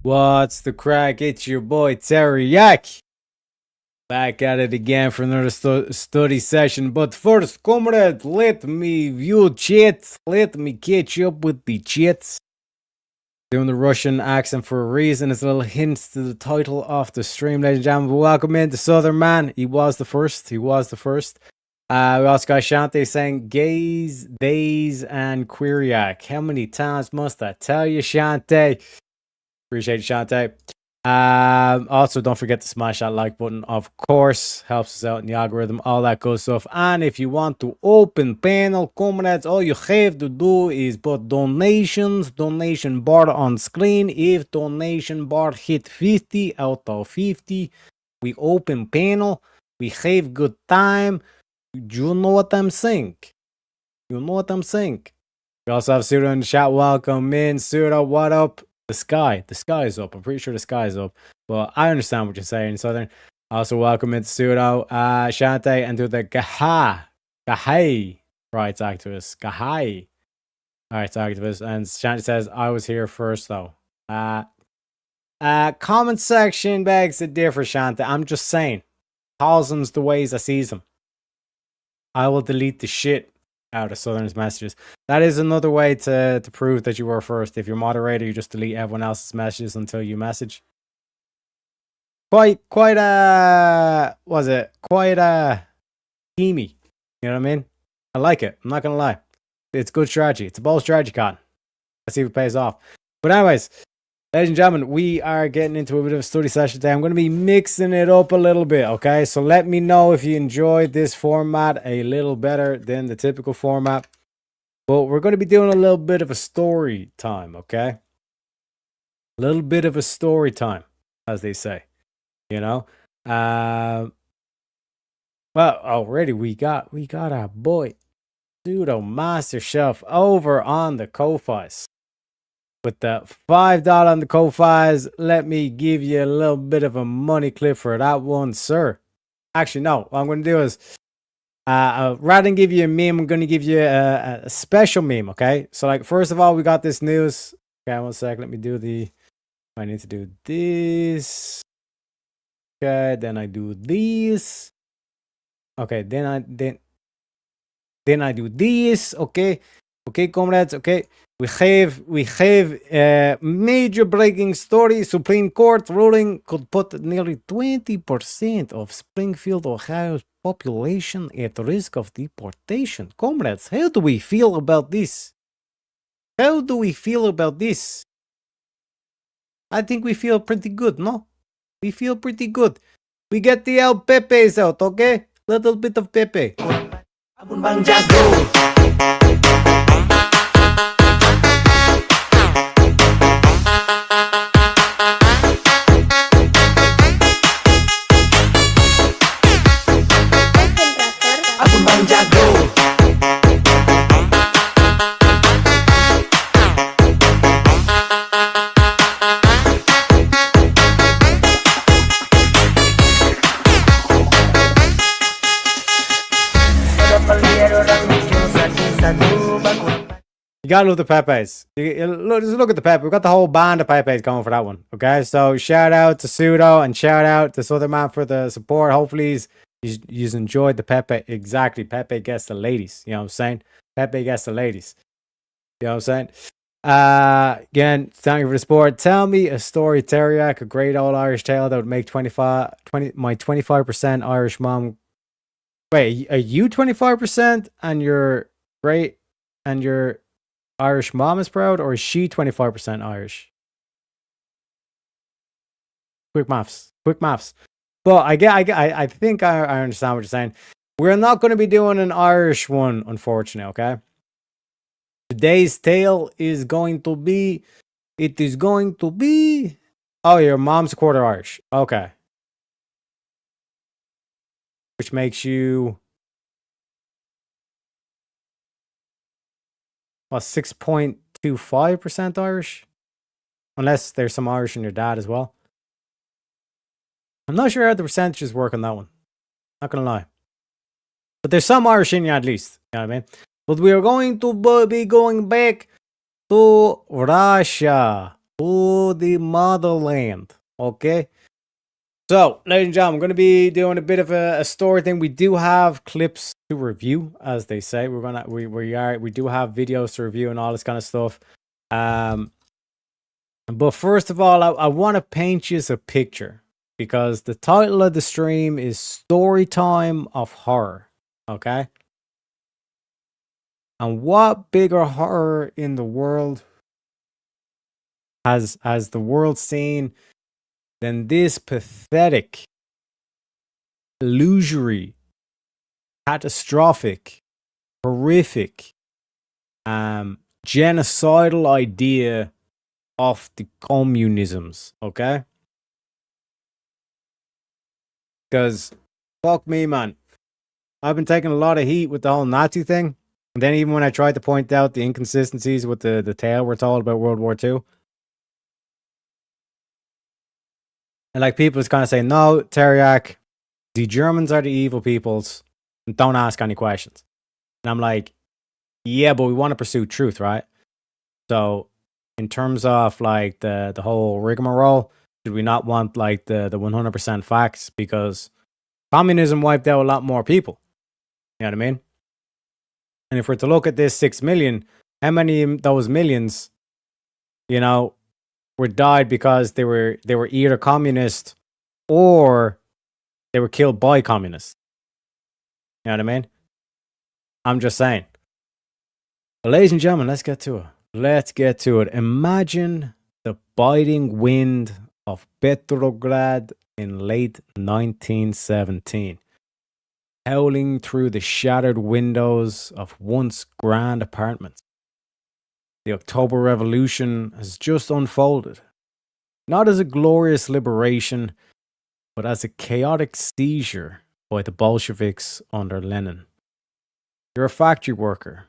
What's the crack? It's your boy Teriyaki. Back at it again for another study session. But first, comrade, let me view chats. Let me catch up with the chats. Doing the Russian accent for a reason. It's a little hints to the title of the stream, ladies and gentlemen. Welcome in the Southern Man. He was the first. We also got Shante saying gaze, days, and Quiriac. How many times must I tell you, Shante? Appreciate it, Shante. Also, don't forget to smash that like button. Of course, helps us out in the algorithm, all that good stuff. And if you want to open panel, comrades, all you have to do is put donation bar on screen. If donation bar hit 50 out of 50, we open panel. We have good time. You know what I'm saying? We also have Pseudo in the chat. Welcome in, Pseudo. What up? The sky is up. I'm pretty sure the sky is up, but I understand what you're saying, Southern. Also, welcome into Pseudo, Shante, and to the Gahai rights activist. Gahai rights activist. And Shante says, I was here first, though. Comment section begs to differ, Shante. I'm just saying. Calls them's the ways I sees them. I will delete the shit out of Southern's messages. That is another way to prove that you were first. If you're moderator, you just delete everyone else's messages until you message. Quite schemy. You know what I mean? I like it. I'm not gonna lie. It's good strategy. It's a bold strategy, Cotton. Let's see if it pays off. But anyways, ladies and gentlemen, we are getting into a bit of a study session today. I'm going to be mixing it up a little bit, okay? So let me know if you enjoyed this format a little better than the typical format. But we're going to be doing a little bit of a story time, okay? A little bit of a story time, as they say, you know? Well, already we got our boy Pseudo Master Shelf over on the Ko-Fis. With the $5 on the Ko-Fis, let me give you a little bit of a money clip for that one, sir. Actually, no. What I'm going to do is, rather than give you a meme, I'm going to give you a special meme, okay? So, like, first of all, we got this news. Okay, one sec. Let me do I need to do this. Okay, then I do this. Okay, then I do this. Okay, comrades. Okay. We have major breaking story. Supreme Court ruling could put nearly 20% of Springfield, Ohio's population at risk of deportation. Comrades, how do we feel about this? I think we feel pretty good, no? We feel pretty good. We get the El Pepes out, okay? Little bit of Pepe. You gotta love the Pepes. Just look at the Pepe. We got the whole band of Pepes going for that one. Okay, so shout out to Pseudo and shout out to Southern Man for the support. Hopefully he's enjoyed the Pepe. Exactly, Pepe gets the ladies. You know what I'm saying? Pepe gets the ladies. You know what I'm saying? Again, thank you for the support. Tell me a story, Teriak, a great old Irish tale that would make my 25% Irish mom. Wait, are you 25% and your Irish mom is proud, or is she 25% Irish? Quick maths. But I think I understand what you're saying. We're not going to be doing an Irish one, unfortunately, okay? Today's tale is going to be, oh, your mom's a quarter Irish. Okay. Which makes you, 6.25% Irish? Unless there's some Irish in your dad as well. I'm not sure how the percentages work on that one. Not gonna lie. But there's some Irish in you at least. You know what I mean? But we are going to be going back to Russia. to the motherland. Okay. So, ladies and gentlemen, I'm going to be doing a bit of a story thing. We do have clips to review, as they say. We do have videos to review and all this kind of stuff. But first of all, I want to paint you a picture because the title of the stream is Storytime of Horror. Okay. And what bigger horror in the world has the world seen than this pathetic, illusory, catastrophic, horrific, genocidal idea of the communisms, okay? Because fuck me, man. I've been taking a lot of heat with the whole Nazi thing. And then even when I tried to point out the inconsistencies with the tale we're told about World War II. And like people just kind of say, no, Teriak, the Germans are the evil peoples. And don't ask any questions. And I'm like, yeah, but we want to pursue truth, right? So in terms of like the whole rigmarole, should we not want like the 100% facts? Because communism wiped out a lot more people. You know what I mean? And if we're to look at this 6 million, how many of those millions, were died because they were either communist or they were killed by communists? You know what I mean? I'm just saying. But ladies and gentlemen, let's get to it. Let's get to it. Imagine the biting wind of Petrograd in late 1917, howling through the shattered windows of once grand apartments. The October Revolution has just unfolded, not as a glorious liberation, but as a chaotic seizure by the Bolsheviks under Lenin. You're a factory worker,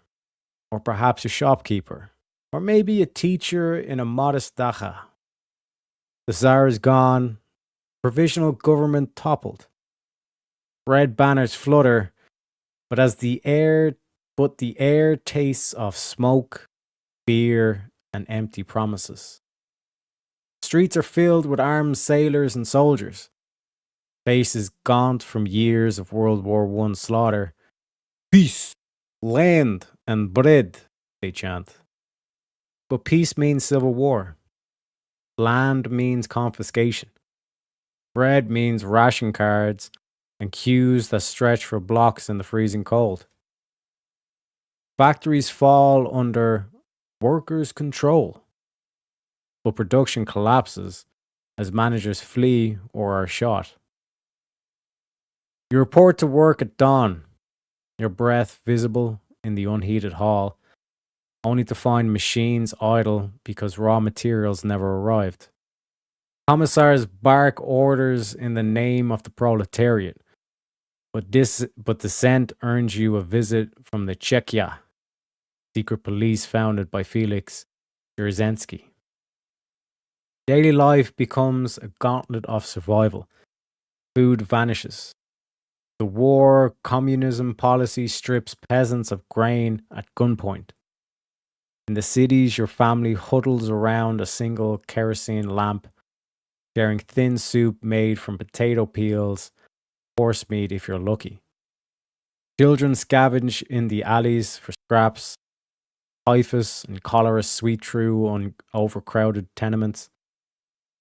or perhaps a shopkeeper, or maybe a teacher in a modest dacha. The Tsar is gone, provisional government toppled. Red banners flutter, but the air tastes of smoke, beer, and empty promises. Streets are filled with armed sailors and soldiers, faces gaunt from years of World War I slaughter. Peace, land, and bread, they chant. But peace means civil war. Land means confiscation. Bread means ration cards and queues that stretch for blocks in the freezing cold. Factories fall under workers' control, but production collapses as managers flee or are shot. You report to work at dawn, your breath visible in the unheated hall, only to find machines idle because raw materials never arrived. Commissars bark orders in the name of the proletariat, but dissent earns you a visit from the Czechia, secret police founded by Felix Dzerzhinsky. Daily life becomes a gauntlet of survival. Food vanishes. The war communism policy strips peasants of grain at gunpoint. In the cities, your family huddles around a single kerosene lamp, sharing thin soup made from potato peels, horse meat if you're lucky. Children scavenge in the alleys for scraps. Typhus and cholera sweep through on overcrowded tenements.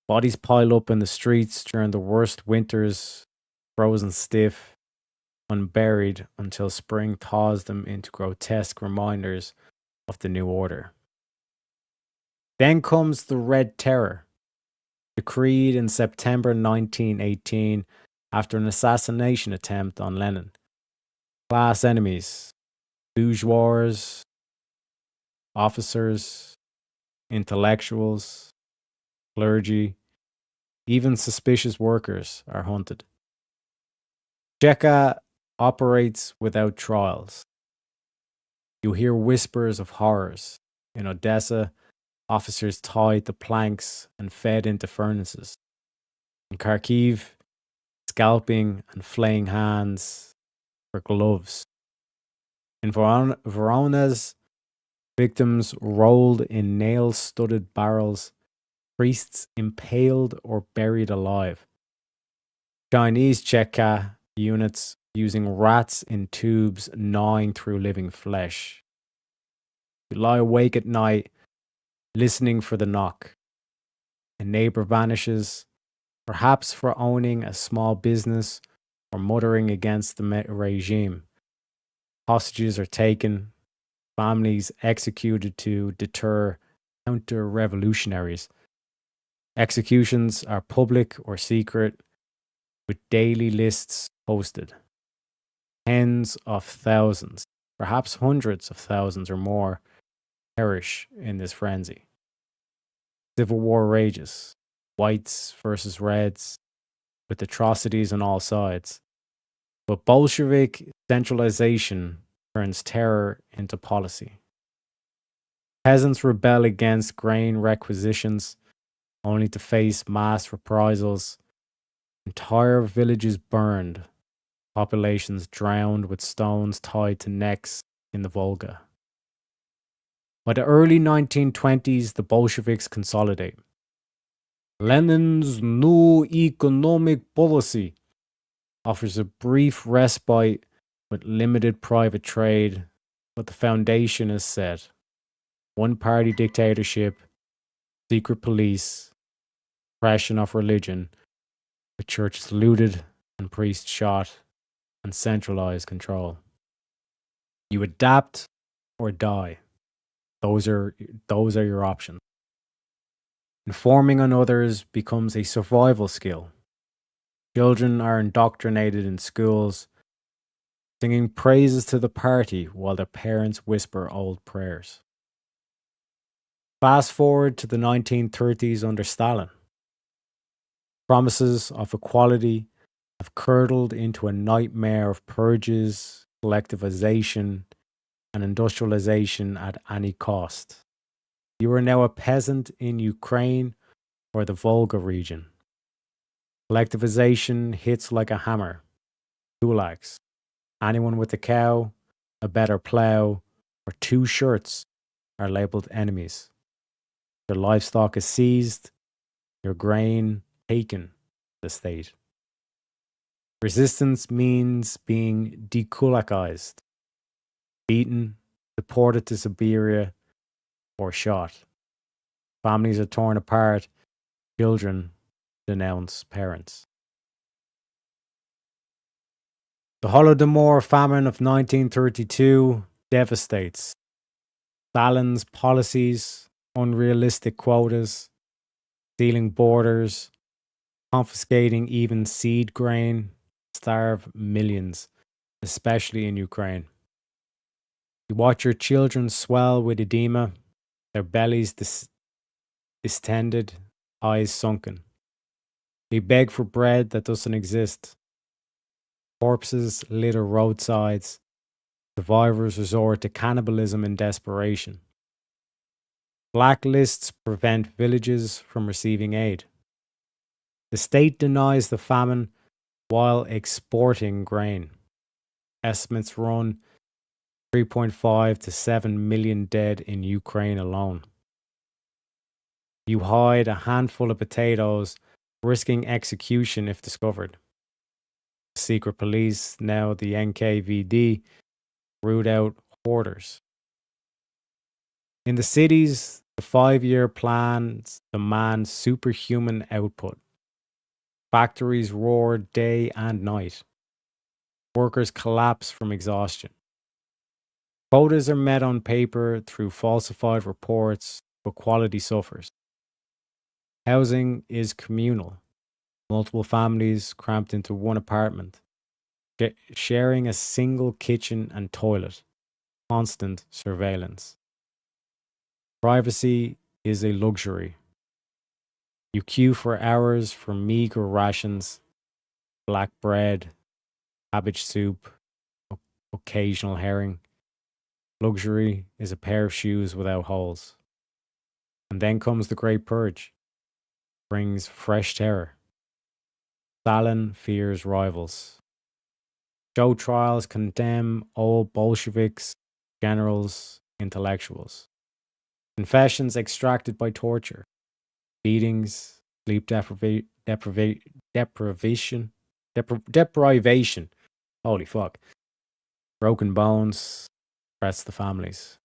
Bodies pile up in the streets during the worst winters, frozen stiff, unburied until spring thaws them into grotesque reminders of the new order. Then comes the Red Terror, decreed in September 1918 after an assassination attempt on Lenin. Class enemies, bourgeois, officers, intellectuals, clergy, even suspicious workers are hunted. Cheka operates without trials. You hear whispers of horrors. In Odessa, officers tied to planks and fed into furnaces. In Kharkiv, scalping and flaying hands for gloves. In Voronezh, victims rolled in nail-studded barrels priests impaled or buried alive. Chinese Cheka units using rats in tubes gnawing through living flesh. You lie awake at night, listening for the knock. A neighbor vanishes, perhaps for owning a small business or muttering against the regime. Hostages are taken, families executed to deter counter revolutionaries. Executions are public or secret, with daily lists posted. Tens of thousands, perhaps hundreds of thousands or more, perish in this frenzy. Civil war rages, whites versus reds, with atrocities on all sides. But Bolshevik centralization turns terror into policy. Peasants rebel against grain requisitions, only to face mass reprisals. Entire villages burned, populations drowned with stones tied to necks in the Volga. By the early 1920s, the Bolsheviks consolidate. Lenin's new economic policy offers a brief respite with limited private trade, but the foundation is set. One party dictatorship, secret police, oppression of religion, with churches looted and priests shot, and centralized control. You adapt or die. Those are your options. Informing on others becomes a survival skill. Children are indoctrinated in schools, singing praises to the party while their parents whisper old prayers. Fast forward to the 1930s under Stalin. Promises of equality have curdled into a nightmare of purges, collectivization, and industrialization at any cost. You are now a peasant in Ukraine or the Volga region. Collectivization hits like a hammer. Kulaks. Anyone with a cow, a better plow, or two shirts are labeled enemies. Your livestock is seized, your grain taken, the state. Resistance means being dekulakized, beaten, deported to Siberia, or shot. Families are torn apart, children denounce parents. The Holodomor famine of 1932 devastates. Stalin's policies, unrealistic quotas, sealing borders, confiscating even seed grain, starve millions, especially in Ukraine. You watch your children swell with edema, their bellies distended, eyes sunken. They beg for bread that doesn't exist. Corpses litter roadsides. Survivors resort to cannibalism in desperation. Blacklists prevent villages from receiving aid. The state denies the famine while exporting grain. Estimates run 3.5 to 7 million dead in Ukraine alone. You hide a handful of potatoes, risking execution if discovered. Secret police, now the NKVD, root out hoarders. In the cities, the 5-year plans demand superhuman output. Factories roar day and night. Workers collapse from exhaustion. Quotas are met on paper through falsified reports, but quality suffers. Housing is communal. Multiple families cramped into one apartment, sharing a single kitchen and toilet. Constant surveillance. Privacy is a luxury. You queue for hours for meager rations, black bread, cabbage soup, occasional herring. Luxury is a pair of shoes without holes. And then comes the Great Purge. Brings fresh terror. Stalin fears rivals. Show trials condemn old Bolsheviks, generals, intellectuals. Confessions extracted by torture. beatings, sleep deprivation, deprivation. Holy fuck. Broken bones, threats to families.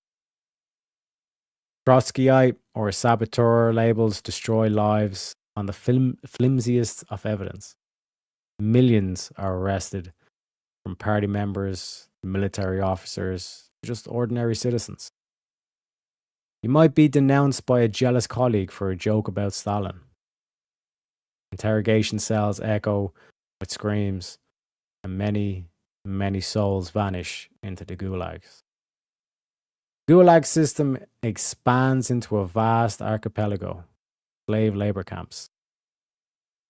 Trotskyite or saboteur labels destroy lives on the flimsiest of evidence. Millions are arrested, from party members, military officers, just ordinary citizens. You might be denounced by a jealous colleague for a joke about Stalin. Interrogation cells echo with screams, and many, many souls vanish into the gulags. Gulag system expands into a vast archipelago, slave labor camps,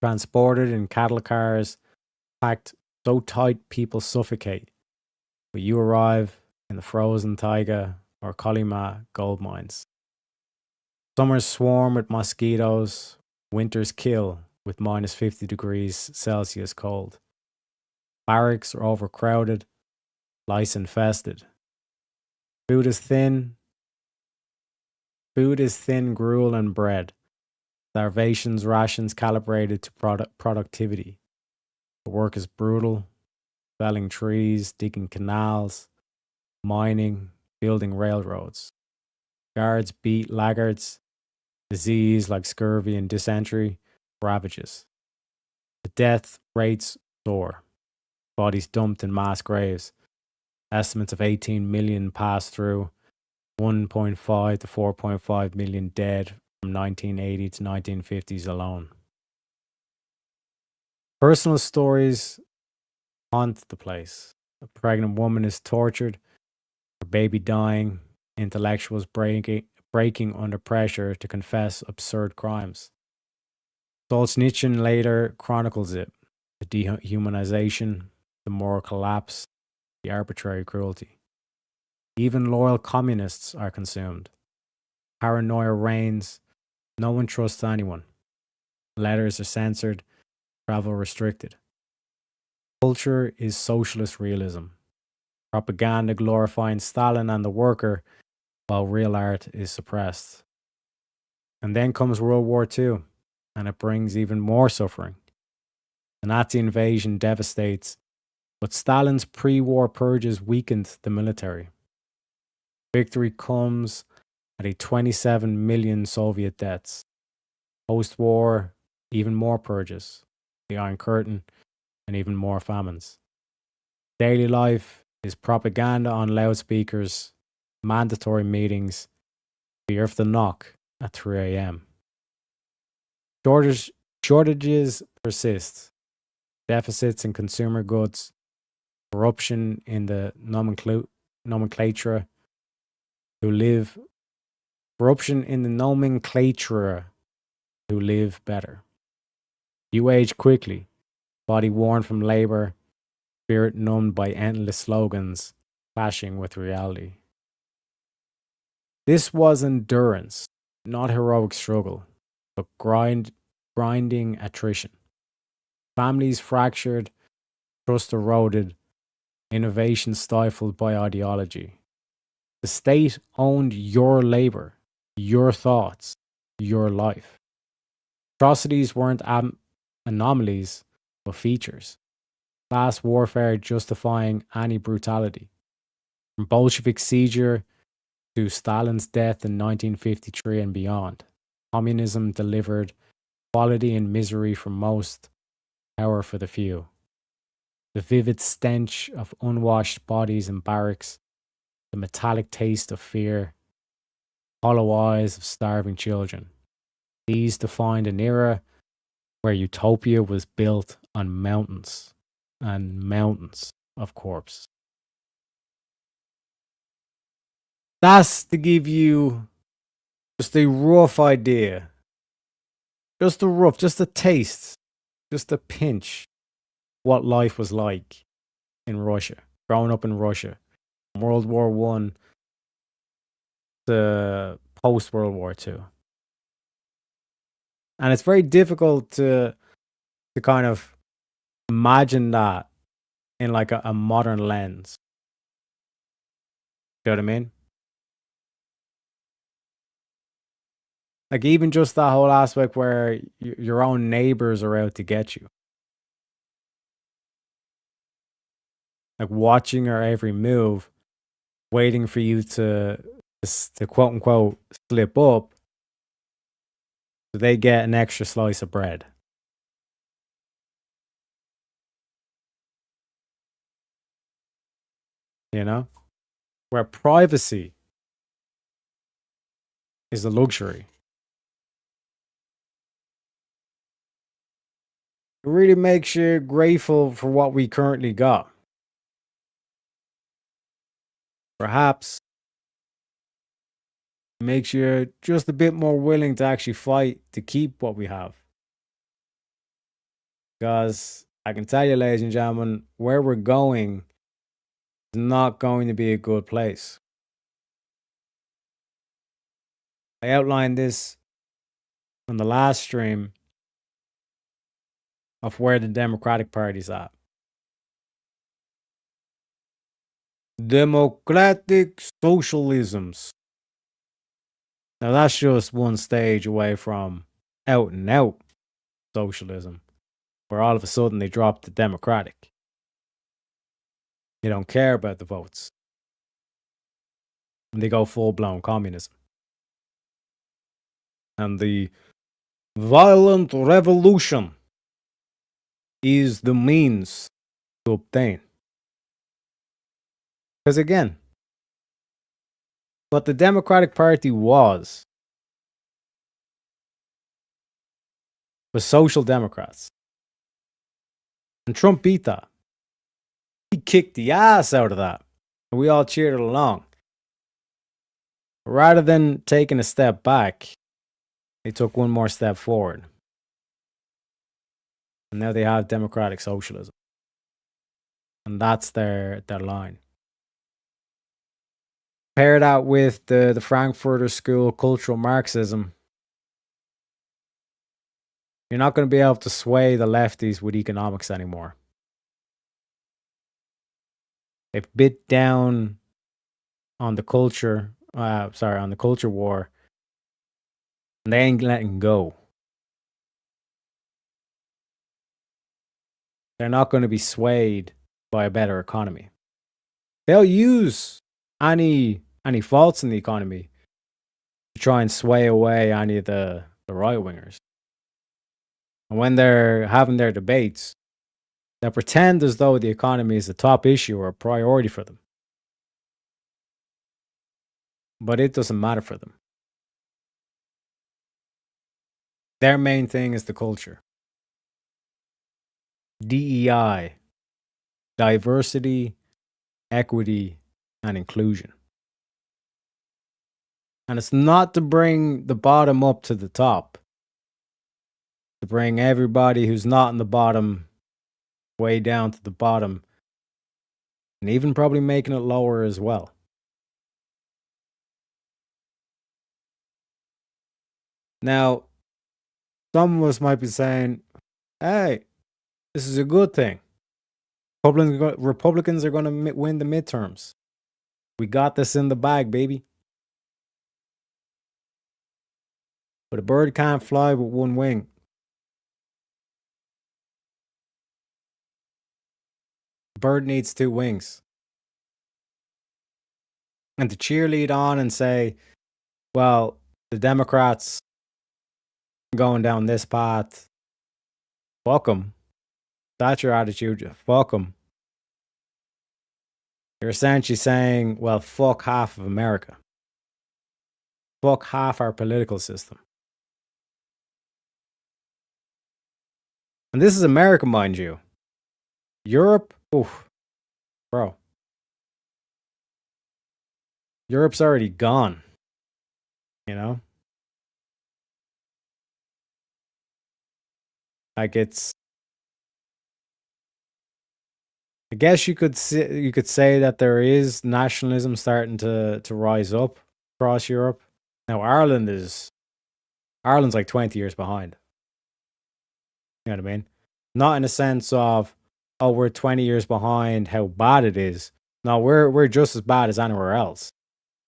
transported in cattle cars, packed so tight people suffocate. But you arrive in the frozen taiga or Kolyma gold mines. Summers swarm with mosquitoes, winters kill with minus 50 degrees Celsius cold. Barracks are overcrowded, lice infested. Food is thin. Food is thin gruel and bread. Starvation's rations calibrated to productivity. The work is brutal, felling trees, digging canals, mining, building railroads. Guards beat laggards. Disease like scurvy and dysentery ravages. The death rates soar. Bodies dumped in mass graves. Estimates of 18 million pass through. 1.5 to 4.5 million dead from 1980 to 1950s alone. Personal stories haunt the place. A pregnant woman is tortured, her baby dying, intellectuals breaking under pressure to confess absurd crimes. Solzhenitsyn later chronicles it: the dehumanization, the moral collapse, the arbitrary cruelty. Even loyal communists are consumed. Paranoia reigns. No one trusts anyone. Letters are censored, travel restricted. Culture is socialist realism. Propaganda glorifying Stalin and the worker, while real art is suppressed. And then comes World War II, and it brings even more suffering. The Nazi invasion devastates, but Stalin's pre war purges weakened the military. Victory comes at a 27 million Soviet deaths. Post war, even more purges, the Iron Curtain, and even more famines. Daily life is propaganda on loudspeakers, mandatory meetings, fear of the knock at 3 a.m. Shortages persist. Deficits in consumer goods, corruption in the nomenclature who live, corruption in the nomenclature who live better. You age quickly, body worn from labor, spirit numbed by endless slogans clashing with reality. This was endurance, not heroic struggle, but grinding attrition. Families fractured, trust eroded, innovation stifled by ideology. The state owned your labor, your thoughts, your life. Atrocities weren't anomalies, but features. Class warfare justifying any brutality. From Bolshevik seizure to Stalin's death in 1953 and beyond, communism delivered quality and misery for most, power for the few. The vivid stench of unwashed bodies in barracks, the metallic taste of fear, hollow eyes of starving children. These defined an era where utopia was built on mountains and mountains of corpse. That's to give you just a rough idea, just a taste, just a pinch what life was like in Russia, growing up in Russia, from World War One to post World War Two. And it's very difficult to kind of imagine that in like a modern lens. You know what I mean? Like, even just that whole aspect where your own neighbors are out to get you, like watching your every move, waiting for you to quote unquote slip up so they get an extra slice of bread, you know? Where privacy is a luxury. It really makes you grateful for what we currently got. Perhaps makes you just a bit more willing to actually fight to keep what we have. Because I can tell you, ladies and gentlemen, where we're going is not going to be a good place. I outlined this on the last stream of where the Democratic Party's at. Democratic socialisms. Now, that's just one stage away from out and out socialism, where all of a sudden they drop the Democratic. They don't care about the votes. And they go full blown communism. And the violent revolution is the means to obtain. Because again, what the Democratic Party was social democrats. And Trump beat that. He kicked the ass out of that. And we all cheered it along. Rather than taking a step back, they took one more step forward. And now they have democratic socialism. And that's their line. Pair that with the Frankfurter School cultural Marxism, you're not going to be able to sway the lefties with economics anymore. They've bit down on the culture, on the culture war, and they ain't letting go. They're not going to be swayed by a better economy. They'll use any faults in the economy to try and sway away any of the right wingers. And when they're having their debates, they'll pretend as though the economy is a top issue or a priority for them. But it doesn't matter for them. Their main thing is the culture. DEI, diversity, equity, and inclusion. And it's not to bring the bottom up to the top, to bring everybody who's not in the bottom way down to the bottom, and even probably making it lower as well. Now, some of us might be saying, hey, this is a good thing. Republicans are going to win the midterms. We got this in the bag, baby. But a bird can't fly with one wing. A bird needs two wings. And to cheerlead on and say, well, the Democrats going down this path, fuck them. That's your attitude. Fuck them. You're essentially saying, well, fuck half of America. Fuck half our political system. And this is America, mind you. Europe, oof, bro. Europe's already gone. You know? Like it's, I guess you could say that there is nationalism starting to rise up across Europe. Now Ireland's like 20 years behind. You know what I mean? Not in a sense of, oh, we're 20 years behind how bad it is. No, we're just as bad as anywhere else.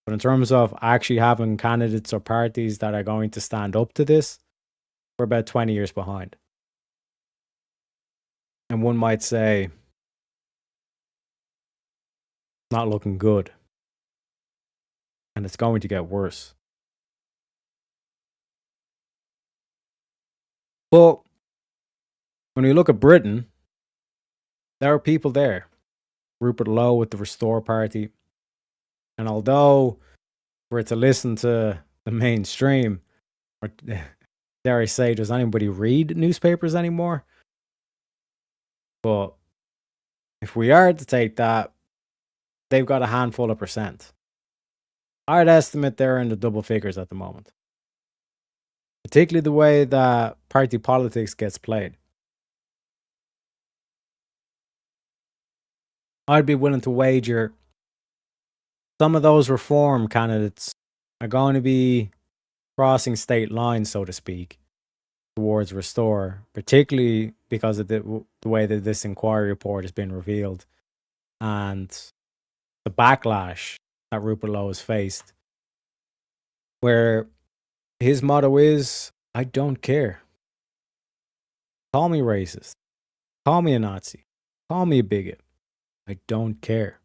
But in terms of actually having candidates or parties that are going to stand up to this, we're about 20 years behind. And one might say, not looking good. And it's going to get worse. But when you look at Britain, there are people there. Rupert Lowe with the Restore Party. And although we're to listen to the mainstream, or dare I say, does anybody read newspapers anymore? But if we are to take that, they've got a handful of percent. I'd estimate they're in the double figures at the moment. Particularly the way that party politics gets played. I'd be willing to wager some of those reform candidates are going to be crossing state lines, so to speak, towards Restore, particularly because of the way that this inquiry report has been revealed and the backlash that Rupert Lowe has faced, where his motto is, I don't care. Call me racist. Call me a Nazi. Call me a bigot. I don't care.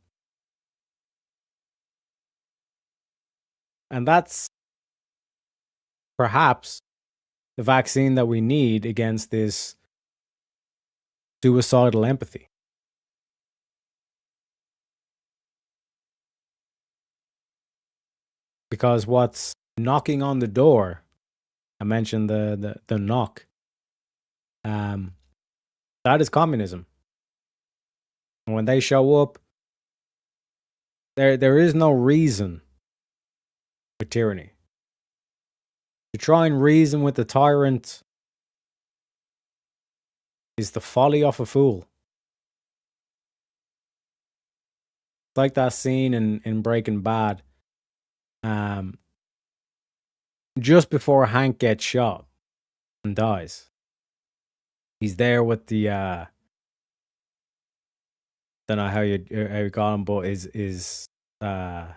And that's perhaps the vaccine that we need against this suicidal empathy. Because what's knocking on the door, I mentioned the knock, that is communism. And when they show up, there is no reason for tyranny. To try and reason with the tyrant is the folly of a fool. It's like that scene in Breaking Bad, just before Hank gets shot and dies. He's there with the don't know how you call him, but is the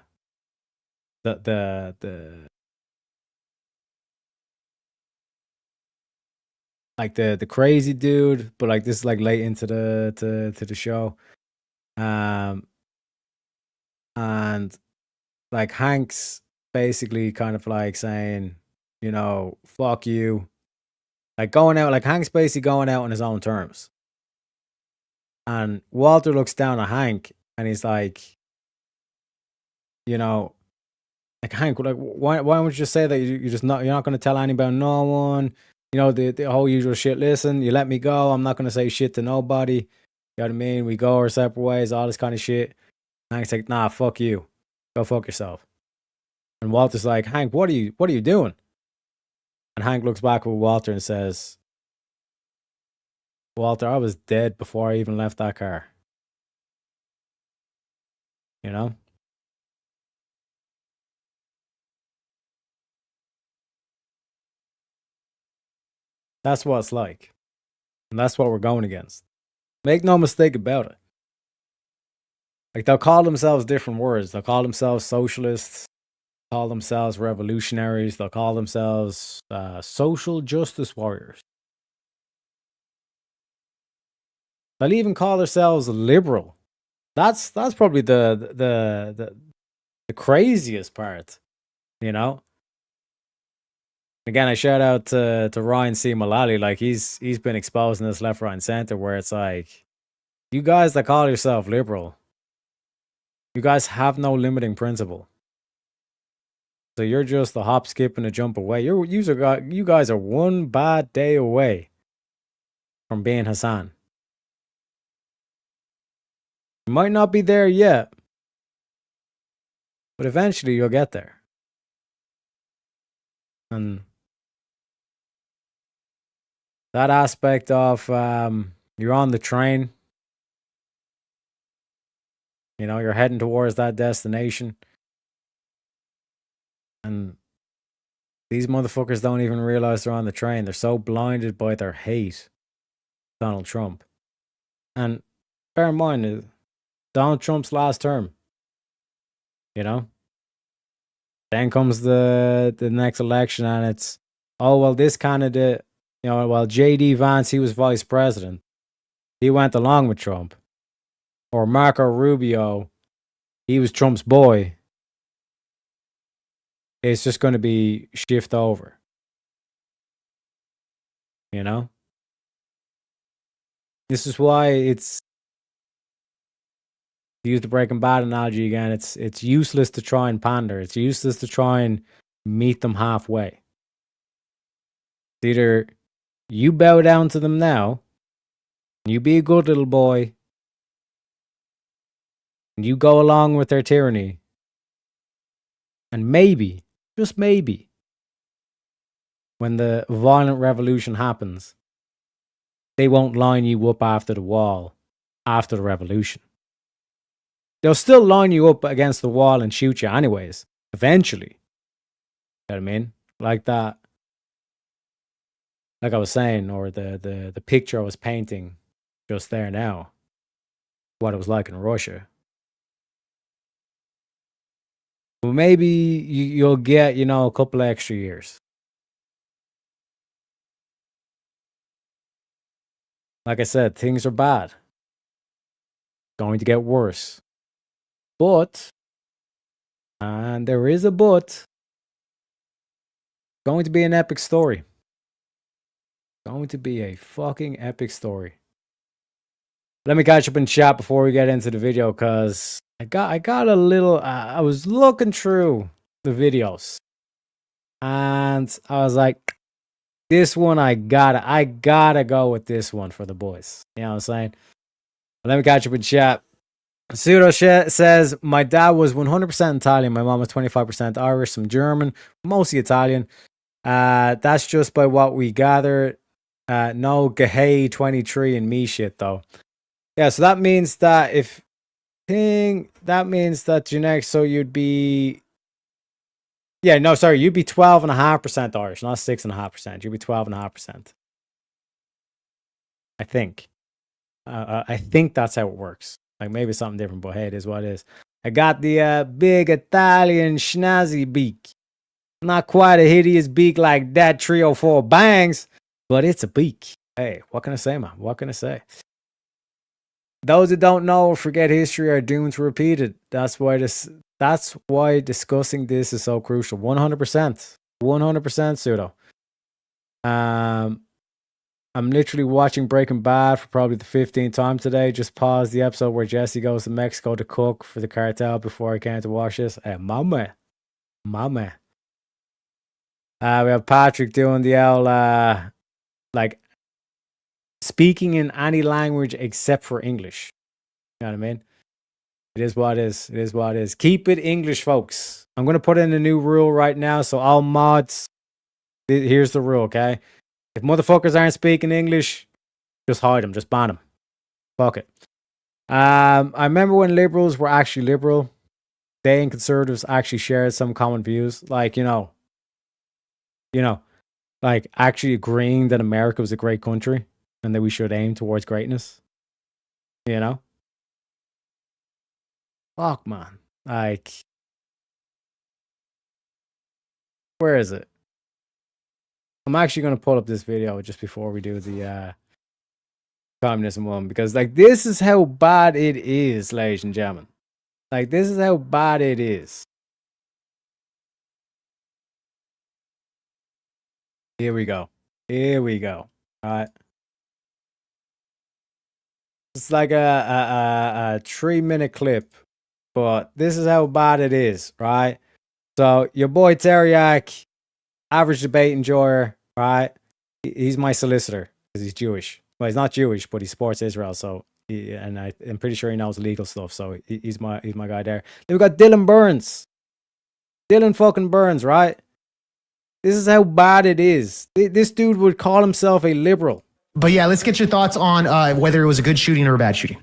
like the crazy dude, but like this is like late into the show, and like Hank's basically kind of like saying, you know, fuck you, like going out, like Hank's basically going out on his own terms, and Walter looks down at Hank and he's like, you know, like Hank, like why don't you just say that you're not going to tell anybody, no one, you know, the whole usual shit. Listen, you let me go, I'm not going to say shit to nobody. You know what I mean? We go our separate ways, all this kind of shit. Hank's like, nah, fuck you, go fuck yourself. And Walter's like, Hank, what are you doing? And Hank looks back at Walter and says, Walter, I was dead before I even left that car. You know? That's what it's like. And that's what we're going against. Make no mistake about it. Like, they'll call themselves different words. They'll call themselves socialists, call themselves revolutionaries, they'll call themselves social justice warriors. They'll even call themselves liberal. That's probably the craziest part, you know? Again, I shout out to Ryan C. Mullally. Like, he's been exposing this left, right, and center, where it's like, you guys that call yourself liberal, you guys have no limiting principle. So you're just a hop, skip, and a jump away. You guys are one bad day away from being Hassan. You might not be there yet, but eventually you'll get there. And that aspect of you're on the train, you know, you're heading towards that destination, and these motherfuckers don't even realize they're on the train. They're so blinded by their hate Donald Trump. And bear in mind, Donald Trump's last term, you know? Then comes the next election, and it's, oh, well, this candidate, well, J.D. Vance, he was vice president. He went along with Trump. Or Marco Rubio, he was Trump's boy. It's just going to be shift over. This is why it's, to use the Breaking Bad analogy again, it's useless to try and pander. It's useless to try and meet them halfway. It's either you bow down to them now, and you be a good little boy, and you go along with their tyranny, and maybe, just maybe, when the violent revolution happens, they won't line you up after the wall after the revolution. They'll still line you up against the wall and shoot you anyways, eventually. You know what I mean? Like that. Like I was saying, or the picture I was painting just there now, what it was like in Russia. Well, maybe you'll get, a couple of extra years. Like I said, things are bad. Going to get worse. But, and there is a but, going to be an epic story. Going to be a fucking epic story. Let me catch up in chat before we get into the video, because I got a little, I was looking through the videos, and I was like, this one I gotta go with this one for the boys. You know what I'm saying? Let me catch up in chat. Pseudo says, my dad was 100% Italian. My mom was 25% Irish, some German, mostly Italian. That's just by what we gathered. No Gahey 23 and me shit though. Yeah, so that means that that means that genetics, so you'd be, you'd be 12.5% Irish, not 6.5%. You'd be 12.5%. I think. I think that's how it works. Like maybe something different, but hey, it is what it is. I got the big Italian schnazzy beak. Not quite a hideous beak like that 304 bangs, but it's a beak. Hey, what can I say, man? What can I say? Those that don't know or forget history are doomed to repeat it. That's why discussing this is so crucial. 100%. 100% pseudo. I'm literally watching Breaking Bad for probably the 15th time today. Just pause the episode where Jesse goes to Mexico to cook for the cartel before I came to watch this. Hey, mama. We have Patrick doing the old, like, speaking in any language except for English. You know what I mean? It is what it is. It is what it is. Keep it English, folks. I'm going to put in a new rule right now. So all mods, here's the rule, okay? If motherfuckers aren't speaking English, just hide them. Just ban them. Fuck it. I remember when liberals were actually liberal. They and conservatives actually shared some common views. Like, like actually agreeing that America was a great country and that we should aim towards greatness. Fuck, man. Like, where is it? I'm actually going to pull up this video just before we do the communism one, because, like, this is how bad it is, ladies and gentlemen. Like, this is how bad it is. Here we go. Here we go. All right. It's like a 3-minute clip, but this is how bad it is, right? So your boy Teriak, average debate enjoyer, right? He's my solicitor because he's Jewish. Well, he's not Jewish, but he supports Israel. So, I'm pretty sure he knows legal stuff. So he's my guy there. Then we got Dylan Burns. Dylan fucking Burns, right? This is how bad it is. This dude would call himself a liberal. But yeah, let's get your thoughts on whether it was a good shooting or a bad shooting.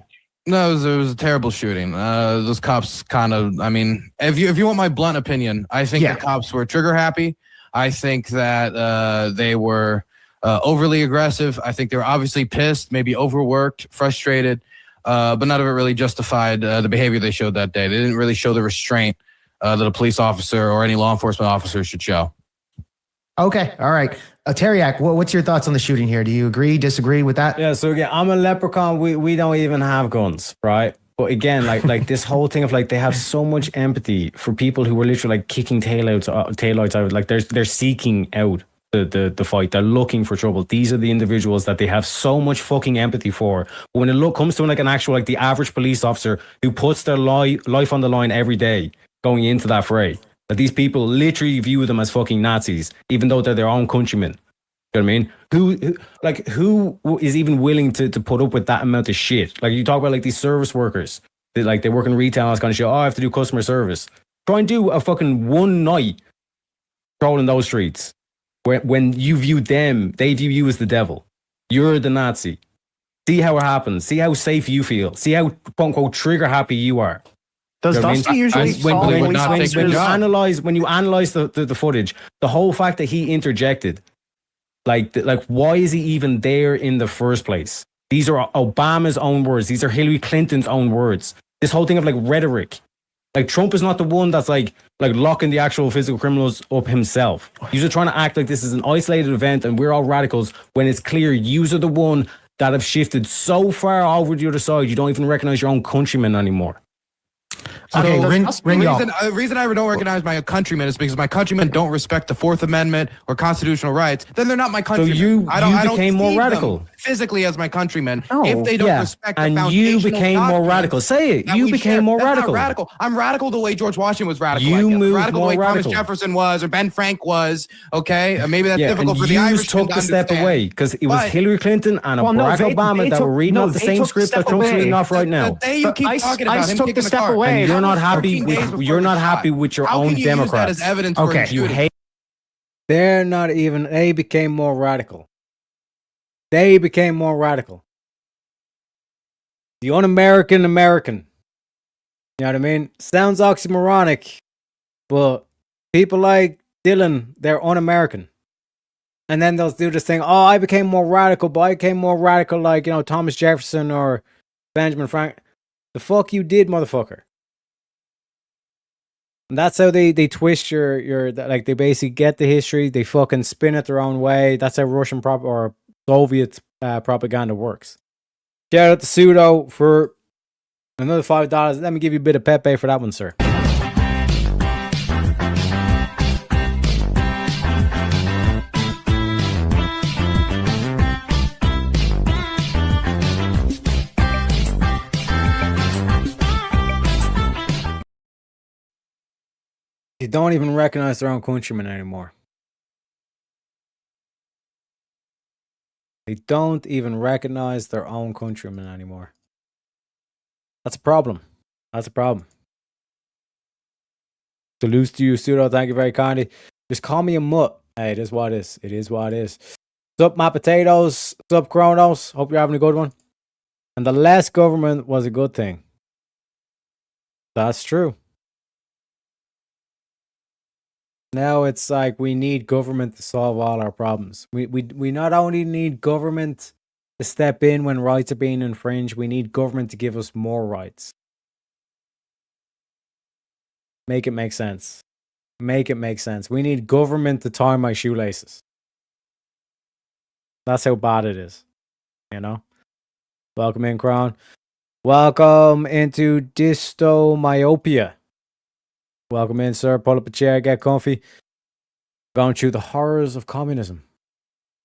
No, it was a terrible shooting. Those cops kind of, I mean, if you want my blunt opinion, I think the cops were trigger happy. I think that they were overly aggressive. I think they were obviously pissed, maybe overworked, frustrated, but none of it really justified the behavior they showed that day. They didn't really show the restraint that a police officer or any law enforcement officer should show. Okay, all right. Teriak, what's your thoughts on the shooting here? Do you agree, disagree with that? Yeah, so again, I'm a leprechaun. We don't even have guns, right? But again, like this whole thing of like they have so much empathy for people who were literally like kicking taillights out. Like they're seeking out the fight. They're looking for trouble. These are the individuals that they have so much fucking empathy for. But when it comes to like an actual like the average police officer who puts their life on the line every day going into that fray, that these people literally view them as fucking Nazis, even though they're their own countrymen. You know what I mean? Who is even willing to put up with that amount of shit? Like you talk about like these service workers, they work in retail and all this kind of shit. Oh, I have to do customer service. Try and do a fucking one night trolling those streets. When you view them, they view you as the devil. You're the Nazi. See how it happens. See how safe you feel. See how quote unquote trigger happy you are. Does You know what I Dusty mean? usually And solve police officers? when you analyze the footage, the whole fact that he interjected, like why is he even there in the first place? These are Obama's own words. These are Hillary Clinton's own words. This whole thing of like rhetoric. Like Trump is not the one that's like locking the actual physical criminals up himself. You're trying to act like this is an isolated event and we're all radicals when it's clear you are the one that have shifted so far over the other side you don't even recognize your own countrymen anymore. Okay, So, ring y'all. the reason I don't recognize my countrymen is because my countrymen don't respect the Fourth Amendment or constitutional rights. Then they're not my countrymen. you I don't became more see them radical. physically as my countrymen. Oh, if they don't Yeah, respect the and you foundational became more doctrines radical. Say it. that You we became share. more That's not radical. radical. I'm radical the way George Washington was radical. You I guess. moved Radical the way more Thomas radical. Jefferson was or Ben Frank was. Okay, maybe that's Yeah, difficult and for the you Irish took the step away because it was But- Hillary Clinton and a Well, no, Barack they- Obama they that took- were reading no, off the they same took the script step that Trump's away. reading off right now. The day you But keep ICE talking about him took kicking the the step car, away. And you're not That was happy 14 days with before you're he not was happy shot. with your How own can you use that Democrats. as evidence for Okay. his You shooting? hate. They're not even. They became more radical. They became more radical. The un-American American. You know what I mean? Sounds oxymoronic, but people like Dylan, they're un-American. And then they'll do this thing. Oh, I became more radical, but I became more radical like, Thomas Jefferson or Benjamin Franklin. The fuck you did, motherfucker. And that's how they twist your like they basically get the history, they fucking spin it their own way. That's how Russian or Soviet propaganda works. Shout out to Pseudo for another $5. Let me give you a bit of Pepe for that one, sir. They don't even recognize their own countrymen anymore. They don't even recognize their own countrymen anymore. That's a problem. That's a problem. Salute to you, Pseudo. Thank you very kindly. Just call me a mutt. Hey, it is what it is. It is what it is. What's up, my potatoes? What's up, Kronos? Hope you're having a good one. And the less government was a good thing. That's true. Now it's like we need government to solve all our problems. We not only need government to step in when rights are being infringed, we need government to give us more rights. Make it make sense. Make it make sense. We need government to tie my shoelaces. That's how bad it is. Welcome in, Crown. Welcome into Dystomyopia. Welcome in, sir. Pull up a chair, get comfy. Going through the horrors of communism.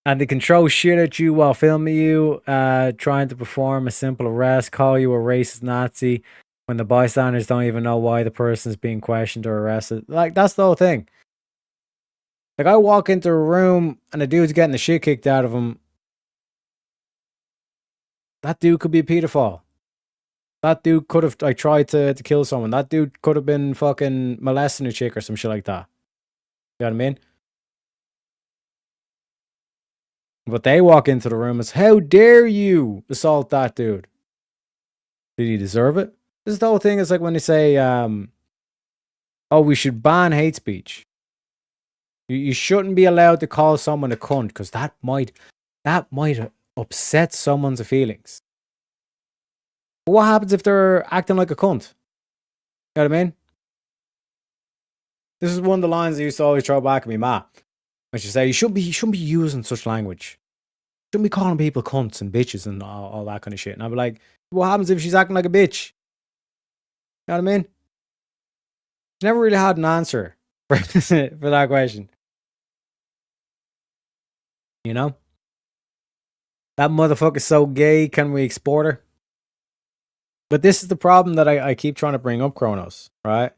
And they can throw shit at you while filming you, trying to perform a simple arrest, call you a racist Nazi, when the bystanders don't even know why the person is being questioned or arrested. Like, that's the whole thing. Like, I walk into a room and a dude's getting the shit kicked out of him. That dude could be a pedophile. That dude could have tried to kill someone. That dude could have been fucking molesting a chick or some shit like that. You know what I mean? But they walk into the room and say, how dare you assault that dude? Did he deserve it? This is the whole thing. It's like when they say, oh, we should ban hate speech. You shouldn't be allowed to call someone a cunt because that might upset someone's feelings. But what happens if they're acting like a cunt? You know what I mean? This is one of the lines I used to always throw back at me ma. When she say, you shouldn't be using such language. You shouldn't be calling people cunts and bitches and all that kind of shit. And I'd be like, what happens if she's acting like a bitch? You know what I mean? She never really had an answer for that question. You know? That motherfucker's so gay, can we export her? But this is the problem that I keep trying to bring up, Kronos, right?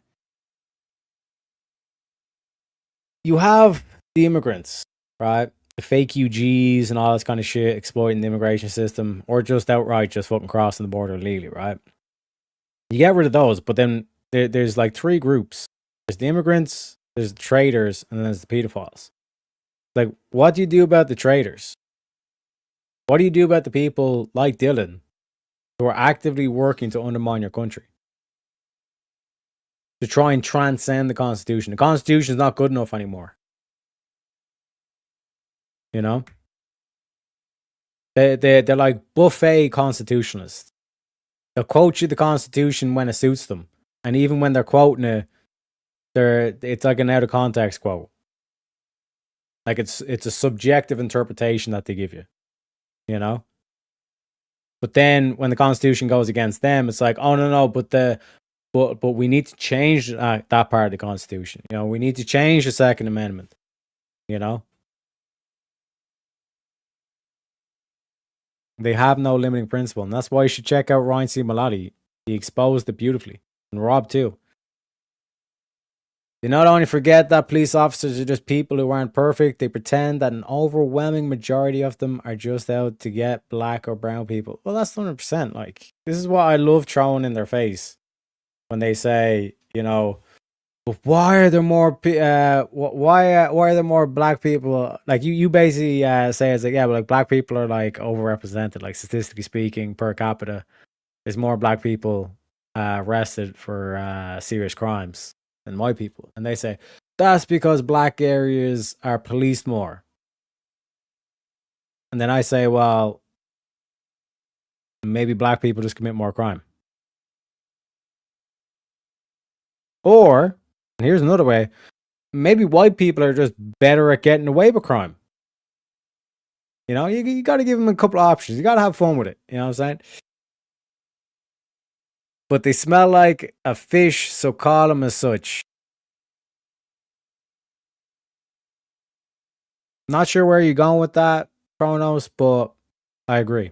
You have the immigrants, right? The fake UGs and all this kind of shit exploiting the immigration system, or just outright just fucking crossing the border illegally, right? You get rid of those, but then there's like three groups. There's the immigrants, there's the traders, and then there's the pedophiles. Like, what do you do about the traders? What do you do about the people like Dylan who are actively working to undermine your country? To try and transcend the Constitution. The Constitution is not good enough anymore. You know? They're like buffet constitutionalists. They'll quote you the Constitution when it suits them. And even when they're quoting it, it's like an out of context quote. Like it's a subjective interpretation that they give you. You know? But then when the Constitution goes against them, it's like, oh no, but we need to change that part of the Constitution. You know, we need to change the Second Amendment. You know? They have no limiting principle. And that's why you should check out Ryan C. Malati. He exposed it beautifully. And Rob too. They not only forget that police officers are just people who aren't perfect, they pretend that an overwhelming majority of them are just out to get black or brown people. Well, that's 100%. Like, this is what I love throwing in their face when they say, you know, but why are there more? Why are there more black people? Like you basically say it's like, yeah, but like black people are like overrepresented. Like statistically speaking, per capita, there's more black people arrested for serious crimes than white people. And they say, that's because black areas are policed more. And then I say, well, maybe black people just commit more crime. Or, and here's another way, maybe white people are just better at getting away with crime. You know, you got to give them a couple of options. You got to have fun with it. You know what I'm saying? But they smell like a fish, so call them as such. Not sure where you're going with that, Kronos, but I agree.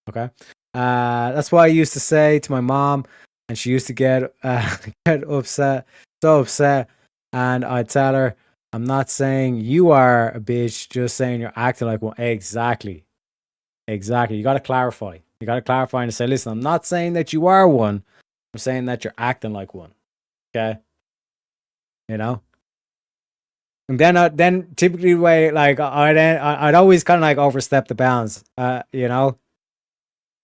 Okay. That's why I used to say to my mom, and she used to get upset, so upset. And I'd tell her, I'm not saying you are a bitch, just saying you're acting like one. Exactly. You got to clarify. You got to clarify and say, listen, I'm not saying that you are one. I'm saying that you're acting like one. Okay. You know? And then typically the way like I'd always kind of like overstep the bounds. You know,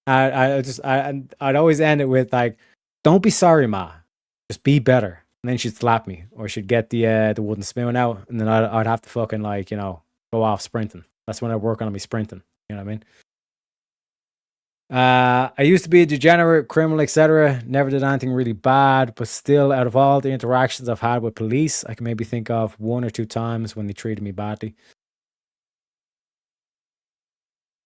I'd always end it with like, "Don't be sorry, ma. Just be better." And then she'd slap me, or she'd get the wooden spoon out, and then I'd have to fucking like, you know, go off sprinting. That's when I work on me sprinting. You know what I mean? I used to be a degenerate, criminal, etc. Never did anything really bad, but still, out of all the interactions I've had with police, I can maybe think of 1 or 2 times when they treated me badly.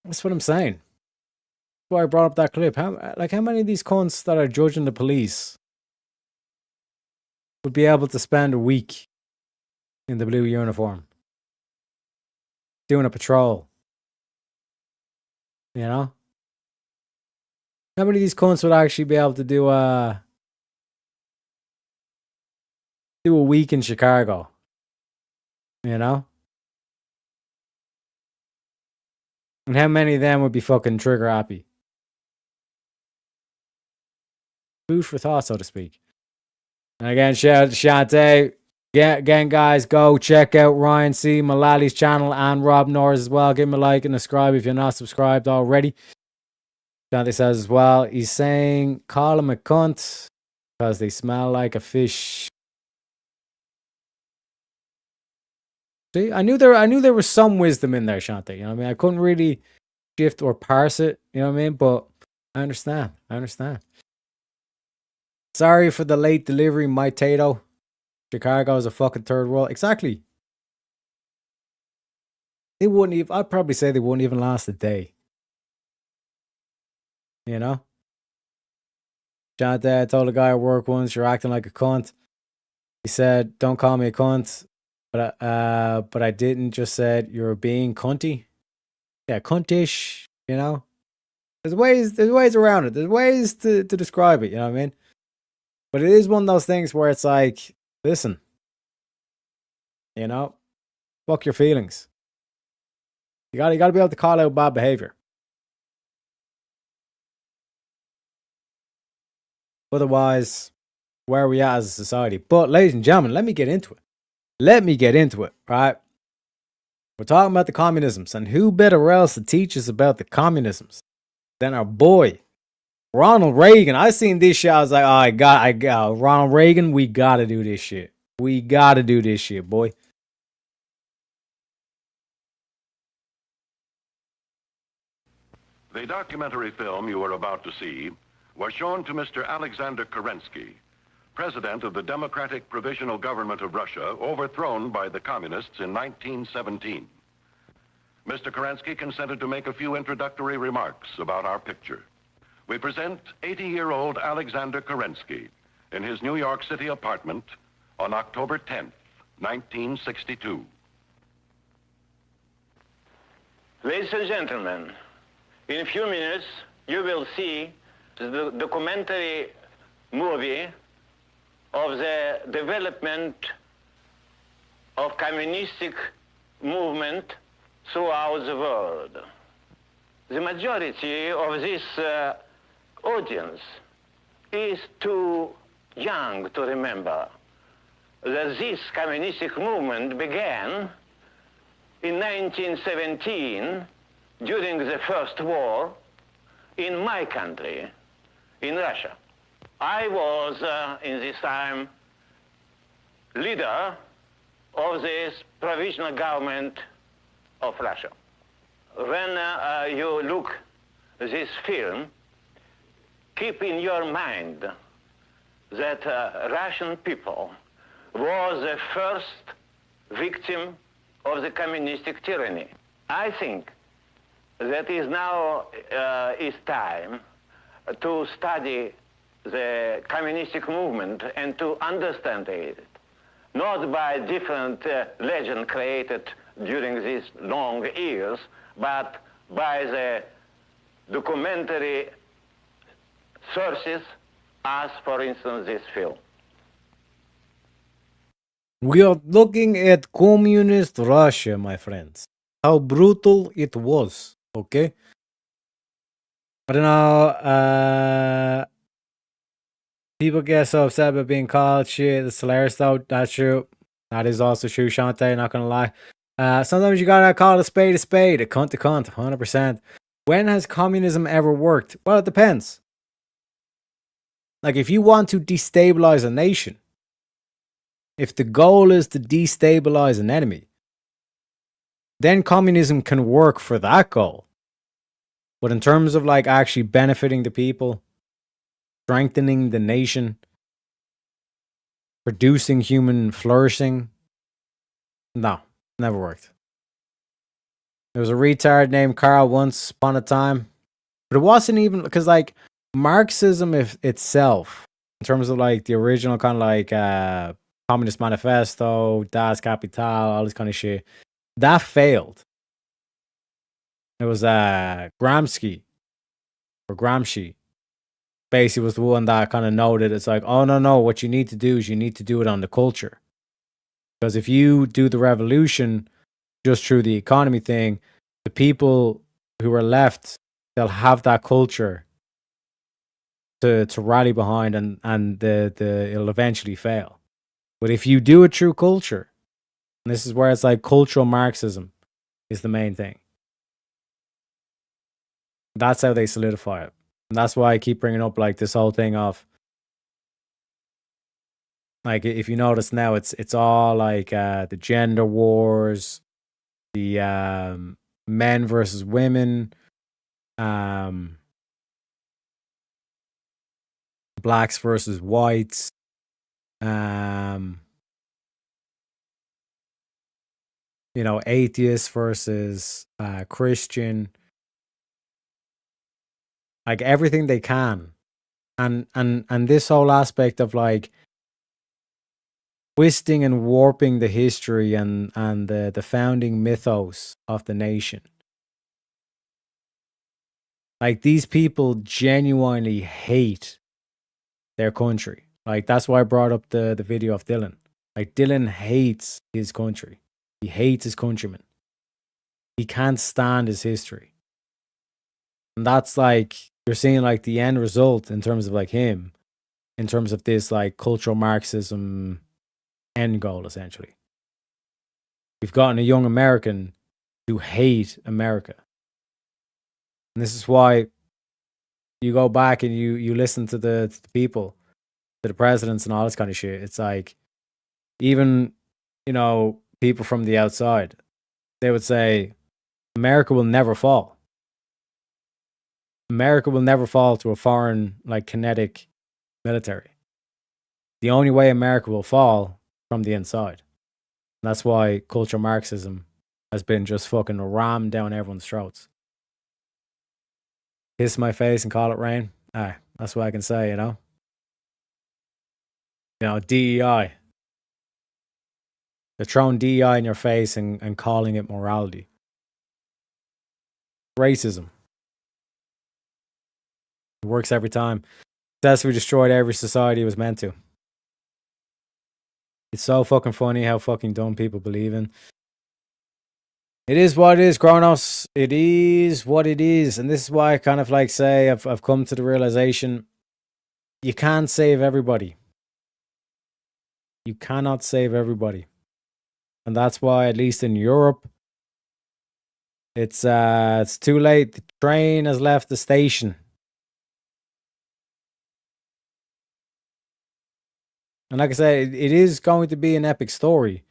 That's what I'm saying. That's why I brought up that clip. How many of these cunts that are judging the police would be able to spend a week in the blue uniform doing a patrol? You know? How many of these cunts would actually be able to do a week in Chicago? You know? And how many of them would be fucking trigger happy? Food for thought, so to speak. And again, shout out to Shantae. Again, guys, go check out Ryan C. Malali's channel and Rob Norris as well. Give him a like and a subscribe if you're not subscribed already. Shantae says as well, he's saying, call him a cunt because they smell like a fish. See, I knew there was some wisdom in there, Shantae. You know what I mean? I couldn't really shift or parse it. You know what I mean? But I understand. Sorry for the late delivery, my Tato. Chicago is a fucking third world. Exactly. They wouldn't even, I'd probably say they wouldn't even last a day. You know? John Dad told a guy at work once, you're acting like a cunt. He said, don't call me a cunt. But I didn't, just said you're being cunty. Yeah, cuntish, you know? There's ways around it. There's ways to describe it, you know what I mean? But it is one of those things where it's like, listen, you know, fuck your feelings. You gotta be able to call out bad behavior. Otherwise, where are we at as a society? But ladies and gentlemen, let me get into it. Right? We're talking about the communisms, and who better else to teach us about the communisms than our boy Ronald Reagan? I seen this shit. I was like, oh, I got Ronald Reagan. We gotta do this shit. We gotta do this shit, boy. The documentary film you are about to see was shown to Mr. Alexander Kerensky, president of the Democratic Provisional Government of Russia, overthrown by the communists in 1917. Mr. Kerensky consented to make a few introductory remarks about our picture. We present 80-year-old Alexander Kerensky in his New York City apartment on October 10th, 1962. Ladies and gentlemen, in a few minutes, you will see the documentary movie of the development of communistic movement throughout the world. The majority of this audience is too young to remember that this communistic movement began in 1917 during the First War in my country, in Russia. I was, in this time, leader of this provisional government of Russia. When you look at this film, keep in your mind that Russian people was the first victim of the communistic tyranny. I think that is now is time to study the communistic movement and to understand it, not by different legend created during these long years, but by the documentary sources, as for instance this film. We are looking at communist Russia, my friends. How brutal it was, okay? I don't know, people get so upset about being called shit. It's hilarious though, that's true. That is also true, Shantae, not gonna lie. Sometimes you gotta call a spade, a cunt, 100%. When has communism ever worked? Well, it depends. Like, if you want to destabilize a nation, if the goal is to destabilize an enemy, then communism can work for that goal. But in terms of like actually benefiting the people, strengthening the nation, producing human flourishing, no, never worked. There was a retard named Carl once upon a time, but it wasn't even because like Marxism itself, in terms of like the original kind of like Communist Manifesto, Das Kapital, all this kind of shit, that failed. It was Gramsci or Gramsci basically was the one that kind of noted it's like, oh no, what you need to do is you need to do it on the culture. Because if you do the revolution just through the economy thing, the people who are left, they'll have that culture to rally behind, and it'll eventually fail. But if you do it through culture, and this is where it's like cultural Marxism is the main thing. That's how they solidify it. And that's why I keep bringing up like this whole thing of like, if you notice now, it's all like the gender wars, the men versus women, blacks versus whites, atheist versus Christian, like everything they can. And this whole aspect of like twisting and warping the history and the founding mythos of the nation. Like these people genuinely hate their country. Like that's why I brought up the video of Dylan. Like Dylan hates his country. He hates his countrymen. He can't stand his history. And that's like you're seeing like the end result in terms of like him, in terms of this like cultural Marxism end goal, essentially. We've gotten a young American to hate America. And this is why you go back and you listen to the people, to the presidents and all this kind of shit. It's like even, people from the outside, they would say, America will never fall. America will never fall to a foreign, like, kinetic military. The only way America will fall from the inside. And that's why cultural Marxism has been just fucking rammed down everyone's throats. Kiss my face and call it rain. That's what I can say, DEI. They're throwing DEI in your face and calling it morality. Racism. It works every time. Successfully destroyed every society it was meant to. It's so fucking funny how fucking dumb people believe in. It is what it is, Kronos. It is what it is. And this is why I kind of like say I've come to the realization you can't save everybody. You cannot save everybody. And that's why, at least in Europe, it's too late. The train has left the station. And like I say, it is going to be an epic story.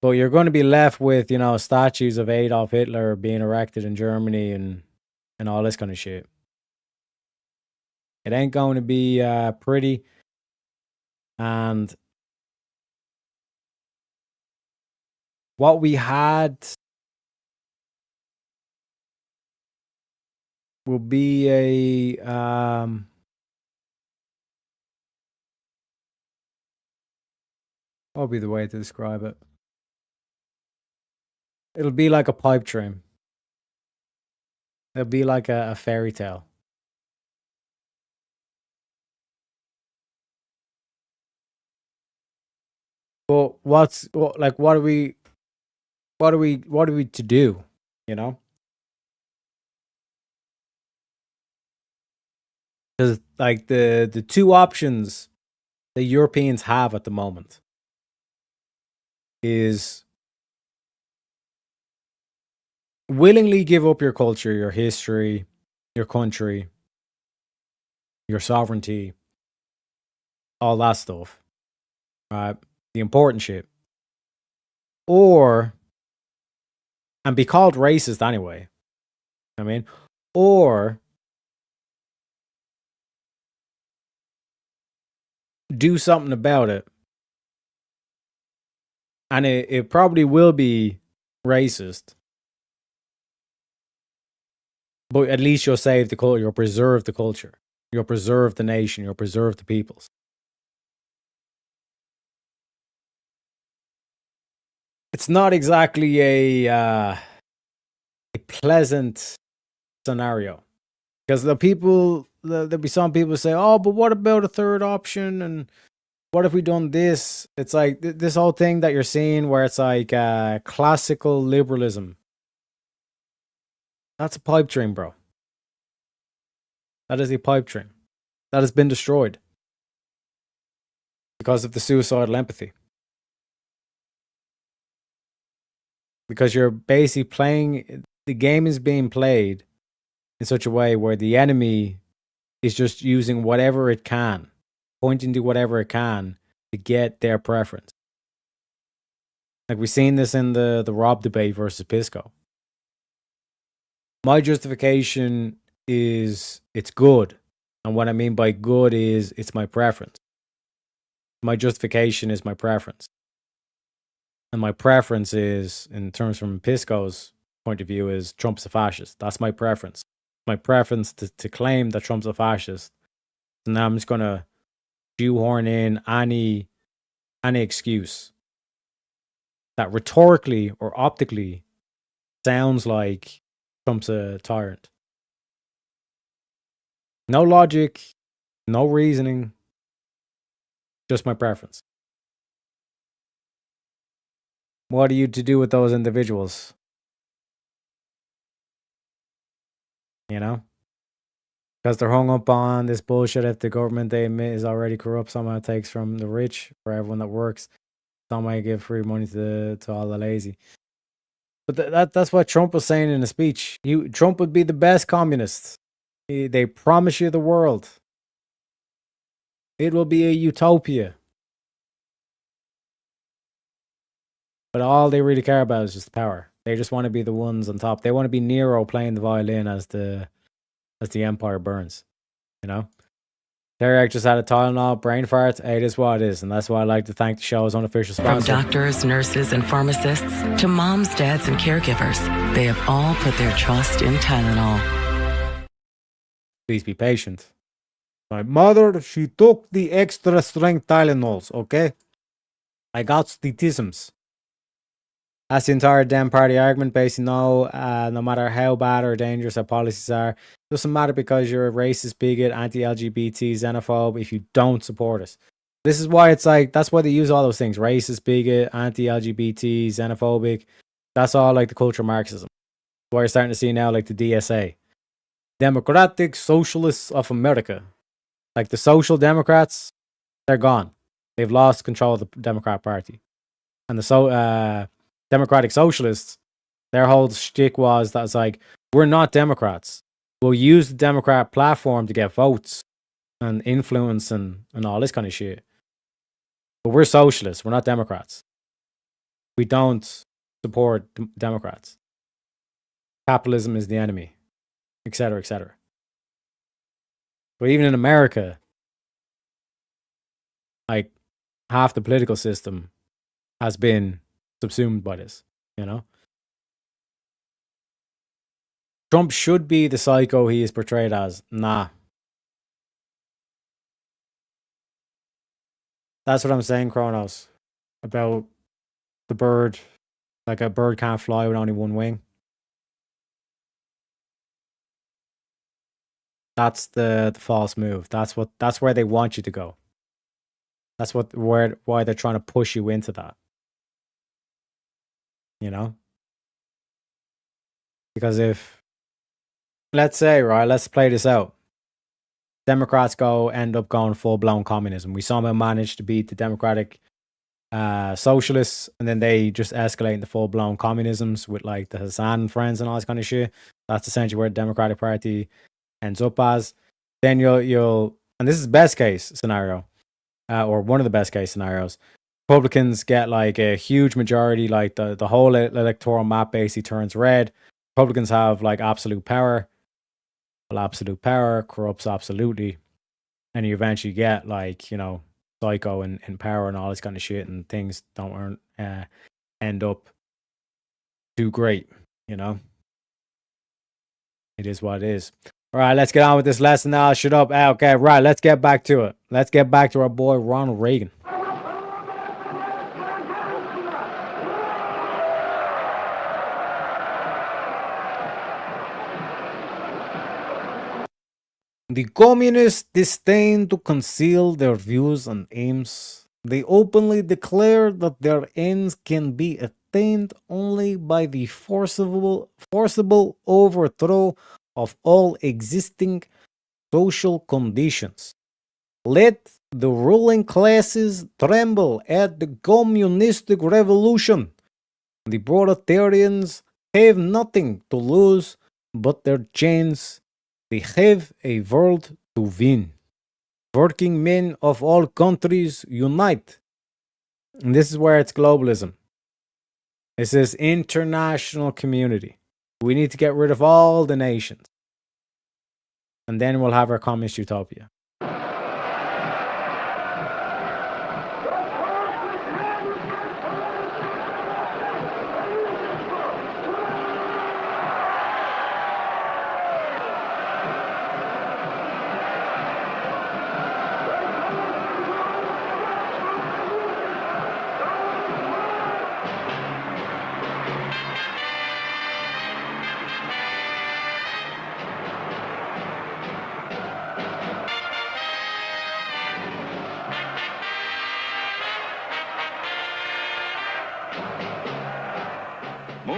But you're going to be left with, statues of Adolf Hitler being erected in Germany and all this kind of shit. It ain't going to be pretty. And what we had will be what would be the way to describe it? It'll be like a pipe dream. It'll be like a fairy tale. But what are we to do, Because like the two options the Europeans have at the moment is willingly give up your culture, your history, your country, your sovereignty, all that stuff, right? The important shit. And be called racist anyway. Or do something about it. And it probably will be racist. But at least you'll save the culture, you'll preserve the culture, you'll preserve the nation, you'll preserve the peoples. It's not exactly a pleasant scenario. Because there'll be some people say, oh, but what about a third option? And what if we done this? It's like this whole thing that you're seeing where it's like classical liberalism. That's a pipe dream, bro. That is a pipe dream. That has been destroyed. Because of the suicidal empathy. Because you're basically playing, the game is being played in such a way where the enemy is just using whatever it can, pointing to whatever it can to get their preference. Like we've seen this in the Rob debate versus Pisco. My justification is it's good. And what I mean by good is it's my preference. My justification is my preference. And my preference is, in terms from Pisco's point of view, is Trump's a fascist. That's my preference. My preference to claim that Trump's a fascist. So now I'm just going to shoehorn in any excuse that rhetorically or optically sounds like Trump's a tyrant. No logic, no reasoning, just my preference. What are you to do with those individuals? You know? Because they're hung up on this bullshit if the government they admit is already corrupt, somehow takes from the rich for everyone that works. Some might give free money to all the lazy. But that's what Trump was saying in a speech. Trump would be the best communist. They promise you the world. It will be a utopia. But all they really care about is just power. They just want to be the ones on top. They want to be Nero playing the violin as the empire burns. You know? Derek just had a Tylenol brain fart. Hey, it is what it is. And that's why I like to thank the show's unofficial sponsor. From doctors, nurses, and pharmacists to moms, dads, and caregivers, they have all put their trust in Tylenol. Please be patient. My mother, she took the extra strength Tylenols, okay? I got statisms. That's the entire Dem Party argument. Basically, no matter how bad or dangerous our policies are, it doesn't matter because you're a racist, bigot, anti-LGBT, xenophobe if you don't support us. This is why it's like, that's why they use all those things. Racist, bigot, anti-LGBT, xenophobic. That's all like the cultural Marxism. That's why you're starting to see now like the DSA. Democratic Socialists of America. Like the Social Democrats, they're gone. They've lost control of the Democrat Party. And the Democratic Socialists, their whole shtick was that it's like, we're not Democrats. We'll use the Democrat platform to get votes and influence and all this kind of shit. But we're socialists. We're not Democrats. We don't support Democrats. Capitalism is the enemy, etc., etc. But even in America, like half the political system has been subsumed by this, you know? Trump should be the psycho he is portrayed as. Nah. That's what I'm saying, Kronos, about the bird. Like a bird can't fly with only one wing. That's the false move. That's where they want you to go. That's why they're trying to push you into that. You know? Because if, let's say, right, let's play this out. Democrats end up going full-blown communism. We somehow managed to beat the Democratic socialists, and then they just escalate into full-blown communisms with like the Hassan friends and all this kind of shit. That's essentially where the Democratic Party ends up as. Then you'll and this is best case scenario, or one of the best case scenarios. Republicans get like a huge majority, like the whole electoral map basically turns red. Republicans have like absolute power. Well, absolute power corrupts absolutely. And you eventually get like, you know, psycho in power and all this kind of shit, and things don't end up too great, you know? It is what it is. All right, let's get on with this lesson now. Shut up. Okay, right, let's get back to it. Let's get back to our boy Ronald Reagan. The communists disdain to conceal their views and aims. They openly declare that their ends can be attained only by the forcible overthrow of all existing social conditions. Let the ruling classes tremble at the communistic revolution. The proletarians have nothing to lose but their chains. They have a world to win. Working men of all countries unite. And this is where it's globalism. This is international community. We need to get rid of all the nations. And then we'll have our communist utopia.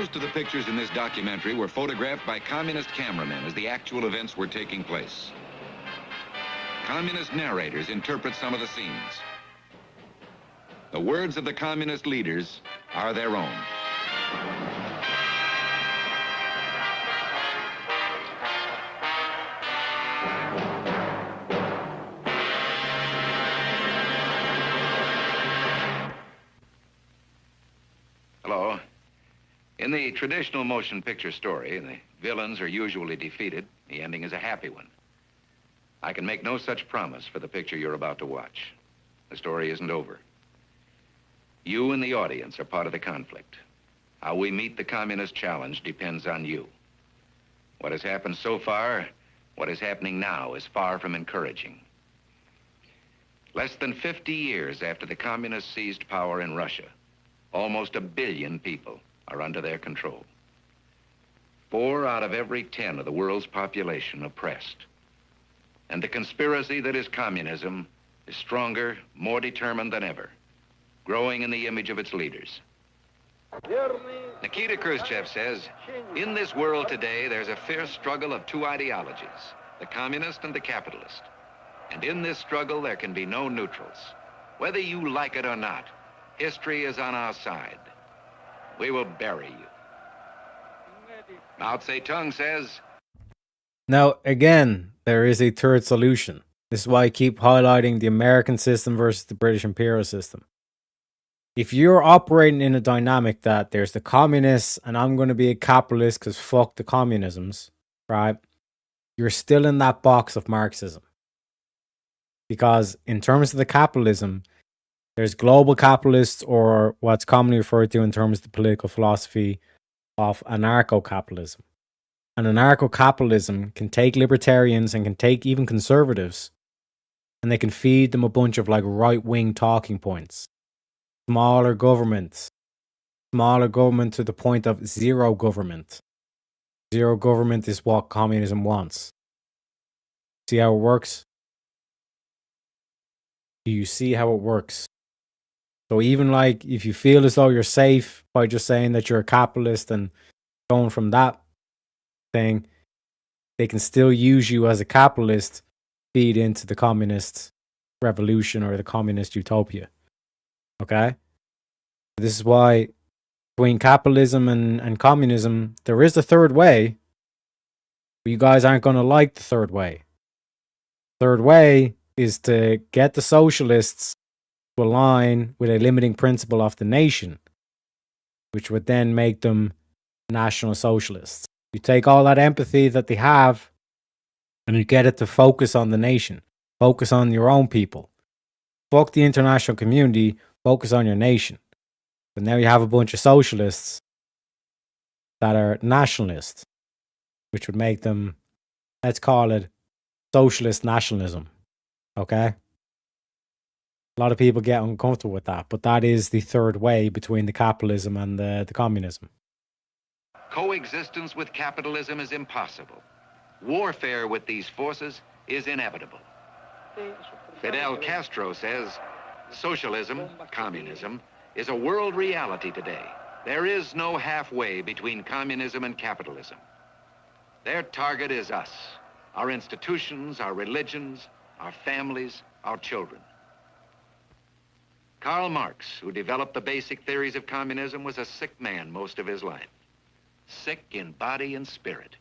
Most of the pictures in this documentary were photographed by communist cameramen as the actual events were taking place. Communist narrators interpret some of the scenes. The words of the communist leaders are their own. Hello. In the traditional motion picture story, the villains are usually defeated. The ending is a happy one. I can make no such promise for the picture you're about to watch. The story isn't over. You and the audience are part of the conflict. How we meet the communist challenge depends on you. What has happened so far, what is happening now, is far from encouraging. Less than 50 years after the communists seized power in Russia, almost 1 billion people are under their control. 4 out of every 10 of the world's population oppressed. And the conspiracy that is communism is stronger, more determined than ever, growing in the image of its leaders. Nikita Khrushchev says, in this world today, there's a fierce struggle of 2 ideologies, the communist and the capitalist. And in this struggle, there can be no neutrals. Whether you like it or not, history is on our side. We will bury you. Mao Zedong says, Now, again, there is a third solution. This is why I keep highlighting the American system versus the British imperial system. If you're operating in a dynamic that there's the communists and I'm going to be a capitalist because fuck the communisms, right? You're still in that box of Marxism. Because in terms of the capitalism, there's global capitalists, or what's commonly referred to in terms of the political philosophy of anarcho-capitalism. And anarcho-capitalism can take libertarians and can take even conservatives, and they can feed them a bunch of like right-wing talking points. Smaller government to the point of zero government. Zero government is what communism wants. See how it works? Do you see how it works? So even like if you feel as though you're safe by just saying that you're a capitalist and going from that thing, they can still use you as a capitalist, feed into the communist revolution or the communist utopia. Okay? This is why between capitalism and communism, there is a third way, but you guys aren't going to like the third way. Third way is to get the socialists to align with a limiting principle of the nation, which would then make them national socialists. You take all that empathy that they have and you get it to focus on the nation, focus on your own people. Fuck the international community, focus on your nation. But now you have a bunch of socialists that are nationalists, which would make them, let's call it socialist nationalism. Okay? A lot of people get uncomfortable with that, but that is the third way between the capitalism and the communism. coexistence with capitalism is impossible. Warfare with these forces is inevitable. Fidel Castro says, socialism, communism, is a world reality today. There is no halfway between communism and capitalism. Their target is us, our institutions, our religions, our families, our children. Karl Marx, who developed the basic theories of communism, was a sick man most of his life. Sick in body and spirit.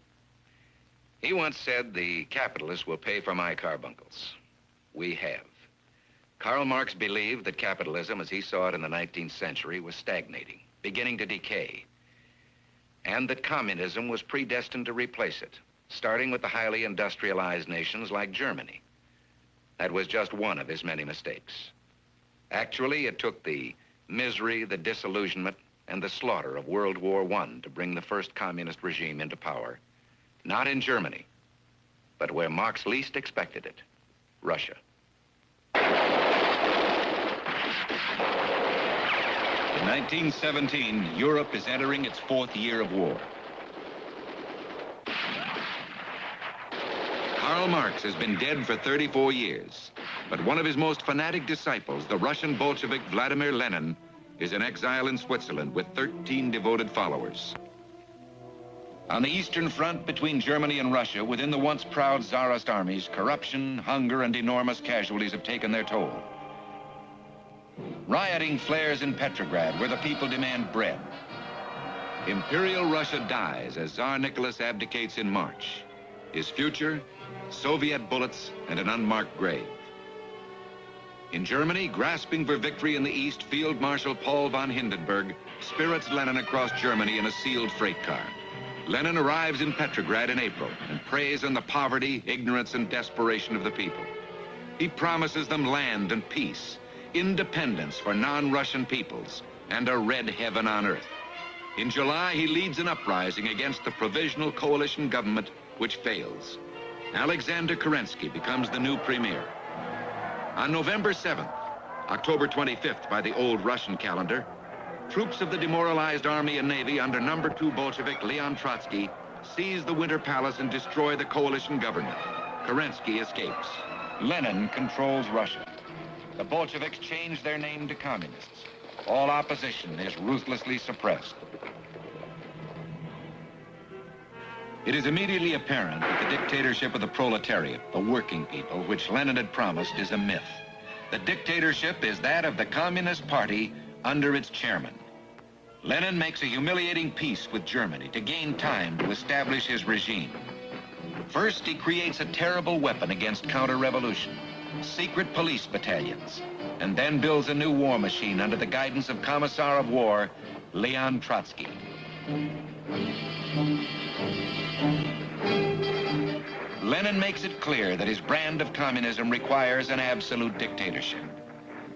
He once said, the capitalists will pay for my carbuncles. We have. Karl Marx believed that capitalism, as he saw it in the 19th century, was stagnating, beginning to decay, and that communism was predestined to replace it, starting with the highly industrialized nations like Germany. That was just one of his many mistakes. Actually, it took the misery, the disillusionment, and the slaughter of World War I to bring the first communist regime into power. Not in Germany, but where Marx least expected it, Russia. In 1917, Europe is entering its 4th year of war. Karl Marx has been dead for 34 years, but one of his most fanatic disciples, the Russian Bolshevik Vladimir Lenin, is in exile in Switzerland with 13 devoted followers. On the Eastern Front between Germany and Russia, within the once proud Tsarist armies, corruption, hunger, and enormous casualties have taken their toll. Rioting flares in Petrograd, where the people demand bread. Imperial Russia dies as Tsar Nicholas abdicates in March. His future, Soviet bullets and an unmarked grave. In Germany, grasping for victory in the East, Field Marshal Paul von Hindenburg spirits Lenin across Germany in a sealed freight car. Lenin arrives in Petrograd in April and preys on the poverty, ignorance, and desperation of the people. He promises them land and peace, independence for non-Russian peoples, and a red heaven on earth. In July, he leads an uprising against the provisional coalition government, which fails. Alexander Kerensky becomes the new premier. On November 7th, October 25th by the old Russian calendar, troops of the demoralized army and navy under number 2 Bolshevik Leon Trotsky seize the Winter Palace and destroy the coalition government. Kerensky escapes. Lenin controls Russia. The Bolsheviks change their name to communists. All opposition is ruthlessly suppressed. It is immediately apparent that the dictatorship of the proletariat, the working people, which Lenin had promised, is a myth. The dictatorship is that of the Communist Party under its chairman. Lenin makes a humiliating peace with Germany to gain time to establish his regime. First, he creates a terrible weapon against counter-revolution, secret police battalions, and then builds a new war machine under the guidance of Commissar of War, Leon Trotsky. Lenin makes it clear that his brand of communism requires an absolute dictatorship.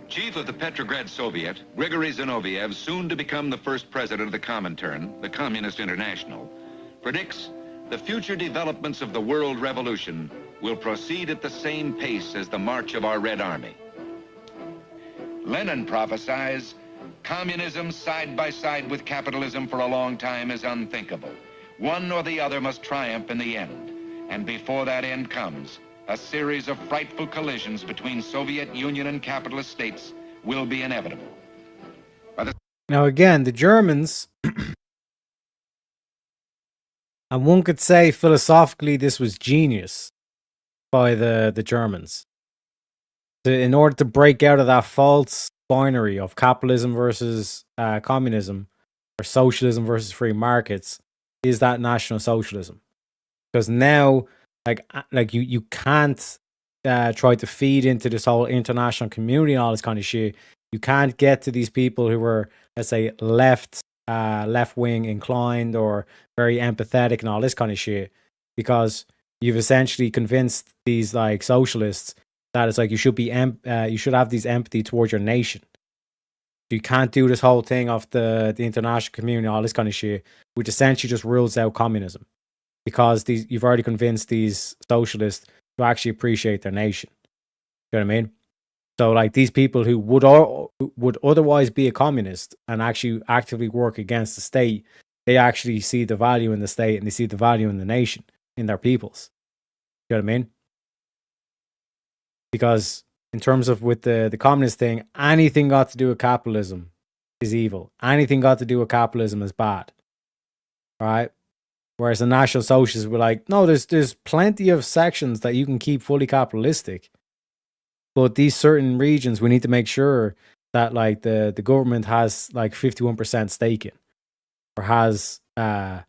Chief of the Petrograd Soviet, Grigory Zinoviev, soon to become the first president of the Comintern, the Communist International, predicts the future developments of the world revolution will proceed at the same pace as the march of our Red Army. Lenin prophesies communism side by side with capitalism for a long time is unthinkable. One or the other must triumph in the end. And before that end comes, a series of frightful collisions between Soviet Union and capitalist states will be inevitable. Now again, the Germans, and one could say philosophically this was genius by the Germans. In order to break out of that false binary of capitalism versus communism, or socialism versus free markets, is that National Socialism. Because now, like you can't try to feed into this whole international community and all this kind of shit. You can't get to these people who were, let's say, left wing inclined or very empathetic and all this kind of shit, because you've essentially convinced these like socialists that it's like you should be you should have this empathy towards your nation. You can't do this whole thing of the international community, all this kind of shit, which essentially just rules out communism. Because you've already convinced these socialists to actually appreciate their nation. You know what I mean? So, like, these people who would otherwise be a communist and actually actively work against the state, they actually see the value in the state and they see the value in the nation, in their peoples. You know what I mean? Because in terms of with the communist thing, anything got to do with capitalism is evil. Anything got to do with capitalism is bad. All right? Whereas the National Socialists were like, no, there's plenty of sections that you can keep fully capitalistic. But these certain regions, we need to make sure that like the government has like 51% stake in, or has can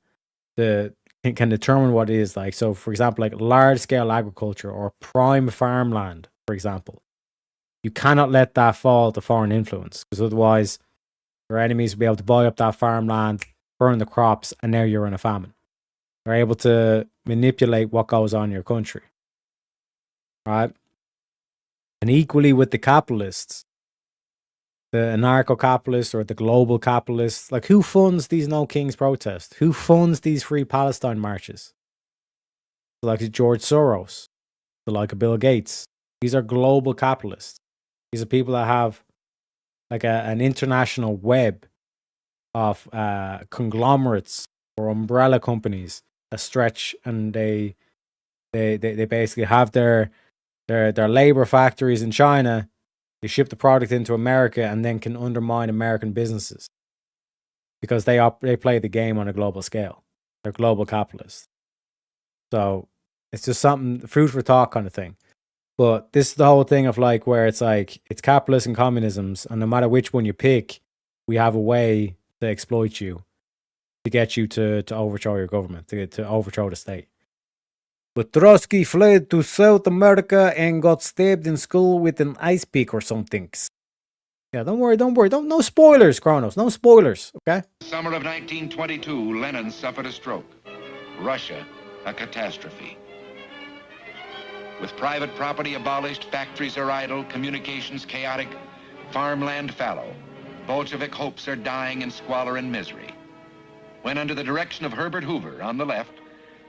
determine what it is like. So for example, like large scale agriculture or prime farmland, for example, you cannot let that fall to foreign influence, because otherwise your enemies will be able to buy up that farmland, burn the crops, and now you're in a famine. They're able to manipulate what goes on in your country. Right? And equally with the capitalists, the anarcho-capitalists or the global capitalists, like who funds these No Kings protests? Who funds these Free Palestine marches? Like George Soros, like Bill Gates. These are global capitalists. These are people that have like an international web of conglomerates or umbrella companies that stretch, and they basically have their labor factories in China. They ship the product into America and then can undermine American businesses because they play the game on a global scale. They're global capitalists. So it's just something, food for thought kind of thing. But this is the whole thing of like where it's like it's capitalism and communisms, and no matter which one you pick, we have a way to exploit you, to get you to overthrow your government, to overthrow the state. But Trotsky fled to South America and got stabbed in school with an ice pick or something. Yeah, don't worry. No spoilers, Kronos. No spoilers, okay? Summer of 1922, Lenin suffered a stroke. Russia, a catastrophe. With private property abolished, factories are idle, communications chaotic, farmland fallow, Bolshevik hopes are dying in squalor and misery. When under the direction of Herbert Hoover, on the left,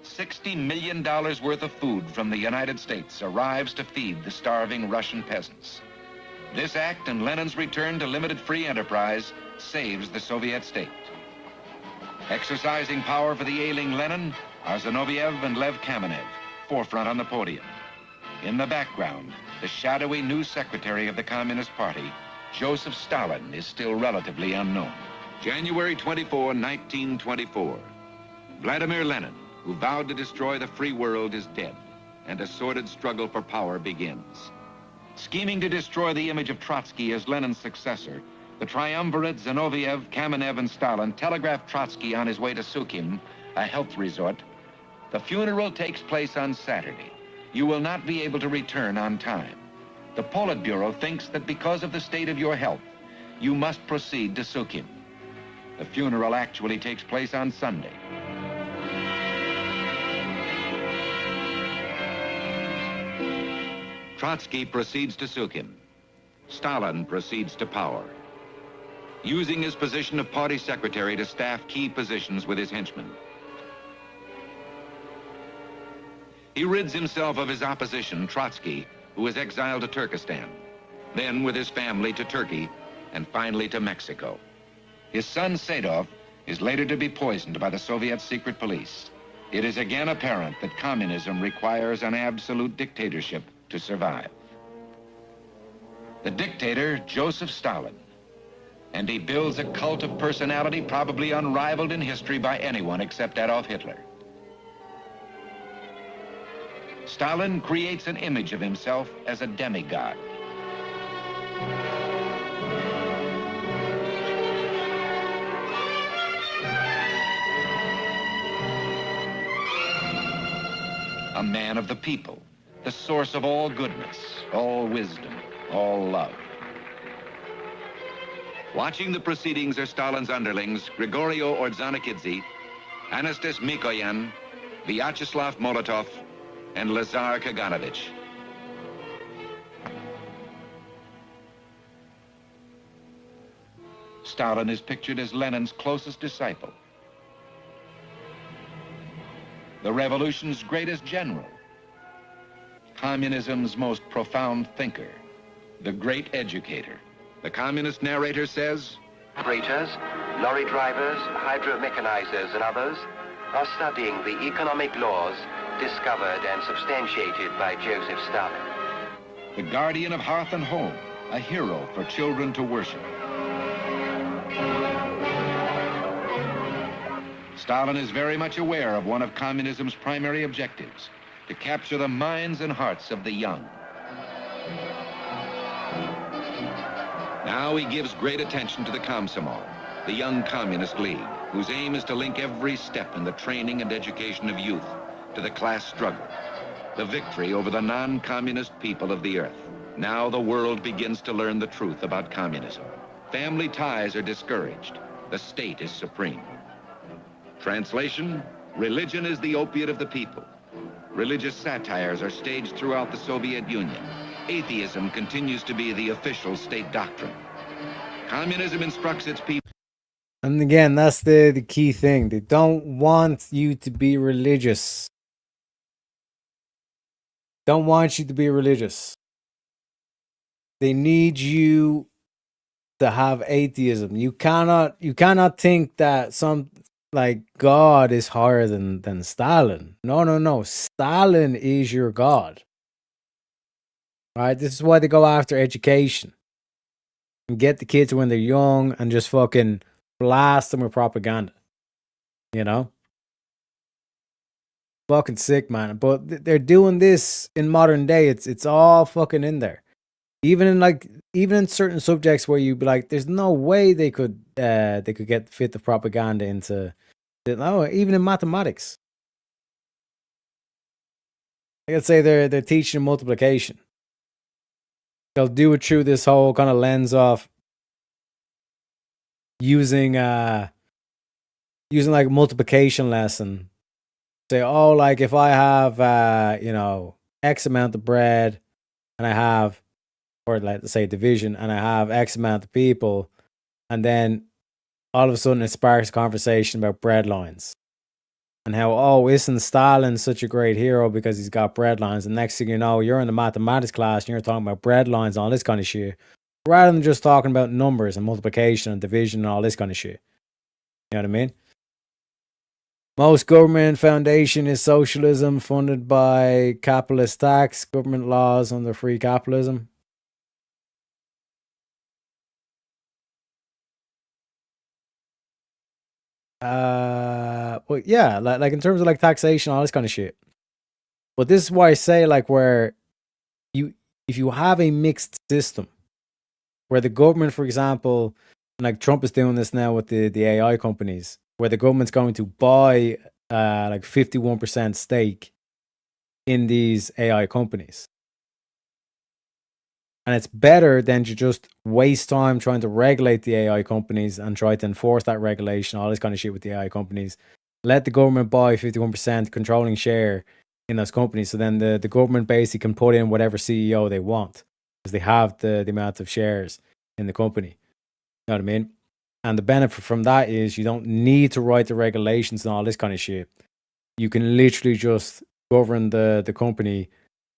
$60 million worth of food from the United States arrives to feed the starving Russian peasants. This act and Lenin's return to limited free enterprise saves the Soviet state. Exercising power for the ailing Lenin are Zinoviev and Lev Kamenev, forefront on the podium. In the background, the shadowy new secretary of the Communist Party, Joseph Stalin, is still relatively unknown. January 24, 1924. Vladimir Lenin, who vowed to destroy the free world, is dead, and a sordid struggle for power begins. Scheming to destroy the image of Trotsky as Lenin's successor, the triumvirate Zinoviev, Kamenev, and Stalin telegraphed Trotsky on his way to Sukhin, a health resort. The funeral takes place on Saturday. You will not be able to return on time. The Politburo thinks that because of the state of your health, you must proceed to Sukhin. The funeral actually takes place on Sunday. Trotsky proceeds to Sukhin. Stalin proceeds to power, using his position of party secretary to staff key positions with his henchmen. He rids himself of his opposition, Trotsky, who is exiled to Turkestan, then with his family to Turkey, and finally to Mexico. His son, Sadov, is later to be poisoned by the Soviet secret police. It is again apparent that communism requires an absolute dictatorship to survive. The dictator, Joseph Stalin, and he builds a cult of personality probably unrivaled in history by anyone except Adolf Hitler. Stalin creates an image of himself as a demigod. A man of the people, the source of all goodness, all wisdom, all love. Watching the proceedings are Stalin's underlings, Grigorio Ordzhonikidze, Anastas Mikoyan, Vyacheslav Molotov, and Lazar Kaganovich. Stalin is pictured as Lenin's closest disciple, the revolution's greatest general, communism's most profound thinker, the great educator. The communist narrator says, operators, lorry drivers, hydromechanizers, and others are studying the economic laws discovered and substantiated by Joseph Stalin. The guardian of hearth and home, a hero for children to worship. Stalin is very much aware of one of communism's primary objectives, to capture the minds and hearts of the young. Now he gives great attention to the Komsomol, the Young Communist League, whose aim is to link every step in the training and education of youth to the class struggle, the victory over the non-communist people of the earth. Now the world begins to learn the truth about communism. Family ties are discouraged. The state is supreme. Translation, religion is the opiate of the people. Religious satires are staged throughout the Soviet Union. Atheism continues to be the official state doctrine. Communism instructs its people. And again, that's the key thing. They don't want you to be religious. Don't want you to be religious. They need you to have atheism. You cannot think that some like God is higher than Stalin. No. Stalin is your God. Right? This is why they go after education. And get the kids when they're young and just fucking blast them with propaganda. You know? fucking sick, man. But they're doing this in modern day. It's all fucking in there. Even in certain subjects where you'd be like, there's no way they could get fit the propaganda into. No, even in mathematics. I could say they're teaching multiplication. They'll do it through this whole kind of lens of using like a multiplication lesson. Say, oh, like if I have X amount of bread and I have, or let's say division, and I have X amount of people, and then all of a sudden it sparks a conversation about bread lines. And how, oh, isn't Stalin such a great hero because he's got bread lines? And next thing you know, you're in the mathematics class and you're talking about bread lines and all this kind of shit, rather than just talking about numbers and multiplication and division and all this kind of shit. You know what I mean? Most government foundation is socialism funded by capitalist tax, government laws under free capitalism. Well, yeah, like in terms of like taxation, all this kind of shit. But this is why I say, like, where if you have a mixed system where the government, for example, like Trump is doing this now with the AI companies, where the government's going to buy like 51% stake in these AI companies. And it's better than to just waste time trying to regulate the AI companies and try to enforce that regulation, all this kind of shit with the AI companies. Let the government buy 51% controlling share in those companies. So then the government basically can put in whatever CEO they want because they have the amount of shares in the company. You know what I mean? And the benefit from that is you don't need to write the regulations and all this kind of shit. You can literally just govern the company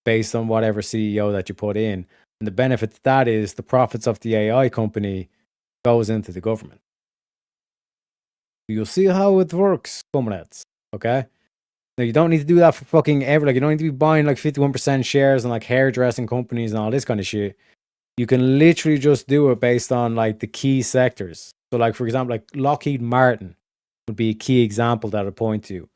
based on whatever CEO that you put in. And the benefit to that is the profits of the AI company goes into the government. You'll see how it works, comrades. Okay? Now, you don't need to do that for fucking ever. Like, you don't need to be buying like 51% shares in like hairdressing companies and all this kind of shit. You can literally just do it based on like the key sectors. So, like, for example, like Lockheed Martin would be a key example that I'd point to,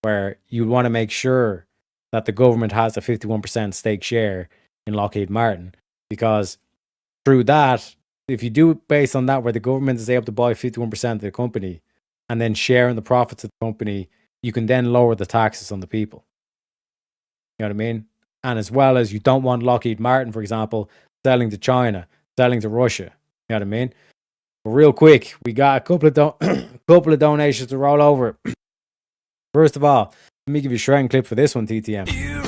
where you want to make sure that the government has a 51% stake share in Lockheed Martin, because through that, if you do it based on that, where the government is able to buy 51% of the company and then share in the profits of the company, you can then lower the taxes on the people. You know what I mean? And as well as, you don't want Lockheed Martin, for example, selling to China, selling to Russia. You know what I mean? But real quick, we got a couple of donations to roll over. First of all, let me give you a shredding clip for this one, TTM.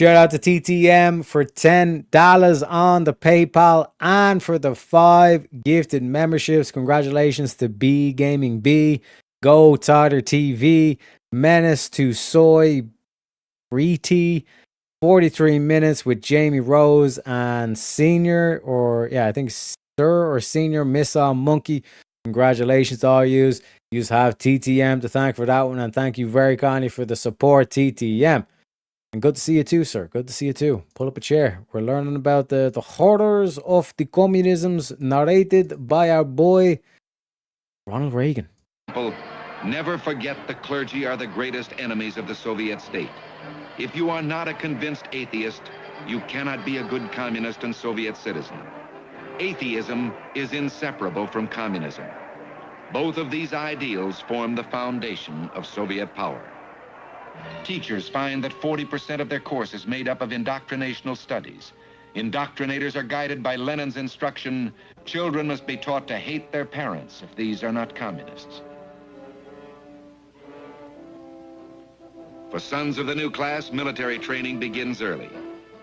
Shout out to TTM for $10 on the PayPal and for the 5 gifted memberships. Congratulations to B Gaming B, Go Tighter TV, Menace to Soy, Bree 43 minutes with Jamie Rose, and Senior, I think Sir or Senior Missile Monkey. Congratulations to all yous. Yous have TTM to thank for that one, and thank you very kindly for the support, TTM. And good to see you too, sir. Good to see you too. Pull up a chair. We're learning about the horrors of the communisms, narrated by our boy, Ronald Reagan. Never forget the clergy are the greatest enemies of the Soviet state. If you are not a convinced atheist, you cannot be a good communist and Soviet citizen. Atheism is inseparable from communism. Both of these ideals form the foundation of Soviet power. Teachers find that 40% of their course is made up of indoctrinational studies. Indoctrinators are guided by Lenin's instruction, children must be taught to hate their parents if these are not communists. For sons of the new class, military training begins early.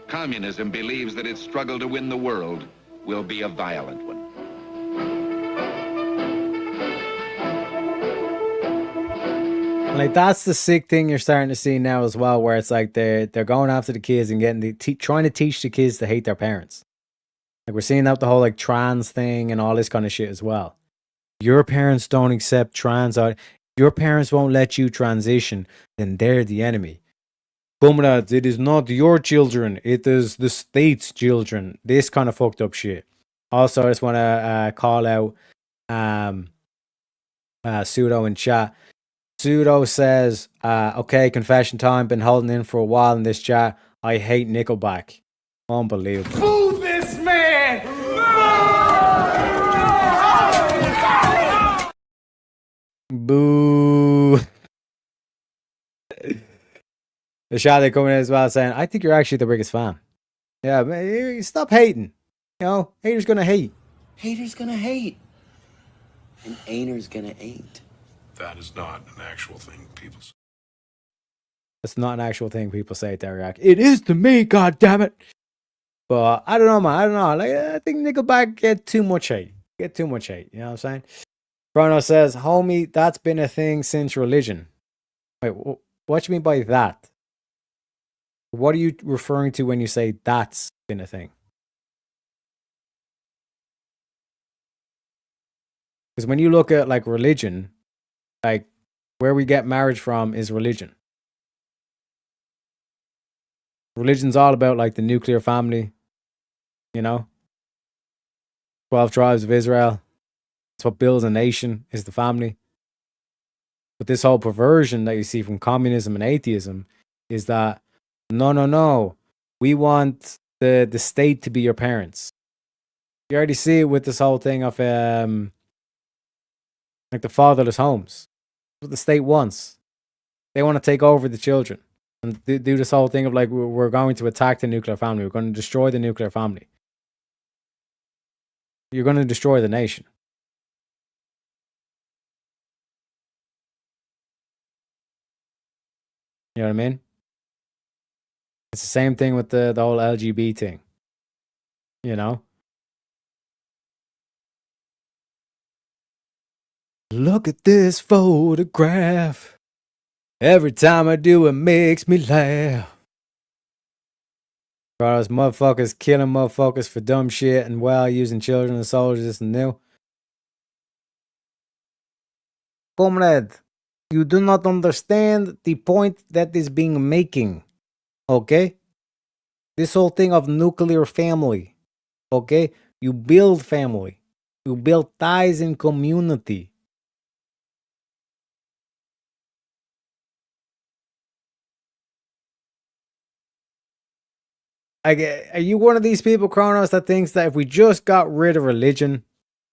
Communism believes that its struggle to win the world will be a violent one. Like that's the sick thing you're starting to see now as well, where it's like they're going after the kids and getting trying to teach the kids to hate their parents. Like we're seeing out the whole like trans thing and all this kind of shit as well. Your parents don't accept trans out. Your parents won't let you transition, then they're the enemy. Comrades, it is not your children, it is the state's children. This kind of fucked up shit. Also, I just want to call out Pseudo in chat. Pseudo says, okay, confession time. Been holding in for a while in this chat. I hate Nickelback. Unbelievable. Boo this man! Boo. The shot they coming in as well saying, I think you're actually the biggest fan. Yeah, man, stop hating. You know, haters gonna hate. Haters gonna hate. And ain'ters gonna ain't. That is not an actual thing people say. It's not an actual thing people say, Derek. It is to me, god damn it. But I don't know, man. I don't know. Like I think Nickelback get too much hate. You know what I'm saying? Bruno says, homie, that's been a thing since religion. Wait, what do you mean by that? What are you referring to when you say that's been a thing? Because when you look at like religion, like where we get marriage from is religion. Religion's all about like the nuclear family, you know? 12 tribes of Israel. It's what builds a nation, is the family. But this whole perversion that you see from communism and atheism is that no. We want the state to be your parents. You already see it with this whole thing of like the fatherless homes. That's what the state wants. They want to take over the children and do this whole thing of like we're going to attack the nuclear family. We're going to destroy the nuclear family. You're going to destroy the nation. You know what I mean? It's the same thing with the whole LGBT thing. You know? Look at this photograph. Every time I do, it makes me laugh. Bro, those motherfuckers killing motherfuckers for dumb shit and while using children as soldiers is new. Comrade, you do not understand the point that is being making. Okay? This whole thing of nuclear family. Okay? You build family. You build ties in community. Are you one of these people, Kronos, that thinks that if we just got rid of religion,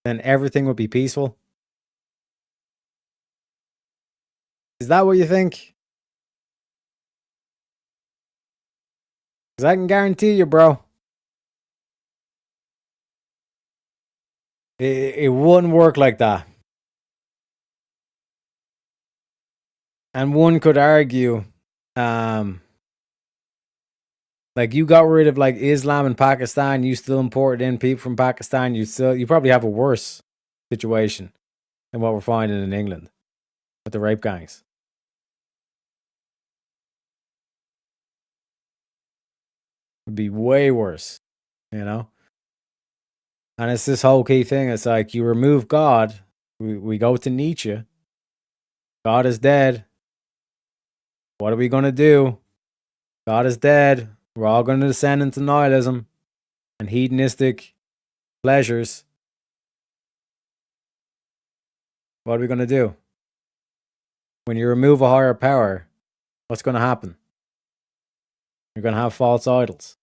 then everything would be peaceful? Is that what you think? Because I can guarantee you, bro, it wouldn't work like that. And one could argue, like you got rid of like Islam in Pakistan, you still imported in people from Pakistan, you probably have a worse situation than what we're finding in England with the rape gangs. It'd be way worse, you know? And it's this whole key thing. It's like you remove God, we go to Nietzsche. God is dead. What are we going to do? God is dead. We're all going to descend into nihilism and hedonistic pleasures. What are we going to do? When you remove a higher power, what's going to happen? You're going to have false idols.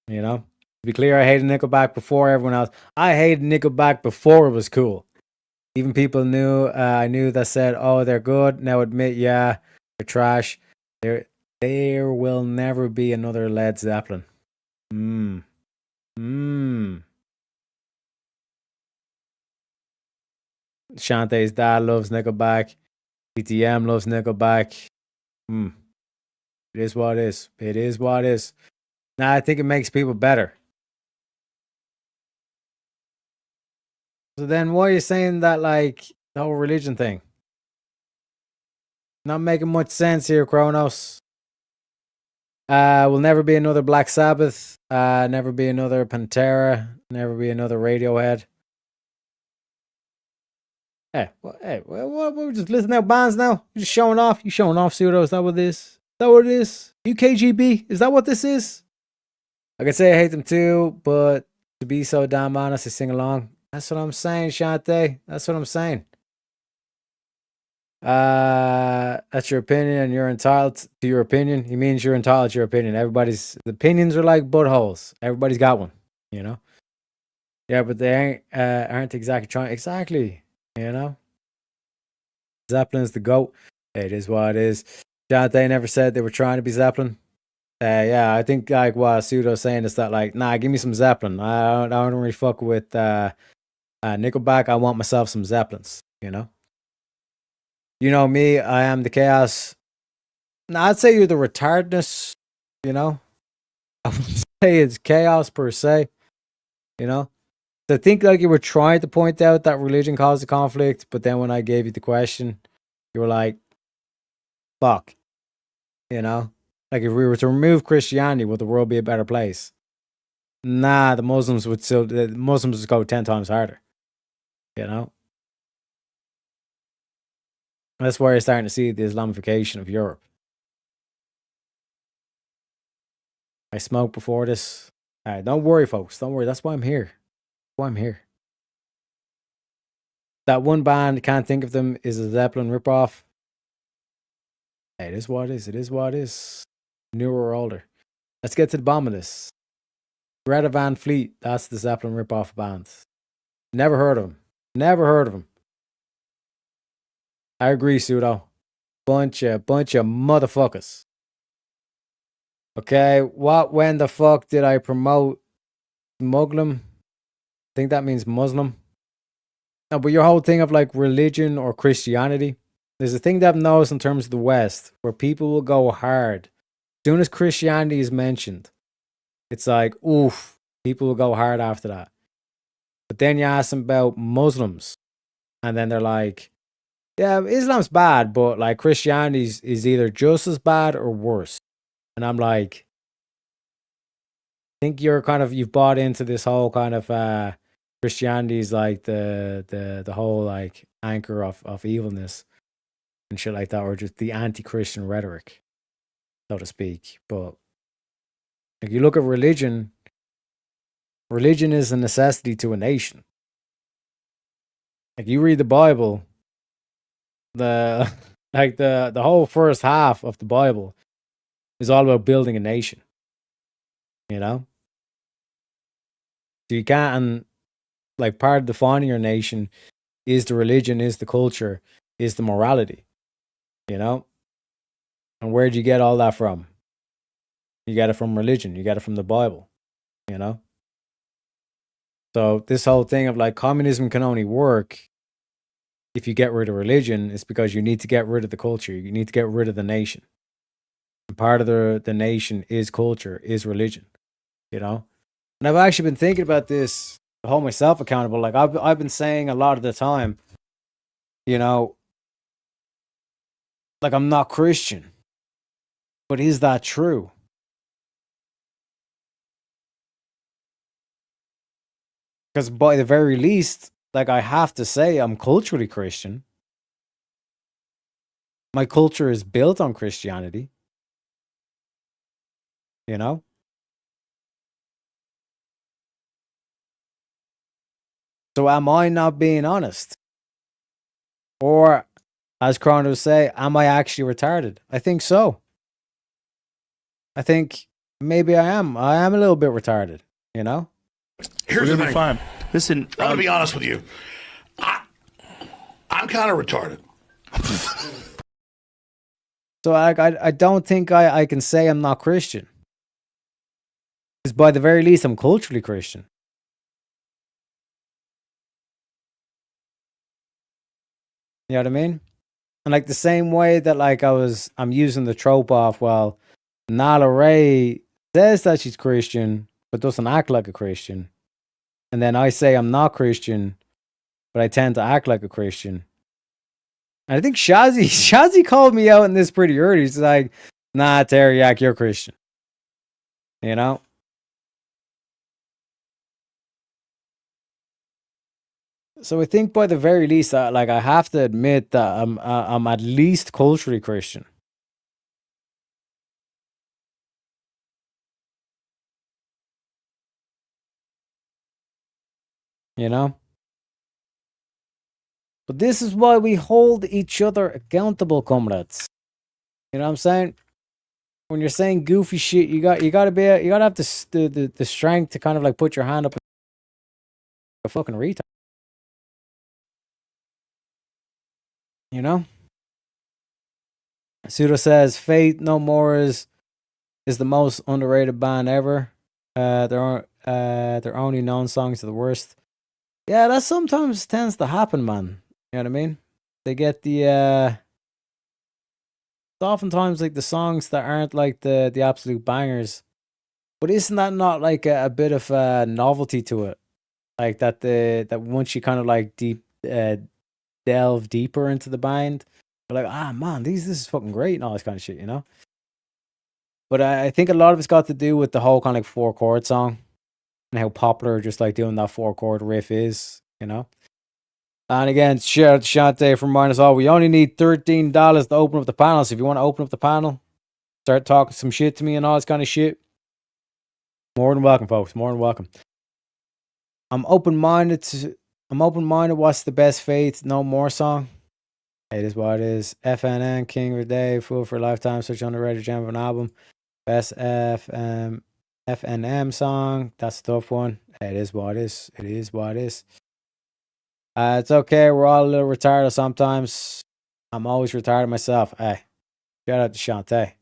You know? To be clear, I hated Nickelback before everyone else. I hated Nickelback before it was cool. Even people I knew that said, oh, they're good. Now admit, yeah, they're trash. There will never be another Led Zeppelin. Shantae's dad loves Nickelback. PTM loves Nickelback. It is what it is. It is what it is. Now, I think it makes people better. So then why are you saying that, like, the whole religion thing? Not making much sense here, Kronos. Will never be another Black Sabbath. Never be another Pantera. Never be another Radiohead. We're just listening out bands now. You're just showing off. You showing off, Pseudo. Is that what it is? Is that what it is? UKGB? Is that what this is? I could say I hate them too, but to be so damn honest, I sing along. That's what I'm saying, Shante. That's what I'm saying. That's your opinion, and you're entitled to your opinion. He means you're entitled to your opinion. Everybody's opinions are like buttholes. Everybody's got one, you know. Yeah, but they aren't exactly trying. Exactly, you know. Zeppelin's the goat. It is what it is. Shante never said they were trying to be Zeppelin. Yeah, I think like what Pseudo's saying is that like, nah, give me some Zeppelin. I don't really fuck with Nickelback. I want myself some Zeppelins, you know. You know me, I am the chaos. Now, I'd say you're the retardness, you know. I wouldn't say it's chaos per se, you know. So I think like you were trying to point out that religion caused the conflict, but then when I gave you the question, you were like, fuck, you know. Like if we were to remove Christianity, would the world be a better place? Nah, the Muslims would go 10 times harder, you know. That's why you're starting to see the Islamification of Europe. I smoked before this. All right, don't worry, folks. Don't worry. That's why I'm here. That's why I'm here. That one band, can't think of them, is a Zeppelin ripoff. Hey, it is what it is. It is what it is. Newer or older. Let's get to the bottom of this. Greta Van Fleet, that's the Zeppelin ripoff band. Never heard of them. Never heard of them. I agree, Pseudo. Bunch of motherfuckers. Okay, when the fuck did I promote Muslim? I think that means Muslim. No, but your whole thing of like religion or Christianity, there's a thing that I've noticed in terms of the West where people will go hard. As soon as Christianity is mentioned, it's like, oof, people will go hard after that. But then you ask them about Muslims, and then they're like, yeah, Islam's bad, but like Christianity is either just as bad or worse. And I'm like, I think you've bought into this whole kind of Christianity is like the whole like anchor of evilness and shit like that, or just the anti-Christian rhetoric, so to speak. But if you look at religion is a necessity to a nation. Like you read the Bible, the the whole first half of the Bible is all about building a nation. You know? So you can't, and like part of defining your nation is the religion, is the culture, is the morality. You know? And where do you get all that from? You get it from religion, you get it from the Bible, you know? So this whole thing of like communism can only work if you get rid of religion is because you need to get rid of the culture. You need to get rid of the nation. And part of the nation is culture, is religion, you know? And I've actually been thinking about this to hold myself accountable. Like I've been saying a lot of the time, you know, like I'm not Christian. But is that true? Because by the very least, like I have to say I'm culturally Christian. My culture is built on Christianity. You know? So am I not being honest? Or, as Kronos say, am I actually retarded? I think so. I think maybe I am. I am a little bit retarded, you know? Here's the thing. Fine. Listen, I'm gonna be honest with you. I'm kind of retarded. So I don't think I can say I'm not Christian. Because by the very least, I'm culturally Christian. You know what I mean? And like the same way that like I'm using the trope of, well, Nala Ray says that she's Christian, but doesn't act like a Christian. And then I say I'm not Christian, but I tend to act like a Christian. I think Shazzy called me out in this pretty early. He's like, nah, Teriyaki, you're Christian. You know? So I think by the very least, like I have to admit that I'm at least culturally Christian. You know? But this is why we hold each other accountable, comrades. You know what I'm saying? When you're saying goofy shit, you gotta have the strength to kind of like put your hand up a fucking retard. You know? Pseudo says Faith No More is the most underrated band ever. Their only known songs are the worst. Yeah, that sometimes tends to happen, man. You know what I mean? They get the oftentimes like the songs that aren't like the absolute bangers. But isn't that not like a bit of a novelty to it? Like that once you kind of like delve deeper into the band, you're like, ah man, this is fucking great and all this kind of shit, you know? But I think a lot of it's got to do with the whole kind of like 4-chord song and how popular just like doing that 4-chord riff is, you know? And again, shout out to Shante from Minus All. We only need $13 to open up the panel. So if you want to open up the panel, start talking some shit to me and all this kind of shit, more than welcome, folks. More than welcome. I'm open-minded. What's the best Faith No More song? It is what it is. FNN, King of the Day, Fool for a Lifetime, such an underrated gem of an album. Best FNM song. That's a tough one. It is what it is. It is what it is. It's okay. We're all a little retarded sometimes. I'm always retarded myself. Hey, shout out to Shantae.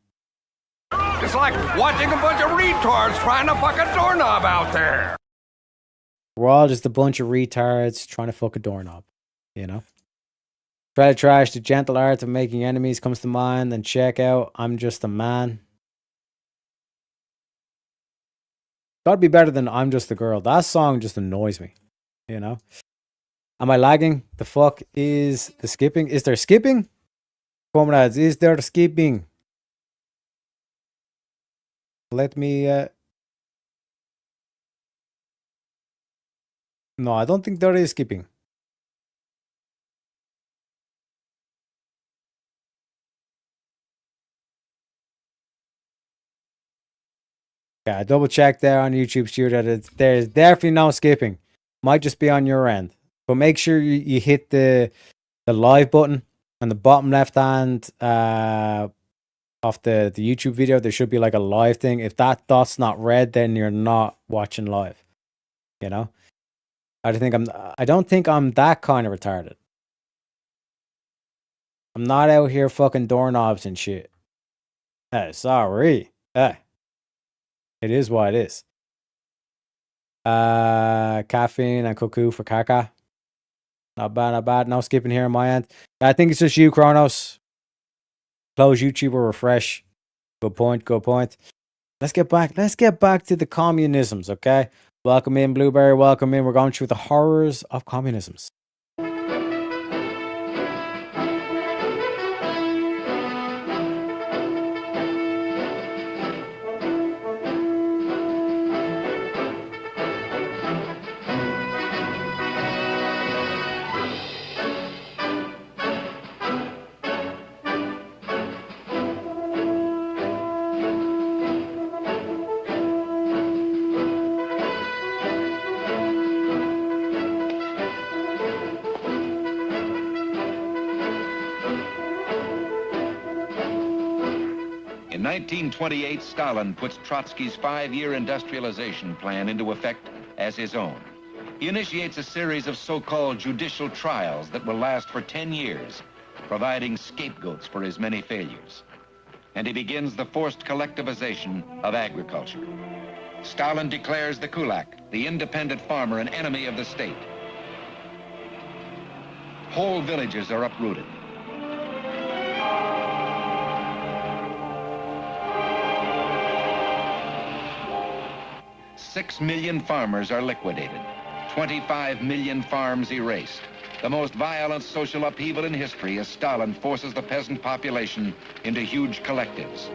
It's like watching a bunch of retards trying to fuck a doorknob out there. We're all just a bunch of retards trying to fuck a doorknob, you know? Try to trash the gentle art of making enemies comes to mind, then check out I'm Just a Man. Gotta be better than I'm Just a Girl. That song just annoys me, you know? Am I lagging? The fuck is the skipping? Is there skipping? Comrades, is there skipping? Let me, No, I don't think there is skipping. Yeah, I double checked there on YouTube, Stu, that there's definitely no skipping. Might just be on your end. But make sure you hit the live button on the bottom left hand of the YouTube video. There should be like a live thing. If that dot's not red, then you're not watching live. You know? I don't think I'm that kind of retarded. I'm not out here fucking doorknobs and shit. Hey, sorry. Hey. It is what it is. Caffeine and cuckoo for caca. Not bad, not bad. No skipping here on my end. I think it's just you, Kronos. Close YouTube or refresh. Good point, good point. Let's get back to the communisms, okay? Welcome in, Blueberry, welcome in. We're going through the horrors of communisms. In 1928, Stalin puts Trotsky's 5-year industrialization plan into effect as his own. He initiates a series of so-called judicial trials that will last for 10 years, providing scapegoats for his many failures. And he begins the forced collectivization of agriculture. Stalin declares the kulak, the independent farmer, an enemy of the state. Whole villages are uprooted. $6 million farmers are liquidated, 25 million farms erased. The most violent social upheaval in history as Stalin forces the peasant population into huge collectives.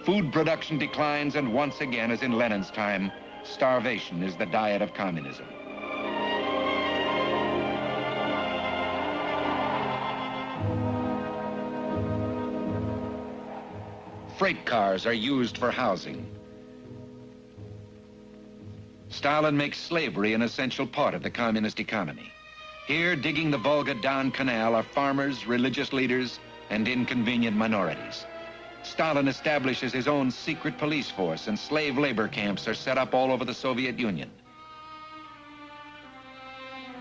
Food production declines, and once again, as in Lenin's time, starvation is the diet of communism. Freight cars are used for housing. Stalin makes slavery an essential part of the communist economy. Here, digging the Volga-Don Canal are farmers, religious leaders, and inconvenient minorities. Stalin establishes his own secret police force, and slave labor camps are set up all over the Soviet Union.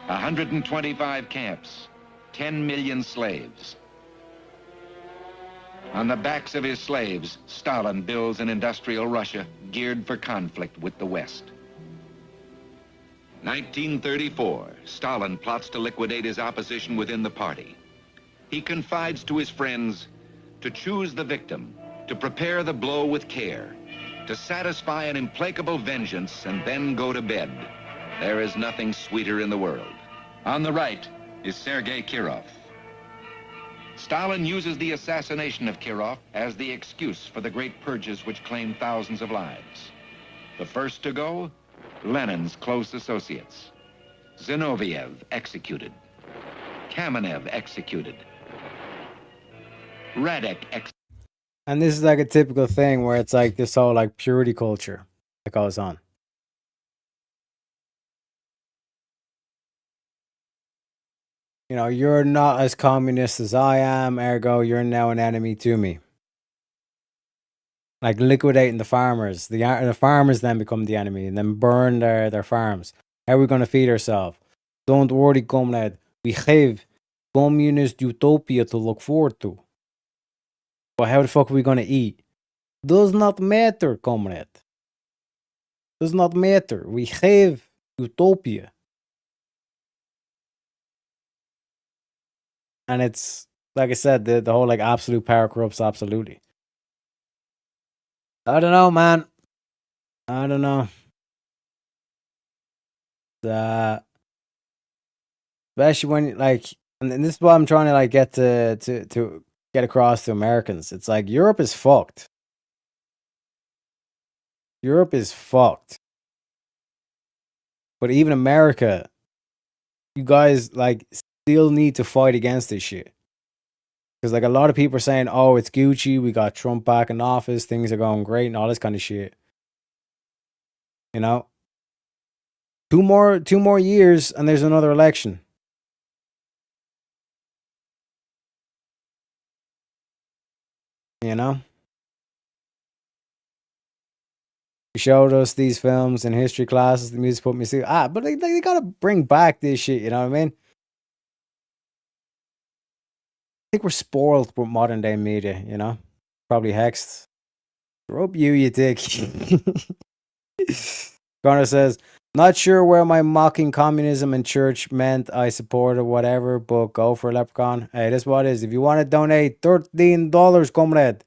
125 camps, 10 million slaves. On the backs of his slaves, Stalin builds an industrial Russia geared for conflict with the West. 1934, Stalin plots to liquidate his opposition within the party. He confides to his friends to choose the victim, to prepare the blow with care, to satisfy an implacable vengeance, and then go to bed. There is nothing sweeter in the world. On the right is Sergei Kirov. Stalin uses the assassination of Kirov as the excuse for the great purges which claimed thousands of lives. The first to go, Lenin's close associates. Zinoviev executed. Kamenev executed. Radek executed. And this is like a typical thing where it's like this whole like purity culture that goes on. You know, you're not as communist as I am, ergo you're now an enemy to me. Like liquidating the farmers. The farmers then become the enemy and then burn their farms. How are we going to feed ourselves? Don't worry, comrade. We have communist utopia to look forward to. But how the fuck are we going to eat? Does not matter, comrade. Does not matter. We have utopia. And it's, like I said, the whole like absolute power corrupts absolutely. I don't know, man. I don't know. Especially when like, and this is what I'm trying to like get to get across to Americans. It's like Europe is fucked. Europe is fucked. But even America, you guys like still need to fight against this shit. Because like a lot of people are saying, oh, it's Gucci, we got Trump back in office, things are going great and all this kind of shit. You know? Two more years and there's another election. You know? You showed us these films in history classes, the music put me through. But they gotta bring back this shit, you know what I mean? I think we're spoiled with modern day media, you know? Probably hexed. Rope you dick. Garner says, not sure where my mocking communism and church meant I support or whatever, but go for a leprechaun. Hey, this is what it is. If you want to donate $13, comrade,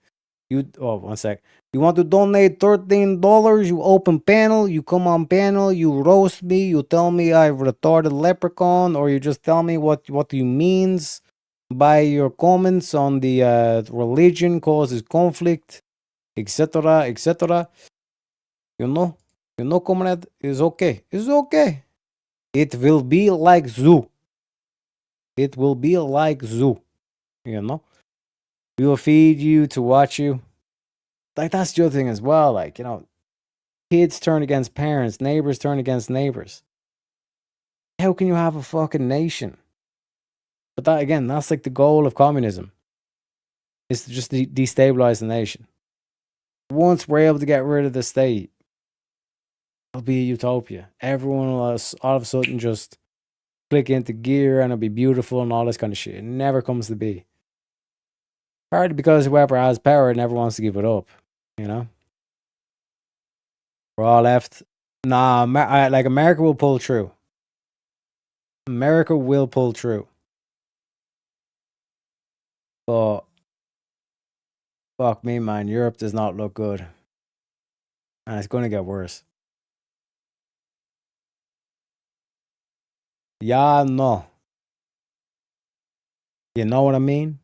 one sec. You want to donate $13, you open panel, you come on panel, you roast me, you tell me I've retarded leprechaun, or you just tell me what you means by your comments on the religion causes conflict, etc., etc. You know, comrade, it's okay. It's okay. It will be like zoo. It will be like zoo. You know? We will feed you to watch you. Like, that's the other thing as well. Like, you know, kids turn against parents, neighbors turn against neighbors. How can you have a fucking nation? But that, again, that's like the goal of communism. Is to just destabilize the nation. Once we're able to get rid of the state, it'll be a utopia. Everyone will all of a sudden just click into gear and it'll be beautiful and all this kind of shit. It never comes to be. Partly because whoever has power never wants to give it up, you know? We're all left. Nah, like America will pull through. America will pull through. But fuck me, man. Europe does not look good. And it's going to get worse. Yeah, no. You know what I mean?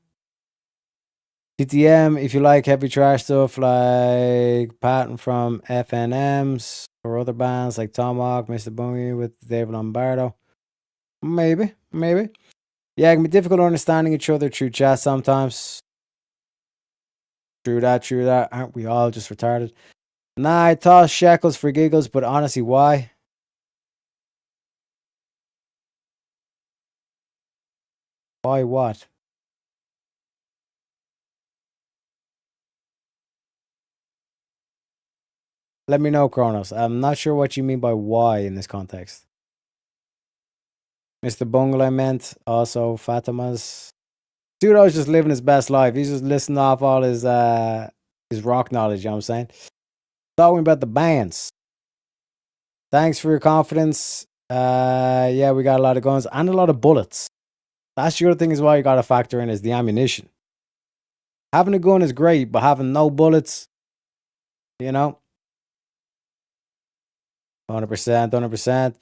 TTM, if you like heavy trash stuff like Patton from FNMs or other bands like Tomahawk, Mr. Bungie with David Lombardo. Maybe. Yeah, it can be difficult understanding each other through chat sometimes. True that. Aren't we all just retarded? Nah, I toss shekels for giggles, but honestly, why? Why what? Let me know, Kronos. I'm not sure what you mean by why in this context. Mr. Bungle, I meant. Also, Fatima's. Dude, I was just living his best life. He's just listening off all his rock knowledge, you know what I'm saying? Talking about the bands. Thanks for your confidence. Yeah, we got a lot of guns and a lot of bullets. That's the other thing as well you gotta factor in is the ammunition. Having a gun is great, but having no bullets, you know? 100%.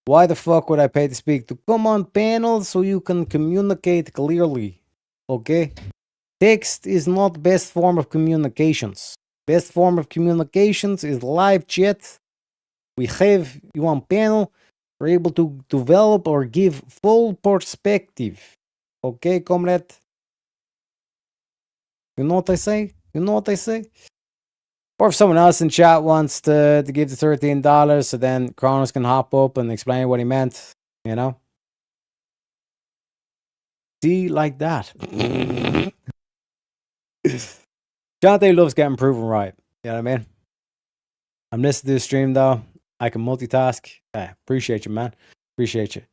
Why the fuck would I pay to speak to come on panel so you can communicate clearly? Okay? Text is not best form of communications. Best form of communications is live chat. We have you on panel. We're able to develop or give full perspective. Okay, comrade? You know what I say? Or if someone else in chat wants to give the $13, so then Kronos can hop up and explain what he meant, you know? See, like that. Jonte loves getting proven right. You know what I mean? I'm listening to the stream though. I can multitask. Appreciate you, man. Appreciate you.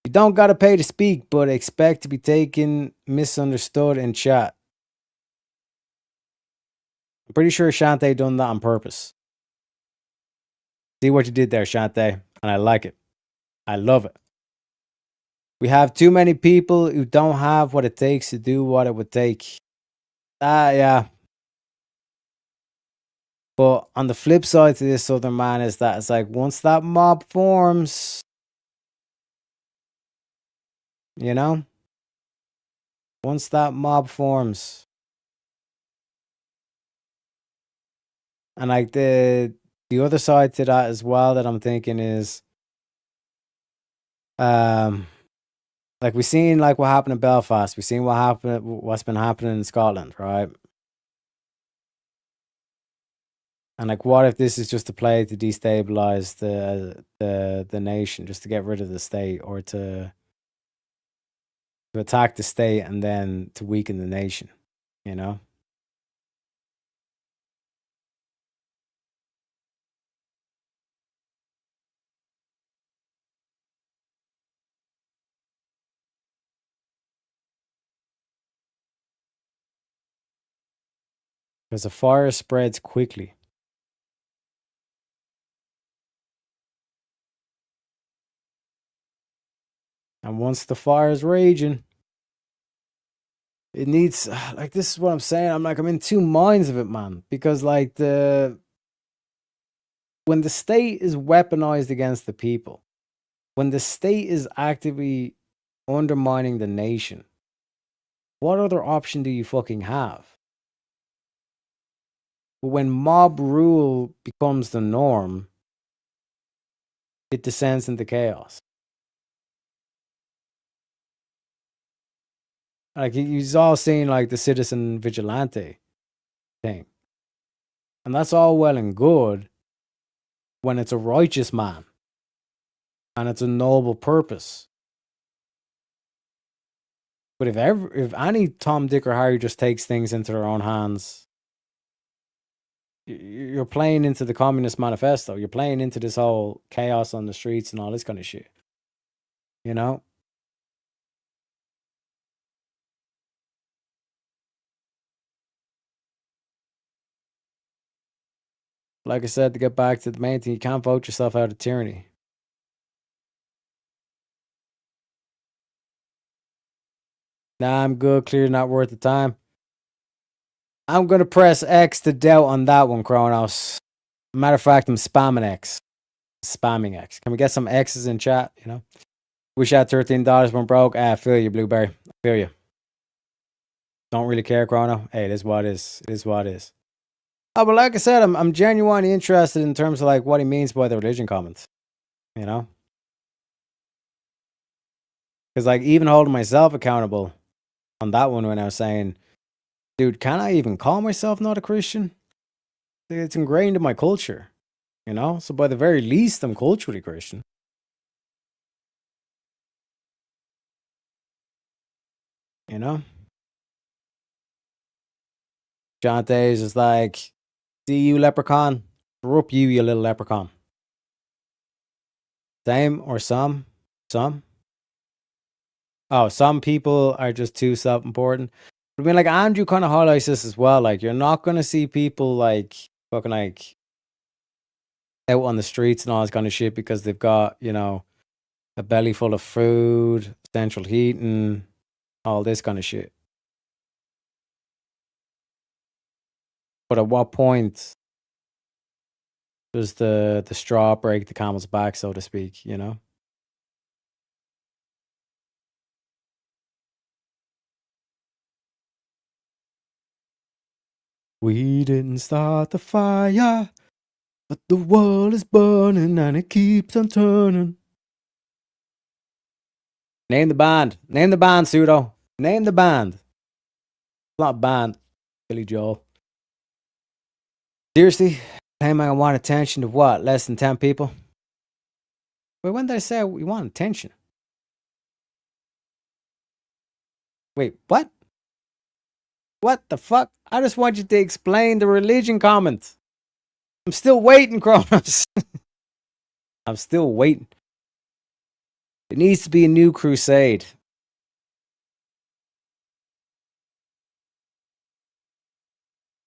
You don't gotta pay to speak, but expect to be taken misunderstood in chat. I'm pretty sure Shantae done that on purpose. See what you did there, Shantae, and I like it. I love it. We have too many people who don't have what it takes to do what it would take. Yeah. But on the flip side to this other man is that it's like once that mob forms, you know? Once that mob forms. And like the other side to that as well that I'm thinking is like we've seen like what happened in Belfast. We've seen what's been happening in Scotland, right? And like what if this is just a play to destabilize the nation, just to get rid of the state or to attack the state and then to weaken the nation, you know? Because the fire spreads quickly. And once the fire is raging, it needs, like, this is what I'm saying. I'm in two minds of it, man. Because, like, when the state is weaponized against the people, when the state is actively undermining the nation, what other option do you fucking have? But when mob rule becomes the norm, it descends into chaos. Like, you've all seen, like, the citizen vigilante thing. And that's all well and good when it's a righteous man and it's a noble purpose. But if any Tom, Dick, or Harry just takes things into their own hands, you're playing into the Communist Manifesto. You're playing into this whole chaos on the streets and all this kind of shit. You know? Like I said, to get back to the main thing, you can't vote yourself out of tyranny. Nah, I'm good. Clear, not worth the time. I'm going to press X to doubt on that one, Kronos. Matter of fact, I'm spamming X. Spamming X. Can we get some X's in chat, you know? Wish I had $13 when broke. I feel you, Blueberry. I feel you. Don't really care, Chrono. Hey, it is what it is. It is what it is. Oh, but like I said, I'm genuinely interested in terms of like what he means by the religion comments. You know? Because like even holding myself accountable on that one when I was saying, dude, can I even call myself not a Christian? It's ingrained in my culture. You know? So by the very least, I'm culturally Christian. You know? Shantae's is like, see you, leprechaun. Whoop you, you little leprechaun. Same or some? Some? Oh, some people are just too self-important. I mean, like, Andrew kind of highlights this as well. Like, you're not going to see people, like, fucking, like, out on the streets and all this kind of shit because they've got, you know, a belly full of food, central heating, all this kind of shit. But at what point does the straw break the camel's back, so to speak, you know? We didn't start the fire, but the world is burning and it keeps on turning. Name the band. Name the band, Pseudo. Name the band. It's not band. Billy Joel. Seriously? Claiming I want attention to what? Less than 10 people? Wait, when did I say we want attention? Wait, what? What the fuck? I just want you to explain the religion comment. I'm still waiting, Kronos. I'm still waiting. It needs to be a new crusade.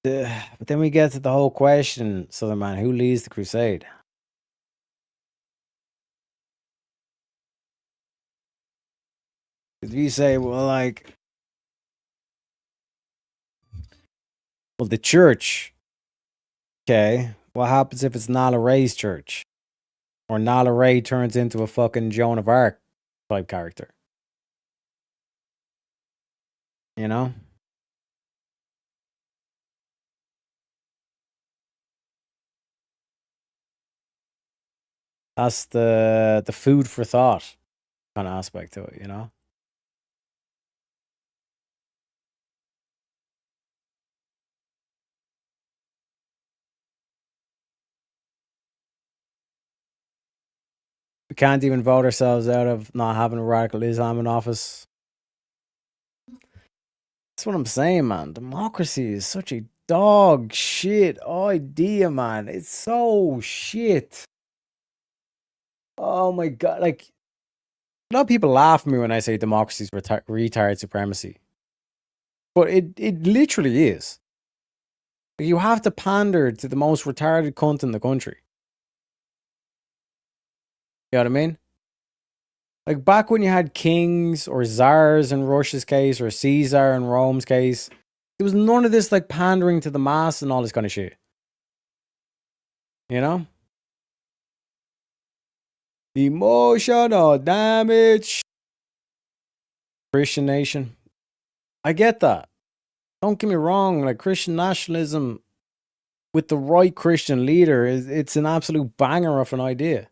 But then we get to the whole question, Southern Man, who leads the crusade? If you say, well, like, well, the church, okay, what happens if it's Nala Ray's church? Or Nala Ray turns into a fucking Joan of Arc type character? You know? That's the food for thought kind of aspect to it, you know? We can't even vote ourselves out of not having a radical Islam in office. That's what I'm saying, man. Democracy is such a dog shit idea, man. It's so shit. Oh my god. Like, a lot of people laugh at me when I say democracy is retard supremacy. But it literally is. You have to pander to the most retarded cunt in the country. You know what I mean? Like back when you had kings or czars in Russia's case or Caesar in Rome's case, there was none of this like pandering to the mass and all this kind of shit. You know? Emotional damage. Christian nation. I get that. Don't get me wrong, like Christian nationalism with the right Christian leader it's an absolute banger of an idea.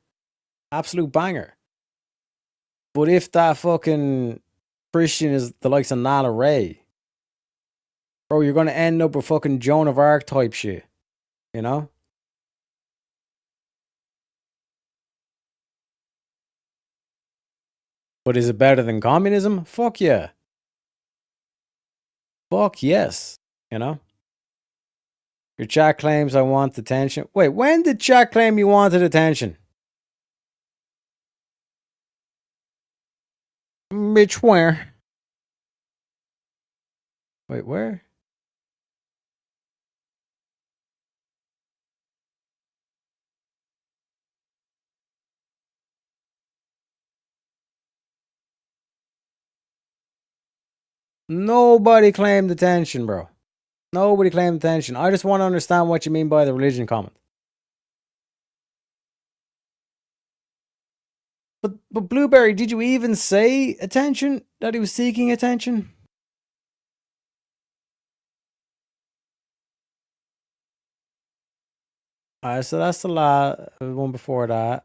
Absolute banger. But if that fucking Christian is the likes of Nala Ray, bro, you're gonna end up with fucking Joan of Arc type shit. You know? But is it better than communism? Fuck yeah. Fuck yes. You know? Your chat claims I want attention. Wait, when did chat claim you wanted attention? Bitch, where? Wait, where? Nobody claimed attention, bro. Nobody claimed attention. I just want to understand what you mean by the religion comment. But Blueberry, did you even say attention? That he was seeking attention? Alright, so that's the one before that.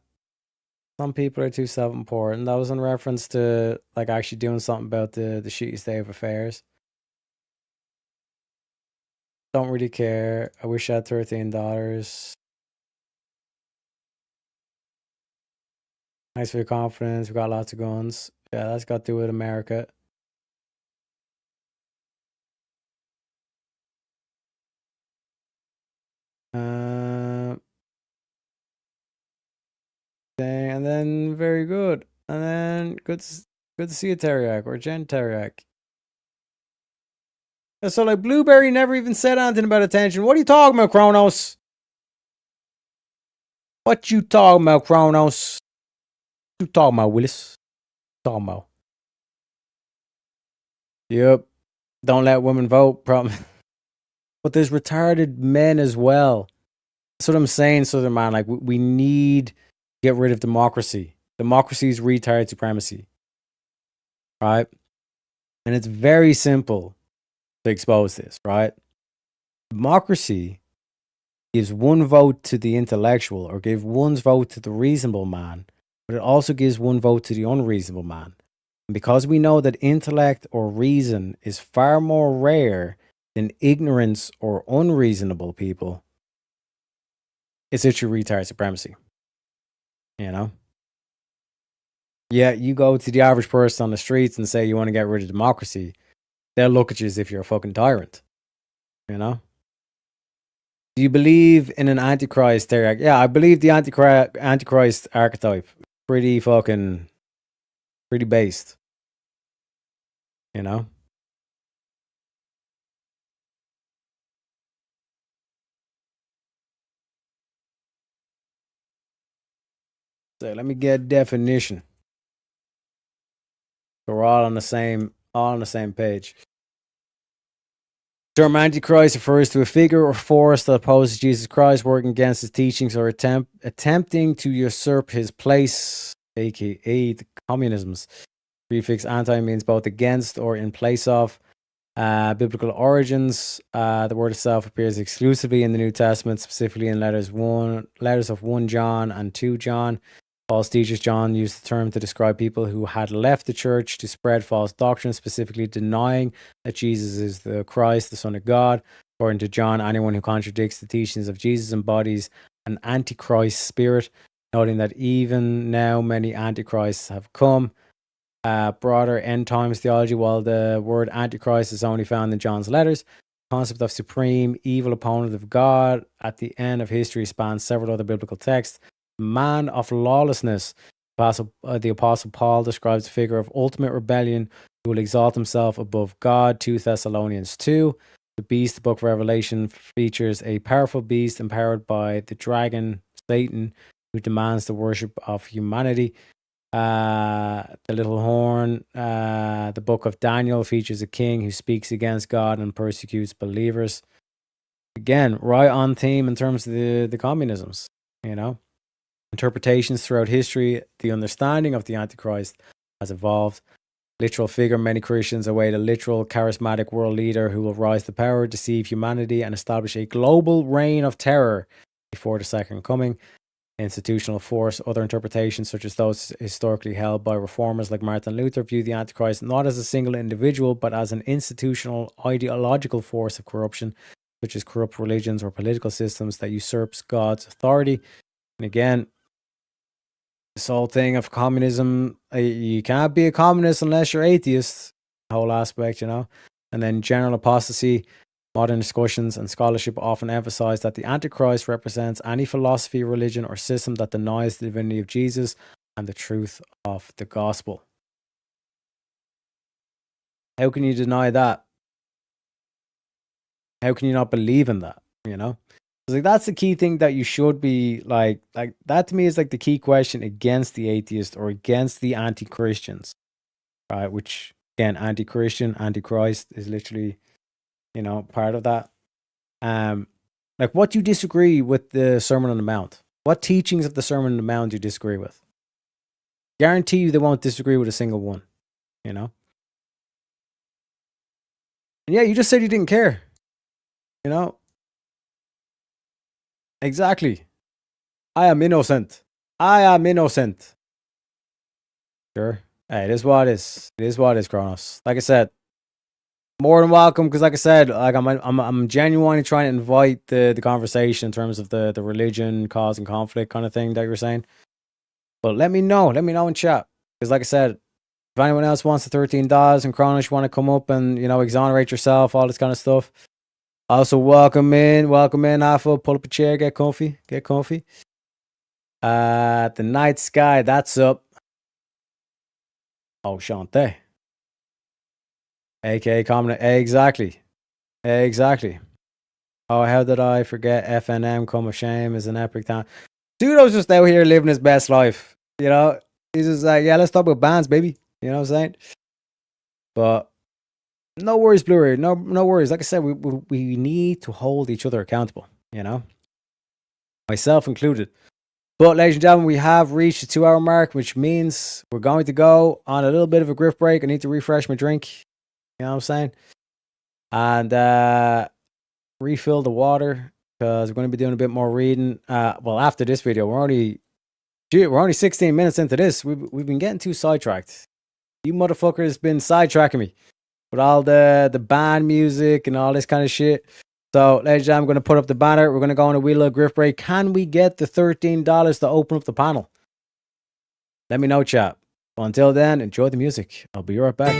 Some people are too self-important. That was in reference to like actually doing something about the shitty state of affairs. Don't really care. I wish I had $13. Thanks for your confidence. We got lots of guns. Yeah, that's got to do with America. And then very good. And then good to see you, Teriak, or Jen Teriak. So like Blueberry never even said anything about attention. What are you talking about, Kronos? What you talking about, Kronos? What you talking about, Willis? What you talking about? Yep. Don't let women vote. Problem. But there's retarded men as well. That's what I'm saying, Southern Man. Like we need to get rid of democracy. Democracy is retarded supremacy. Right? And it's very simple to expose this, right? Democracy gives one vote to the intellectual or gives one's vote to the reasonable man, but it also gives one vote to the unreasonable man. And because we know that intellect or reason is far more rare than ignorance or unreasonable people, it's literally retard supremacy. You know? Yeah, you go to the average person on the streets and say you want to get rid of democracy, they'll look at you as if you're a fucking tyrant. You know? Do you believe in an Antichrist? Yeah, I believe the Antichrist archetype. Pretty based. You know? So let me get a definition. So we're all on the same page. The term Antichrist refers to a figure or force that opposes Jesus Christ, working against his teachings, or attempting to usurp his place, aka the communism's. Prefix anti means both against or in place of. Biblical origins. The word itself appears exclusively in the New Testament, specifically in letters of 1 John and 2 John. False teachers John used the term to describe people who had left the church to spread false doctrine, specifically denying that Jesus is the Christ, the Son of God. According to John, anyone who contradicts the teachings of Jesus embodies an antichrist spirit, noting that even now many antichrists have come. Broader end times theology, while the word antichrist is only found in John's letters, the concept of supreme evil opponent of God at the end of history spans several other biblical texts. Man of lawlessness, the Apostle Paul describes a figure of ultimate rebellion who will exalt himself above God, 2 Thessalonians 2. The beast, the book of Revelation, features a powerful beast empowered by the dragon, Satan, who demands the worship of humanity. The little horn, the book of Daniel features a king who speaks against God and persecutes believers. Again, right on theme in terms of the communisms, you know. Interpretations throughout history, the understanding of the Antichrist has evolved. Literal figure, many Christians await a literal charismatic world leader who will rise to power, deceive humanity, and establish a global reign of terror before the second coming. Institutional force. Other interpretations, such as those historically held by reformers like Martin Luther, view the Antichrist not as a single individual, but as an institutional, ideological force of corruption, such as corrupt religions or political systems that usurps God's authority. And again, this whole thing of communism, you can't be a communist unless you're atheist, the whole aspect, you know. And then general apostasy. Modern discussions and scholarship often emphasize that the Antichrist represents any philosophy, religion, or system that denies the divinity of Jesus and the truth of the gospel. How can you deny that? How can you not believe in that? You know? It's like that's the key thing that you should be like that to me is like the key question against the atheist or against the anti-Christians, right? Which Again, anti-Christian, anti-Christ is literally, part of that. Like, what do you disagree with the Sermon on the Mount? What teachings of the Sermon on the Mount do you disagree with? Guarantee you they won't disagree with a single one, And yeah, you just said you didn't care, Exactly. I am innocent. Sure. Hey, it is what it is. It is what it is, Kronos. Like I said, more than welcome, because like I said, like I'm genuinely trying to invite the conversation in terms of the religion causing conflict kind of thing that you were saying. But let me know in chat, because like I said, if anyone else wants the $13 and Kronos, you want to come up and exonerate yourself, all this kind of stuff. Also, welcome in, Alpha. Pull up a chair, get comfy. The night sky, that's up. Oh, Shante. AKA comment. Exactly. Oh, how did I forget FNM? Come of Shame is an epic time. Dudo's just out here living his best life. He's just like, yeah, let's talk about bands, baby. You know what I'm saying? But no worries, Blu-ray. No worries. Like I said, we need to hold each other accountable, Myself included. But ladies and gentlemen, we have reached the 2-hour mark, which means we're going to go on a little bit of a grift break. I need to refresh my drink. You know what I'm saying? And refill the water, because we're going to be doing a bit more reading. Well, after this video, we're only 16 minutes into this. We've been getting too sidetracked. You motherfuckers been sidetracking me with all the band music and all this kind of shit. So, ladies and gentlemen, I'm going to put up the banner. We're going to go on a wee little grift break. Can we get the $13 to open up the panel? Let me know, chat. Well, until then, enjoy the music. I'll be right back.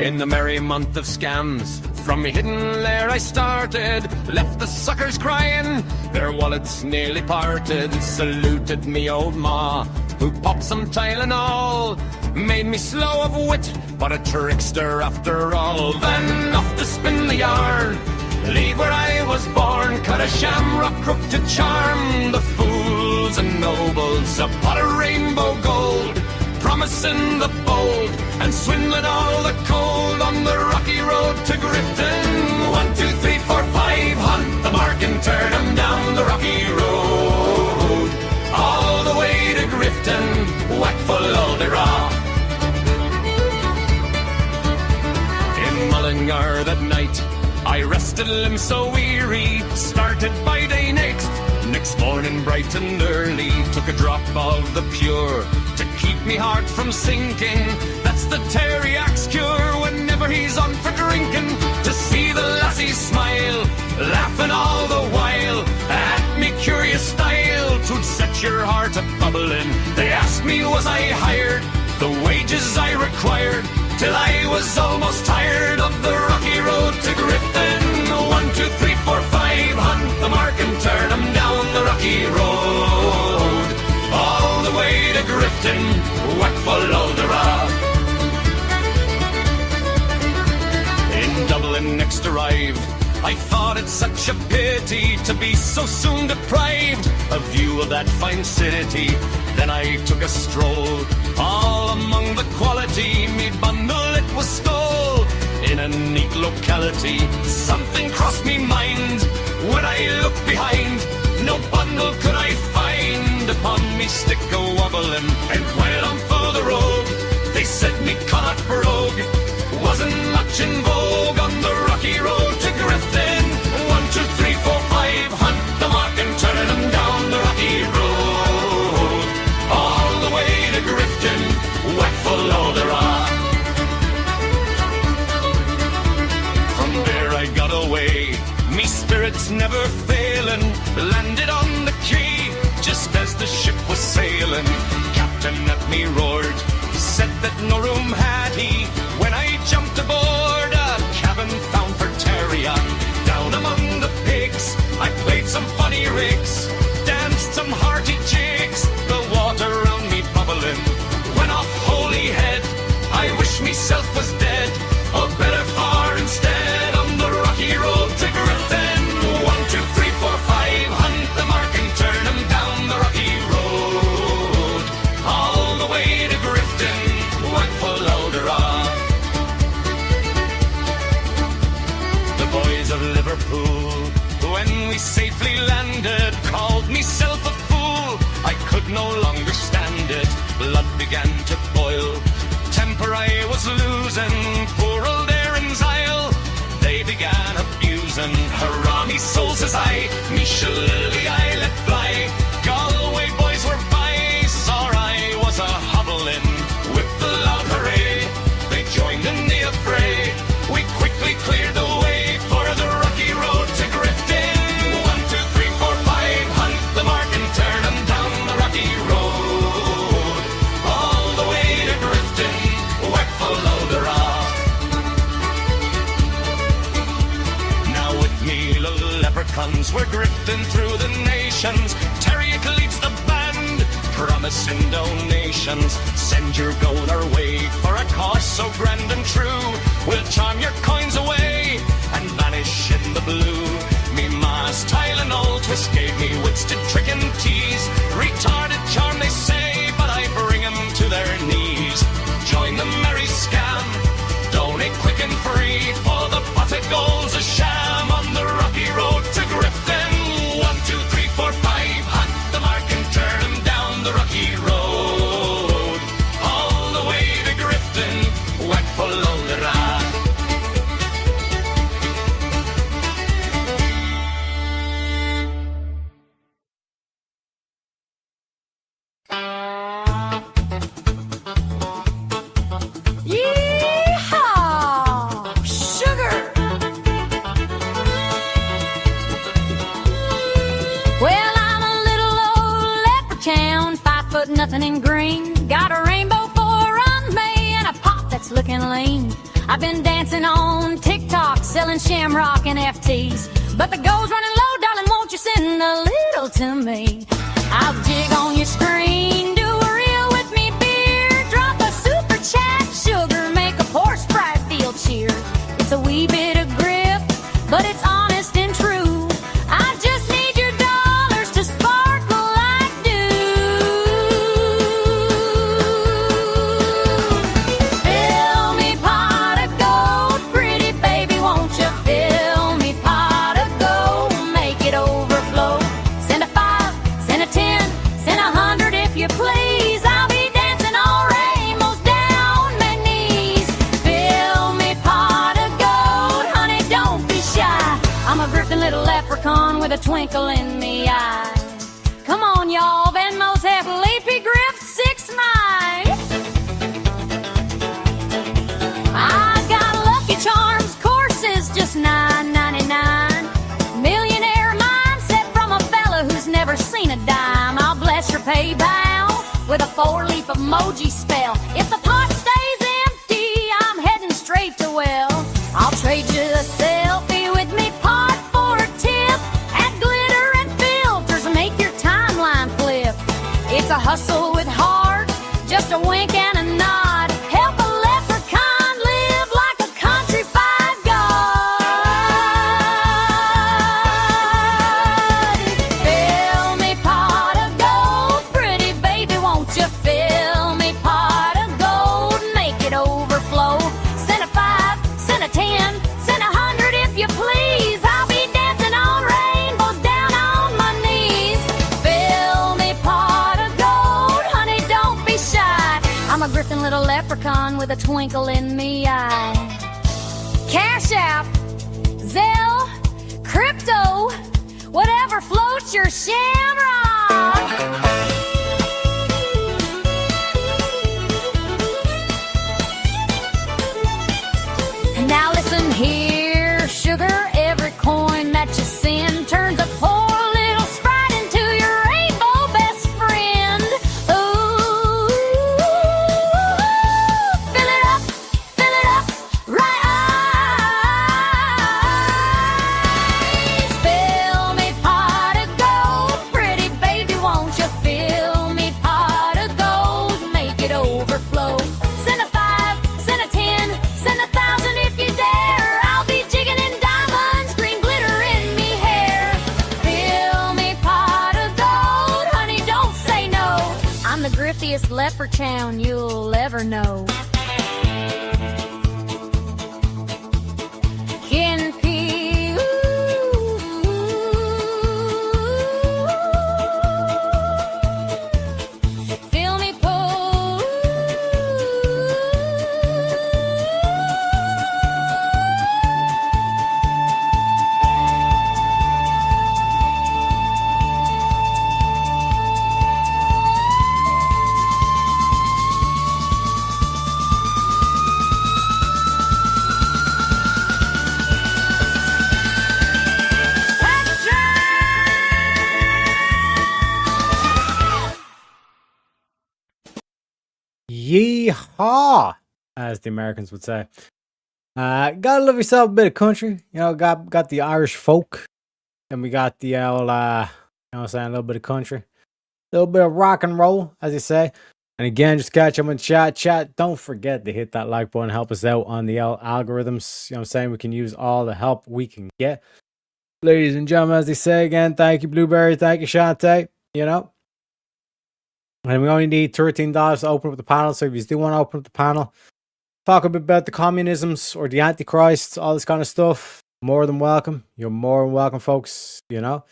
In the merry month of scams, from a hidden lair I started, left the suckers crying, their wallets nearly parted, saluted me old ma, who popped some Tylenol, made me slow of wit, but a trickster after all. Then off to spin the yarn, leave where I was born, cut a shamrock crook to charm the fools and nobles, a pot of rainbow gold, promising the bold, and swindling all the cold on the rocky road to Grifton. 1, 2, 3, 4, 5, hunt the mark and turn 'em down the rocky road, all the way to Grifton, whack full of the raw. In Mullingar that night, I rested limbs so weary, started by day next morning bright and early, took a drop of the pure to keep me heart from sinking. That's the Teriak's cure whenever he's on for drinking. To see the lassies smile, laughing all the while at me curious style, 'twould set your heart a bubbling. They asked me was I hired, the wages I required, till I was almost tired of the rocky road to Grifton. 1, 2, 3, 4, 5, hunt the mark and turn 'em down the rocky road, all the way to Grifton, whack full of the rock. In Dublin next arrived, I thought it such a pity to be so soon deprived of view of that fine city. Then I took a stroll, all among the quality, me bundle it was stole in a neat locality. Something crossed me mind when I looked behind, no bundle could I find. Upon me stick a wobbling, and while I'm for the road, they said me Connacht brogue wasn't much in vogue on the rocky road to Grifton. 1, 2, 3, 4, 5, hunt the mark and turn 'em down the rocky road, all the way to Grifton, whack full of the rock. From there I got away, me spirits never failing, landed on the quay just as the ship was sailing. Captain at me roared, said that no room had he. When I jumped aboard, a cabin found for Teriak. Down among the pigs, I played some funny rigs, danced some hearty jigs, the water round me bubbling. Went off holy head, I wish myself was dead, or better far instead, on the rocky road to Grifton. 1, 2, 3, 4, 5, hunt the mark and turn 'em down no longer stand it. Blood began to boil. Temper I was losing. Poor old Aaron's Isle. They began abusing. Hurrah, me soul, says I. Me shillelagh I let fly. Galway boys were by. Saw I was a hobbling. With the loud hooray, they joined in the affray. We quickly cleared the way for the rocky road to Grifton. 1, 2, 3, 4, 5, hunt the mark and turn them down the rocky road. All the way to Grifton, whack full of the rock. Now with me, little leprechauns, we're grifting through the nations. Terrier leads the band, promising donations. Send your gold our way for a cause so grand and true. We'll charm your coins away and vanish in the blue. Me ma's Tylenol twist gave me wits to trick and tease. Retarded charm they say, but I bring 'em to their knees. Join the merry scam, donate quick and free, for the pot of gold's a sham on the rocky road to Grifton. 1, 2, 3, 4, 5, hunt the mark and turn 'em down the rocky road. All the way to Grifton, whack full of the rock. Yeehaw! Sugar! Well, I'm a little old leper town, 5 foot nothing in green. Got a rainbow for on me and a pop that's looking lean. I've been dancing on TikTok, selling shamrock and FTs. But the gold's running low, darling, won't you send a little to me? I'll jig on your screen, do a reel with me, beer. Drop a super chat, sugar, make a poor Sprite feel cheer. It's a wee bit of grip, but it's honest and true. I just need your dollars to sparkle like dew. Fill me pot of gold, pretty baby, won't you fill me pot of gold, make it overflow. Send a 5, send a 10, send 100 if you please. I'll be dancing all rainbows down my knees. Fill me pot of gold, honey, don't be shy. I'm a grifting little leprechaun with a twinkle in me eye. Come on, y'all, Venmo's have Leafy Grift 6 9. I got Lucky Charms courses, just $9.99. Millionaire mindset from a fella who's never seen a dime. I'll bless your PayPal with a 4-leaf emoji spell. If the pot stays empty, I'm heading straight to well. I'll trade you a selfie with me pot for a tip. Add glitter and filters, make your timeline flip. It's a hustle with heart, just a wink and a nod. Help a leprechaun live like a country five god. Fill me pot of gold, pretty baby, won't you fill me pot of gold, make it overflow. Send a 5, send a 10, send 100 if you please. I'll be dancing on rainbows down on my knees. Fill me pot of gold, honey, don't be shy. I'm a grifting little leprechaun with a twinkle in me eye. Cash App, Zelle, crypto, whatever floats your shamrock. And now listen here, sugar, every coin that you send turns a poor little sprite into your rainbow best friend. Ooh, fill it up, right eyes. Fill me pot of gold, pretty baby, won't you fill me pot of gold, make it overflow. Send a 5, send a 10, send 1,000 if you dare. I'll be jigging in diamonds, green glitter in me hair. Fill me pot of gold, honey, don't say no. I'm the griftiest leprechaun you'll ever know. Can Yeehaw, as the Americans would say. Gotta love yourself a bit of country. You know, got the Irish folk. And we got the old, you know what I'm saying, a little bit of country. A little bit of rock and roll, as you say. And again, just catch them in chat. Chat, don't forget to hit that like button. Help us out on the algorithms. You know what I'm saying? We can use all the help we can get. Ladies and gentlemen, as they say again, thank you, Blueberry. Thank you, Shantae. You know? And we only need $13 to open up the panel. So if you do want to open up the panel, talk a bit about the communisms or the Antichrists, all this kind of stuff, more than welcome. You're more than welcome, folks. You know?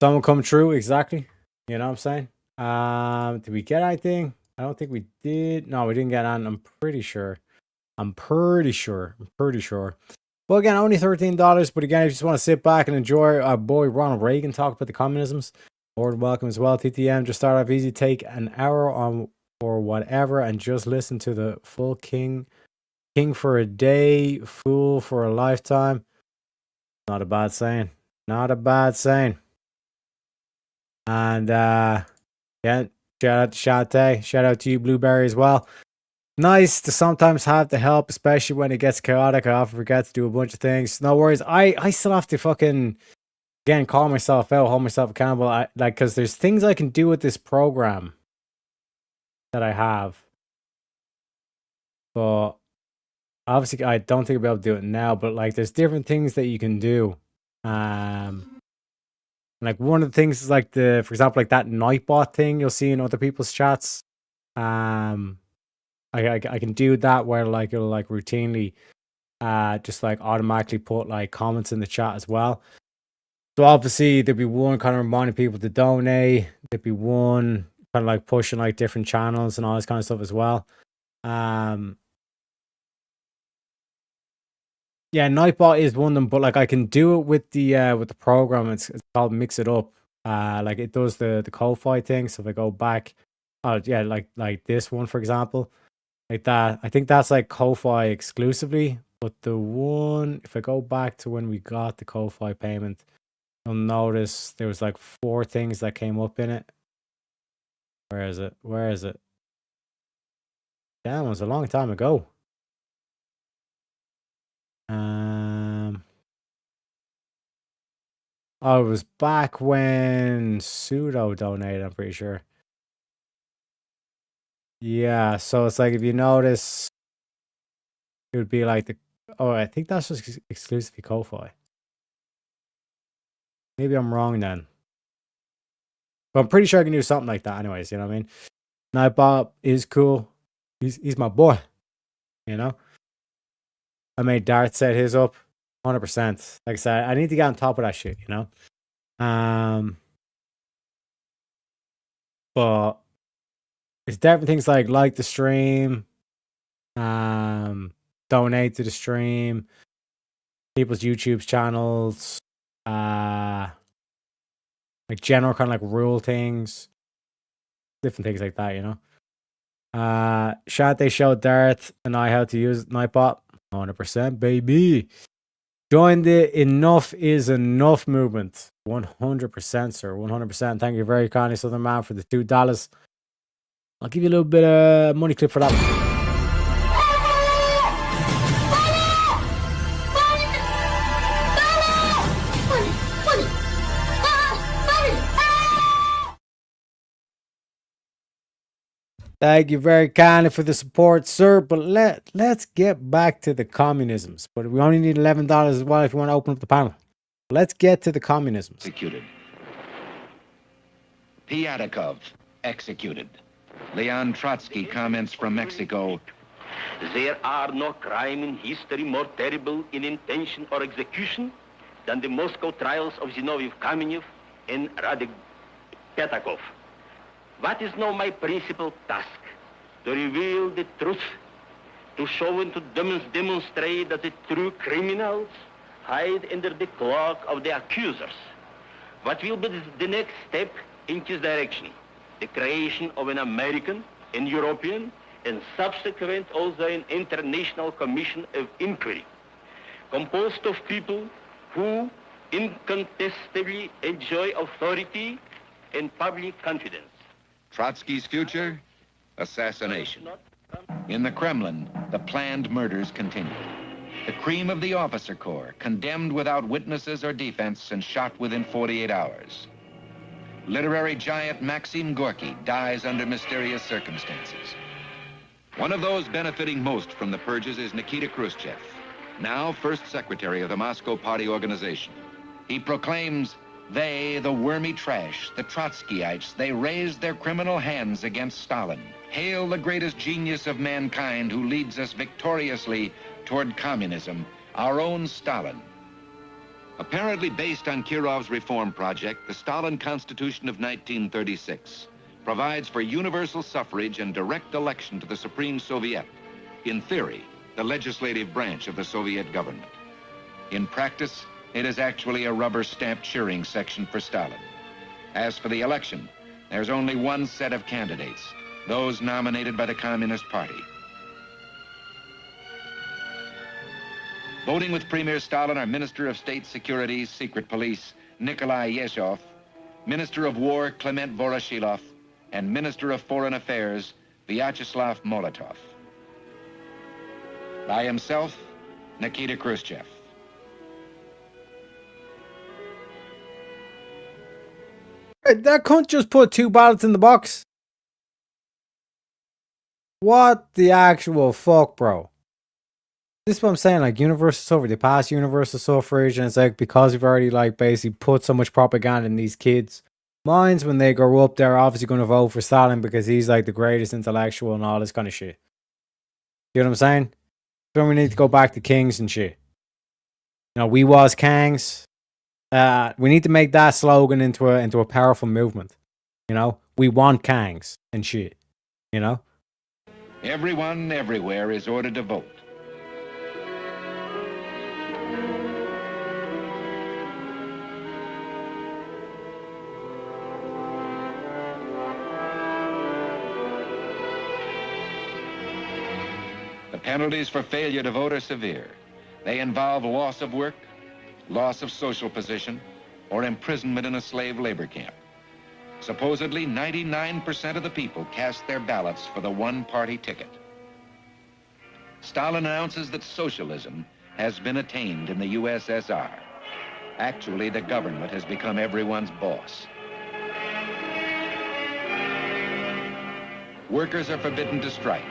Someone come true, exactly. You know what I'm saying? Did we get anything? I don't think we did. No, we didn't get on. I'm pretty sure. Well, again, only $13. But again, if you just want to sit back and enjoy our boy Ronald Reagan talk about the communisms, more than welcome as well. TTM, just start off easy. Take an hour on or whatever and just listen to the full King for a day, fool for a lifetime. Not a bad saying. Not a bad saying. And yeah, shout out to Shantae. Shout out to you, Blueberry, as well. Nice to sometimes have the help, especially when it gets chaotic. I often forget to do a bunch of things. No worries. I still have to fucking, again, call myself out, hold myself accountable. Because there's things I can do with this program that I have. But obviously, I don't think I'll be able to do it now. But like, there's different things that you can do. Like one of the things is like for example, like that Nightbot thing you'll see in other people's chats. I can do that where like it'll like routinely just like automatically put like comments in the chat as well. So obviously there'd be one kind of reminding people to donate. There'd be one kind of like pushing like different channels and all this kind of stuff as well. Yeah, Nightbot is one of them, but like I can do it with the program. It's called Mix It Up. Like it does the Ko-Fi thing. So if I go back, oh yeah, like this one for example, like that. I think that's like Ko-Fi exclusively. But the one, if I go back to when we got the Ko-Fi payment, you'll notice there was like 4 things that came up in it. Where is it? Damn, it was a long time ago. Oh, it was back when Pseudo donated, I'm pretty sure. Yeah, so it's like if you notice, it would be like I think that's just exclusively Ko-Fi. Maybe I'm wrong then. But I'm pretty sure I can do something like that anyways, you know what I mean? Nightbot is cool. He's my boy, you know? I made Dart set his up 100%. Like I said, I need to get on top of that shit, you know? But it's definitely things like the stream, donate to the stream, people's YouTube channels, like general kind of like rule things, different things like that, you know? They showed Dart and I how to use Nightbot. 100%, baby. Join the Enough is Enough movement. 100%, sir. 100%. Thank you very kindly, Southern Man, for the $2. I'll give you a little bit of money clip for that one. Thank you very kindly for the support, sir. But let's get back to the communisms. But we only need $11 as well if you want to open up the panel. Let's get to the communisms. Executed. Piatakov, executed. Leon Trotsky comments from Mexico. There are no crime in history more terrible in intention or execution than the Moscow trials of Zinoviev Kamenev and Radek Petakov. What is now my principal task? To reveal the truth, to show and to demonstrate that the true criminals hide under the cloak of the accusers. What will be the next step in this direction? The creation of an American, an European, and subsequent also an international commission of inquiry, composed of people who incontestably enjoy authority and public confidence. Trotsky's future assassination. In the Kremlin, the planned murders continue. The cream of the officer corps, condemned without witnesses or defense and shot within 48 hours. Literary giant Maxim Gorky dies under mysterious circumstances. One of those benefiting most from the purges is Nikita Khrushchev, now first secretary of the Moscow Party organization. He proclaims, they, the wormy trash, the Trotskyites, they raised their criminal hands against Stalin. Hail the greatest genius of mankind who leads us victoriously toward communism, our own Stalin. Apparently based on Kirov's reform project, the Stalin Constitution of 1936 provides for universal suffrage and direct election to the Supreme Soviet. In theory, the legislative branch of the Soviet government. In practice, it is actually a rubber-stamped cheering section for Stalin. As for the election, there's only one set of candidates, those nominated by the Communist Party. Voting with Premier Stalin are Minister of State Security's Secret Police, Nikolai Yeshov, Minister of War, Clement Voroshilov, and Minister of Foreign Affairs, Vyacheslav Molotov. By himself, Nikita Khrushchev. That cunt just put 2 ballots in the box. What the actual fuck, bro? This is what I'm saying, like, universal suffrage, they passed universal suffrage, and it's like, because we've already, like, basically put so much propaganda in these kids' minds, when they grow up, they're obviously going to vote for Stalin because he's, like, the greatest intellectual and all this kind of shit. You know what I'm saying? So we need to go back to kings and shit. You know, we was kings. We need to make that slogan into a powerful movement. You know, we want kangs and shit. You know, Everyone, everywhere is ordered to vote. The penalties for failure to vote are severe. They involve loss of work, loss of social position, or imprisonment in a slave labor camp. Supposedly, 99% of the people cast their ballots for the one-party ticket. Stalin announces that socialism has been attained in the USSR. Actually, the government has become everyone's boss. Workers are forbidden to strike.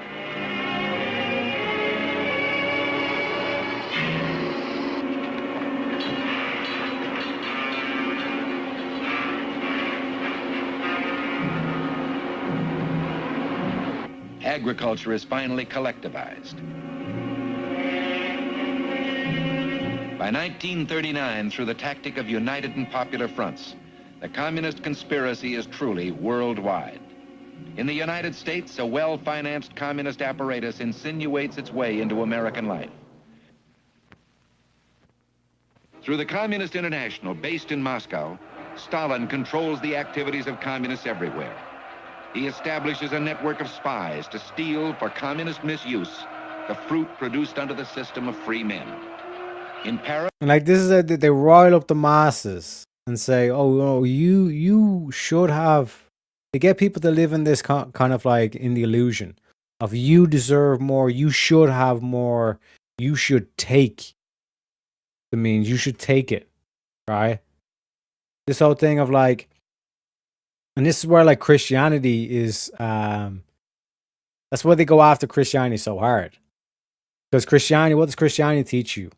Agriculture is finally collectivized. By 1939, through the tactic of united and popular fronts, the communist conspiracy is truly worldwide. In the United States, a well-financed communist apparatus insinuates its way into American life. Through the Communist International, based in Moscow, Stalin controls the activities of communists everywhere. He establishes a network of spies to steal, for communist misuse, the fruit produced under the system of free men. In Paris, and like this is they rile up the masses and say, "Oh, you should have." They get people to live in this kind of like in the illusion of you deserve more, you should have more, you should take the means, you should take it, right? This whole thing of like. And this is where like Christianity is that's why they go after Christianity so hard. Because Christianity, what does Christianity teach you?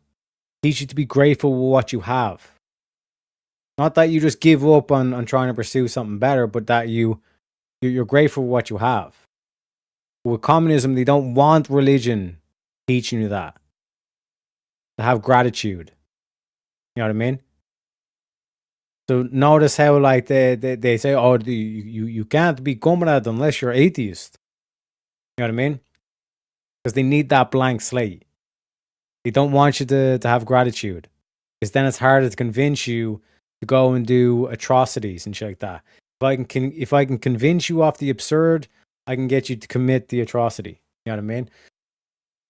Teach you to be grateful for what you have. Not that you just give up on trying to pursue something better, but that you're grateful for what you have. But with communism, they don't want religion teaching you that. To have gratitude. You know what I mean? So notice how like they say, oh, you can't be comrade unless you're atheist. You know what I mean? Because they need that blank slate. They don't want you to have gratitude. Because then it's harder to convince you to go and do atrocities and shit like that. If I can convince you off the absurd, I can get you to commit the atrocity. You know what I mean?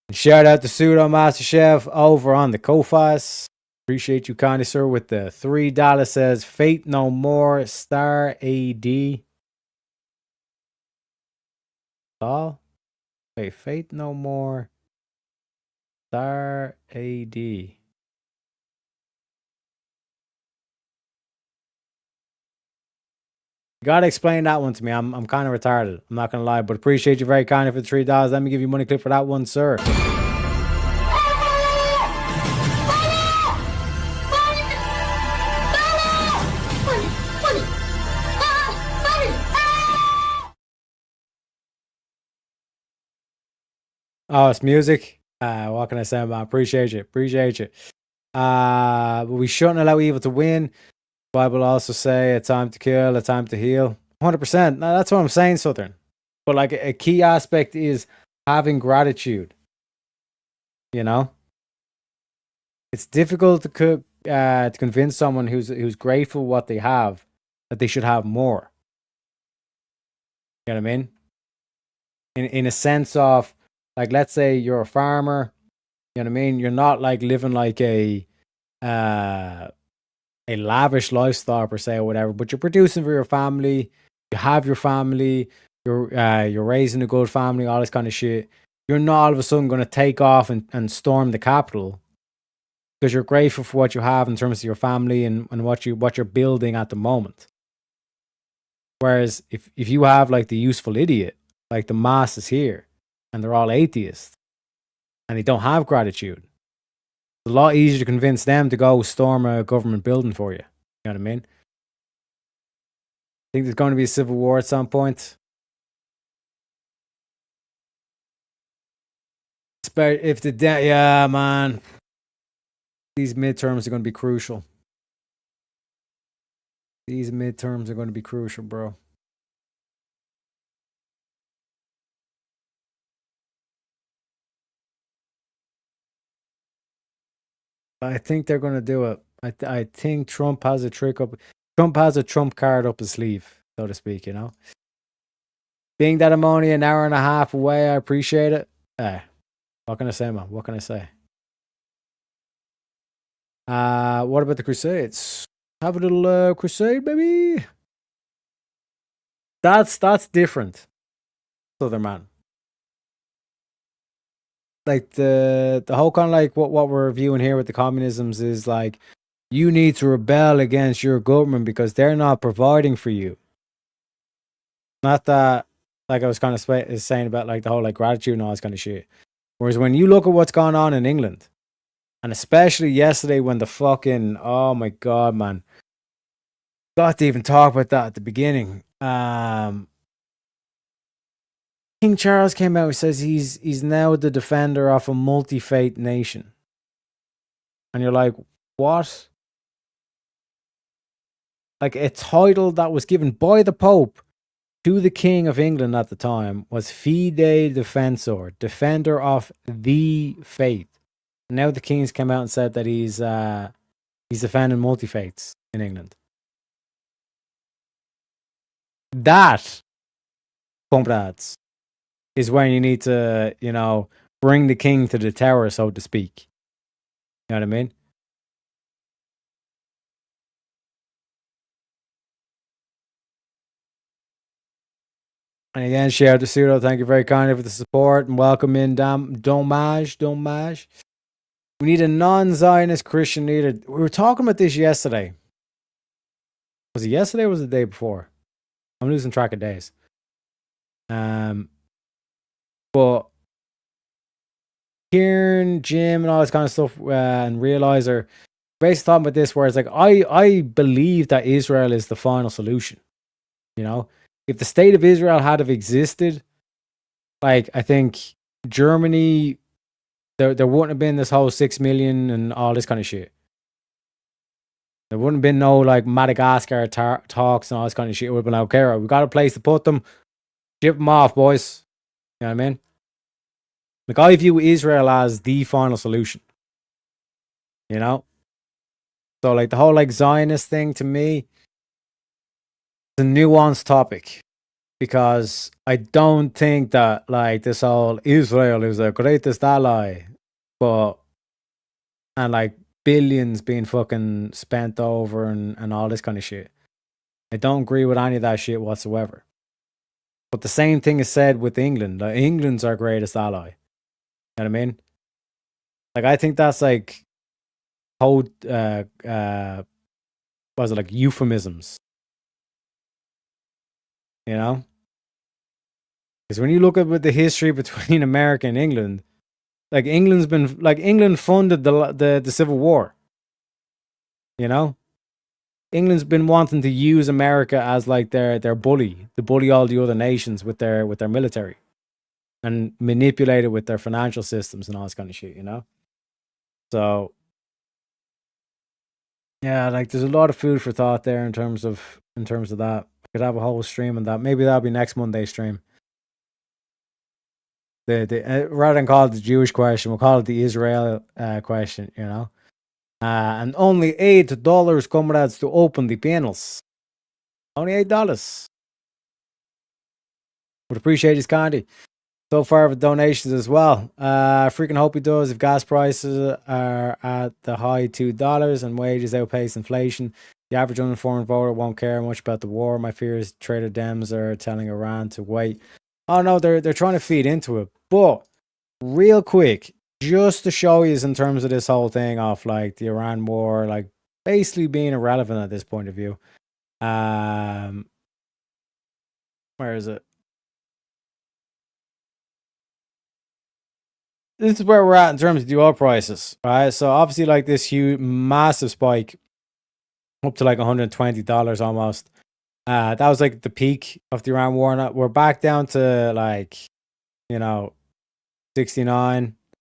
And shout out to Pseudo Master Chef over on the Ko-Fis. Appreciate you kindly, sir, with the $3 says Fate No More Star AD. All? Wait, Faith No More. Star AD. You gotta explain that one to me. I'm kind of retarded. I'm not gonna lie, but appreciate you very kindly for the $3. Let me give you money clip for that one, sir. Oh, it's music. What can I say, man? Appreciate you. Appreciate you. But we shouldn't allow evil to win. Bible also say a time to kill, a time to heal. 100%. No, that's what I'm saying, Southern. But like a key aspect is having gratitude. You know, it's difficult to convince someone who's grateful for what they have that they should have more. You know what I mean? In a sense of like, let's say you're a farmer. You know what I mean? You're not like living like a lavish lifestyle per se or whatever, but you're producing for your family. You have your family. You're raising a good family, all this kind of shit. You're not all of a sudden going to take off and storm the capital because you're grateful for what you have in terms of your family and what you're building at the moment. Whereas if you have like the useful idiot, like the masses here, and they're all atheists and they don't have gratitude, it's a lot easier to convince them to go storm a government building for you. You know what I mean? Think there's going to be a civil war at some point. If yeah, man, these midterms are going to be crucial. These midterms are going to be crucial, bro. I think they're going to do it. I think Trump has a trick up. Trump has a trump card up his sleeve, so to speak. You know, being that I'm only an hour and a half away, I appreciate it. What can I say, man? What can I say? What about the Crusades? Have a little crusade, baby. That's different, Southern man. Like the whole kind of like what we're reviewing here with the communisms is like you need to rebel against your government because they're not providing for you. Not that like I was kind of saying about like the whole like gratitude and all this kind of shit. Whereas when you look at what's going on in England, and especially yesterday when the fucking oh my god, man, got to even talk about that at the beginning. King Charles came out and says he's now the defender of a multi-faith nation. And you're like, what? Like a title that was given by the Pope to the King of England at the time was Fide Defensor, defender of the faith. And now the King's come out and said that he's defending multi-faiths in England. That, comrades, is when you need to, you know, bring the king to the tower, so to speak. You know what I mean? And again, shout out to Pseudo. Thank you very kindly for the support and welcome in Domage. We need a non-Zionist Christian leader. We were talking about this yesterday. Was it yesterday or was it the day before? I'm losing track of days. But Kieran, Jim, and all this kind of stuff, and Realizer, basically talking about this, where it's like, I believe that Israel is the final solution. You know, if the state of Israel had have existed, like I think Germany, there wouldn't have been this whole 6 million and all this kind of shit. There wouldn't have been no like Madagascar talks and all this kind of shit. It would have been like, okay, right, we got a place to put them. Ship them off, boys. You know what I mean? Like, I view Israel as the final solution. You know? So, like, the whole, like, Zionist thing, to me, is a nuanced topic. Because I don't think that, like, this whole Israel is the greatest ally. And, like, billions being fucking spent over and all this kind of shit. I don't agree with any of that shit whatsoever. But the same thing is said with England. Like, England's our greatest ally. You know what I mean? Like, I think that's like code, was it like euphemisms? You know? Because when you look at the history between America and England, like England funded the Civil War. You know? England's been wanting to use America as like their bully, to bully all the other nations with their military and manipulate it with their financial systems and all this kind of shit, you know? So yeah, like there's a lot of food for thought there in terms of that. I could have a whole stream on that. Maybe that'll be next Monday stream. Rather than call it the Jewish question, we'll call it the Israel question, you know? And only $8, comrades, to open the panels. Only $8. Would appreciate his candy. So far with donations as well. Freaking hope he does. If gas prices are at the high $2 and wages outpace inflation, the average uninformed voter won't care much about the war. My fear is Trader Dems are telling Iran to wait. Oh no, they're trying to feed into it. But real quick, just to show you in terms of this whole thing of like the Iran war, like basically being irrelevant at this point of view. Where is it? This is where we're at in terms of the oil prices, right? So obviously, like this huge, massive spike up to like $120 almost. That was like the peak of the Iran war. Now we're back down to like, $69,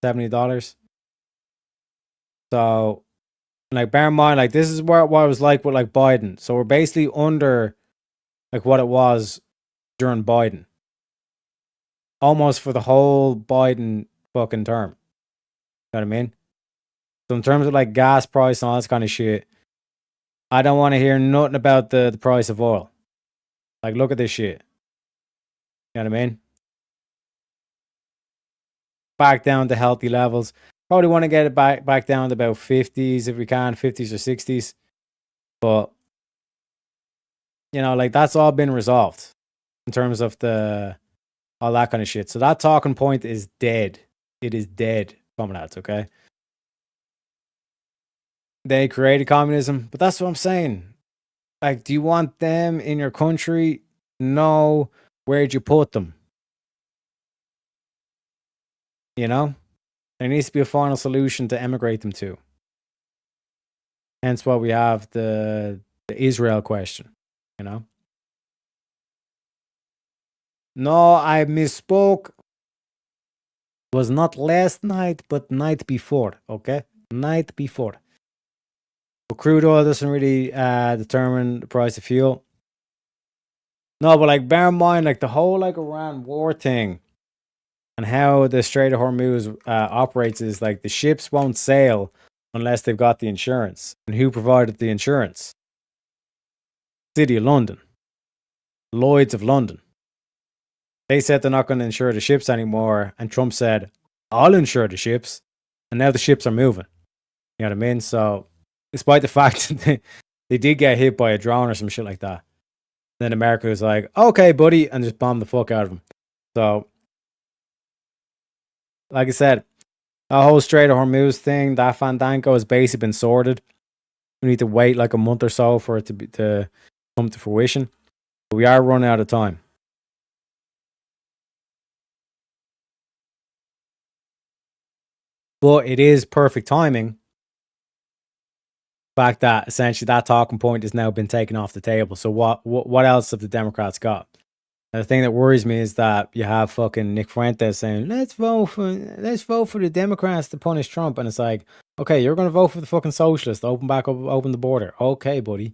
$70. So, like, bear in mind, like this is what it was like with like Biden. So we're basically under like what it was during Biden, almost for the whole Biden fucking term. You know what I mean? So in terms of like gas price and all this kind of shit, I don't want to hear nothing about the price of oil. Like, look at this shit. You know what I mean? Back down to healthy levels. Probably want to get it back down to about 50s if we can, 50s or 60s. But, like that's all been resolved in terms of all that kind of shit. So that talking point is dead. It is dead, comrades, okay? They created communism, but that's what I'm saying. Like, do you want them in your country? No. Where'd you put them? There needs to be a final solution to emigrate them to. Hence why we have the Israel question, No, I misspoke. It was not last night, but night before, okay? Night before. But crude oil doesn't really determine the price of fuel. No, but like bear in mind, like the whole like Iran war thing and how the Strait of Hormuz operates is like the ships won't sail unless they've got the insurance. And who provided the insurance? City of London. Lloyd's of London. They said they're not going to insure the ships anymore. And Trump said, I'll insure the ships. And now the ships are moving. You know what I mean? So, despite the fact that they did get hit by a drone or some shit like that, then America was like, okay, buddy, and just bombed the fuck out of them. So, like I said, the whole Strait of Hormuz thing, that fandango has basically been sorted. We need to wait like a month or so for it to come to fruition. But we are running out of time. But it is perfect timing. The fact that essentially that talking point has now been taken off the table. So what else have the Democrats got? And the thing that worries me is that you have fucking Nick Fuentes saying, let's vote for the Democrats to punish Trump. And it's like, okay, you're going to vote for the fucking socialists to open the border. Okay, buddy.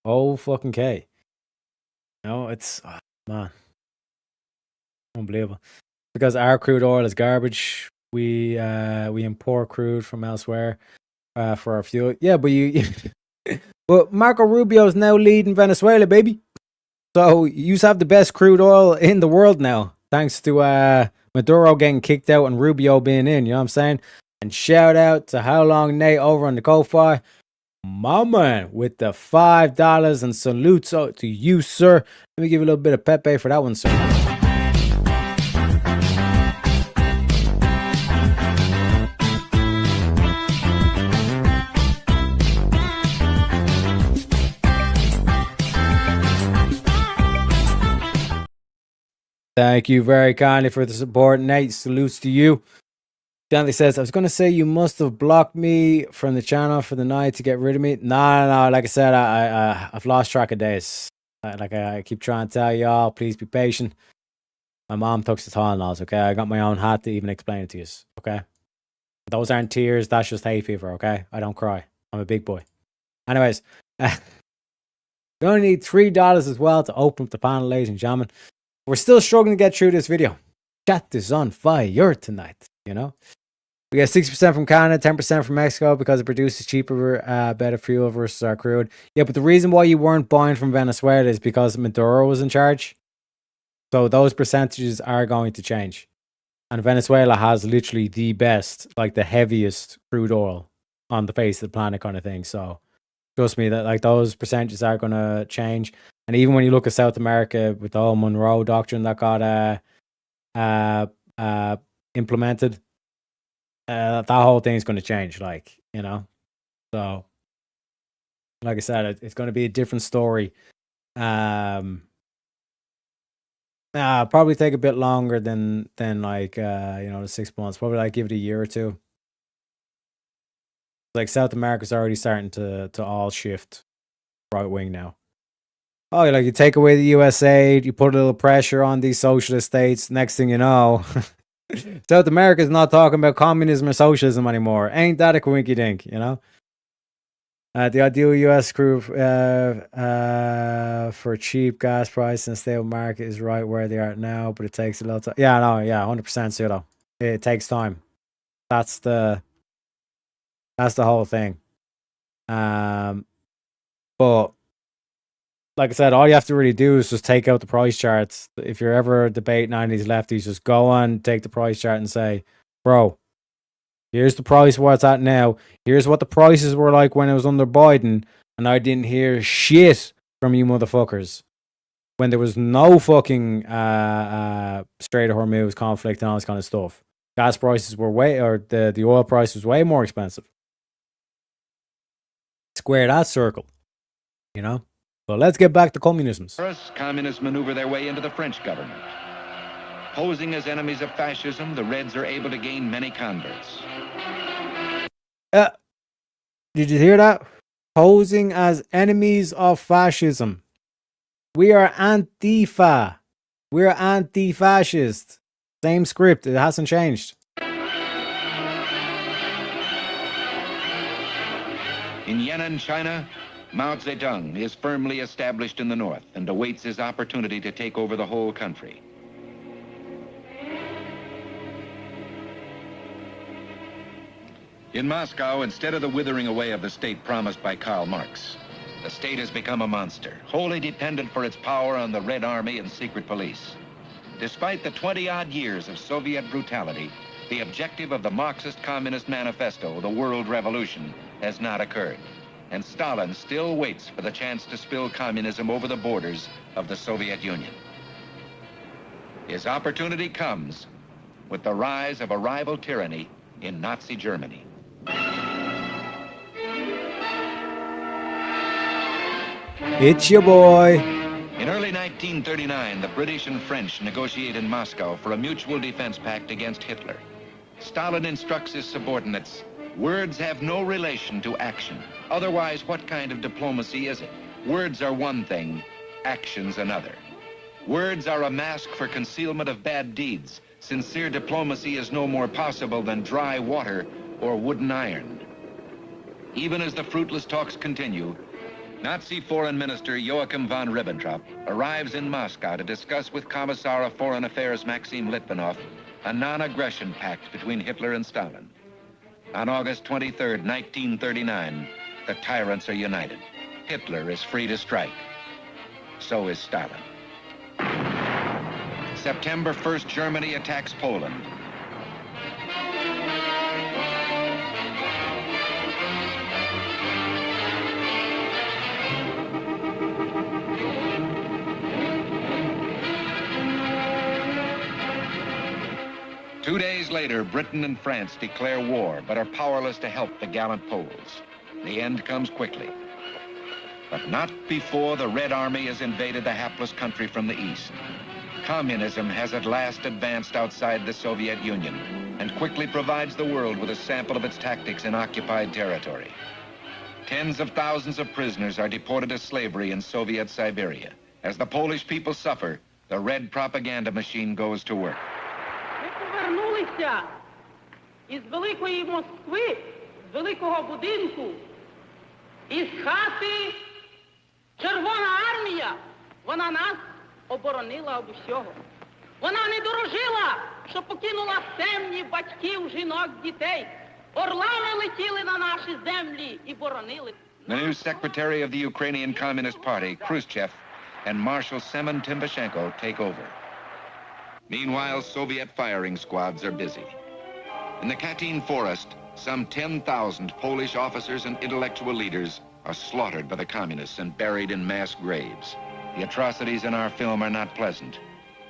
Oh, fucking K. It's, man. Unbelievable. Because our crude oil is garbage. We import crude from elsewhere for our fuel. Yeah, but but Marco Rubio is now leading Venezuela, baby. So you have the best crude oil in the world now, thanks to Maduro getting kicked out and Rubio being in. You know what I'm saying? And shout out to How Long Nate over on the Ko-Fi. my man with the $5 and salutes out to you, sir. Let me give you a little bit of Pepe for that one, sir. Thank you very kindly for the support, Nate. Salutes to you. Stanley says, I was going to say you must have blocked me from the channel for the night to get rid of me. No. Like I said, I've lost track of days. I keep trying to tell y'all, please be patient. My mom took the Tylenols, okay? I got my own hat to even explain it to you, okay? Those aren't tears. That's just hay fever, okay? I don't cry. I'm a big boy. Anyways, you only need $3 as well to open up the panel, ladies and gentlemen. We're still struggling to get through this video. Chat is on fire tonight, you know? We got 60% from Canada, 10% from Mexico because it produces cheaper, better fuel versus our crude. Yeah, but the reason why you weren't buying from Venezuela is because Maduro was in charge. So those percentages are going to change. And Venezuela has literally the best, like the heaviest crude oil on the face of the planet kind of thing. So trust me that like those percentages are going to change. And even when you look at South America with the whole Monroe Doctrine that got implemented, that whole thing is going to change, like, you know. So, like I said, it's going to be a different story. Probably take a bit longer than like the 6 months. Probably like give it a year or two. Like South America's already starting to all shift right wing now. Oh, like you take away the US aid, you put a little pressure on these socialist states. Next thing you know, South America's not talking about communism or socialism anymore. Ain't that a quinky dink, you know? The ideal US crew for cheap gas price and stable market is right where they are now, but it takes a little time. Yeah, no, yeah, 100% pseudo. It takes time. That's the whole thing. But like I said, all you have to really do is just take out the price charts. If you're ever debating any of these lefties, just go on, take the price chart and say, bro, here's the price where it's at now. Here's what the prices were like when it was under Biden. And I didn't hear shit from you motherfuckers when there was no fucking Strait of Hormuz conflict and all this kind of stuff. Gas prices were the oil price was way more expensive. Square that circle, you know? So let's get back to communism. First, communists maneuver their way into the French government. Posing as enemies of fascism, the Reds are able to gain many converts. Did you hear that? Posing as enemies of fascism. We are Antifa. We're anti-fascist. Same script. It hasn't changed. In Yan'an, China, Mao Zedong is firmly established in the north and awaits his opportunity to take over the whole country. In Moscow, instead of the withering away of the state promised by Karl Marx, the state has become a monster, wholly dependent for its power on the Red Army and secret police. Despite the 20-odd years of Soviet brutality, the objective of the Marxist Communist Manifesto, the world revolution, has not occurred. And Stalin still waits for the chance to spill communism over the borders of the Soviet Union. His opportunity comes with the rise of a rival tyranny in Nazi Germany. It's your boy. In early 1939, the British and French negotiate in Moscow for a mutual defense pact against Hitler. Stalin instructs his subordinates, words have no relation to action. Otherwise, what kind of diplomacy is it? Words are one thing, actions another. Words are a mask for concealment of bad deeds. Sincere diplomacy is no more possible than dry water or wooden iron. Even as the fruitless talks continue, Nazi Foreign Minister Joachim von Ribbentrop arrives in Moscow to discuss with Commissar of Foreign Affairs Maxim Litvinov a non-aggression pact between Hitler and Stalin. On August 23, 1939, the tyrants are united. Hitler is free to strike. So is Stalin. September 1st, Germany attacks Poland. 2 days later, Britain and France declare war, but are powerless to help the gallant Poles. The end comes quickly. But not before the Red Army has invaded the hapless country from the east. Communism has at last advanced outside the Soviet Union and quickly provides the world with a sample of its tactics in occupied territory. Tens of thousands of prisoners are deported to slavery in Soviet Siberia. As the Polish people suffer, the red propaganda machine goes to work. Ми повернулися із великої Москви, з великого будинку, із хати. Червона армія, вона нас оборонила об усього. Вона не дорожила, що покинула сім'ї, батьків, жінок, дітей. Орлами летіли на наші землі і боронили. The new secretary of the Ukrainian Communist Party, Khrushchev, and Marshal Semen Timoshenko take over. Meanwhile, Soviet firing squads are busy. In the Katyn forest, some 10,000 Polish officers and intellectual leaders are slaughtered by the communists and buried in mass graves. The atrocities in our film are not pleasant,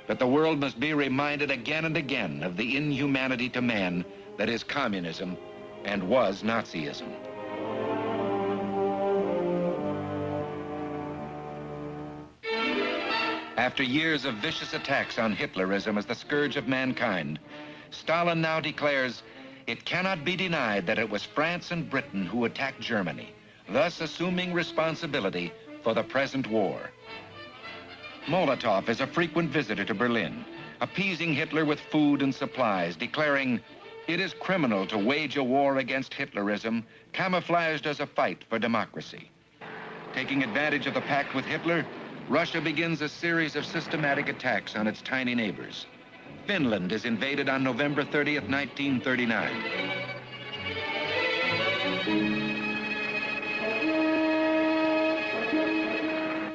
but the world must be reminded again and again of the inhumanity to man that is communism and was Nazism. After years of vicious attacks on Hitlerism as the scourge of mankind, Stalin now declares it cannot be denied that it was France and Britain who attacked Germany, thus assuming responsibility for the present war. Molotov is a frequent visitor to Berlin, appeasing Hitler with food and supplies, declaring it is criminal to wage a war against Hitlerism camouflaged as a fight for democracy. Taking advantage of the pact with Hitler, Russia begins a series of systematic attacks on its tiny neighbors. Finland is invaded on November 30th, 1939.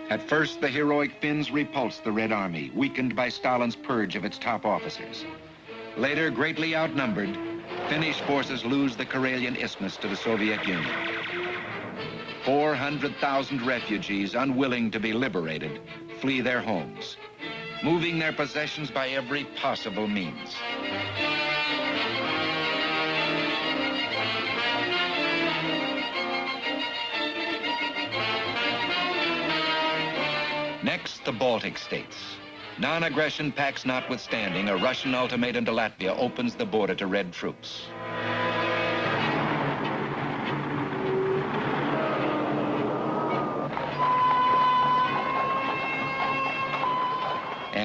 At first, the heroic Finns repulsed the Red Army, weakened by Stalin's purge of its top officers. Later, greatly outnumbered, Finnish forces lose the Karelian Isthmus to the Soviet Union. 400,000 refugees, unwilling to be liberated, flee their homes, moving their possessions by every possible means. Next, the Baltic states. Non-aggression pacts notwithstanding, a Russian ultimatum to Latvia opens the border to Red troops.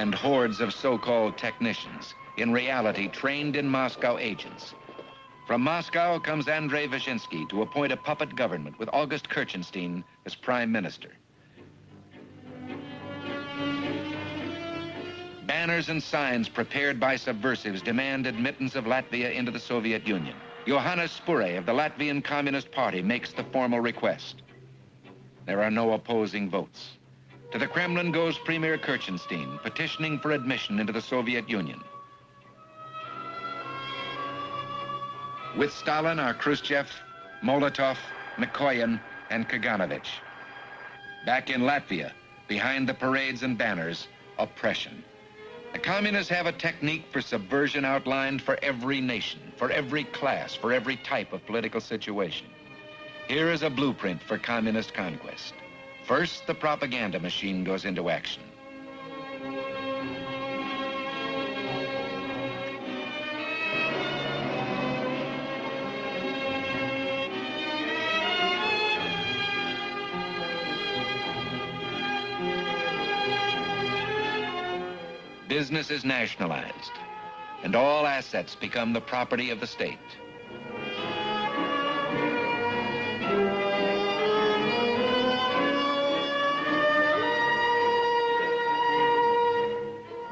And hordes of so-called technicians, in reality trained in Moscow agents. From Moscow comes Andrei Vyshinsky to appoint a puppet government with August Kirchenstein as prime minister. Banners and signs prepared by subversives demand admittance of Latvia into the Soviet Union. Johannes Spure of the Latvian Communist Party makes the formal request. There are no opposing votes. To the Kremlin goes Premier Kirchenstein, petitioning for admission into the Soviet Union. With Stalin are Khrushchev, Molotov, Mikoyan, and Kaganovich. Back in Latvia, behind the parades and banners, oppression. The communists have a technique for subversion outlined for every nation, for every class, for every type of political situation. Here is a blueprint for communist conquest. First, the propaganda machine goes into action. Business is nationalized, and all assets become the property of the state.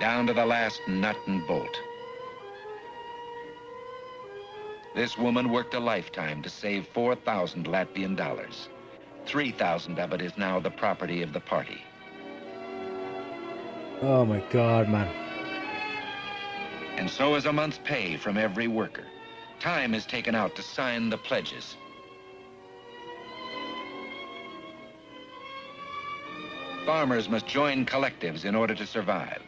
Down to the last nut and bolt. This woman worked a lifetime to save 4,000 Latvian dollars. 3,000 of it is now the property of the party. Oh my God, man. And so is a month's pay from every worker. Time is taken out to sign the pledges. Farmers must join collectives in order to survive.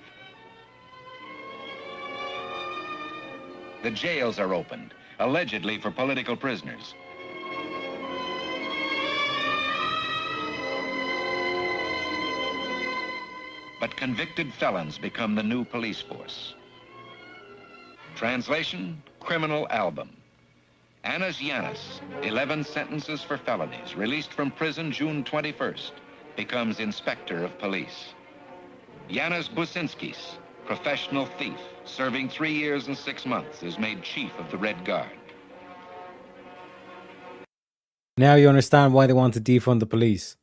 The jails are opened, allegedly for political prisoners. But convicted felons become the new police force. Translation, criminal album. Anas Yanis, 11 sentences for felonies, released from prison June 21st, becomes inspector of police. Yanis Businskis, professional thief, serving 3 years and 6 months, is made chief of the Red Guard. Now you understand why they want to defund the police.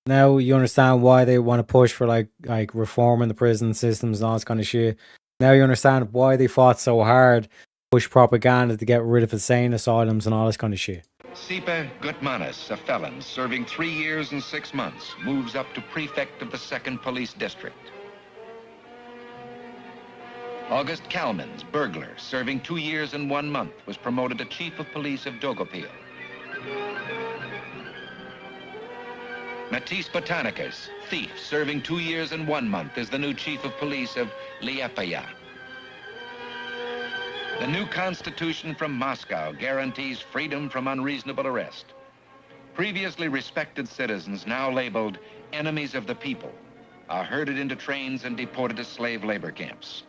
Now you understand why they want to push for like reforming the prison systems and all this kind of shit. Now you understand why they fought so hard, push propaganda to get rid of insane asylums and all this kind of shit. Sipe Gutmanis, a felon serving 3 years and 6 months, moves up to prefect of the 2nd Police District. August Kalmans, burglar, serving 2 years and 1 month, was promoted to chief of police of Dogopil. Matisse Botanicus, thief, serving 2 years and 1 month, is the new chief of police of Liepaya. The new constitution from Moscow guarantees freedom from unreasonable arrest. Previously respected citizens, now labeled enemies of the people, are herded into trains and deported to slave labor camps.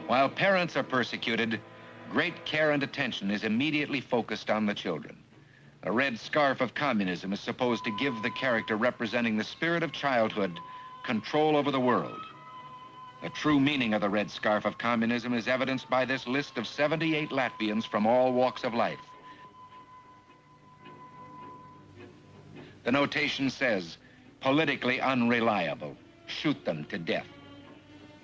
While parents are persecuted, great care and attention is immediately focused on the children. A red scarf of communism is supposed to give the character representing the spirit of childhood control over the world. The true meaning of the red scarf of communism is evidenced by this list of 78 Latvians from all walks of life. The notation says, politically unreliable, shoot them to death.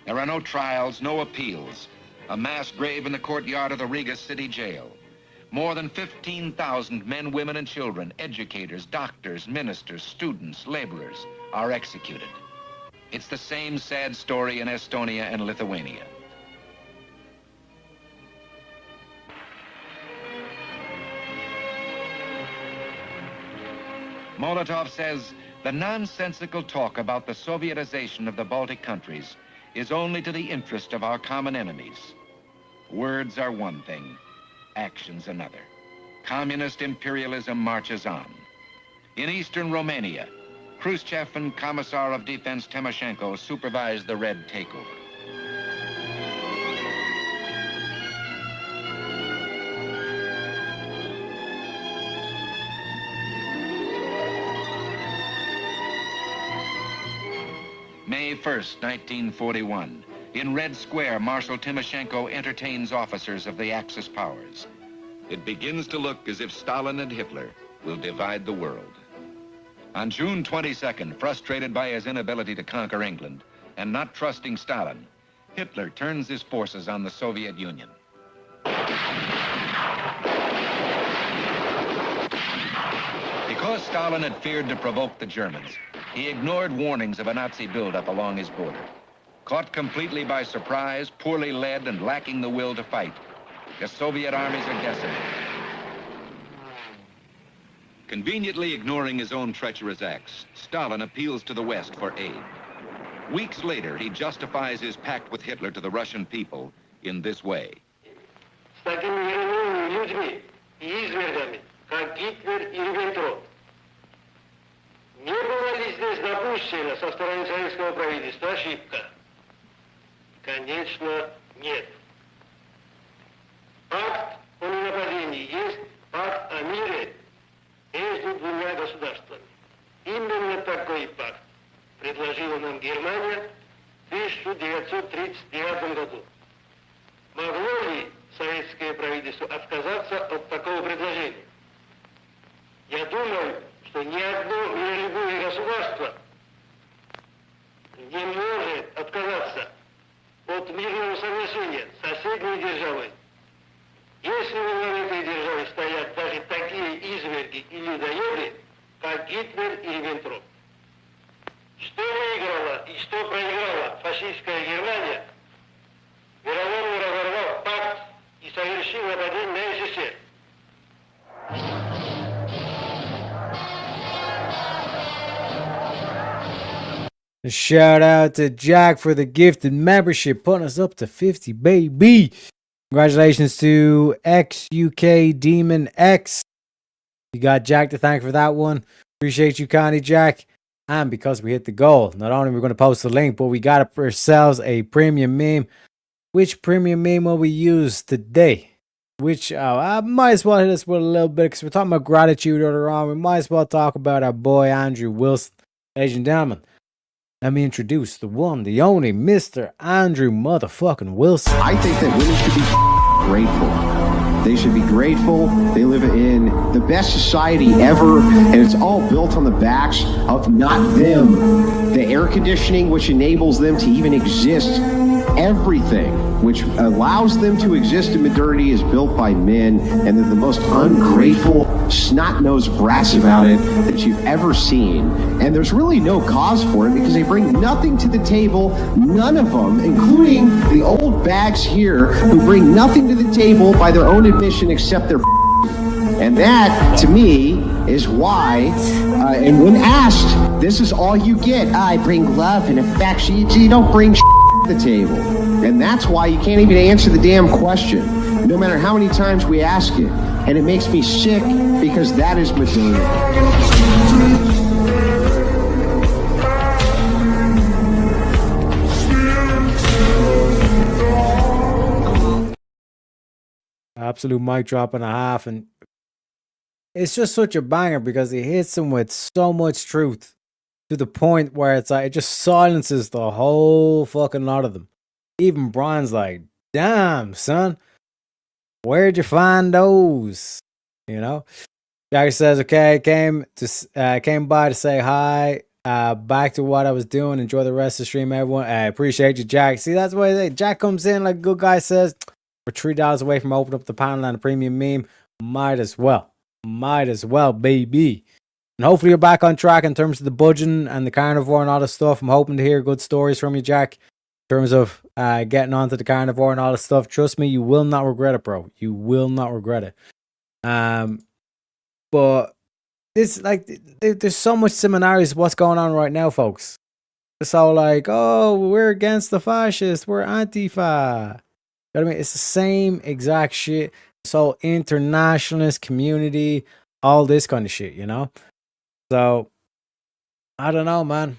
There are no trials, no appeals. A mass grave in the courtyard of the Riga city jail. More than 15,000 men, women, and children, educators, doctors, ministers, students, laborers, are executed. It's the same sad story in Estonia and Lithuania. Molotov says the nonsensical talk about the Sovietization of the Baltic countries is only to the interest of our common enemies. Words are one thing, actions another. Communist imperialism marches on. In eastern Romania, Khrushchev and Commissar of Defense Timoshenko supervised the Red takeover. May 1st, 1941. In Red Square, Marshal Timoshenko entertains officers of the Axis powers. It begins to look as if Stalin and Hitler will divide the world. On June 22nd, frustrated by his inability to conquer England and not trusting Stalin, Hitler turns his forces on the Soviet Union. Because Stalin had feared to provoke the Germans, he ignored warnings of a Nazi buildup along his border. Caught completely by surprise, poorly led, and lacking the will to fight, the Soviet armies are decimated. Conveniently ignoring his own treacherous acts, Stalin appeals to the West for aid. Weeks later, he justifies his pact with Hitler to the Russian people in this way. С такими героичными людьми и извергами, как Гитлер и Риббентроп, не была ли здесь допущена со стороны советского правительства ошибка? Конечно, нет. Пакт о ненападении есть пакт о мире между двумя государствами. Именно такой пакт предложила нам Германия в 1939 году. Могло ли советское правительство отказаться от такого предложения? Я думаю, что ни одно миролюбивое государство не может отказаться от мирного соглашения с соседней державой. Если во главе этой державы стоят даже такие изверги и людоеды, как Гитлер и Риббентроп. Что выиграла и что проиграла фашистская Германия, вероломно разорвав пакт и совершив нападение на СССР? Shout out to Jack for the gifted membership, putting us up to 50, baby. Congratulations to XUK Demon X. You got Jack to thank for that one. Appreciate you, Connie Jack. And because we hit the goal, not only are we going to post the link, but we got ourselves a premium meme. Which premium meme will we use today? Which I might as well hit us with a little bit because we're talking about gratitude earlier on. We might as well talk about our boy Andrew Wilson, ladies and gentlemen. Let me introduce the one, the only Mr. Andrew motherfucking Wilson. I think that women should be grateful. They should be grateful. They live in the best society ever, and it's all built on the backs of not them. The air conditioning, which enables them to even exist. Everything which allows them to exist in modernity is built by men, and they're the most ungrateful, snot-nosed brats about it that you've ever seen. And there's really no cause for it because they bring nothing to the table, none of them, including the old bags here who bring nothing to the table by their own admission except their and that, to me, is why, and when asked, this is all you get. I bring love and affection. You don't bring to the table. And that's why you can't even answer the damn question, no matter how many times we ask it. And it makes me sick because that is modernity. Absolute mic drop and a half, and it's just such a banger because he hits him with so much truth to the point where it's like it just silences the whole fucking lot of them. Even Brian's like, damn, son, where'd you find those? You know? Jack says, okay, came by to say hi. Back to what I was doing. Enjoy the rest of the stream, everyone. I appreciate you, Jack. See, that's why Jack comes in like a good guy says. We're $3 away from opening up the panel and a premium meme. Might as well, baby. And hopefully you're back on track in terms of the budgeting and the carnivore and all this stuff. I'm hoping to hear good stories from you, Jack, in terms of getting onto the carnivore and all this stuff. Trust me, you will not regret it, bro. You will not regret it. But it's like there's so much similarities to what's going on right now, folks. It's all like, oh, we're against the fascists, we're Antifa. You know what I mean? It's the same exact shit. This whole internationalist community, all this kind of shit, you know? So, I don't know, man.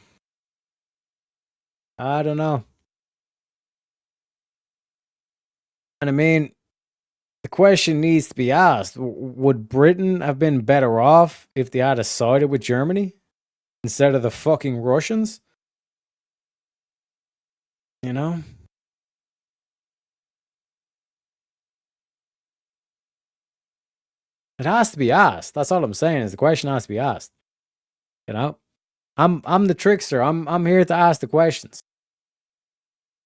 I don't know. And I mean, the question needs to be asked. Would Britain have been better off if they had sided with Germany instead of the fucking Russians? You know? It has to be asked. That's all I'm saying is the question has to be asked. You know? I'm the trickster. I'm here to ask the questions.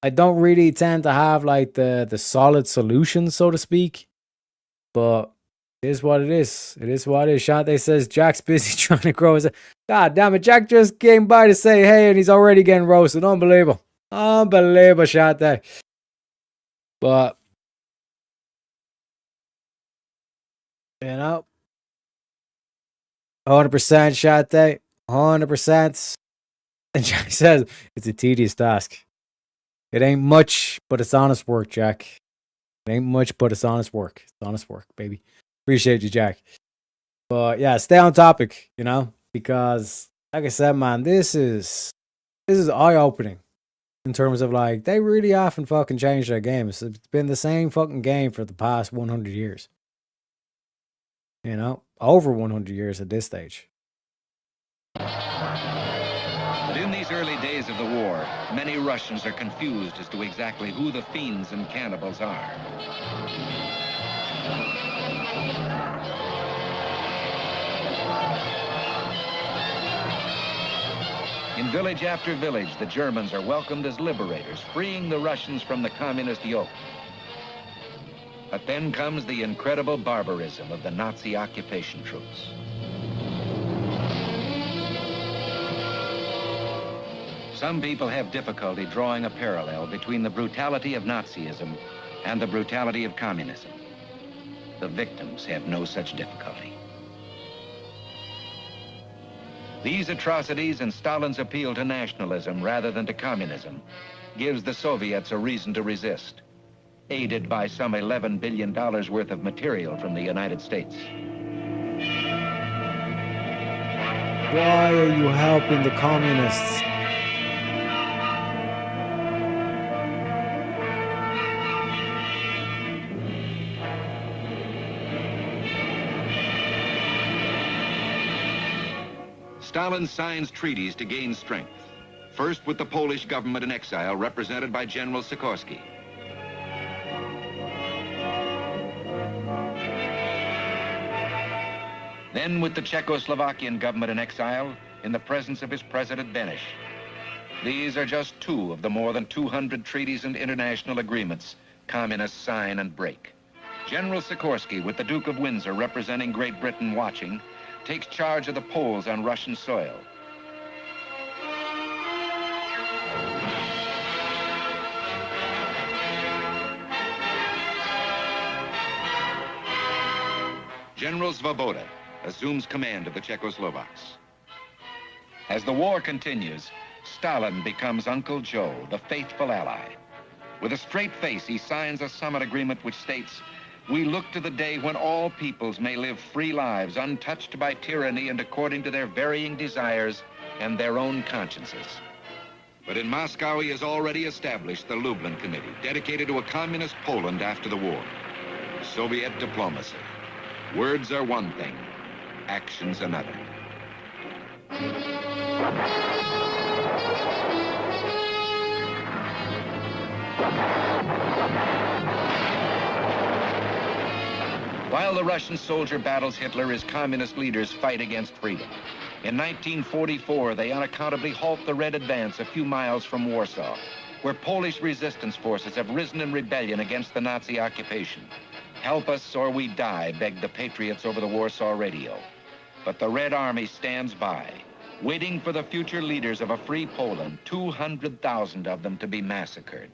I don't really tend to have like the solid solutions, so to speak. But it is what it is. It is what it is. Shante says Jack's busy trying to grow his. God damn it. Jack just came by to say hey and he's already getting roasted. Unbelievable. Unbelievable, Shante. But you know, 100% Shante. 100%. And Jack says it's a tedious task. It ain't much, but it's honest work, Jack. It ain't much, but it's honest work. It's honest work, baby. Appreciate you, Jack. But yeah, stay on topic, you know, because like I said, man, this is eye-opening in terms of like they really often fucking changed their game. It's been the same fucking game for the past 100 years. You know, over 100 years at this stage. But in these early days of the war, many Russians are confused as to exactly who the fiends and cannibals are. In village after village, the Germans are welcomed as liberators, freeing the Russians from the communist yoke. But then comes the incredible barbarism of the Nazi occupation troops. Some people have difficulty drawing a parallel between the brutality of Nazism and the brutality of communism. The victims have no such difficulty. These atrocities and Stalin's appeal to nationalism rather than to communism gives the Soviets a reason to resist, aided by some $11 billion worth of material from the United States. Why are you helping the communists? Stalin signs treaties to gain strength. First with the Polish government in exile, represented by General Sikorski. Then with the Czechoslovakian government in exile, in the presence of his president Beneš. These are just two of the more than 200 treaties and international agreements communists sign and break. General Sikorski, with the Duke of Windsor representing Great Britain watching, takes charge of the Poles on Russian soil. General Svoboda assumes command of the Czechoslovaks. As the war continues, Stalin becomes Uncle Joe, the faithful ally. With a straight face, he signs a summit agreement which states, "We look to the day when all peoples may live free lives, untouched by tyranny and according to their varying desires and their own consciences." But in Moscow, he has already established the Lublin Committee, dedicated to a communist Poland after the war. Soviet diplomacy. Words are one thing, actions another. While the Russian soldier battles Hitler, his communist leaders fight against freedom. In 1944, they unaccountably halt the Red Advance a few miles from Warsaw, where Polish resistance forces have risen in rebellion against the Nazi occupation. "Help us or we die," begged the patriots over the Warsaw radio. But the Red Army stands by, waiting for the future leaders of a free Poland, 200,000 of them to be massacred.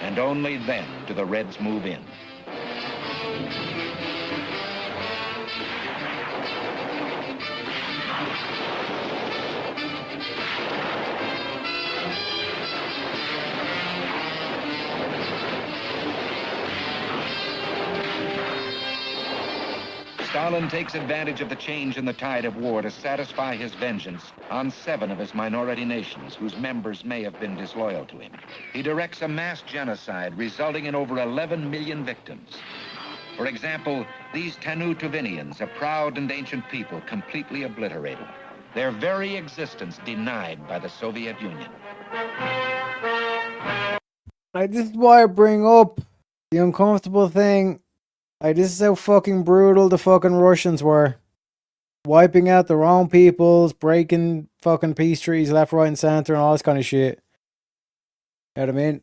And only then do the Reds move in. Stalin takes advantage of the change in the tide of war to satisfy his vengeance on 7 of his minority nations whose members may have been disloyal to him. He directs a mass genocide resulting in over 11 million victims. For example, these Tanu-Tuvinians, a proud and ancient people, completely obliterated. Their very existence denied by the Soviet Union. This is why I bring up the uncomfortable thing. This is how fucking brutal the fucking Russians were. Wiping out their own peoples, breaking fucking peace treaties left, right, and center, and all this kind of shit. You know what I mean?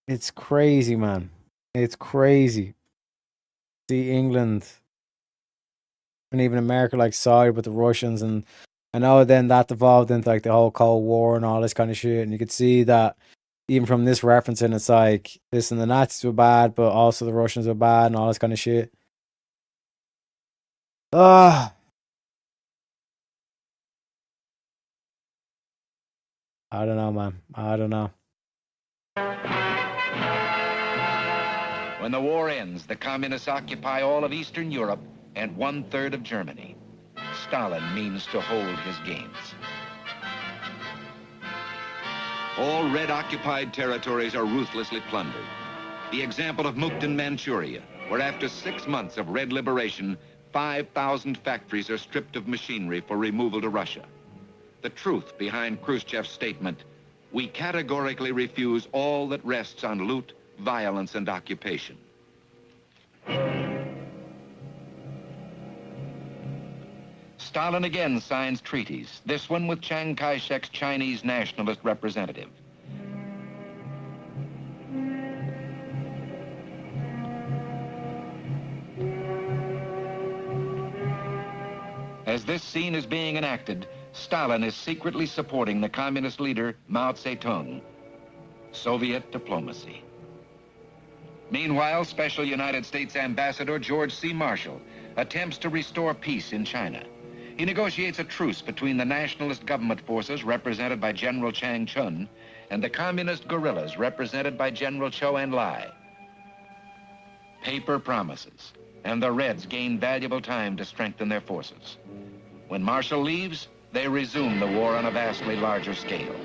It's crazy, man. It's crazy. See England and even America like side with the Russians, and I know then that devolved into like the whole Cold War and all this kind of shit. And you could see that even from this referencing, it's like, listen, the Nazis were bad, but also the Russians were bad and all this kind of shit. I don't know, man. I don't know. When the war ends, the communists occupy all of Eastern Europe and 1/3 of Germany. Stalin means to hold his gains. All Red-occupied territories are ruthlessly plundered. The example of Mukden, Manchuria, where after 6 months of Red liberation, 5,000 factories are stripped of machinery for removal to Russia. The truth behind Khrushchev's statement, "We categorically refuse all that rests on loot, violence, and occupation." Stalin again signs treaties, this one with Chiang Kai-shek's Chinese nationalist representative. As this scene is being enacted, Stalin is secretly supporting the communist leader Mao Zedong. Soviet diplomacy. Meanwhile, Special United States Ambassador George C. Marshall attempts to restore peace in China. He negotiates a truce between the nationalist government forces represented by General Chang Chun and the communist guerrillas represented by General Chou Enlai. Paper promises, and the Reds gain valuable time to strengthen their forces. When Marshall leaves, they resume the war on a vastly larger scale.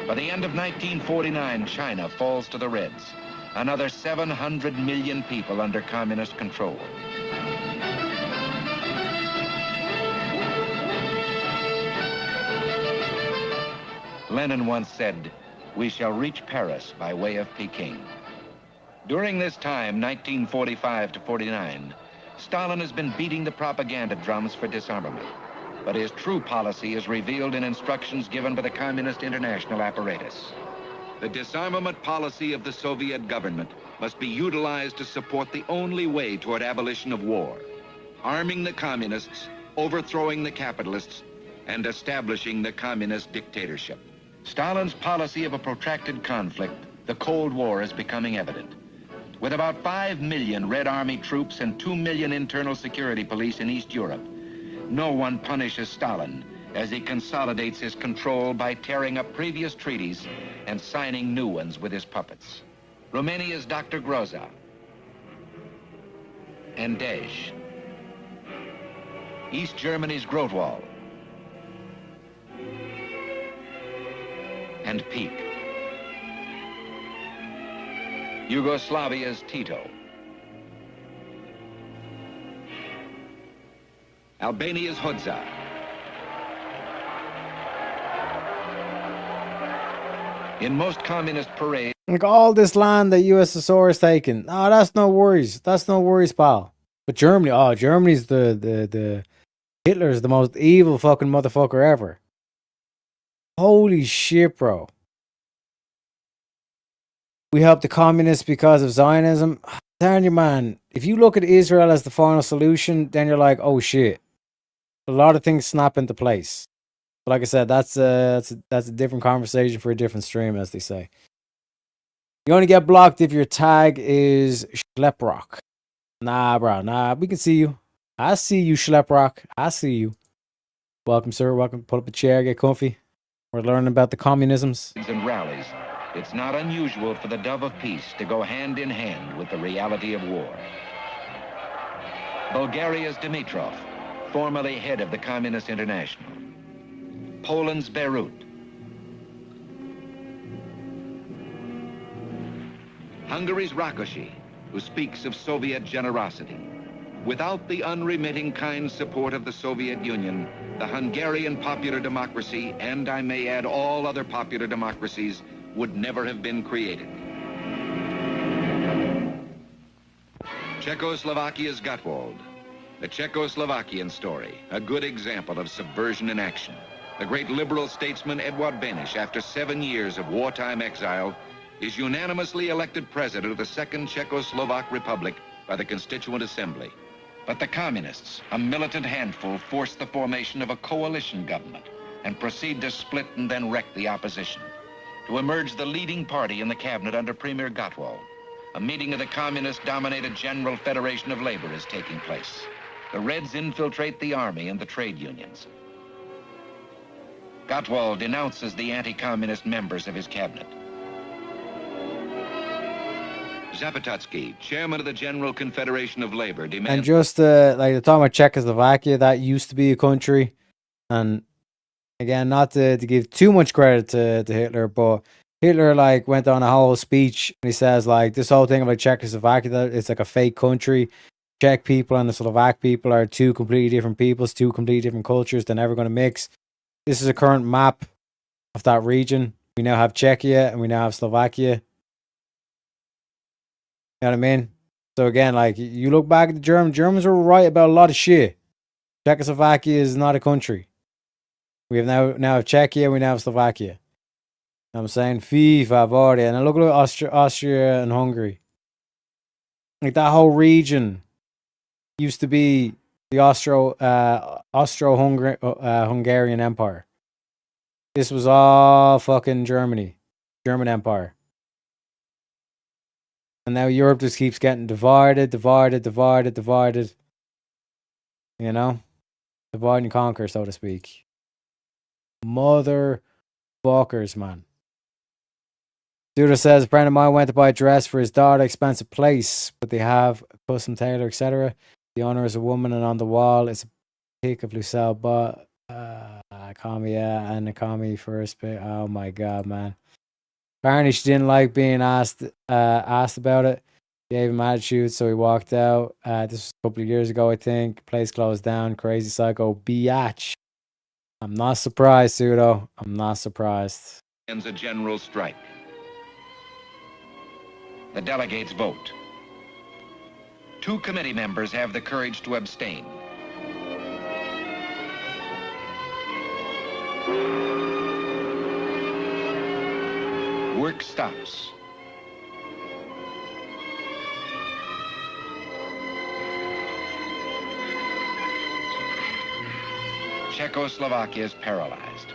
By the end of 1949, China falls to the Reds. Another 700 million people under communist control. Lenin once said, "We shall reach Paris by way of Peking." During this time, 1945 to 49, Stalin has been beating the propaganda drums for disarmament. But his true policy is revealed in instructions given by the Communist International apparatus. The disarmament policy of the Soviet government must be utilized to support the only way toward abolition of war, arming the communists, overthrowing the capitalists, and establishing the communist dictatorship. Stalin's policy of a protracted conflict, the Cold War, is becoming evident. With about 5 million Red Army troops and 2 million internal security police in East Europe, no one punishes Stalin as he consolidates his control by tearing up previous treaties and signing new ones with his puppets. Romania's Dr. Groza and Dej. East Germany's Grotwald and Peak. Yugoslavia's Tito. Albania's Hodza. In most communist parades, like all this land that USSR is taking. Oh, that's no worries. That's no worries, pal. But Germany, oh, Germany's the Hitler's the most evil fucking motherfucker ever. Holy shit, bro. We help the communists because of Zionism. I'm telling you, man, if you look at Israel as the final solution, then you're like, oh shit. A lot of things snap into place. But like I said, that's a different conversation for a different stream, as they say. You only get blocked if your tag is Schleprock. Nah, bro, nah, we can see you. I see you, Schleprock. I see you. Welcome, sir. Welcome. Pull up a chair, get comfy. We're learning about the communisms. And rallies, it's not unusual for the dove of peace to go hand in hand with the reality of war. Bulgaria's Dimitrov, formerly head of the Communist International. Poland's Beirut. Hungary's Rákosi, who speaks of Soviet generosity. Without the unremitting kind support of the Soviet Union, the Hungarian popular democracy, and I may add all other popular democracies, would never have been created. Czechoslovakia's Gottwald. The Czechoslovakian story, a good example of subversion in action. The great liberal statesman Eduard Beneš, after 7 years of wartime exile, is unanimously elected president of the Second Czechoslovak Republic by the Constituent Assembly. But the communists, a militant handful, forced the formation of a coalition government and proceed to split and then wreck the opposition. To emerge the leading party in the cabinet under Premier Gottwald, a meeting of the communist-dominated General Federation of Labor is taking place. The Reds infiltrate the army and the trade unions. Gottwald denounces the anti-communist members of his cabinet. Zapatatsky, chairman of the General Confederation of Labor, demands... And just like the talking about Czechoslovakia, that used to be a country. And again, not to give too much credit to Hitler, but Hitler like went on a whole speech and he says like this whole thing about Czechoslovakia, that it's like a fake country. Czech people and the Slovak people are two completely different peoples, two completely different cultures. They're never going to mix. This is a current map of that region. We now have Czechia and we now have Slovakia. You know what I mean? So again, like you look back at the Germans were right about a lot of shit. Czechoslovakia is not a country. We have now have Czechia, we now have Slovakia. You know what I'm saying? Fy favore. And then look at Austria and Hungary. Like that whole region used to be the Hungarian Empire. This was all fucking German Empire. And now Europe just keeps getting divided. You know? Divide and conquer, so to speak. Motherfuckers, man. Duda says, a friend of mine went to buy a dress for his daughter, expensive place, but they have a custom tailor, etc. The owner is a woman, and on the wall is a pic of Lucille, but Kami, and Kami first bit. Oh my god, man. Apparently she didn't like being asked about it. Gave him attitude, so he walked out. This was a couple of years ago, I think. Place closed down. Crazy psycho biatch. I'm not surprised, Pseudo. I'm not surprised. Ends a general strike. The delegates vote. 2 committee members have the courage to abstain. Work stops. Czechoslovakia is paralyzed.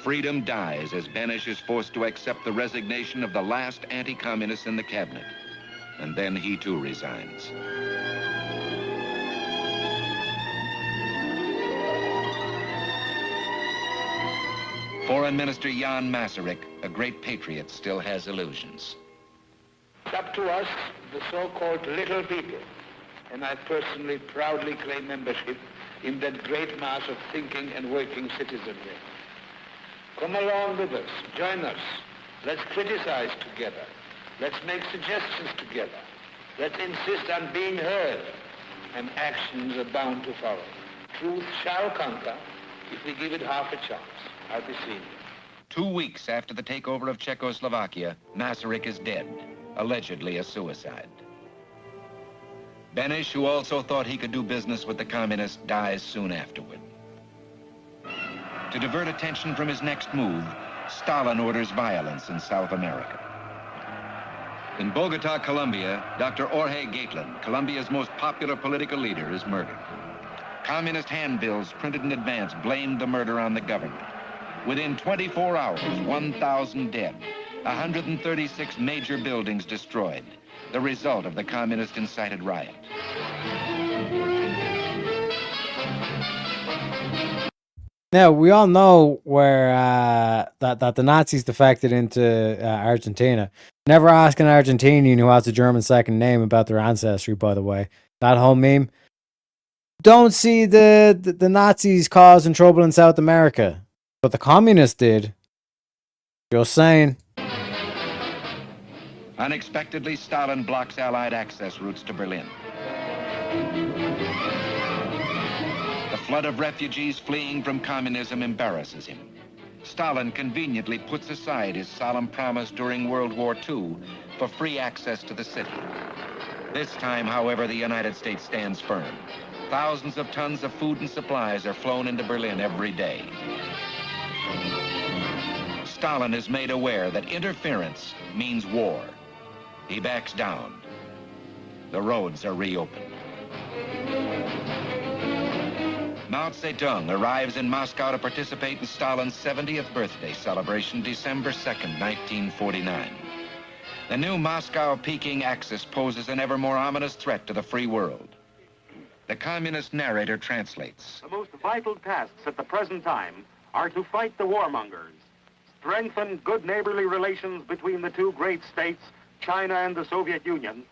Freedom dies as Benish is forced to accept the resignation of the last anti-communist in the cabinet. And then he too resigns. Foreign Minister Jan Masaryk, a great patriot, still has illusions. It's up to us, the so-called little people, and I personally proudly claim membership in that great mass of thinking and working citizenry. Come along with us, join us. Let's criticize together. Let's make suggestions together. Let's insist on being heard, and actions are bound to follow. Truth shall conquer if we give it half a chance. I'll be seeing you. 2 weeks after the takeover of Czechoslovakia, Masaryk is dead, allegedly a suicide. Benish, who also thought he could do business with the communists, dies soon afterward. To divert attention from his next move, Stalin orders violence in South America. In Bogota, Colombia, Dr. Jorge Gatlin, Colombia's most popular political leader, is murdered. Communist handbills printed in advance blamed the murder on the government. Within 24 hours, 1,000 dead, 136 major buildings destroyed, the result of the communist-incited riot. Now, we all know where that the Nazis defected into Argentina. Never ask an Argentinian who has a German second name about their ancestry, by the way. That whole meme. Don't see the Nazis causing trouble in South America. But the communists did. Just saying. Unexpectedly, Stalin blocks Allied access routes to Berlin. The flood of refugees fleeing from communism embarrasses him. Stalin conveniently puts aside his solemn promise during World War II for free access to the city. This time, however, the United States stands firm. Thousands of tons of food and supplies are flown into Berlin every day. Stalin is made aware that interference means war. He backs down. The roads are reopened. Mao Zedong arrives in Moscow to participate in Stalin's 70th birthday celebration, December 2nd, 1949. The new Moscow-Peking axis poses an ever more ominous threat to the free world. The communist narrator translates. The most vital tasks at the present time are to fight the warmongers, strengthen good neighborly relations between the two great states, China and the Soviet Union,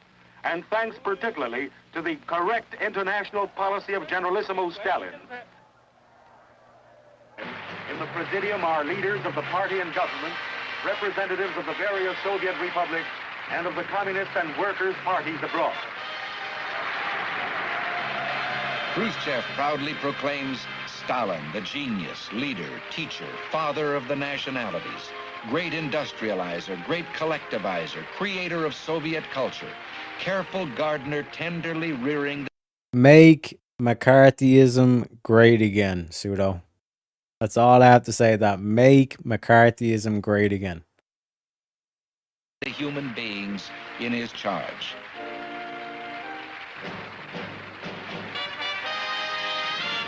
and thanks particularly to the correct international policy of Generalissimo Stalin. In the Presidium are leaders of the party and government, representatives of the various Soviet republics, and of the Communist and Workers' parties abroad. Khrushchev proudly proclaims Stalin, the genius, leader, teacher, father of the nationalities, great industrializer, great collectivizer, creator of Soviet culture, careful gardener tenderly rearing the... Make McCarthyism great again, Pseudo. That's all I have to say. That make McCarthyism great again. The human beings in his charge.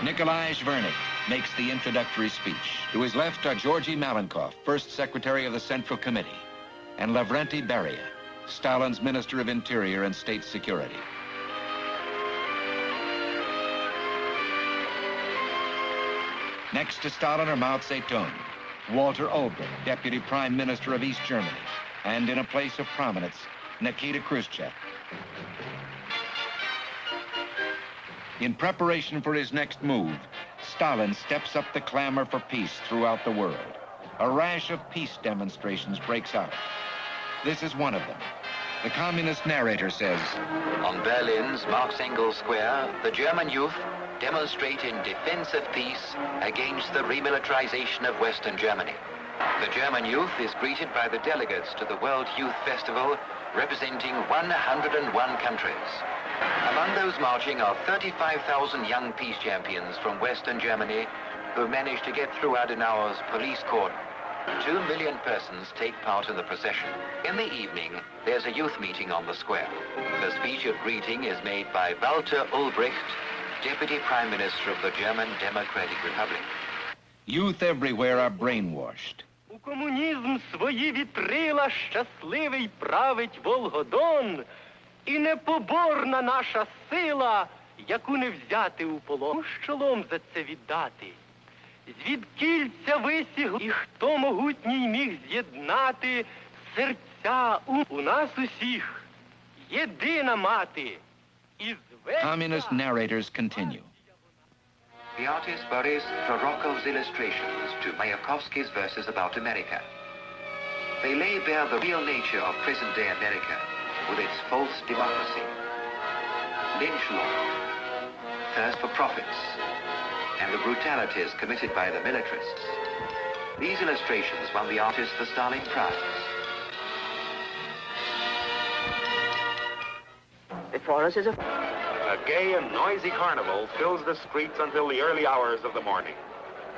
Nikolai Zvernik makes the introductory speech. To his left are Georgy Malenkov, first secretary of the Central Committee, and Lavrenti Beria, Stalin's Minister of Interior and State Security. Next to Stalin are Mao Zedong, Walter Ulbricht, Deputy Prime Minister of East Germany, and in a place of prominence, Nikita Khrushchev. In preparation for his next move, Stalin steps up the clamor for peace throughout the world. A rash of peace demonstrations breaks out. This is one of them. The communist narrator says, On Berlin's Marx Engels Square, the German youth demonstrate in defense of peace against the remilitarization of Western Germany. The German youth is greeted by the delegates to the World Youth Festival, representing 101 countries. Among those marching are 35,000 young peace champions from Western Germany who managed to get through Adenauer's police cordon. 2 million persons take part in the procession. In the evening, there's a youth meeting on the square. The speech of greeting is made by Walter Ulbricht, Deputy Prime Minister of the German Democratic Republic. Youth everywhere are brainwashed. У комунізм свої вітрила щасливий править Волгодон, і непоборна наша сила, яку не взяти у полон. Щолом за це віддати. Звідкільця висіг, і хто могутній міг з'єднати серця у нас усіх, єдина мати. Communist narrators continue. The artist borrows Prorokov's illustrations to Mayakovsky's verses about America. They lay bare the real nature of present-day America with its false democracy, lynch law, thirst for profits, and the brutalities committed by the militarists. These illustrations won the artist the Stalin Prize. Before us is a gay and noisy carnival fills the streets until the early hours of the morning.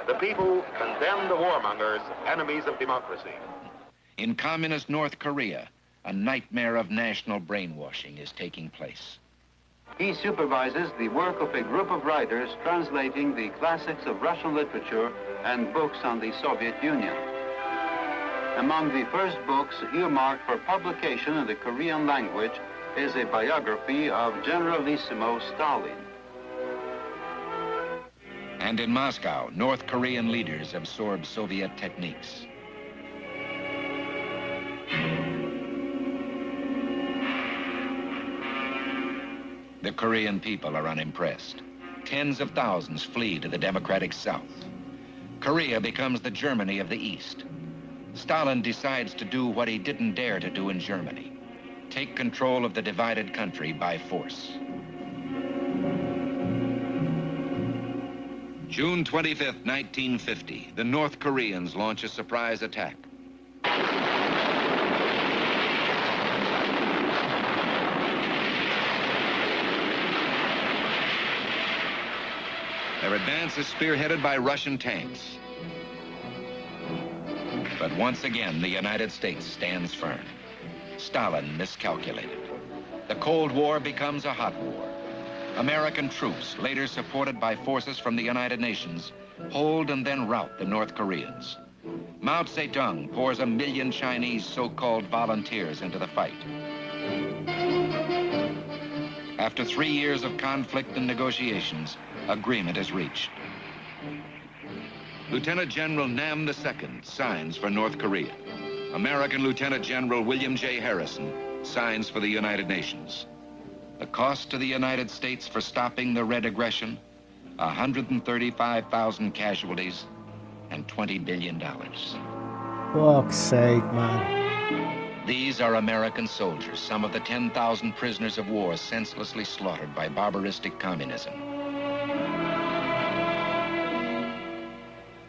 The people condemn the warmongers, enemies of democracy. In communist North Korea, a nightmare of national brainwashing is taking place. He supervises the work of a group of writers translating the classics of Russian literature and books on the Soviet Union. Among the first books earmarked for publication in the Korean language is a biography of Generalissimo Stalin. And in Moscow, North Korean leaders absorb Soviet techniques. The Korean people are unimpressed. Tens of thousands flee to the democratic South. Korea becomes the Germany of the East. Stalin decides to do what he didn't dare to do in Germany. Take control of the divided country by force. June 25th, 1950, the North Koreans launch a surprise attack. Their advance is spearheaded by Russian tanks. But once again, the United States stands firm. Stalin miscalculated. The Cold War becomes a hot war. American troops, later supported by forces from the United Nations, hold and then rout the North Koreans. Mao Zedong pours 1 million Chinese so-called volunteers into the fight. After 3 years of conflict and negotiations, agreement is reached. Lieutenant General Nam II signs for North Korea. American Lieutenant General William J. Harrison signs for the United Nations. The cost to the United States for stopping the Red aggression, 135,000 casualties and $20 billion. Fuck's sake, man. These are American soldiers, some of the 10,000 prisoners of war senselessly slaughtered by barbaristic communism.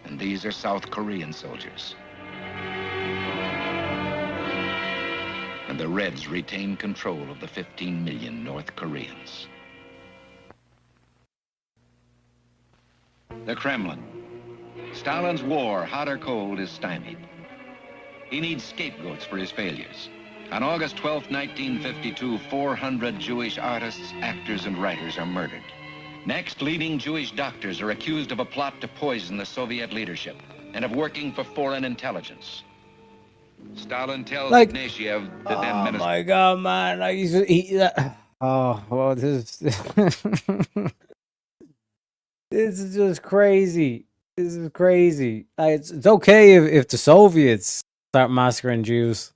And these are South Korean soldiers. And the Reds retain control of the 15 million North Koreans. The Kremlin. Stalin's war, hot or cold, is stymied. He needs scapegoats for his failures. On August 12, 1952, 400 Jewish artists, actors, and writers are murdered. Next, leading Jewish doctors are accused of a plot to poison the Soviet leadership and of working for foreign intelligence. Stalin tells Like, Ignatieff, the then oh minister. my god, man! Like oh, well, this this is just crazy. This is crazy. Like, it's okay if the Soviets start massacring Jews.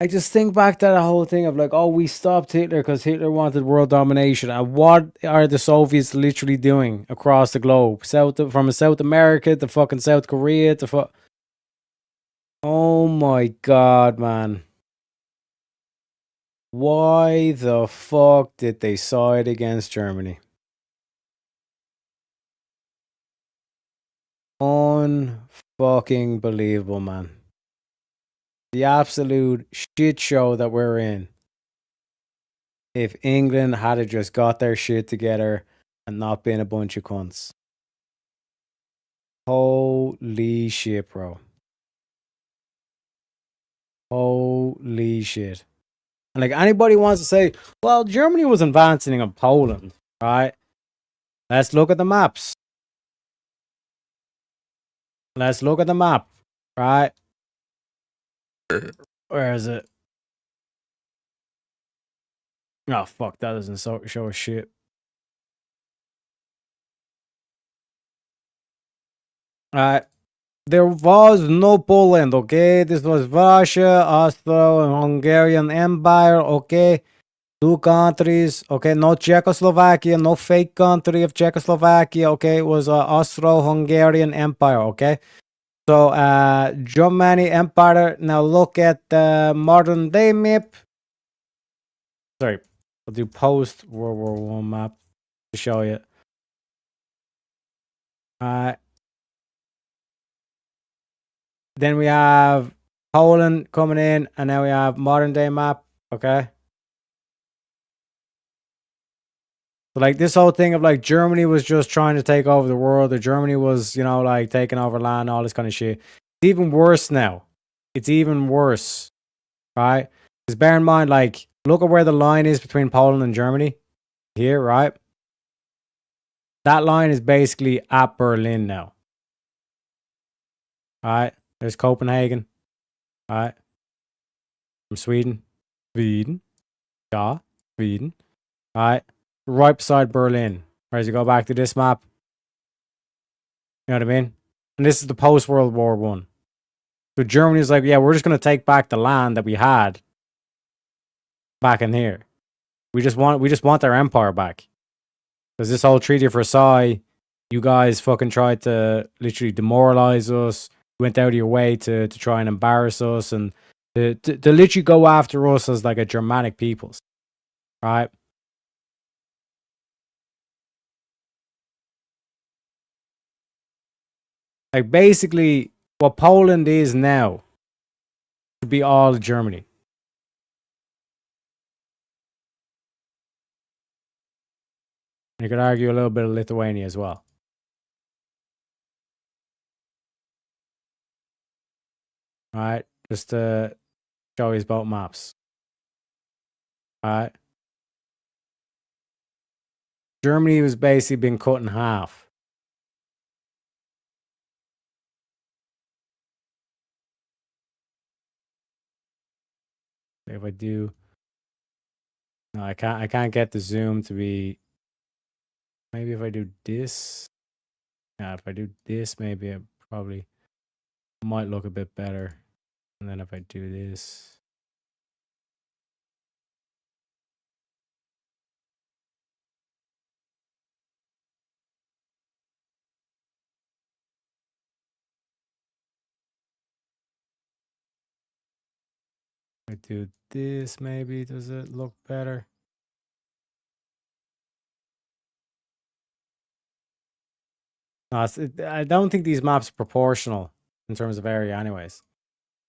I just think back to the whole thing of like, oh, we stopped Hitler because Hitler wanted world domination. And what are the Soviets literally doing across the globe? From South America to fucking South Korea to oh my god, man. Why the fuck did they side against Germany? Unfucking believable, man. The absolute shit show that we're in. If England had just got their shit together and not been a bunch of cunts. Holy shit, bro. Holy shit. And like anybody wants to say, well, Germany was advancing on Poland, right? Let's look at the maps. Let's look at the map, right? Where is it? Oh, fuck, that doesn't show a shit. Alright. There was no Poland, okay? This was Russia, Austro-Hungarian Empire, okay? Two countries, okay? No Czechoslovakia, no fake country of Czechoslovakia, okay? It was Austro-Hungarian Empire, okay? So, Germany Empire, now look at the modern day map. Sorry, I'll do post World War I map to show you. Then we have Poland coming in, and now we have modern day map, okay? So like this whole thing of like Germany was just trying to take over the world, or Germany was, you know, like taking over land, all this kind of shit. It's even worse now. It's even worse, right? Because bear in mind, like, look at where the line is between Poland and Germany. Here, right? That line is basically at Berlin now. Alright, there's Copenhagen. Alright. From Sweden. Sweden. Yeah, Sweden. Alright. Right beside Berlin. Whereas you go back to this map. You know what I mean? And this is the post World War One. So Germany's like, yeah, we're just gonna take back the land that we had back in here. We just want our empire back. Because this whole Treaty of Versailles, you guys fucking tried to literally demoralize us. You went out of your way to try and embarrass us and to literally go after us as like a Germanic peoples. Right? Like basically what Poland is now should be all of Germany. You could argue a little bit of Lithuania as well. Alright, just to show you both maps. Alright. Germany was basically being cut in half. If I do, no, I can't get the zoom to be. Maybe if I do this, yeah, if I do this, maybe it probably might look a bit better. And then if I do this, if I do this, maybe does it look better? No, I don't think these maps are proportional in terms of area, anyways.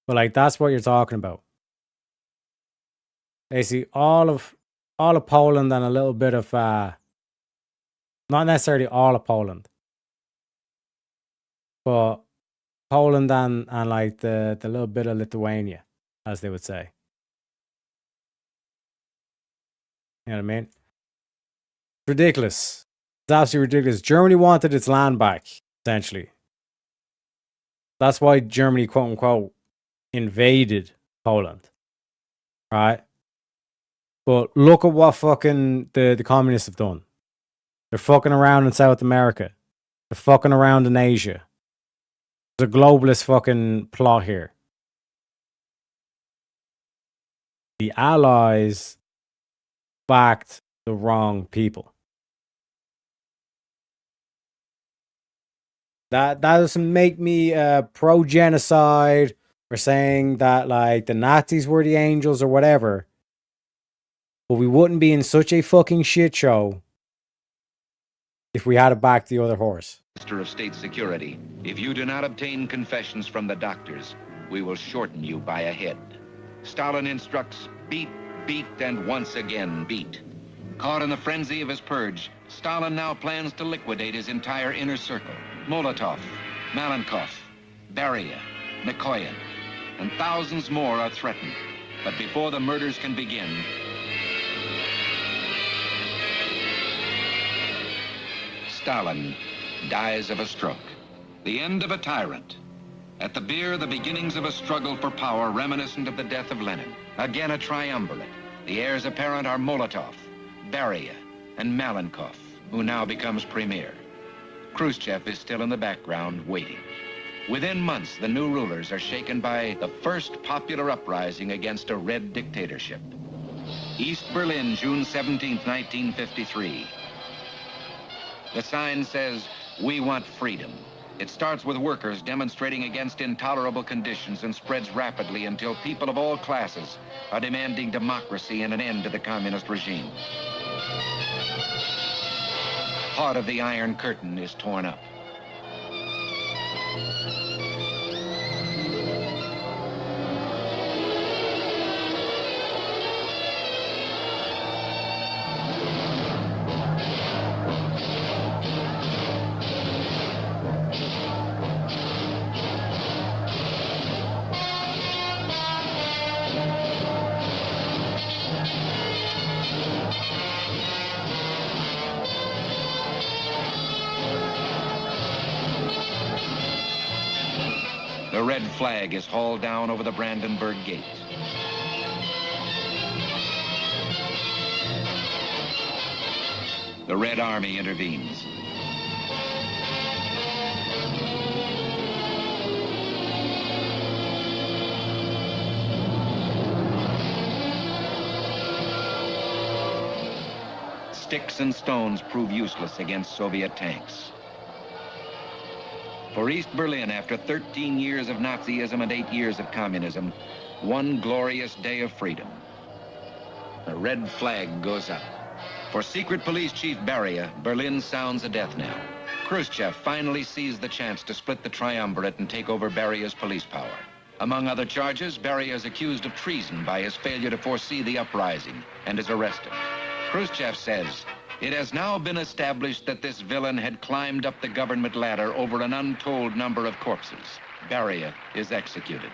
But like that's what you're talking about. Basically, all of Poland and a little bit of not necessarily all of Poland, but Poland and like the little bit of Lithuania, as they would say. You know what I mean? ridiculous. It's absolutely ridiculous. Germany wanted its land back, essentially. That's why Germany, quote unquote, invaded Poland. Right? But look at what fucking the communists have done. They're fucking around in South America. They're fucking around in Asia. There's a globalist fucking plot here. The Allies backed the wrong people. That doesn't make me pro-genocide or saying that like the Nazis were the angels or whatever. But we wouldn't be in such a fucking shit show if we had to back the other horse. Minister of State Security, if you do not obtain confessions from the doctors, we will shorten you by a head. Stalin instructs, beat, beat, and once again beat. Caught in the frenzy of his purge, Stalin now plans to liquidate his entire inner circle. Molotov, Malenkov, Beria, Mikoyan, and thousands more are threatened. But before the murders can begin, Stalin dies of a stroke. The end of a tyrant. At the bier, the beginnings of a struggle for power reminiscent of the death of Lenin. Again a triumvirate. The heirs apparent are Molotov, Beria, and Malenkov, who now becomes premier. Khrushchev is still in the background, waiting. Within months, the new rulers are shaken by the first popular uprising against a red dictatorship. East Berlin, June 17, 1953. The sign says, "We want freedom." It starts with workers demonstrating against intolerable conditions and spreads rapidly until people of all classes are demanding democracy and an end to the communist regime. Part of the Iron Curtain is torn up. The red flag is hauled down over the Brandenburg Gate. The Red Army intervenes. Sticks and stones prove useless against Soviet tanks. For East Berlin, after 13 years of Nazism and 8 years of communism, one glorious day of freedom. The red flag goes up. For Secret Police Chief Beria, Berlin sounds a death knell. Khrushchev finally sees the chance to split the triumvirate and take over Beria's police power. Among other charges, Beria is accused of treason by his failure to foresee the uprising and is arrested. Khrushchev says, "It has now been established that this villain had climbed up the government ladder over an untold number of corpses. Beria is executed."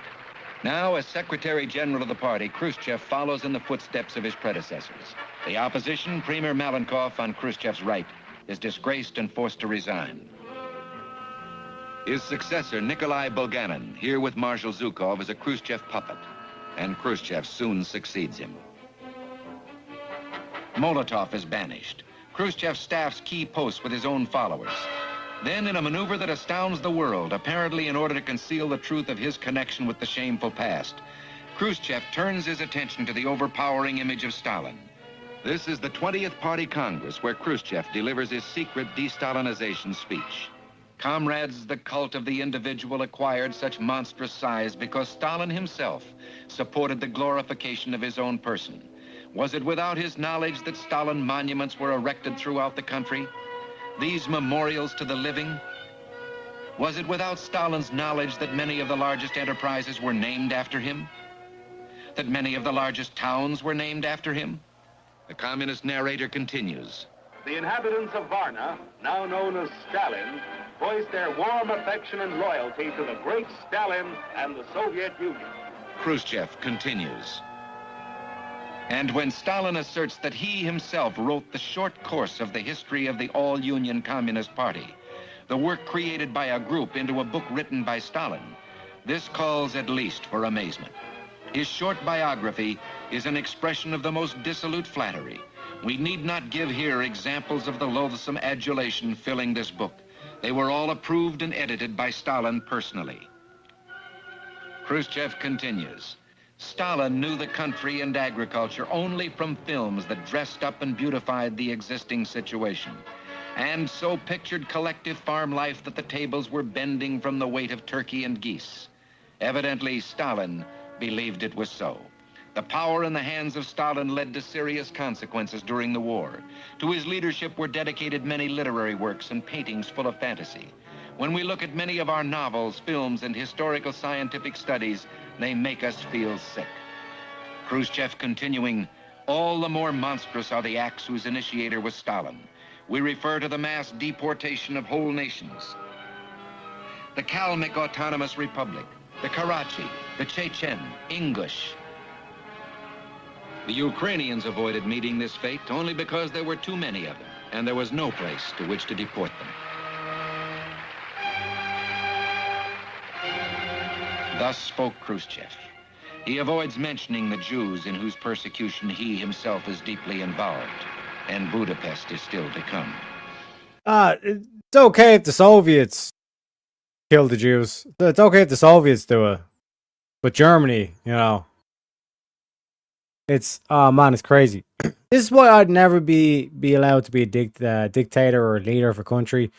Now, as Secretary General of the party, Khrushchev follows in the footsteps of his predecessors. The opposition, Premier Malenkov, on Khrushchev's right, is disgraced and forced to resign. His successor, Nikolai Bulganin, here with Marshal Zhukov, is a Khrushchev puppet, and Khrushchev soon succeeds him. Molotov is banished. Khrushchev staffs key posts with his own followers. Then, in a maneuver that astounds the world, apparently in order to conceal the truth of his connection with the shameful past, Khrushchev turns his attention to the overpowering image of Stalin. This is the 20th Party Congress, where Khrushchev delivers his secret de-Stalinization speech. Comrades, the cult of the individual acquired such monstrous size because Stalin himself supported the glorification of his own person. Was it without his knowledge that Stalin monuments were erected throughout the country? These memorials to the living? Was it without Stalin's knowledge that many of the largest enterprises were named after him? That many of the largest towns were named after him? The communist narrator continues. The inhabitants of Varna, now known as Stalin, voice their warm affection and loyalty to the great Stalin and the Soviet Union. Khrushchev continues. And when Stalin asserts that he himself wrote the short course of the history of the All-Union Communist Party, the work created by a group, into a book written by Stalin, this calls at least for amazement. His short biography is an expression of the most dissolute flattery. We need not give here examples of the loathsome adulation filling this book. They were all approved and edited by Stalin personally. Khrushchev continues. Stalin knew the country and agriculture only from films that dressed up and beautified the existing situation, and so pictured collective farm life that the tables were bending from the weight of turkey and geese. Evidently, Stalin believed it was so. The power in the hands of Stalin led to serious consequences during the war. To his leadership were dedicated many literary works and paintings full of fantasy. When we look at many of our novels, films, and historical scientific studies, they make us feel sick. Khrushchev continuing, all the more monstrous are the acts whose initiator was Stalin. We refer to the mass deportation of whole nations. The Kalmyk Autonomous Republic, the Karachi, the Chechen, English. The Ukrainians avoided meeting this fate only because there were too many of them, and there was no place to which to deport them. Thus spoke Khrushchev. He avoids mentioning the Jews in whose persecution he himself is deeply involved, and Budapest is still to come. It's okay if the Soviets kill the Jews. It's okay if the Soviets do it. But Germany, you know, it's, oh man, it's crazy. This is why I'd never be allowed to be a dictator or a leader of a country.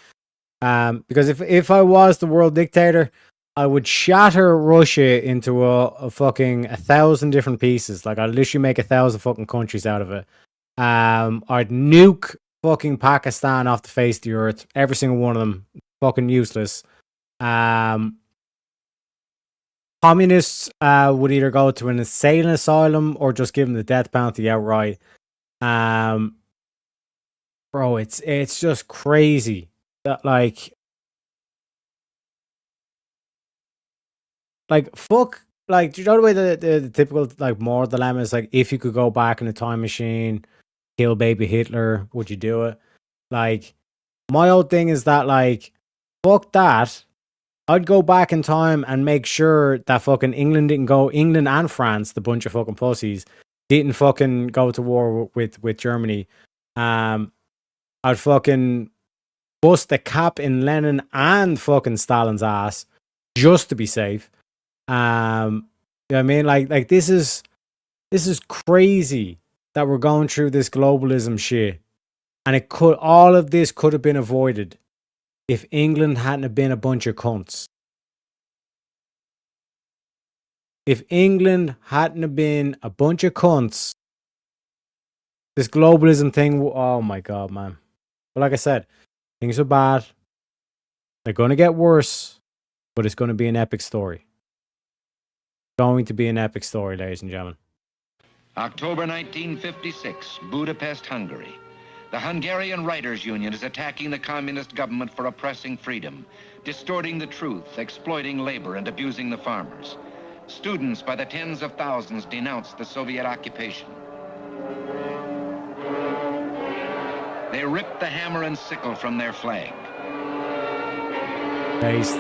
Because if I was the world dictator, I would shatter Russia into a fucking 1,000 different pieces. Like, I'd literally make 1,000 fucking countries out of it. I'd nuke fucking Pakistan off the face of the earth. Every single one of them. Fucking useless. Communists would either go to an insane asylum or just give them the death penalty outright. Bro, it's just crazy that fuck, like, do you know the way the typical like moral dilemma is, like, if you could go back in a time machine, kill baby Hitler, would you do it? Like, my whole thing is that, like, fuck that. I'd go back in time and make sure that fucking England and France, the bunch of fucking pussies, didn't fucking go to war with Germany. I'd fucking bust the cap in Lenin and fucking Stalin's ass just to be safe. You know what I mean? Like this is crazy that we're going through this globalism shit. And all of this could have been avoided if England hadn't have been a bunch of cunts. If England hadn't have been a bunch of cunts, this globalism thing, oh my god, man. But like I said, things are bad. They're going to get worse, but it's going to be an epic story. Going to be an epic story, ladies and gentlemen. October 1956, Budapest, Hungary. The Hungarian Writers' Union is attacking the communist government for oppressing freedom, distorting the truth, exploiting labor, and abusing the farmers. Students by the tens of thousands denounce the Soviet occupation. They rip the hammer and sickle from their flag. Based.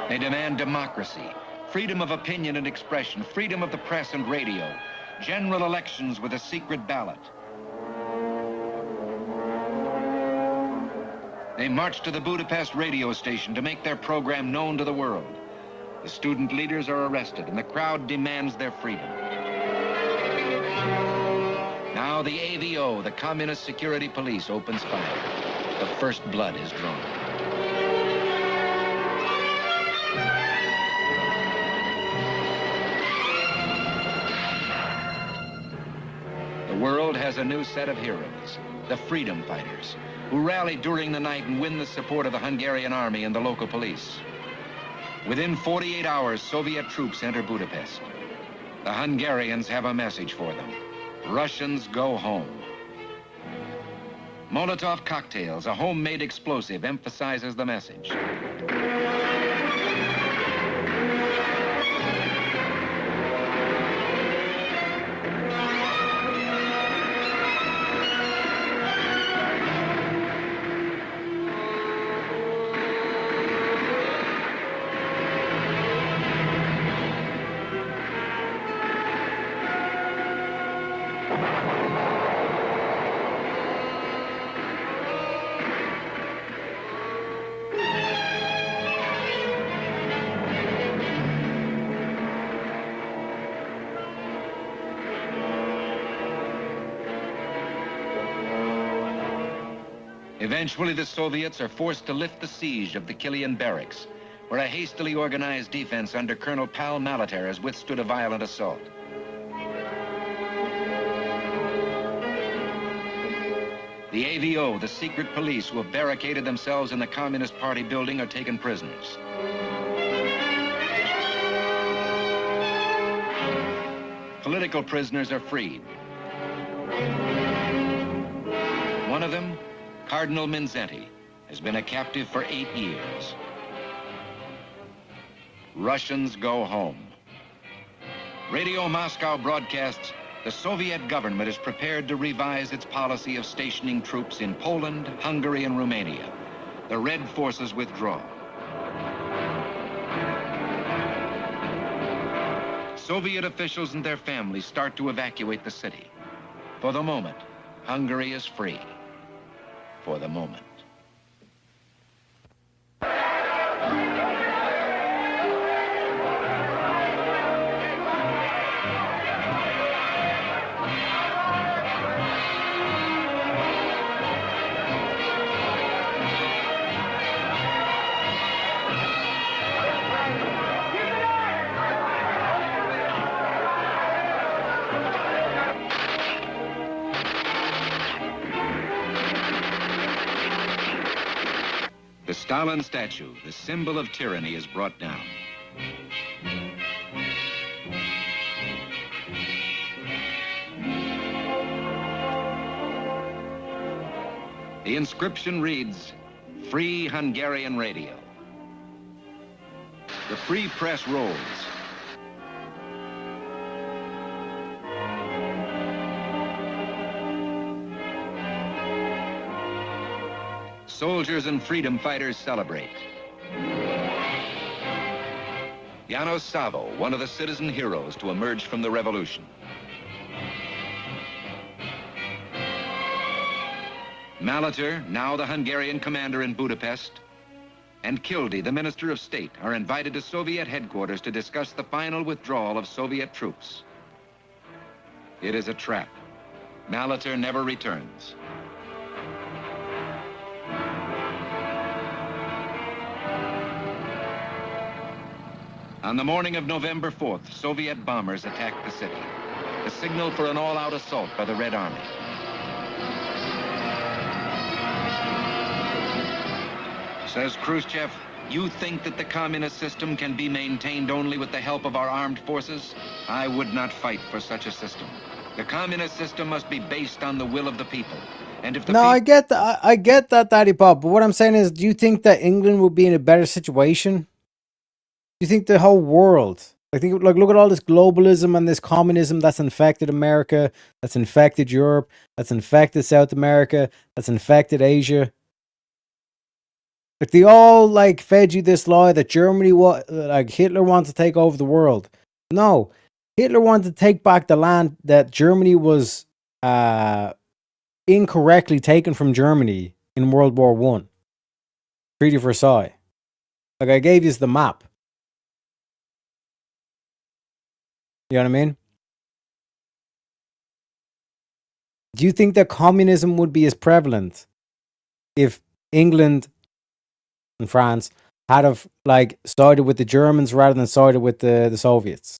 They demand democracy, freedom of opinion and expression, freedom of the press and radio, general elections with a secret ballot. They march to the Budapest radio station to make their program known to the world. The student leaders are arrested and the crowd demands their freedom. Now the AVO, the Communist Security Police, opens fire. The first blood is drawn. The world has a new set of heroes, the freedom fighters, who rally during the night and win the support of the Hungarian army and the local police. Within 48 hours, Soviet troops enter Budapest. The Hungarians have a message for them. Russians, go home. Molotov cocktails, a homemade explosive, emphasizes the message. Eventually, the Soviets are forced to lift the siege of the Killian barracks, where a hastily organized defense under Colonel Pal Malater has withstood a violent assault. The AVO, the secret police who have barricaded themselves in the Communist Party building, are taken prisoners. Political prisoners are freed. One of them, Cardinal Minzetti, has been a captive for 8 years. Russians go home. Radio Moscow broadcasts, the Soviet government is prepared to revise its policy of stationing troops in Poland, Hungary, and Romania. The Red forces withdraw. Soviet officials and their families start to evacuate the city. For the moment, Hungary is free. For the moment. The Stalin statue, the symbol of tyranny, is brought down. The inscription reads, Free Hungarian Radio. The free press rolls. Soldiers and freedom fighters celebrate. Janos Savo, one of the citizen heroes to emerge from the revolution. Malater, now the Hungarian commander in Budapest, and Kildy, the Minister of State, are invited to Soviet headquarters to discuss the final withdrawal of Soviet troops. It is a trap. Malater never returns. On the morning of November 4th, Soviet bombers attacked the city, the signal for an all-out assault by the Red Army. Says Khrushchev, you think that the communist system can be maintained only with the help of our armed forces? I would not fight for such a system. The communist system must be based on the will of the people. And if the No, I get that. I get that, Daddy Bob. But what I'm saying is, do you think that England would be in a better situation? Do you think the whole world? I think, like, look at all this globalism and this communism that's infected America, that's infected Europe, that's infected South America, that's infected Asia. Like, they all, like, fed you this lie that Germany, like, Hitler wanted to take over the world. No, Hitler wanted to take back the land that Germany was incorrectly taken from Germany in World War One. Treaty of Versailles. Like, I gave you the map. You know what I mean? Do you think that communism would be as prevalent if England and France had have, like, sided with the Germans rather than sided with the Soviets?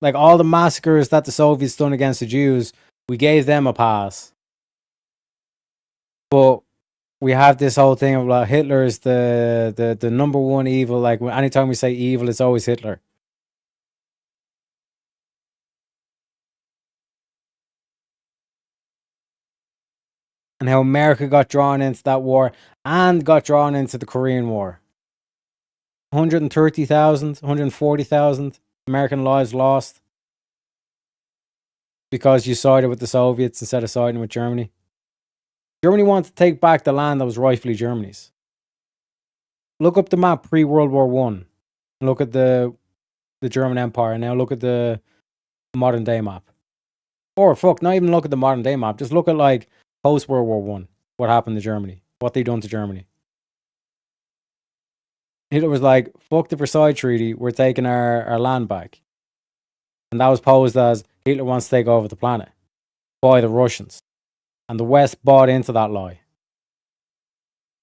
Like, all the massacres that the Soviets done against the Jews, we gave them a pass. But we have this whole thing of, like, Hitler is the number one evil. Like, anytime we say evil, it's always Hitler. and how America got drawn into that war and got drawn into the Korean War. 130,000, 140,000 American lives lost because you sided with the Soviets instead of siding with Germany. Germany wanted to take back the land that was rightfully Germany's. Look up the map pre-World War One. Look at the German Empire. Now look at the modern day map. Or fuck, not even look at the modern day map. Just look at like post World War One. What happened to Germany? What they done to Germany? Hitler was like, fuck the Versailles Treaty, we're taking our land back. And that was posed as Hitler wants to take over the planet by the Russians. And the West bought into that lie.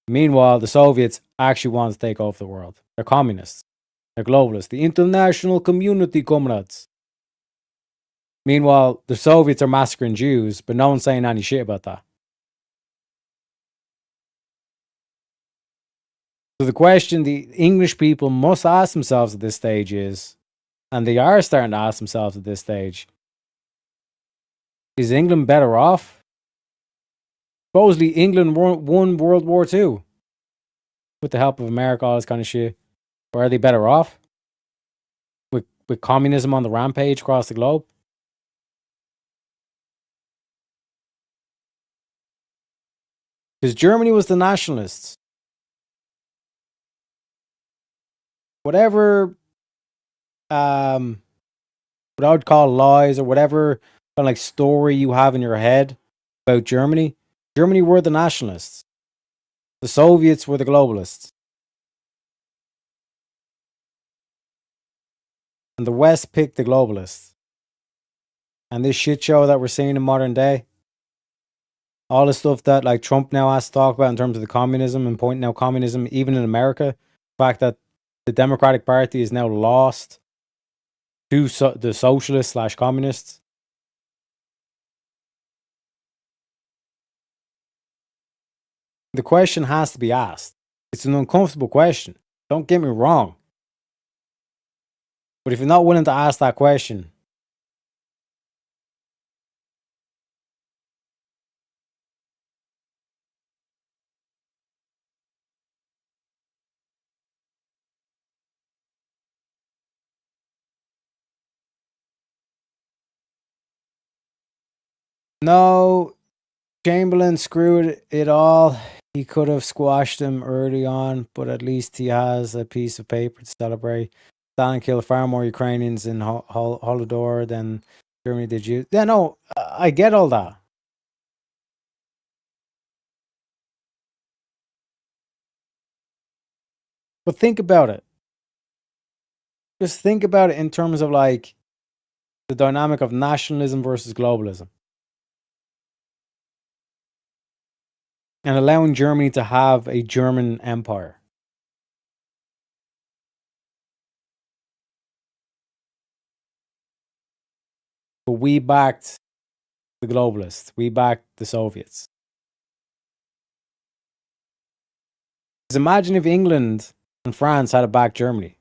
Meanwhile, the Soviets actually want to take over the world. They're communists. They're globalists. The international community, comrades. Meanwhile, the Soviets are massacring Jews, but no one's saying any shit about that. So the question the English people must ask themselves at this stage is, and they are starting to ask themselves at this stage, is England better off? Supposedly England won World War II with the help of America, all this kind of shit. Or are they better off? With communism on the rampage across the globe? Because Germany was the nationalists. Whatever what I would call lies or whatever kind of like story you have in your head about Germany, Germany were the nationalists. The Soviets were the globalists. And the West picked the globalists. And this shit show that we're seeing in modern day, all the stuff that like Trump now has to talk about in terms of the communism and pointing out communism, even in America, the fact that the Democratic Party is now lost to the socialists / communists. The question has to be asked. It's an uncomfortable question. Don't get me wrong. But if you're not willing to ask that question, no, Chamberlain screwed it all. He could have squashed him early on, but at least he has a piece of paper to celebrate. Stalin killed far more Ukrainians in Holodomor than Germany did Jews. Yeah, no, I get all that. But think about it. Just think about it in terms of like the dynamic of nationalism versus globalism. And allowing Germany to have a German empire. But we backed the globalists. We backed the Soviets. Because imagine if England and France had backed Germany.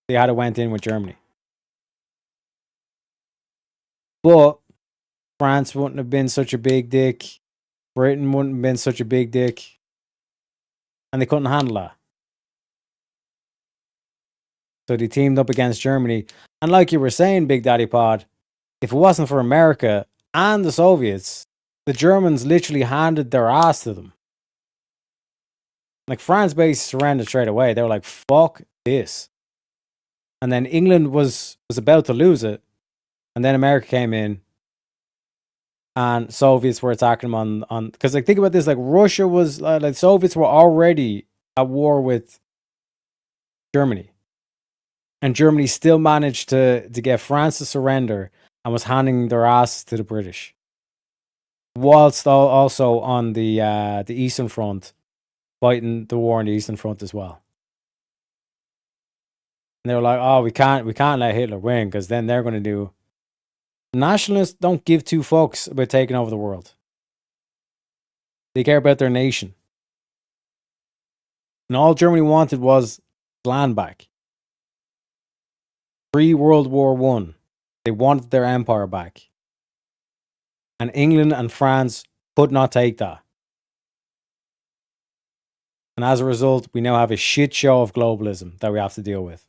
They had went in with Germany. But France wouldn't have been such a big dick. Britain wouldn't have been such a big dick. And they couldn't handle that. So they teamed up against Germany. And like you were saying, Big Daddy Pod, if it wasn't for America and the Soviets, the Germans literally handed their ass to them. Like France basically surrendered straight away. They were like, fuck this. And then England was about to lose it. And then America came in. And Soviets were attacking them on because like think about this, like Russia was like Soviets were already at war with Germany. And Germany still managed to get France to surrender and was handing their ass to the British. Whilst also on the Eastern Front, fighting the war on the Eastern Front as well. And they were like, oh, we can't let Hitler win because then they're going to do. Nationalists don't give two fucks about taking over the world. They care about their nation. And all Germany wanted was land back. Pre-World War One, they wanted their empire back. And England and France could not take that. And as a result, we now have a shit show of globalism that we have to deal with.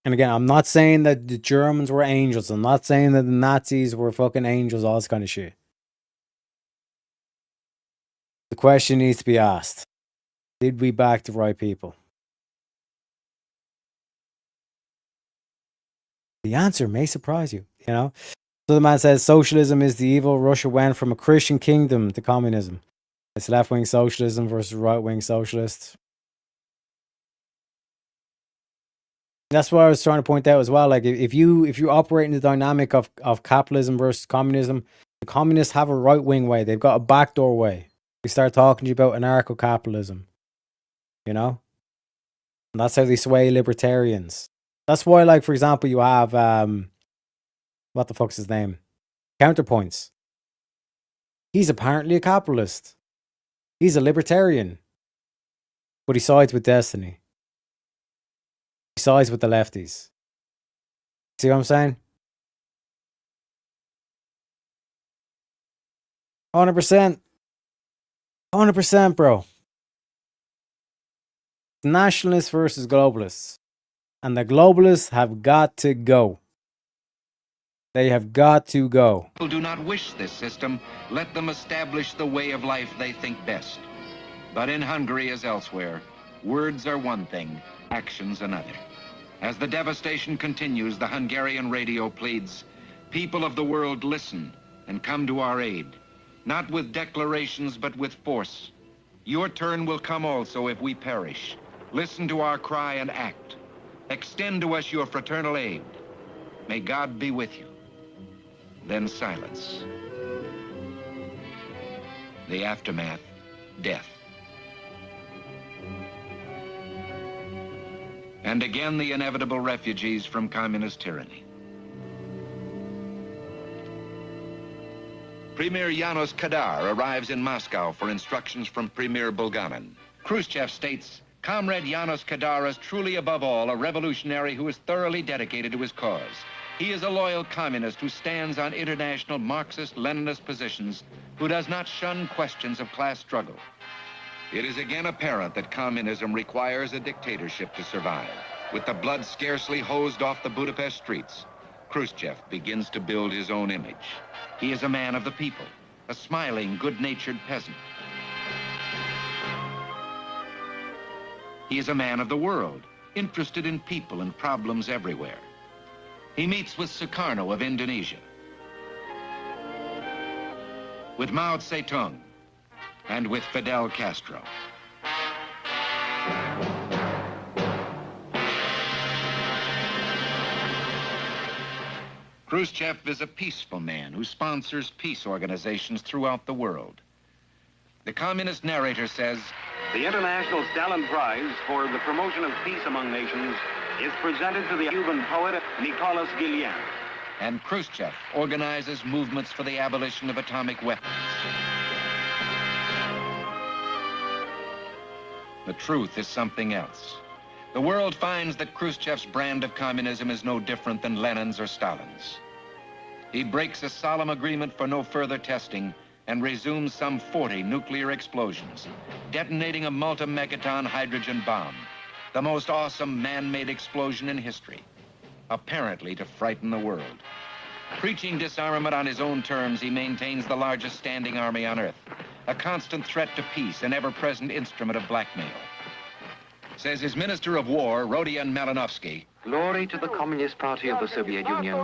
And again, I'm not saying that the Germans were angels. I'm not saying that the Nazis were fucking angels, all this kind of shit. The question needs to be asked. Did we back the right people? The answer may surprise you, you know? So the man says socialism is the evil. Russia went from a Christian kingdom to communism. It's left-wing socialism versus right-wing socialists. That's what I was trying to point out as well. Like if you operate in the dynamic of capitalism versus communism, the communists have a right-wing way. They've got a backdoor way. They start talking to you about anarcho-capitalism. You know? And that's how they sway libertarians. That's why, like, for example, you have what the fuck's his name? Counterpoints. He's apparently a capitalist. He's a libertarian. But he sides with Destiny. He sides with the lefties. See what I'm saying? 100%. 100%, bro. Nationalists versus globalists. And the globalists have got to go. They have got to go. People do not wish this system. Let them establish the way of life they think best. But in Hungary as elsewhere, words are one thing, actions another. As the devastation continues, the Hungarian radio pleads, people of the world, listen and come to our aid. Not with declarations, but with force. Your turn will come also if we perish. Listen to our cry and act. Extend to us your fraternal aid. May God be with you. Then silence. The aftermath, death. And again the inevitable refugees from communist tyranny. Premier Janos Kadar arrives in Moscow for instructions from Premier Bulganin. Khrushchev states, Comrade Janos Kadar is truly above all a revolutionary who is thoroughly dedicated to his cause. He is a loyal communist who stands on international Marxist-Leninist positions, who does not shun questions of class struggle. It is again apparent that communism requires a dictatorship to survive. With the blood scarcely hosed off the Budapest streets, Khrushchev begins to build his own image. He is a man of the people, a smiling, good-natured peasant. He is a man of the world, interested in people and problems everywhere. He meets with Sukarno of Indonesia, with Mao Zedong, and with Fidel Castro. Khrushchev is a peaceful man who sponsors peace organizations throughout the world. The communist narrator says, The International Stalin Prize for the promotion of peace among nations is presented to the Cuban poet Nicolas Guillen. And Khrushchev organizes movements for the abolition of atomic weapons. The truth is something else. The world finds that Khrushchev's brand of communism is no different than Lenin's or Stalin's. He breaks a solemn agreement for no further testing and resumes some 40 nuclear explosions, detonating a multi-megaton hydrogen bomb, the most awesome man-made explosion in history, apparently to frighten the world. Preaching disarmament on his own terms, he maintains the largest standing army on Earth, a constant threat to peace, an ever-present instrument of blackmail. Says his Minister of War, Rodion Malinovsky, Glory to the Communist Party of the Soviet Union,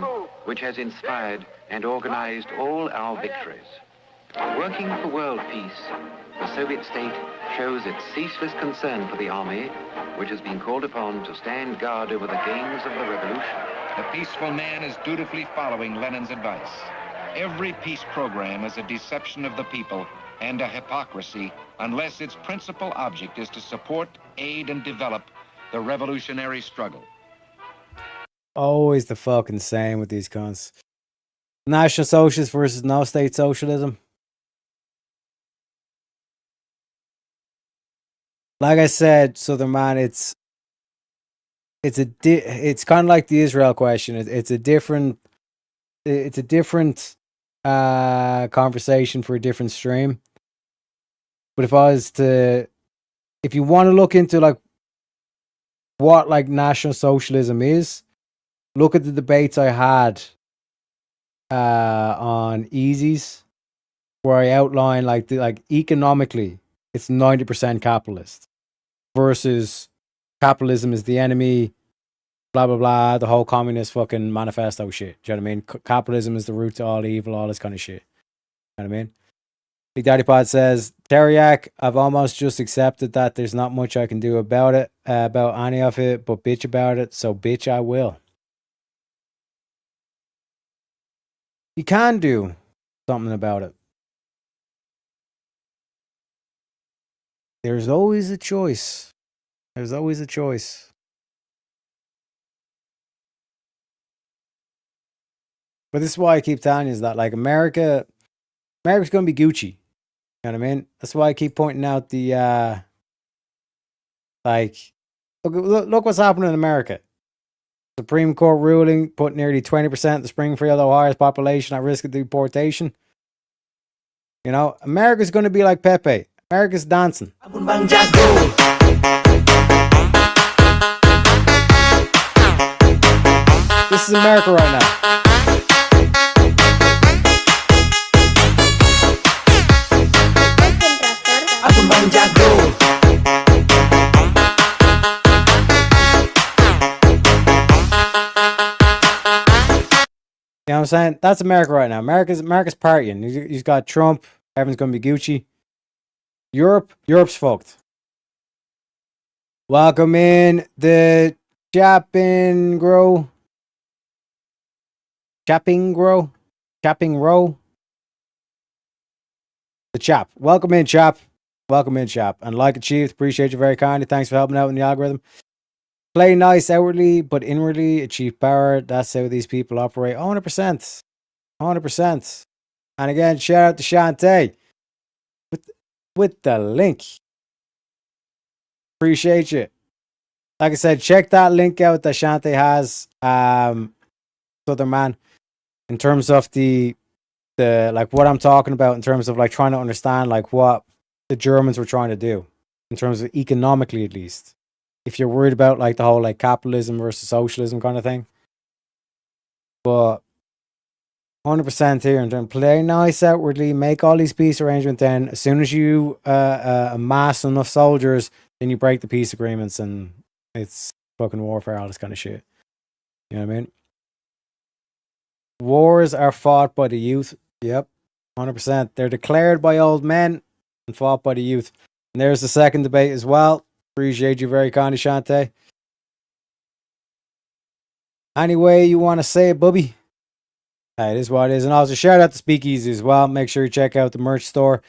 which has inspired and organized all our victories. Working for world peace, the Soviet state shows its ceaseless concern for the army, which has been called upon to stand guard over the gains of the revolution. the peaceful man is dutifully following Lenin's advice. Every peace program is a deception of the people and a hypocrisy unless its principal object is to support, aid, and develop the revolutionary struggle. Always the fucking same with these cunts. National Socialist versus no state socialism. Like I said, Southern Man, it's kind of like the Israel question. It's a different conversation for a different stream. But if you want to look into like what like National Socialism is, look at the debates I had on Easies, where I outline like economically, it's 90% capitalist versus capitalism is the enemy, blah blah blah, the whole communist fucking manifesto shit. Do you know what I mean? Capitalism is the root to all evil, all this kind of shit. You know what I mean? Big Daddy Pod says, Teriak, I've almost just accepted that there's not much I can do about it, about any of it, but bitch about it, so bitch I will. You can do something about it. There's always a choice. There's always a choice. But this is why I keep telling you is that like America's gonna be Gucci. You know what I mean? That's why I keep pointing out the like look what's happening in America. Supreme Court ruling put nearly 20% of the Springfield, Ohio's population at risk of deportation. You know, America's gonna be like Pepe. America's dancing. This is America right now. You know what I'm saying? That's America right now. America's partying. He's got Trump. Everyone's gonna be Gucci. Europe's fucked. Welcome in the Chapping Row. The Chap. Welcome in, Chap. Welcome in, Chap. And like achieved, appreciate you very kindly. Thanks for helping out in the algorithm. Play nice outwardly, but inwardly achieve power. That's how these people operate. 100%. 100%. And again, shout out to Shantae with the link. Appreciate you. Like I said, check that link out that Shantae has. Southern Man. In terms of the like what I'm talking about in terms of like trying to understand like what the Germans were trying to do in terms of economically at least. If you're worried about like the whole like capitalism versus socialism kind of thing. But 100% here and then play nice outwardly, make all these peace arrangements, then as soon as you amass enough soldiers, then you break the peace agreements and it's fucking warfare, all this kind of shit. You know what I mean? Wars are fought by the youth. Yep, 100%. They're declared by old men and fought by the youth. And there's the second debate as well. Appreciate you very kindly, Shantae. Any way you want to say it, Bubby? It is what it is. And also shout out to Speakeasy as well. Make sure you check out the merch store.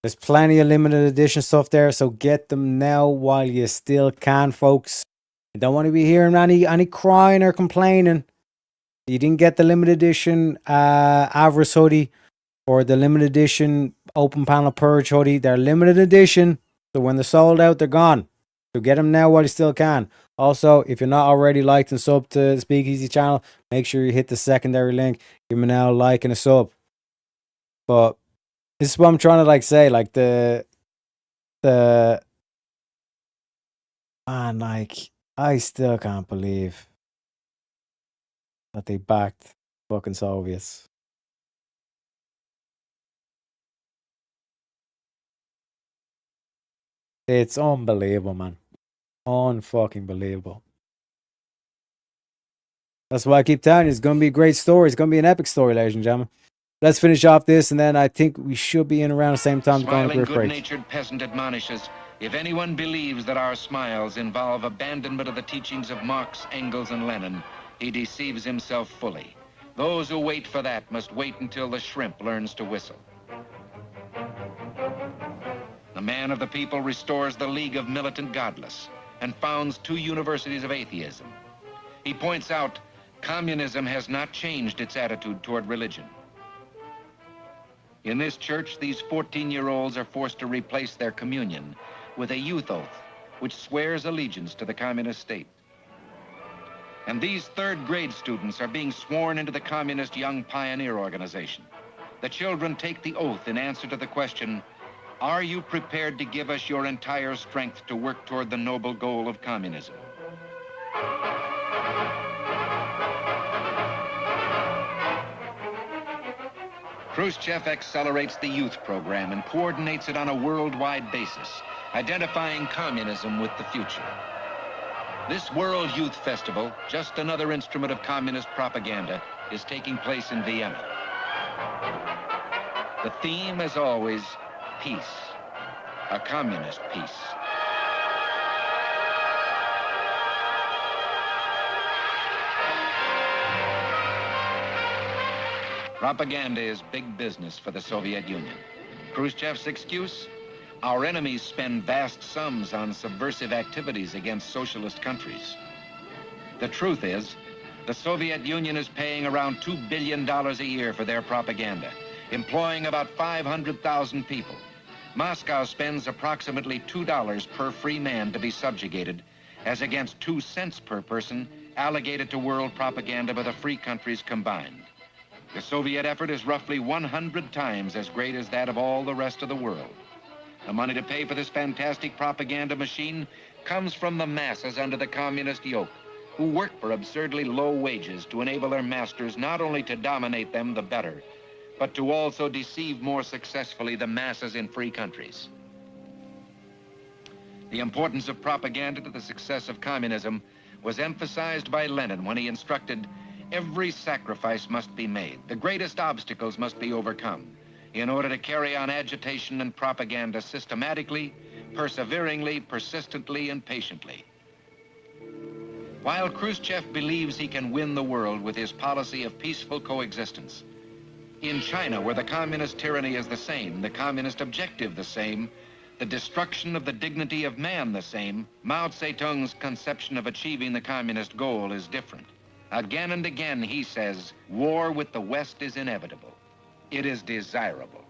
There's plenty of limited edition stuff there, so get them now while you still can, folks. I don't want to be hearing any crying or complaining. You didn't get the limited edition Avarice hoodie or the limited edition Open Panel Purge hoodie. They're limited edition, so when they're sold out, they're gone. So get them now while you still can. Also, if you're not already liked and sub to the Speakeasy channel, make sure you hit the secondary link. Give me now a like and a sub. But this is what I'm trying to like say, like the man, like I still can't believe that they backed fucking Soviets. It's unbelievable, man. Unfucking believable. That's why I keep telling you, it's going to be a great story. It's going to be an epic story, ladies and gentlemen. Let's finish off this, and then I think we should be in around the same time to go on a brief break. Good-natured peasant admonishes, if anyone believes that our smiles involve abandonment of the teachings of Marx, Engels, and Lenin, he deceives himself fully. Those who wait for that must wait until the shrimp learns to whistle. The man of the people restores the League of Militant Godless and founds 2 universities of atheism. He points out, communism has not changed its attitude toward religion. In this church, these 14-year-olds are forced to replace their communion with a youth oath, which swears allegiance to the communist state. And these 3rd grade students are being sworn into the Communist Young Pioneer Organization. the children take the oath in answer to the question, are you prepared to give us your entire strength to work toward the noble goal of communism? Khrushchev accelerates the youth program and coordinates it on a worldwide basis, identifying communism with the future. This World Youth Festival, just another instrument of communist propaganda, is taking place in Vienna. The theme, as always, peace, a communist peace. Propaganda is big business for the Soviet Union. Khrushchev's excuse? Our enemies spend vast sums on subversive activities against socialist countries. The truth is, the Soviet Union is paying around $2 billion a year for their propaganda, employing about 500,000 people. Moscow spends approximately $2 per free man to be subjugated, as against 2 cents per person allocated to world propaganda by the free countries combined. The Soviet effort is roughly 100 times as great as that of all the rest of the world. The money to pay for this fantastic propaganda machine comes from the masses under the communist yoke, who work for absurdly low wages to enable their masters not only to dominate them the better, but to also deceive more successfully the masses in free countries. The importance of propaganda to the success of communism was emphasized by Lenin when he instructed, every sacrifice must be made, the greatest obstacles must be overcome, in order to carry on agitation and propaganda systematically, perseveringly, persistently, and patiently. While Khrushchev believes he can win the world with his policy of peaceful coexistence, in China, where the communist tyranny is the same, the communist objective the same, the destruction of the dignity of man the same, Mao Zedong's conception of achieving the communist goal is different. Again and again, he says, war with the West is inevitable. It is desirable.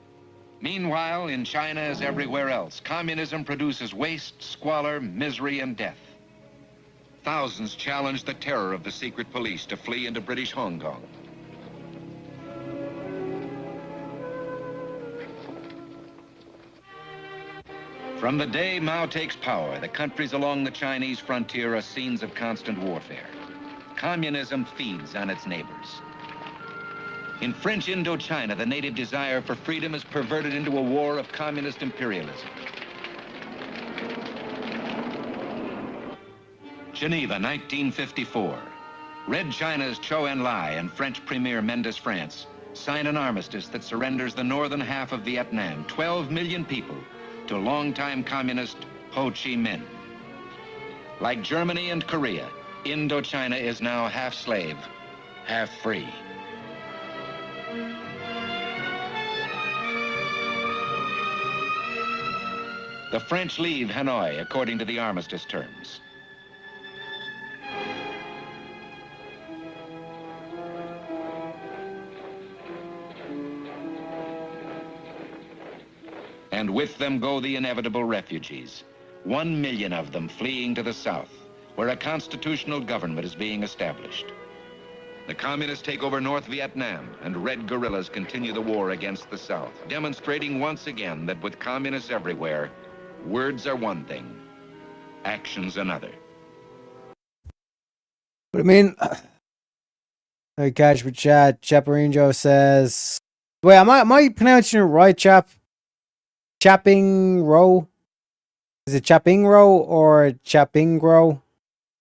Meanwhile, in China as everywhere else, communism produces waste, squalor, misery, and death. Thousands challenged the terror of the secret police to flee into British Hong Kong. From the day Mao takes power, the countries along the Chinese frontier are scenes of constant warfare. Communism feeds on its neighbors. In French Indochina, the native desire for freedom is perverted into a war of communist imperialism. Geneva, 1954. Red China's Zhou Enlai and French Premier Mendes France sign an armistice that surrenders the northern half of Vietnam, 12 million people, to longtime communist Ho Chi Minh. Like Germany and Korea, Indochina is now half slave, half free. The French leave Hanoi according to the armistice terms. And with them go the inevitable refugees, 1 million of them fleeing to the south, where a constitutional government is being established. The communists take over North Vietnam, and red guerrillas continue the war against the South, demonstrating once again that with communists everywhere, words are one thing, actions another. But I mean, hey, catch for chat. Chaparinjo says, wait, am I pronouncing it right, chap? Chapingro? Is it Chapingro or Chapingro?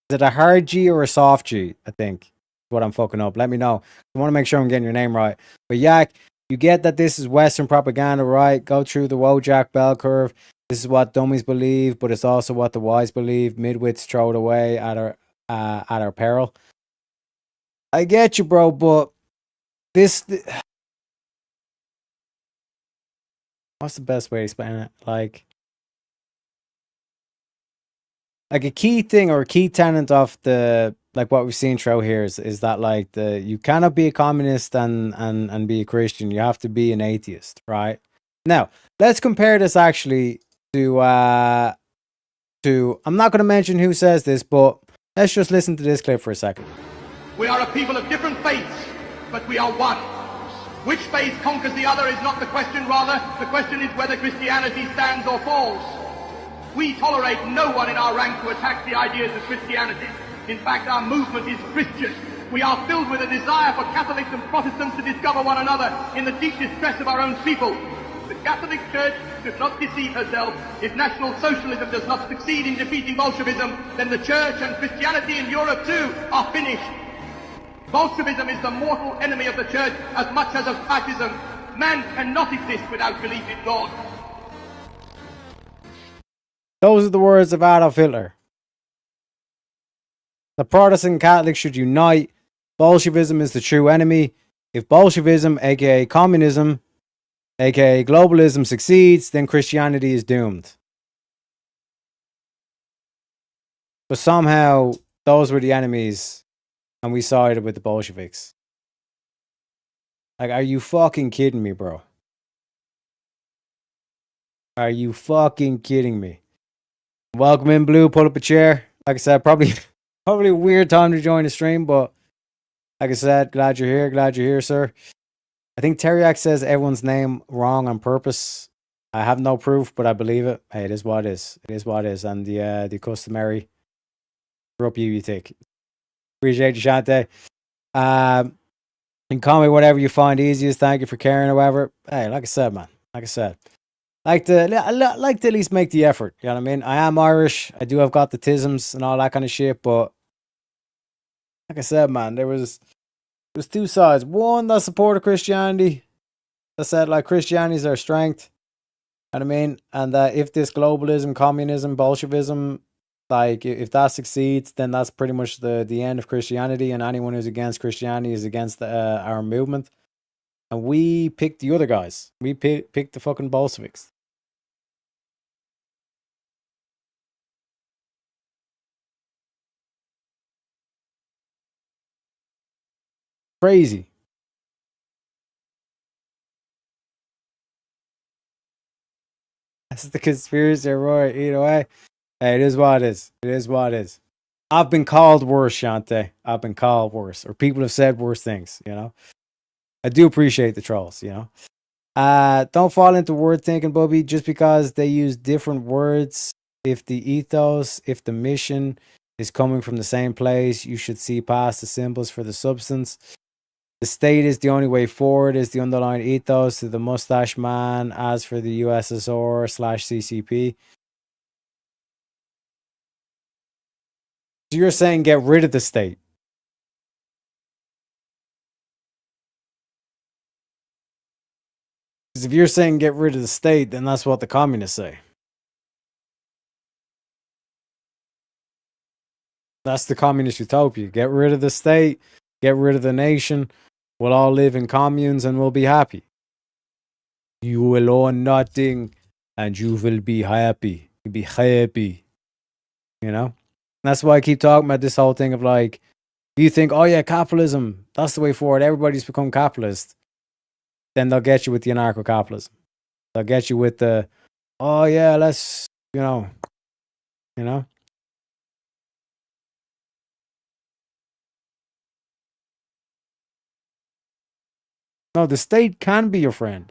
Is it a hard G or a soft G? I think what I'm fucking up. Let me know. I want to make sure I'm getting your name right. But Yak, you get that this is Western propaganda, right? Go through the Wojak bell curve. This is what dummies believe, but it's also what the wise believe. Midwits throw it away at our peril. I get you, bro, but what's the best way to explain it? Like a key thing or a key tenet of the like what we've seen throughout here is that like you cannot be a communist and be a Christian. You have to be an atheist, right? Now, let's compare this actually to I'm not going to mention who says this, but let's just listen to this clip for a second. We are a people of different faiths, but we are one. Which faith conquers the other is not the question, rather, the question is whether Christianity stands or falls. We tolerate no one in our rank who attacks the ideas of Christianity. In fact, our movement is Christian. We are filled with a desire for Catholics and Protestants to discover one another in the deep distress of our own people. The Catholic Church should not deceive herself. If National Socialism does not succeed in defeating Bolshevism, then the Church and Christianity in Europe too are finished. Bolshevism is the mortal enemy of the Church as much as of fascism. Man cannot exist without belief in God. Those are the words of Adolf Hitler. The Protestant Catholics should unite. Bolshevism is the true enemy. If Bolshevism, aka communism, aka globalism, succeeds, then Christianity is doomed. But somehow, those were the enemies, and we sided with the Bolsheviks. Like, are you fucking kidding me, bro? Are you fucking kidding me? Welcome in, Blue. Pull up a chair. Like I said, probably a weird time to join the stream, but like I said, glad you're here. Glad you're here, sir. I think Teriak says everyone's name wrong on purpose. I have no proof, but I believe it. Hey, it is what it is. It is what it is. And the customary rub you take. Appreciate you, Shante. And call me whatever you find easiest. Thank you for caring or whatever. Hey, like I said, man. Like I said. I like to at least make the effort. You know what I mean? I am Irish. I do have got the tisms and all that kind of shit, but like I said, man, there's two sides. One that supported Christianity, that said like Christianity is our strength. You know what I mean? And that if this globalism, communism, Bolshevism, like if that succeeds, then that's pretty much the end of Christianity, and anyone who's against Christianity is against our movement. And we picked the other guys. We picked the fucking Bolsheviks. Crazy. That's the conspiracy, right? Either way. Hey, it is what it is. It is what it is. I've been called worse, Shante. I've been called worse. Or people have said worse things, you know? I do appreciate the trolls, you know? Don't fall into word thinking, Bubby, just because they use different words. If the ethos, if the mission is coming from the same place, you should see past the symbols for the substance. The state is the only way forward, is the underlying ethos to the mustache man, as for the USSR/CCP. So you're saying get rid of the state? Because if you're saying get rid of the state, then that's what the communists say. That's the communist utopia. Get rid of the state, get rid of the nation. We'll all live in communes and we'll be happy. You will own nothing and you will be happy. You'll be happy. You know? And that's why I keep talking about this whole thing of like, you think, oh yeah, capitalism, that's the way forward. Everybody's become capitalist. Then they'll get you with the anarcho-capitalism. They'll get you with the, oh yeah, let's, you know. No, the state can be your friend.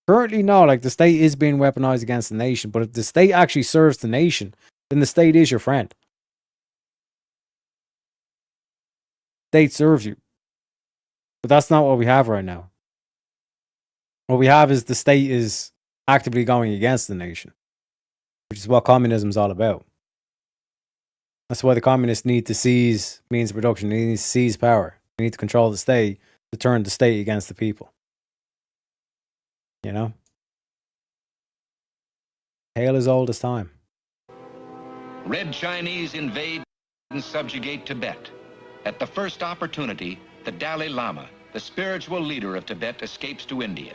Currently, no, like the state is being weaponized against the nation. But if the state actually serves the nation, then the state is your friend. State serves you. But that's not what we have right now. What we have is the state is actively going against the nation, which is what communism is all about. That's why the communists need to seize means of production. They need to seize power. They need to control the state to turn the state against the people. You know? Tale as old as time. Red Chinese invade and subjugate Tibet. At the first opportunity, the Dalai Lama, the spiritual leader of Tibet, escapes to India,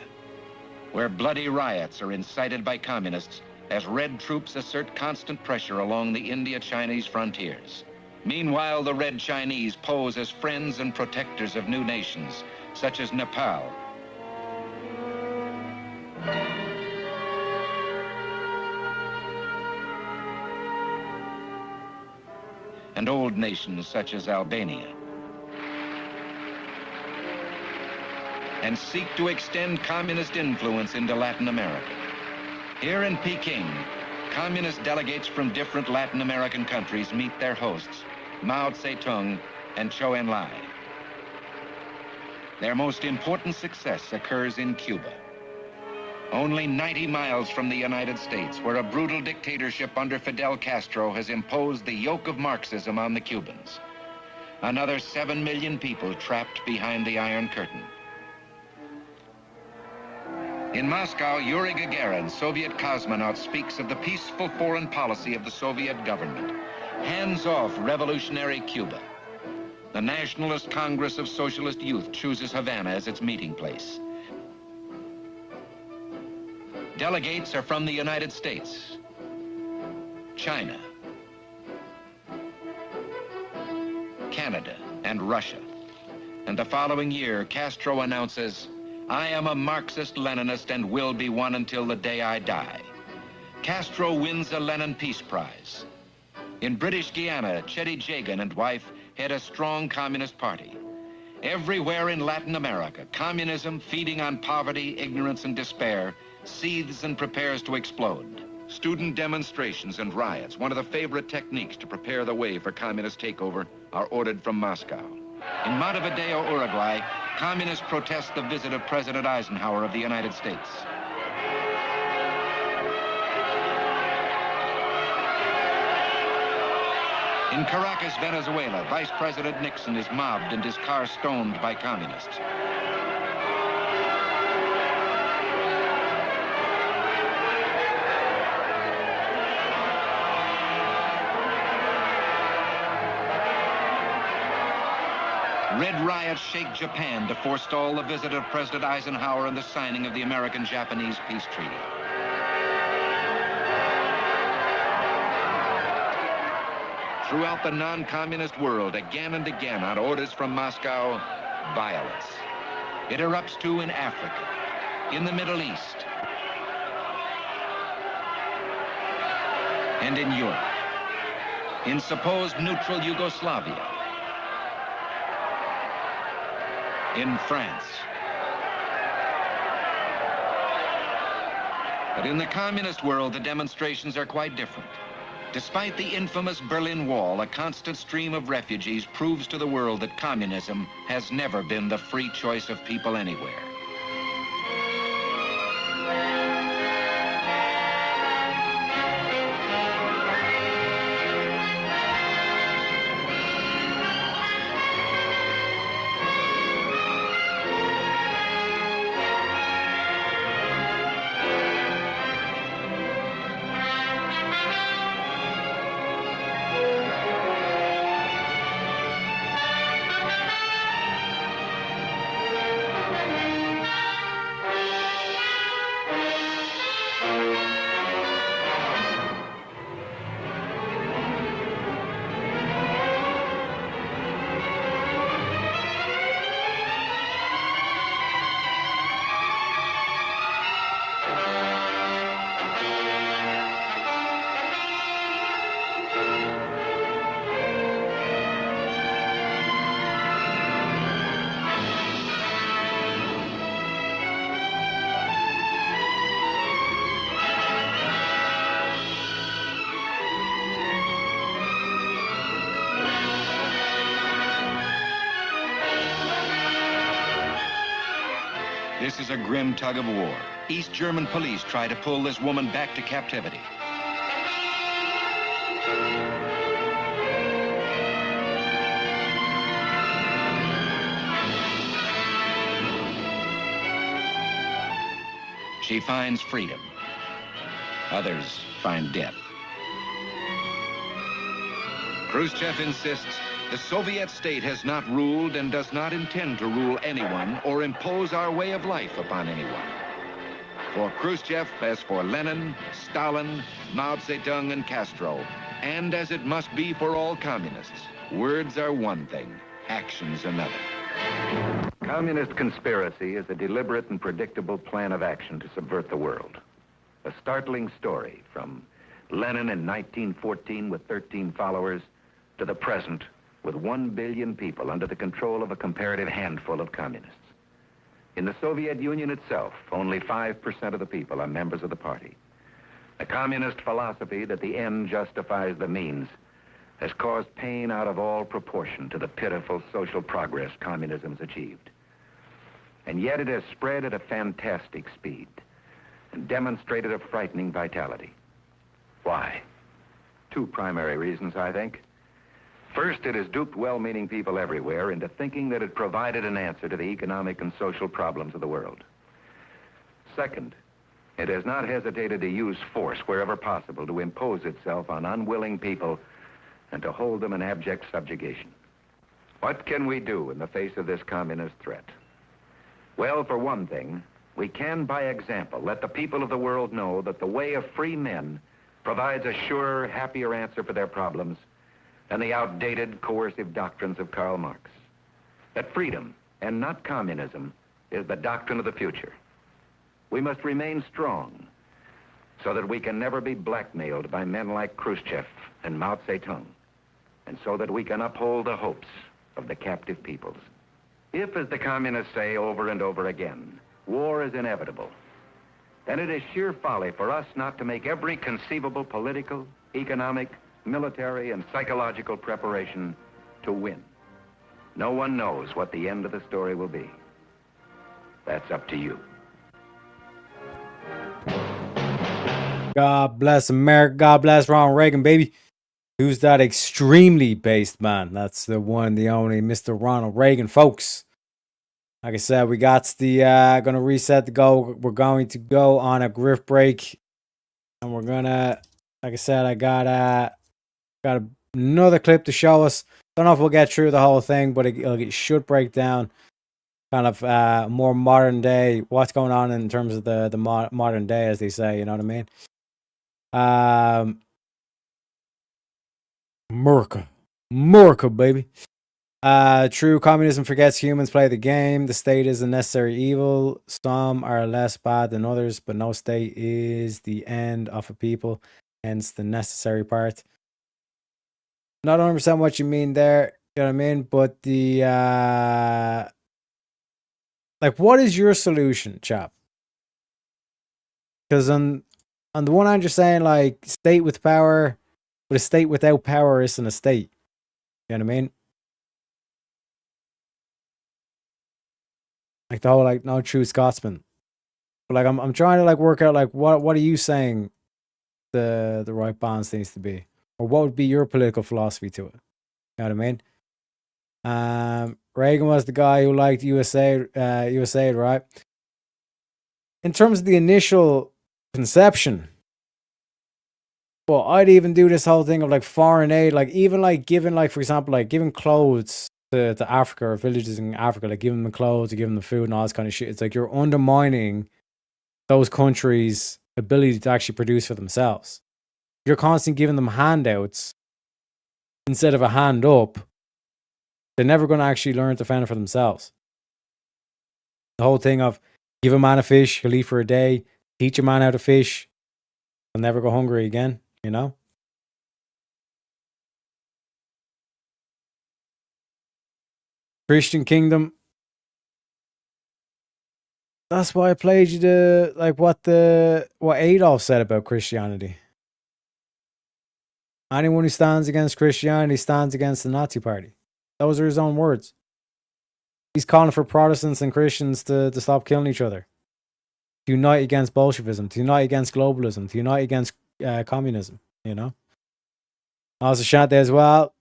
where bloody riots are incited by communists as Red troops assert constant pressure along the India-Chinese frontiers. Meanwhile, the Red Chinese pose as friends and protectors of new nations, such as Nepal. And old nations such as Albania. and seek to extend communist influence into Latin America. Here in Peking, communist delegates from different Latin American countries meet their hosts, Mao Zedong and Zhou Enlai. Their most important success occurs in Cuba. Only 90 miles from the United States, where a brutal dictatorship under Fidel Castro has imposed the yoke of Marxism on the Cubans. Another 7 million people trapped behind the Iron Curtain. In Moscow, Yuri Gagarin, Soviet cosmonaut, speaks of the peaceful foreign policy of the Soviet government. Hands-off revolutionary Cuba. The Nationalist Congress of Socialist Youth chooses Havana as its meeting place. Delegates are from the United States, China, Canada, and Russia. And the following year, Castro announces, "I am a Marxist-Leninist and will be one until the day I die." Castro wins a Lenin Peace Prize. In British Guiana, Chetty Jagan and wife head a strong communist party. Everywhere in Latin America, communism, feeding on poverty, ignorance, and despair, seethes and prepares to explode. Student demonstrations and riots, one of the favorite techniques to prepare the way for communist takeover, are ordered from Moscow. In Montevideo, Uruguay, communists protest the visit of President Eisenhower of the United States. In Caracas, Venezuela, Vice President Nixon is mobbed and his car stoned by communists. Red riots shake Japan to forestall the visit of President Eisenhower and the signing of the American-Japanese peace treaty. Throughout the non-communist world, again and again, on orders from Moscow, violence. It erupts too in Africa, in the Middle East, and in Europe, in supposed neutral Yugoslavia, in France. But in the communist world, the demonstrations are quite different. Despite the infamous Berlin Wall, a constant stream of refugees proves to the world that communism has never been the free choice of people anywhere. This is a grim tug of war. East German police try to pull this woman back to captivity. She finds freedom. Others find death. Khrushchev insists the Soviet state has not ruled and does not intend to rule anyone or impose our way of life upon anyone. For Khrushchev, as for Lenin, Stalin, Mao Zedong, and Castro, and as it must be for all communists, words are one thing, actions another. Communist conspiracy is a deliberate and predictable plan of action to subvert the world. A startling story from Lenin in 1914 with 13 followers to the present with 1 billion people under the control of a comparative handful of communists. In the Soviet Union itself, only 5% of the people are members of the party. The communist philosophy that the end justifies the means has caused pain out of all proportion to the pitiful social progress communism's achieved. And yet it has spread at a fantastic speed and demonstrated a frightening vitality. Why? Two primary reasons, I think. First, it has duped well-meaning people everywhere into thinking that it provided an answer to the economic and social problems of the world. Second, it has not hesitated to use force wherever possible to impose itself on unwilling people and to hold them in abject subjugation. What can we do in the face of this communist threat? Well, for one thing, we can, by example, let the people of the world know that the way of free men provides a surer, happier answer for their problems than the outdated, coercive doctrines of Karl Marx. That freedom, and not communism, is the doctrine of the future. We must remain strong so that we can never be blackmailed by men like Khrushchev and Mao Zedong, and so that we can uphold the hopes of the captive peoples. If, as the communists say over and over again, war is inevitable, then it is sheer folly for us not to make every conceivable political, economic, military, and psychological preparation to win. No one knows what the end of the story will be. That's up to you. God bless America. God bless Ronald Reagan, baby. Who's that extremely based man? That's the one, the only Mr. Ronald Reagan, folks. Like I said, we got the gonna reset the go. We're going to go on a grift break, and we're gonna, like I said, I got another clip to show us. Don't know if we'll get through the whole thing, but it should break down kind of more modern day, what's going on in terms of the modern day, as they say. You know what I mean? Merca, baby. True communism forgets humans play the game. The state is a necessary evil. Some are less bad than others, but no state is the end of a people, hence the necessary part. Not 100% what you mean there, you know what I mean? But the like, what is your solution, chap? Because on the one hand, you're saying like state with power, but a state without power isn't a state. You know what I mean? Like the whole like no true Scotsman. But like I'm trying to like work out like what are you saying the right balance needs to be, or what would be your political philosophy to it? You know what I mean? Reagan was the guy who liked USA, right? In terms of the initial conception, well, I'd even do this whole thing of like foreign aid, like even like giving, like for example, like giving clothes to Africa or villages in Africa, like giving them clothes, or giving them food and all this kind of shit. It's like you're undermining those countries' ability to actually produce for themselves. You're constantly giving them handouts instead of a hand up. They're never going to actually learn to fend for themselves. The whole thing of give a man a fish, he'll eat for a day. Teach a man how to fish, he'll never go hungry again, you know? Christian kingdom. That's why I played you what Adolf said about Christianity. Anyone who stands against Christianity stands against the Nazi party. Those are his own words. He's calling for Protestants and Christians to stop killing each other. To unite against Bolshevism, to unite against globalism, to unite against communism, you know? Also, shout there as well.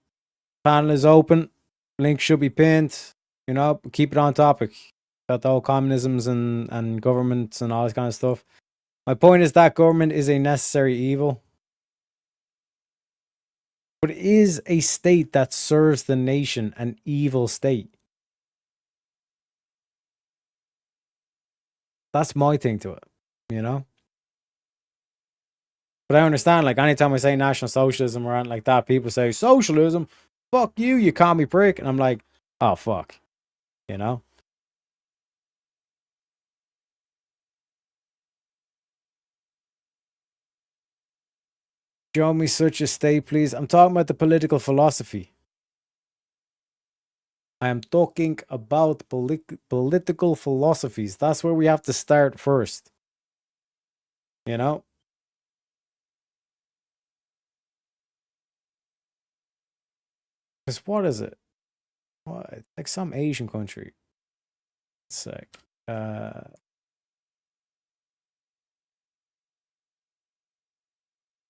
Panel is open. Link should be pinned. You know, keep it on topic. About the whole communisms and governments and all this kind of stuff. My point is that government is a necessary evil. But is a state that serves the nation an evil state? That's my thing to it, you know? But I understand, like, anytime I say National Socialism or anything like that, people say, socialism? Fuck you, you commie prick. And I'm like, oh, fuck. You know? Show me such a state, please. I'm talking about the political philosophy. I am talking about political philosophies. That's where we have to start first. You know? Because what is it? What? Like some Asian country. Let's sec.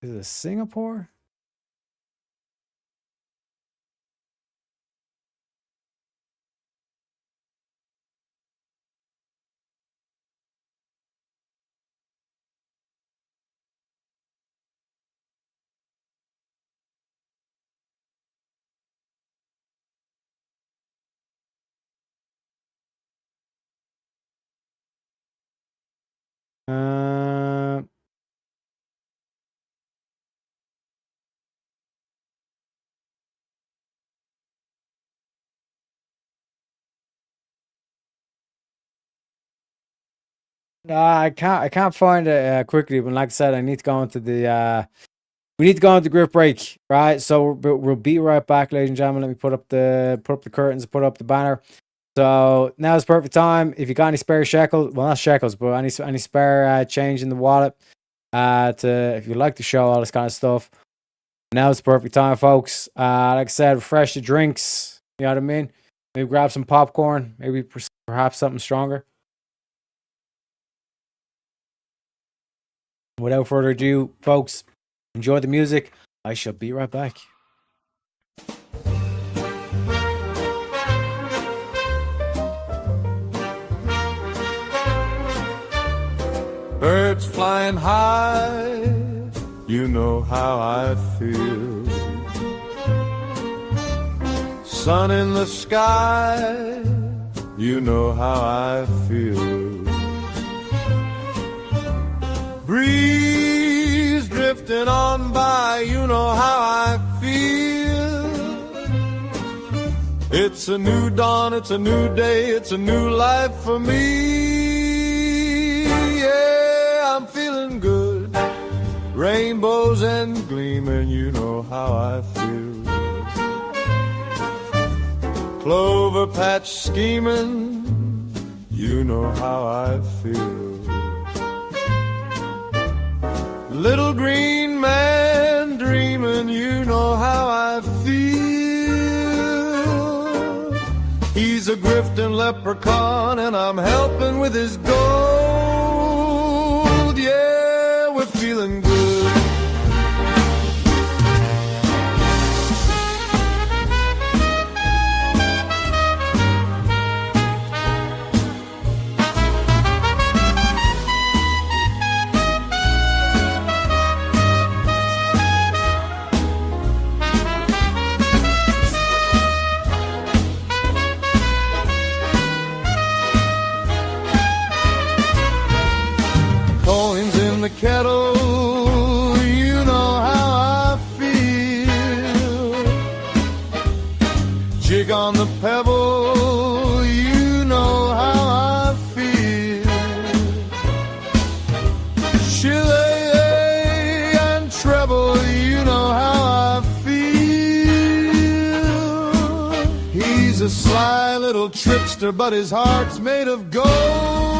Is it Singapore? Uh, I can't find it quickly. But like I said, I need to go into the. We need to go into group break, right? So we'll be right back, ladies and gentlemen. Let me put up the curtains, put up the banner. So now is the perfect time. If you got any spare shekels, well, not shekels, but any spare change in the wallet, if you like the show, all this kind of stuff. Now is the perfect time, folks. Like I said, refresh the drinks. You know what I mean? Maybe grab some popcorn. Maybe perhaps something stronger. Without further ado, folks, enjoy the music. I shall be right back. Birds flying high, you know how I feel. Sun in the sky, you know how I feel. Breeze drifting on by, you know how I feel. It's a new dawn, it's a new day, it's a new life for me. Yeah, I'm feeling good. Rainbows and gleaming, you know how I feel. Clover patch scheming, you know how I feel. Little green man dreaming, you know how I feel. He's a grifting leprechaun and I'm helping with his gold. Yeah, we're feeling good. Kettle, you know how I feel. Jig on the pebble, you know how I feel. Shillelagh and treble, you know how I feel. He's a sly little trickster, but his heart's made of gold.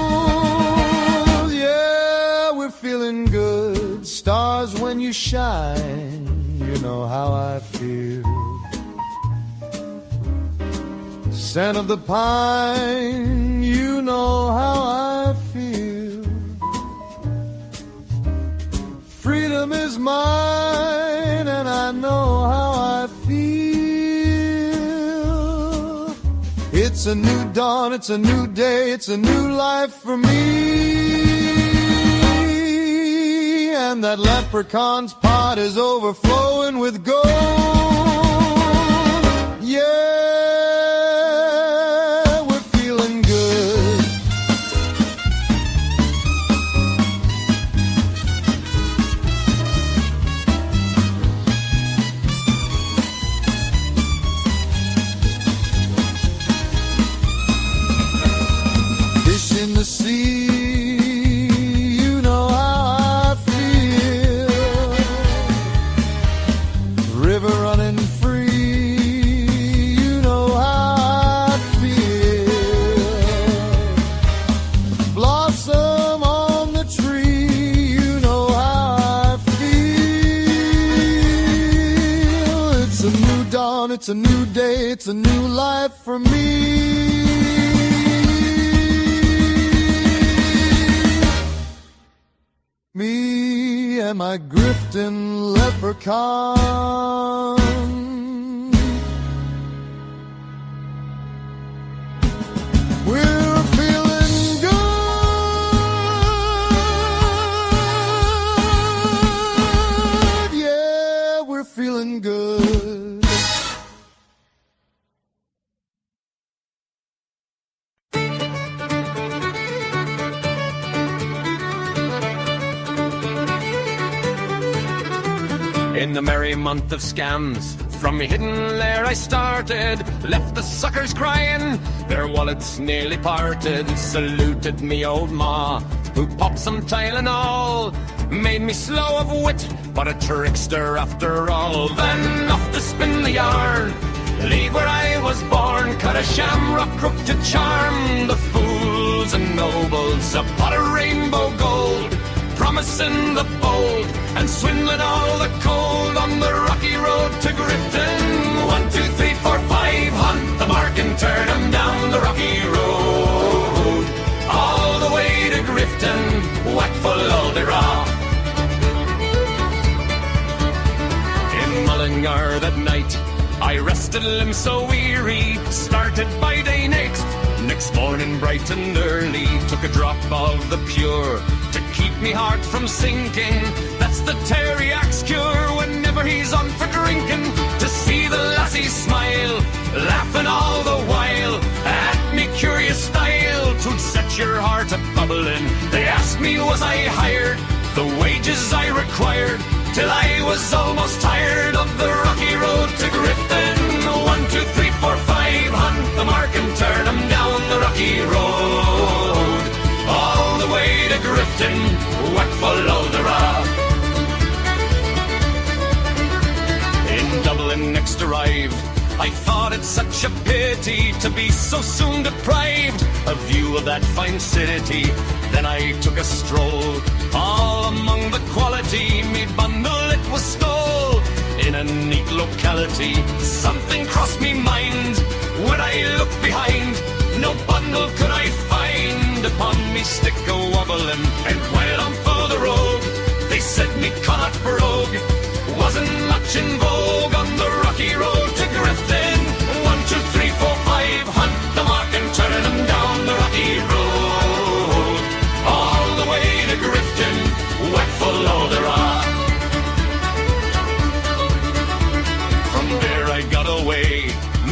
Feeling good, stars when you shine, you know how I feel. Scent of the pine, you know how I feel. Freedom is mine and I know how I feel. It's a new dawn, it's a new day, it's a new life for me. And that leprechaun's pot is overflowing with gold. Yeah, we're feeling good. Fish in the sea, river dawn, it's a new day, it's a new life for me. Me and my grifting leprechaun. We're feeling good. Yeah, we're feeling good. In the merry month of scams, from a hidden lair I started, left the suckers crying, their wallets nearly parted, saluted me old ma, who popped some Tylenol, made me slow of wit, but a trickster after all. Then off to spin the yarn, leave where I was born, cut a shamrock crook to charm the fools and nobles, a pot of rainbow gold, promising the bold, and swindling all the cold on the rocky road to Grifton. 1, 2, 3, 4, 5, hunt the mark and turn 'em down the rocky road, all the way to Grifton, whack full all the raw. In Mullingar that night, I rested limbs so weary, started by day next morning bright and early, took a drop of the pure to keep me heart from sinking. That's the Terriac's cure whenever he's on for drinking. To see the lassies smile, laughing all the while at me curious style, 'twould set your heart a bubbling. They asked me was I hired, the wages I required, till I was almost tired of the rocky road to Grifton. 1, 2, 3, 4, 5, hunt the mark and turn 'em down the rocky road, all the way to Grifton, whack full of the rock. In Dublin next arrived, I thought it such a pity to be so soon deprived of view of that fine city. Then I took a stroll, all among the quality, me bundle it was stole. In a neat locality, something crossed me mind. When I looked behind, no bundle could I find. Upon me stick a wobbling, and while I'm for the road, they said me cannot brogue. Wasn't much in vogue on the rocky road to Grifton. 1, 2, 3, 4, 5, hunt the mark and turn 'em down the rocky road, all the way to Grifton, whack full of the rock. From there I got away,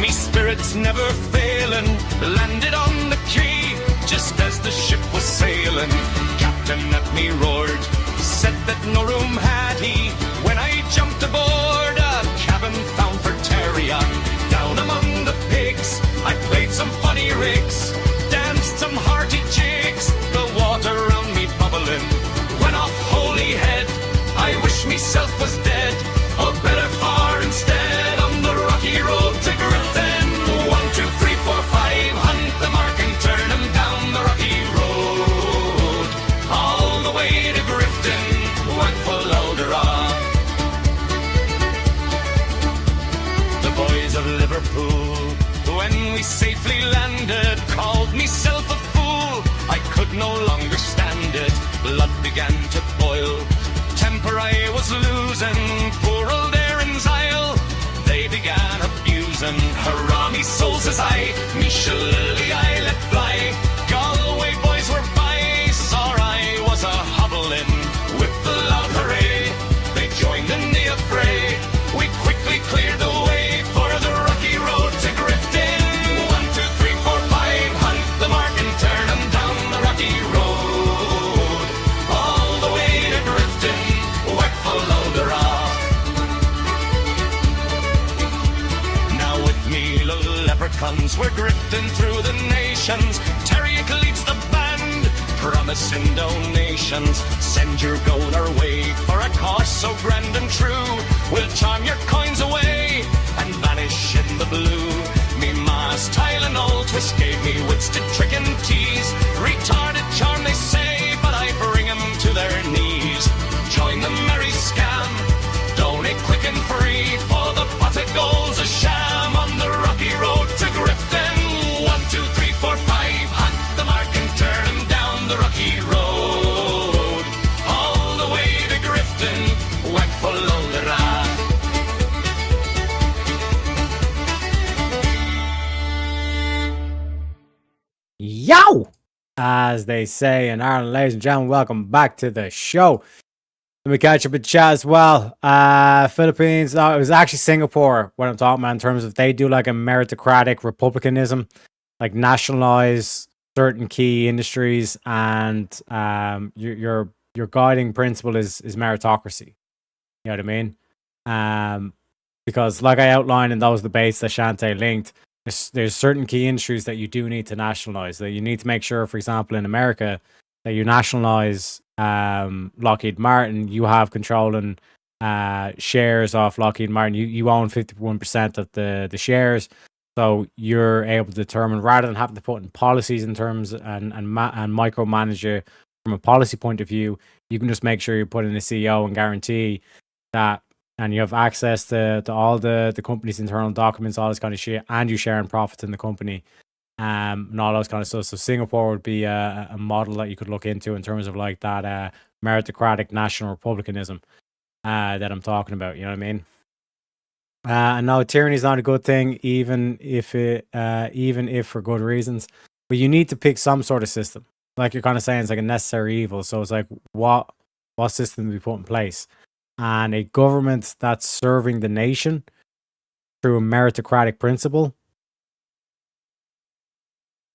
me spirits never failing, landed on the quay just as the ship was sailing. Captain at me roared, said that no room had he. When I jumped aboard, a cabin found for Terriac. Down among the pigs, I played some funny rigs, danced some hearty jigs, the water round me bubbling. Went off holy head, I wish myself was dead, or better far instead, on the rocky road to Grifton. 1, 2, 3, 4, 5, hunt the mark and turn 'em down the rocky road, all the way to Grifton, whack full of the rock. The boys of Liverpool, when we safely landed, called meself a fool. I could no longer stand it, blood began to boil, temper I was losing, poor old Erin's Isle, they began abusing. Hurrah me soul, says I, me shillelagh I let fly. Galway boys were by, saw I was a hobbling, with the loud hooray, they joined in the affray. We quickly cleared the way for the rocky road to Grifton. 1, 2, 3, 4, 5, hunt the mark and turn 'em down the rocky road, all the way to Grifton, whack full of the rock. Now with me little leprechauns, we're grifting through the nations. Terriac leads the band, promising donations. Send your gold our way for a cause so grand and true. We'll charm your coins away and vanish in the blue. Me ma's Tylenol twist gave me wits to trick and tease. Retarded charm they say, but I bring 'em to their knees. Join the merry scam, donate quick and free, for the pot of gold's a sham. Yo! As they say in Ireland, ladies and gentlemen, welcome back to the show. Let me catch up with chat as well. Philippines, no, it was actually Singapore, what I'm talking about in terms of they do like a meritocratic republicanism, like nationalize certain key industries, and your guiding principle is meritocracy. You know what I mean? Because like I outlined in those debates that Shante linked, there's certain key industries that you do need to nationalize. That you need to make sure, for example, in America, that you nationalize Lockheed Martin. You have control and shares of Lockheed Martin. You own 51% of the shares, so you're able to determine rather than having to put in policies in terms and micromanage it from a policy point of view. You can just make sure you put in a CEO and guarantee that, and you have access to all the company's internal documents, all this kind of shit, and you sharing profits in the company, and all those kind of stuff. So Singapore would be a model that you could look into in terms of like that meritocratic national republicanism that I'm talking about. You know what I mean? And no, tyranny is not a good thing, even if for good reasons. But you need to pick some sort of system. Like you're kind of saying, it's like a necessary evil. So it's like what system do we put in place? And a government that's serving the nation through a meritocratic principle,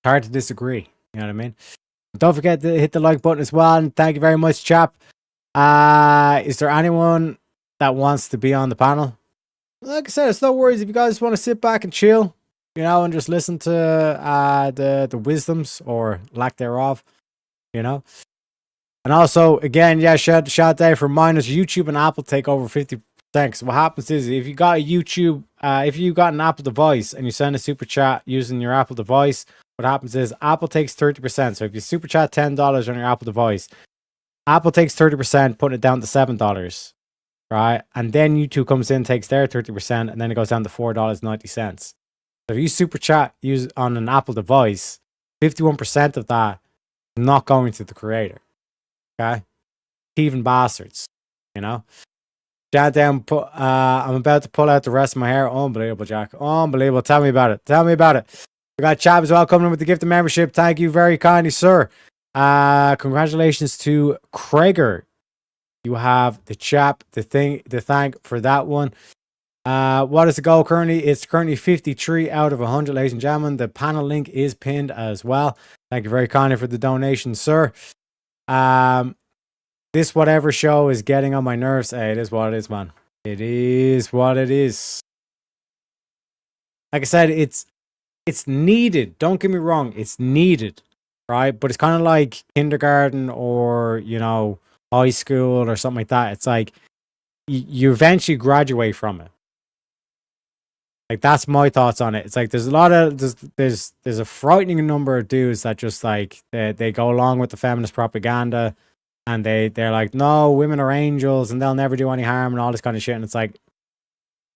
hard to disagree. You know what I mean? Don't forget to hit the like button as well. And thank you very much, chap. Is there anyone that wants to be on the panel? Like I said, it's no worries if you guys want to sit back and chill, you know, and just listen to the wisdoms or lack thereof, you know. And also, again, yeah, shout out for minus YouTube and Apple take over 50%. So what happens is if you got a YouTube, if you got an Apple device and you send a super chat using your Apple device, what happens is Apple takes 30%. So if you super chat $10 on your Apple device, Apple takes 30%, putting it down to $7, right? And then YouTube comes in, takes their 30%, and then it goes down to $4.90. So if you super chat use on an Apple device, 51% of that is not going to the creator. Okay, thieving bastards, you know. Shout down. I'm about to pull out the rest of my hair. Unbelievable, Jack. Unbelievable. Tell me about it. Tell me about it. We got Chab as well coming in with the gift of membership. Thank you very kindly, sir. Congratulations to Krager. You have the chap to thank for that one. What is the goal currently? It's currently 53 out of 100, ladies and gentlemen. The panel link is pinned as well. Thank you very kindly for the donation, sir. This whatever show is getting on my nerves. Hey, it is what it is, man. It is what it is. Like I said, it's needed. Don't get me wrong, it's needed, right? But it's kind of like kindergarten or, you know, high school or something like that. It's like you eventually graduate from it. Like that's my thoughts on it. It's like there's a lot of there's a frightening number of dudes that just like they go along with the feminist propaganda. And they're like, no, women are angels and they'll never do any harm and all this kind of shit. And it's like,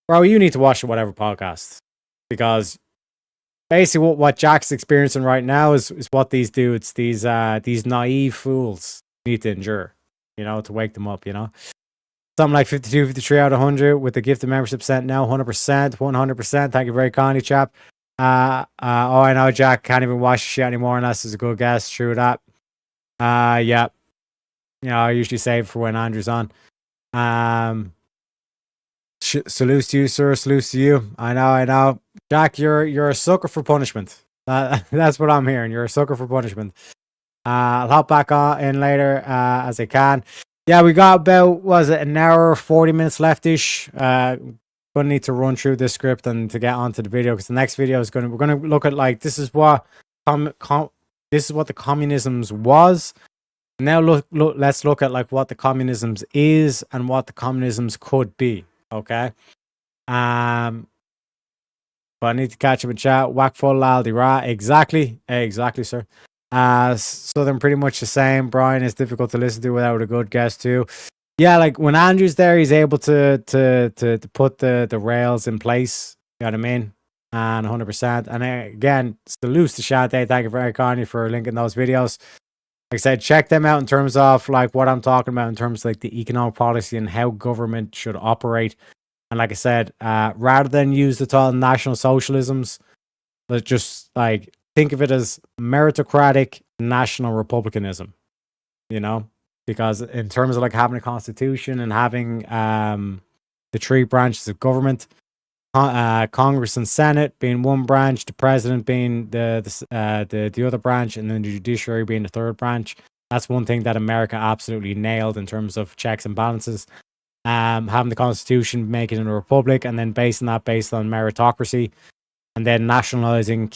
bro, you need to watch the whatever podcast. Because basically what Jack's experiencing right now is what these dudes, these naive fools need to endure, you know, to wake them up, you know. Something like 52, 53 out of 100 with the gift of membership sent now, 100%. Thank you very kindly, chap. I know Jack can't even watch shit anymore unless it's a good guess. True that. Yeah. You know, I usually save for when Andrew's on. Salute to you, sir. Salute to you. I know. Jack, you're a sucker for punishment. That's what I'm hearing. You're a sucker for punishment. I'll hop back on in later as I can. Yeah, we got about, was it, an hour, 40 minutes left-ish. Gonna need to run through this script and to get onto the video because the next video is we're gonna look at like this is what this is what the communisms was. Now let's look at like what the communisms is and what the communisms could be. Okay. But I need to catch up in chat. Whack full Aldi, right? Exactly, sir. So they're pretty much the same. Brian is difficult to listen to without a good guest too. Yeah, like when Andrew's there, he's able to put the rails in place. You know what I mean? And 100%. And again, salute to Shante. Thank you very kindly for linking those videos. Like I said, check them out in terms of like what I'm talking about in terms of like the economic policy and how government should operate. And like I said, rather than use the title national socialisms, let's just like think of it as meritocratic national republicanism, you know, because in terms of like having a constitution and having the three branches of government, Congress and Senate being one branch, the president being the other branch, and then the judiciary being the third branch. That's one thing that America absolutely nailed in terms of checks and balances. Having the constitution, making it a republic, and then based on meritocracy, and then nationalizing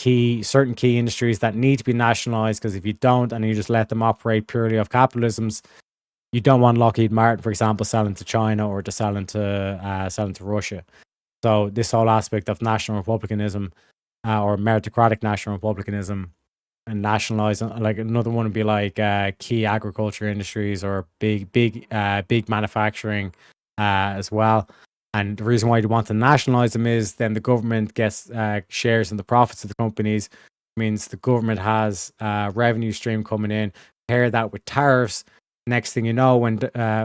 certain key industries that need to be nationalized, because if you don't and you just let them operate purely off capitalisms, you don't want Lockheed Martin, for example, selling to China or to selling to Russia. So this whole aspect of national republicanism or meritocratic national republicanism and nationalizing, like another one would be like key agriculture industries or big manufacturing as well. And the reason why you want to nationalize them is then the government gets shares in the profits of the companies. It means the government has revenue stream coming in. Pair that with tariffs. Next thing you know, when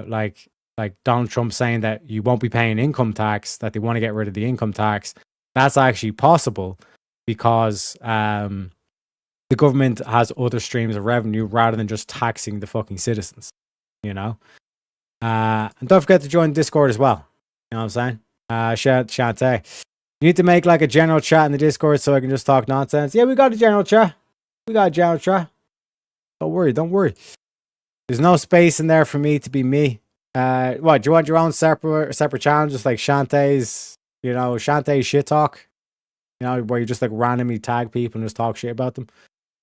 like Donald Trump saying that you won't be paying income tax, that they want to get rid of the income tax, that's actually possible because the government has other streams of revenue rather than just taxing the fucking citizens, you know? And don't forget to join Discord as well. You know what I'm saying? Shantae. You need to make like a general chat in the Discord so I can just talk nonsense. Yeah, we got a general chat. Don't worry. There's no space in there for me to be me. What, do you want your own separate channel, just like Shantae's, Shantae's shit talk? You know, where you just like randomly tag people and just talk shit about them.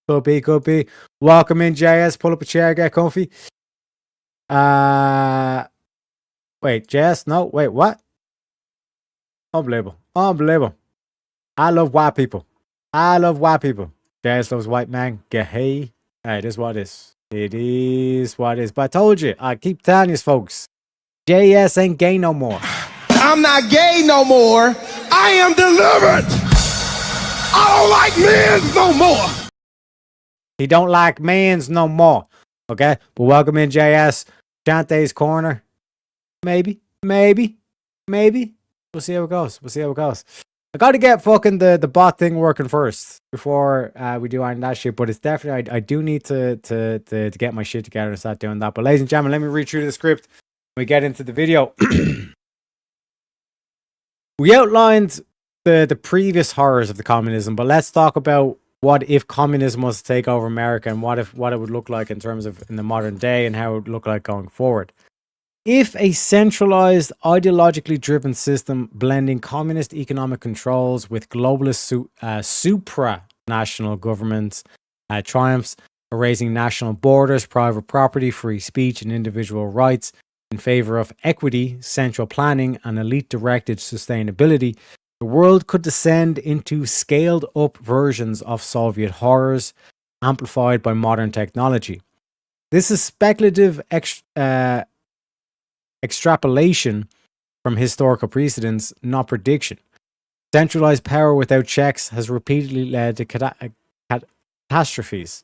Could be. Welcome in, JS. Pull up a chair, get comfy. Wait, JS? No, wait, what? Unbelievable. I love white people. JS loves white man. Get hey. Hey, it is what it is. It is what it is. But I told you, I keep telling you, folks, JS ain't gay no more. I'm not gay no more. I am delivered. I don't like men's no more. He don't like men's no more. Okay? But welcome in, JS. Shantae's Corner. Maybe. We'll see how it goes. I got to get fucking the bot thing working first before we do any of that shit. But it's definitely, I do need to get my shit together and start doing that. But ladies and gentlemen, let me read through the script. We get into the video. We outlined the previous horrors of the communism, but let's talk about what if communism was to take over America and what it would look like in terms of in the modern day and how it would look like going forward. If a centralized, ideologically driven system blending communist economic controls with globalist supranational governments triumphs, erasing national borders, private property, free speech, and individual rights in favor of equity, central planning, and elite-directed sustainability, the world could descend into scaled-up versions of Soviet horrors, amplified by modern technology. This is speculative extrapolation from historical precedents, not prediction. Centralized power without checks has repeatedly led to catastrophes.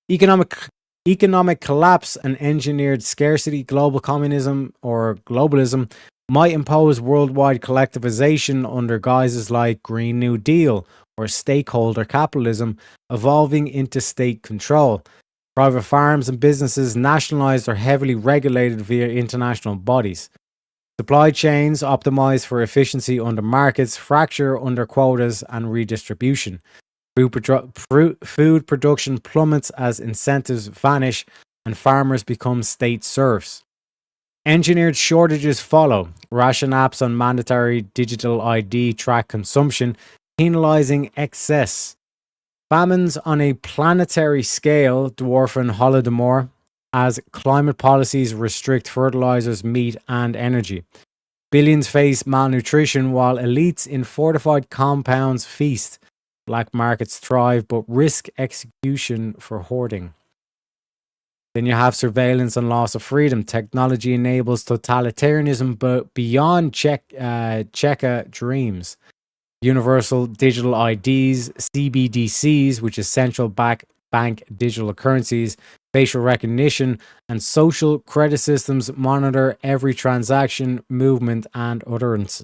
Economic collapse and engineered scarcity, global communism or globalism might impose worldwide collectivization under guises like Green New Deal or stakeholder capitalism, evolving into state control. Private farms and businesses nationalized or heavily regulated via international bodies. Supply chains optimized for efficiency under markets, fracture under quotas and redistribution. Food production plummets as incentives vanish and farmers become state serfs. Engineered shortages follow. Ration apps on mandatory digital ID track consumption, penalizing excess. Famines on a planetary scale dwarfing Holodomor as climate policies restrict fertilizers, meat, and energy. Billions face malnutrition while elites in fortified compounds feast. Black markets thrive but risk execution for hoarding. Then you have surveillance and loss of freedom. Technology enables totalitarianism but beyond Cheka dreams. Universal digital IDs, CBDCs, which is central bank digital currencies, facial recognition, and social credit systems monitor every transaction, movement, and utterance.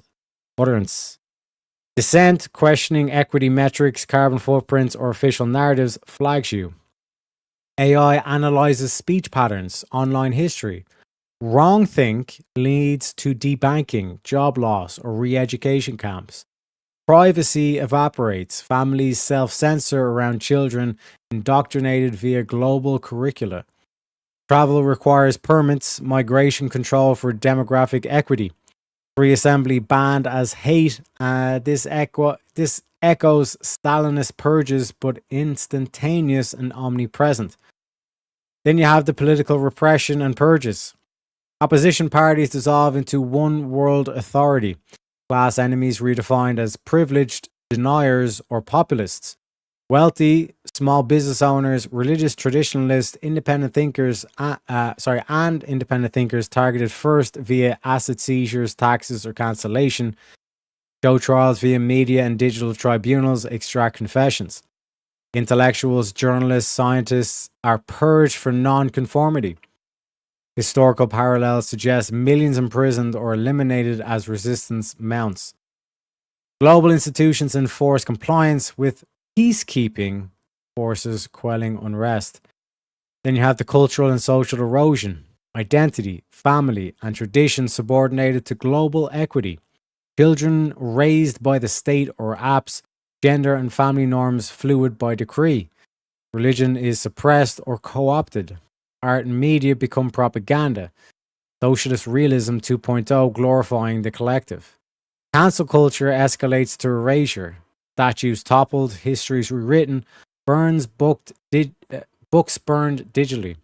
Dissent, questioning equity metrics, carbon footprints, or official narratives flags you. AI analyzes speech patterns, online history. Wrongthink leads to debanking, job loss, or re education camps. Privacy evaporates, families self censor around children indoctrinated via global curricula. Travel requires permits, migration control for demographic equity. Free assembly banned as hate. This echoes Stalinist purges, but instantaneous and omnipresent. Then you have the political repression and purges. Opposition parties dissolve into one world authority. Class enemies redefined as privileged, deniers, or populists. Wealthy, small business owners, religious traditionalists, and independent thinkers targeted first via asset seizures, taxes, or cancellation. Show trials via media and digital tribunals, extract confessions. Intellectuals, journalists, scientists are purged for non-conformity. Historical parallels suggest millions imprisoned or eliminated as resistance mounts. Global institutions enforce compliance with peacekeeping forces quelling unrest. Then you have the cultural and social erosion, identity, family, and tradition subordinated to global equity. Children raised by the state or apps, gender and family norms fluid by decree. Religion is suppressed or co opted. Art and media become propaganda. Socialist realism 2.0 glorifying the collective. Cancel culture escalates to erasure. Statues toppled, histories rewritten, books burned digitally.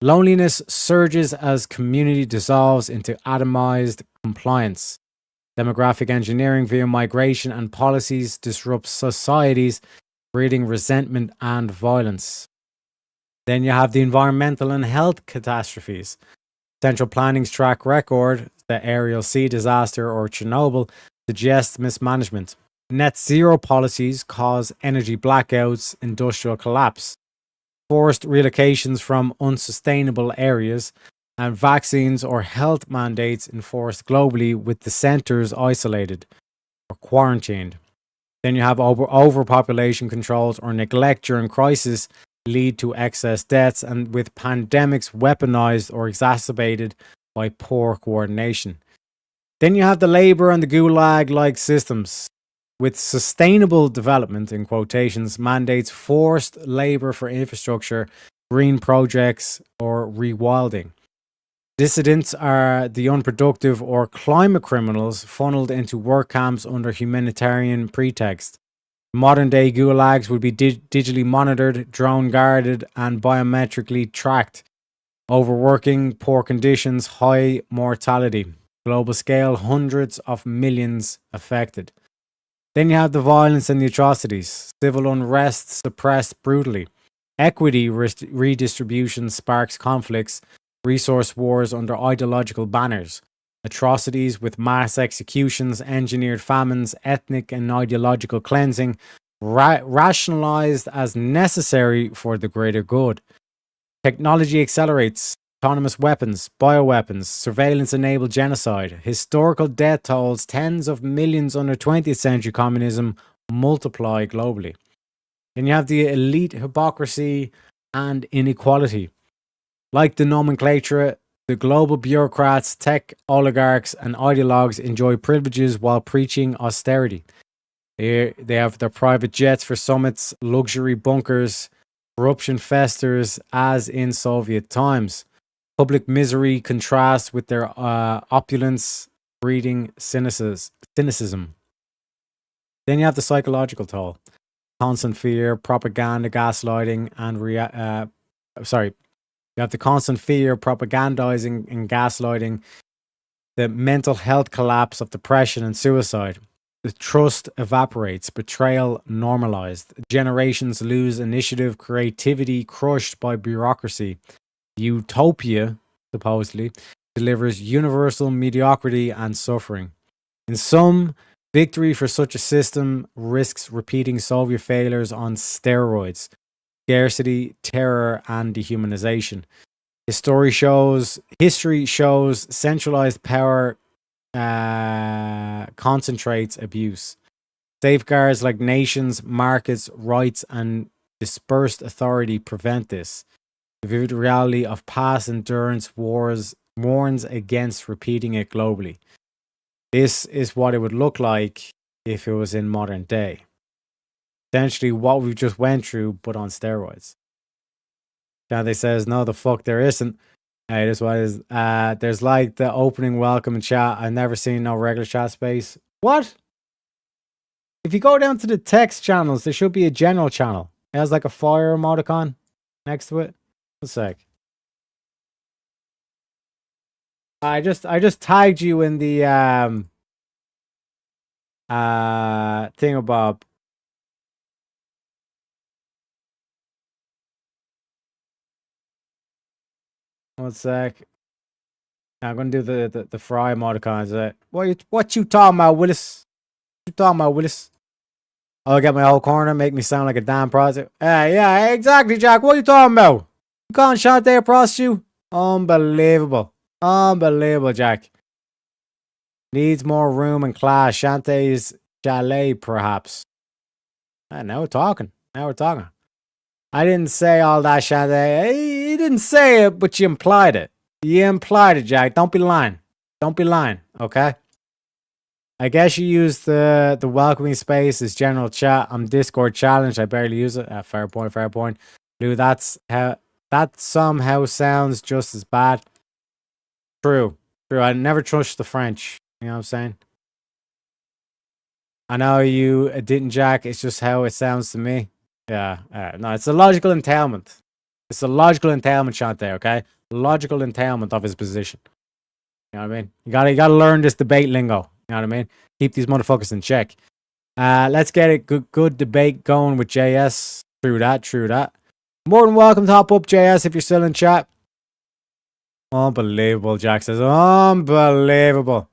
Loneliness surges as community dissolves into atomized compliance. Demographic engineering via migration and policies disrupts societies, breeding resentment and violence. Then you have the environmental and health catastrophes. Central Planning's track record, the Ariel Sea disaster or Chernobyl, suggests mismanagement. Net zero policies cause energy blackouts, industrial collapse. Forced relocations from unsustainable areas, and vaccines or health mandates enforced globally with the centers isolated or quarantined. Then you have overpopulation controls or neglect during crisis lead to excess deaths, and with pandemics weaponized or exacerbated by poor coordination. Then you have the labor and the gulag-like systems. With sustainable development, in quotations, mandates forced labor for infrastructure, green projects, or rewilding. Dissidents are the unproductive or climate criminals funneled into work camps under humanitarian pretext. Modern day gulags would be digitally monitored, drone guarded, and biometrically tracked. Overworking, poor conditions, high mortality. Global scale, hundreds of millions affected. Then you have the violence and the atrocities. Civil unrest suppressed brutally. Equity redistribution sparks conflicts. Resource wars under ideological banners. Atrocities with mass executions, engineered famines, ethnic and ideological cleansing, rationalized as necessary for the greater good. Technology accelerates. Autonomous weapons, bioweapons, surveillance-enabled genocide, historical death tolls, tens of millions under 20th century communism multiply globally. Then you have the elite hypocrisy and inequality. Like the nomenclature, the global bureaucrats, tech oligarchs, and ideologues enjoy privileges while preaching austerity. They have their private jets for summits, luxury bunkers, corruption festers as in Soviet times. Public misery contrasts with their opulence, breeding cynicism. Then you have the psychological toll. Constant fear, propaganda, gaslighting, and you have the constant fear, propagandizing, and gaslighting, the mental health collapse of depression and suicide. The trust evaporates, betrayal normalized. Generations lose initiative, creativity crushed by bureaucracy. Utopia, supposedly, delivers universal mediocrity and suffering. In sum, victory for such a system risks repeating Soviet failures on steroids. Scarcity, terror, and dehumanization. History shows centralized power concentrates abuse. Safeguards like nations, markets, rights, and dispersed authority prevent this. The vivid reality of past endurance wars warns against repeating it globally. This is what it would look like if it was in modern day. Essentially, what we just went through, but on steroids. Dante says, no, the fuck there isn't. Hey, this what is. There's like the opening welcome and chat. I've never seen no regular chat space. What? If you go down to the text channels, there should be a general channel. It has like a fire emoticon next to it. One sec. I just tagged you in the thingamabob. One sec. I'm gonna do the fry emoticons. What you talking about, Willis? What you talking about, Willis? I'll get my whole corner, make me sound like a damn prostitute. Yeah, exactly, Jack. What are you talking about? You calling Shantae a prostitute? Unbelievable. Unbelievable, Jack. Needs more room and class. Shantae's chalet, perhaps. Now we're talking. Now we're talking. I didn't say all that, Shantae. You didn't say it, but you implied it. You implied it, Jack. Don't be lying. Don't be lying, okay? I guess you use the welcoming space as general chat. I'm Discord challenged. I barely use it. Fair point, fair point. Lou, that somehow sounds just as bad. True. True. I never trust the French. You know what I'm saying? I know you didn't, Jack. It's just how it sounds to me. Yeah. No, it's a logical entailment. It's a logical entailment, Shantae, okay? Logical entailment of his position. You know what I mean? You gotta learn this debate lingo. You know what I mean? Keep these motherfuckers in check. Let's get a good debate going with JS. True that. More than welcome to hop up, JS, if you're still in chat. Unbelievable, Jack says. Unbelievable.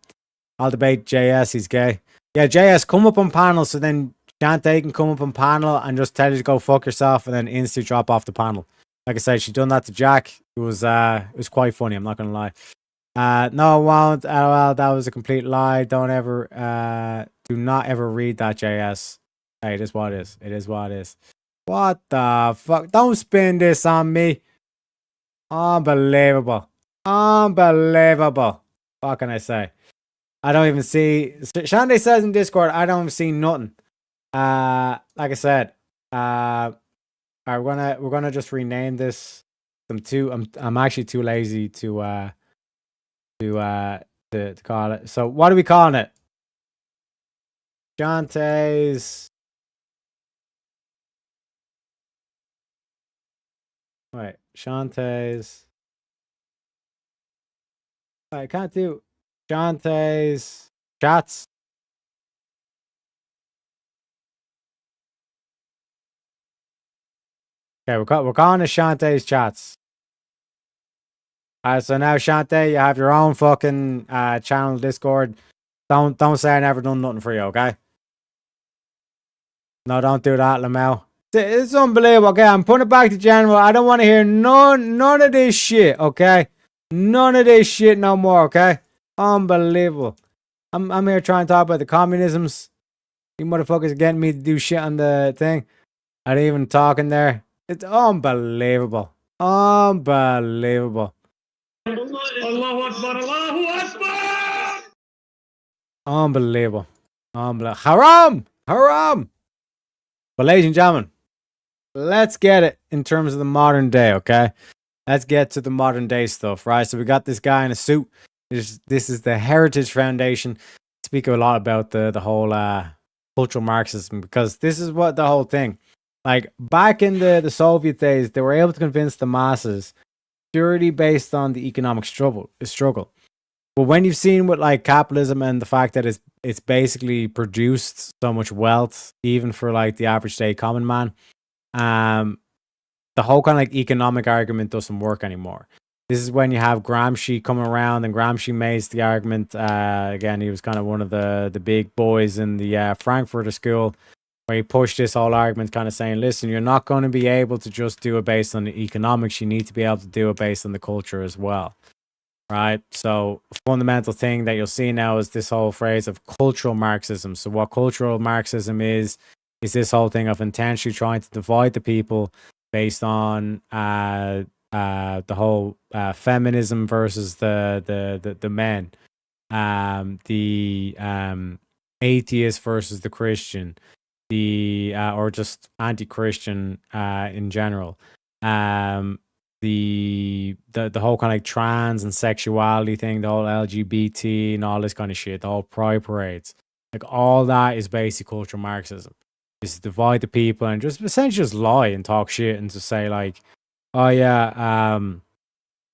I'll debate JS, he's gay. Yeah, JS, come up on panel so then Shantae can come up on panel and just tell you to go fuck yourself and then instantly drop off the panel. Like I said, she done that to Jack. It was quite funny, I'm not gonna lie. No, I won't. LOL, that was a complete lie. Do not ever read that, JS. Hey, it is what it is. It is what it is. What the fuck? Don't spin this on me. Unbelievable. Unbelievable. What can I say? I don't even see. Shantae says in Discord, I don't even see nothing. Like I said, we're gonna just rename this. I'm actually too lazy to call it. So what are we calling it? Shantae's. Wait, Shantae's. I can't do Shantae's chats. Okay, we're calling it Shantae's chats. So now Shantae, you have your own fucking channel Discord. Don't say I never done nothing for you, okay? No, don't do that, Lamel. It's unbelievable. Okay, I'm putting it back to general. I don't want to hear none of this shit, okay? None of this shit no more, okay? Unbelievable. I'm here trying to talk about the communisms. You motherfuckers are getting me to do shit on the thing. I ain't even talking there. It's unbelievable. Unbelievable. Allahu Akbar, Allahu Akbar! Unbelievable. Unbelievable. Haram! Haram! But ladies and gentlemen, let's get it in terms of the modern day, okay? Let's get to the modern day stuff, right? So we got this guy in a suit. This is the Heritage Foundation. Speak a lot about the whole cultural Marxism, because this is what the whole thing. Like back in the Soviet days, they were able to convince the masses purely based on the economic struggle. But when you've seen with like capitalism and the fact that it's basically produced so much wealth, even for like the average day common man, the whole kind of like economic argument doesn't work anymore. This is when you have Gramsci coming around, and Gramsci makes the argument. Again, he was kind of one of the big boys in the Frankfurter School, where he pushed this whole argument, kind of saying, listen, you're not going to be able to just do it based on the economics. You need to be able to do it based on the culture as well. right? So a fundamental thing that you'll see now is this whole phrase of cultural Marxism. So what cultural Marxism is this whole thing of intentionally trying to divide the people based on the whole feminism versus the men, the atheist versus the Christian, the or just anti-Christian in general. The whole kind of like trans and sexuality thing, the whole LGBT and all this kind of shit, the whole pride parades, like all that is basic cultural Marxism. Is divide the people and just essentially just lie and talk shit and to say like, oh yeah,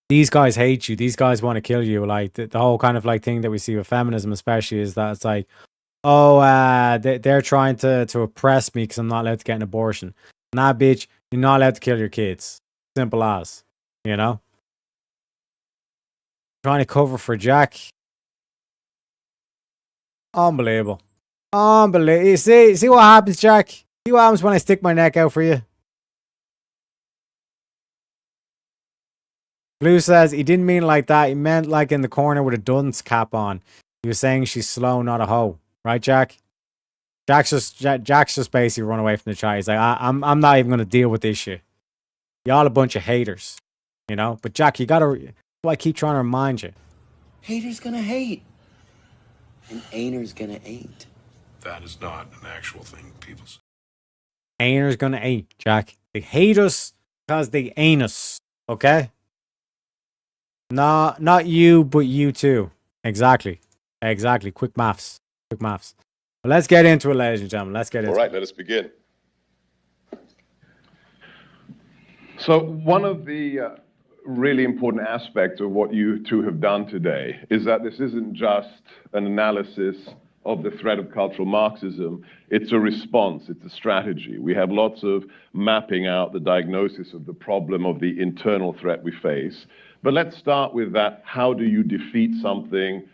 these guys hate you, these guys want to kill you. Like the whole kind of like thing that we see with feminism, especially, is that it's like, oh, they're trying to oppress me because I'm not allowed to get an abortion. Nah, bitch, you're not allowed to kill your kids. Simple as, you know. Trying to cover for Jack. Unbelievable. Unbelievable. You see what happens, Jack? See what happens when I stick my neck out for you? Blue says he didn't mean it like that. He meant like in the corner with a dunce cap on. He was saying she's slow, not a hoe. Right, Jack? Jack's just basically run away from the chat. He's like, I'm not even gonna deal with this shit. Y'all a bunch of haters, you know. But Jack, you gotta. I keep trying to remind you. Haters gonna hate, and ain'ters gonna ain't. That is not an actual thing people say. Ain'ters gonna ain't, Jack. They hate us because they ain't us. Okay. Nah, not you, but you too. Exactly. Quick maths. Well, let's get into it, ladies and gentlemen. Let's get into it. All right, let us begin. So one of the really important aspects of what you two have done today is that this isn't just an analysis of the threat of cultural Marxism. It's a response, it's a strategy. We have lots of mapping out the diagnosis of the problem of the internal threat we face. But let's start with that. How do you defeat something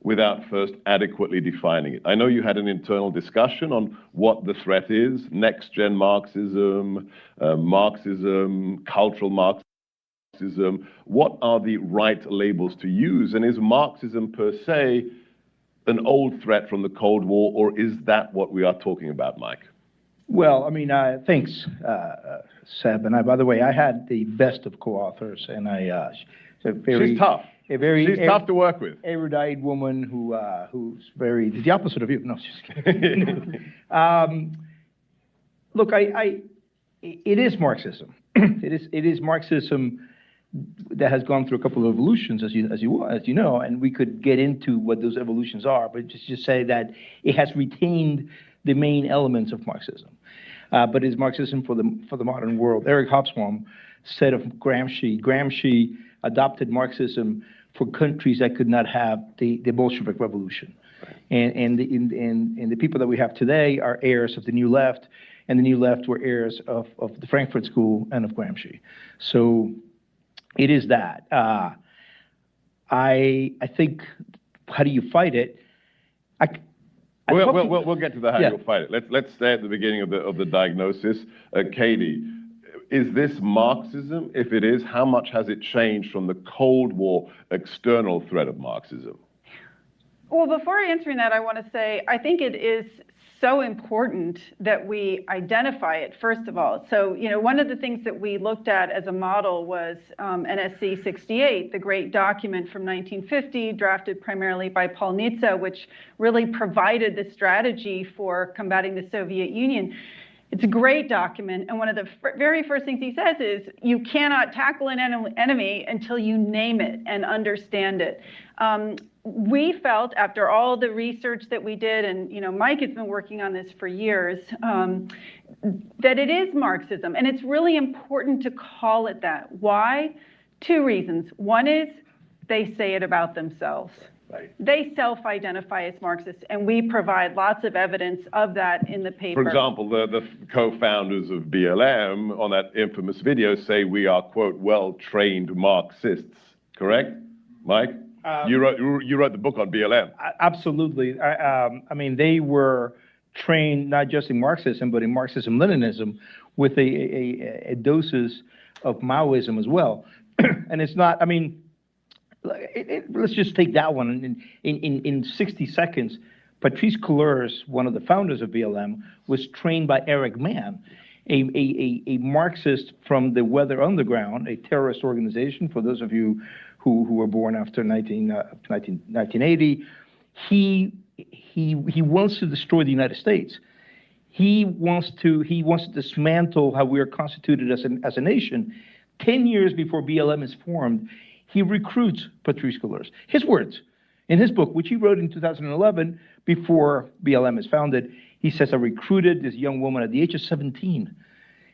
without first adequately defining it? I know you had an internal discussion on what the threat is: next-gen Marxism, Marxism, cultural Marxism. What are the right labels to use? And is Marxism per se an old threat from the Cold War, or is that what we are talking about, Mike? Well, I mean, thanks, Seb. And by the way, I had the best of co-authors, and She's tough. She's tough to work with. Erudite woman who's the opposite of you. No, just kidding. Look, it is Marxism. It is Marxism that has gone through a couple of evolutions, as you know, and we could get into what those evolutions are, but just say that it has retained the main elements of Marxism, but it's Marxism for the modern world. Eric Hobsbawm said of Gramsci adopted Marxism for countries that could not have the Bolshevik Revolution, and the people that we have today are heirs of the New Left, and the New Left were heirs of the Frankfurt School and of Gramsci. So it is that. I think, how do you fight it? We'll get to the how you'll fight it. Let's stay at the beginning of the diagnosis. Katie, is this Marxism? If it is, how much has it changed from the Cold War external threat of Marxism? Well, before answering that, I want to say I think it is so important that we identify it, first of all. So, you know, one of the things that we looked at as a model was NSC 68, the great document from 1950, drafted primarily by Paul Nitze, which really provided the strategy for combating the Soviet Union. It's a great document, and one of the very first things he says is you cannot tackle an enemy until you name it and understand it. We felt, after all the research that we did, and you know, Mike has been working on this for years, that it is Marxism, and it's really important to call it that. Why? Two reasons. One is they say it about themselves. Right. They self-identify as Marxists, and we provide lots of evidence of that in the paper. For example, the co-founders of BLM on that infamous video say we are, quote, well-trained Marxists. Correct, Mike? You wrote the book on BLM. Absolutely. I mean, they were trained not just in Marxism, but in Marxism-Leninism with a doses of Maoism as well. And it's not, I mean, let's just take that one. In 60 seconds, Patrice Couleurs, one of the founders of BLM, was trained by Eric Mann, a Marxist from the Weather Underground, a terrorist organization, for those of you who were born after 1980. He wants to destroy the United States. He wants to dismantle how we are constituted as a nation. 10 years before BLM is formed, he recruits Patrice Couleurs. His words in his book, which he wrote in 2011 before BLM is founded, he says, I recruited this young woman at the age of 17.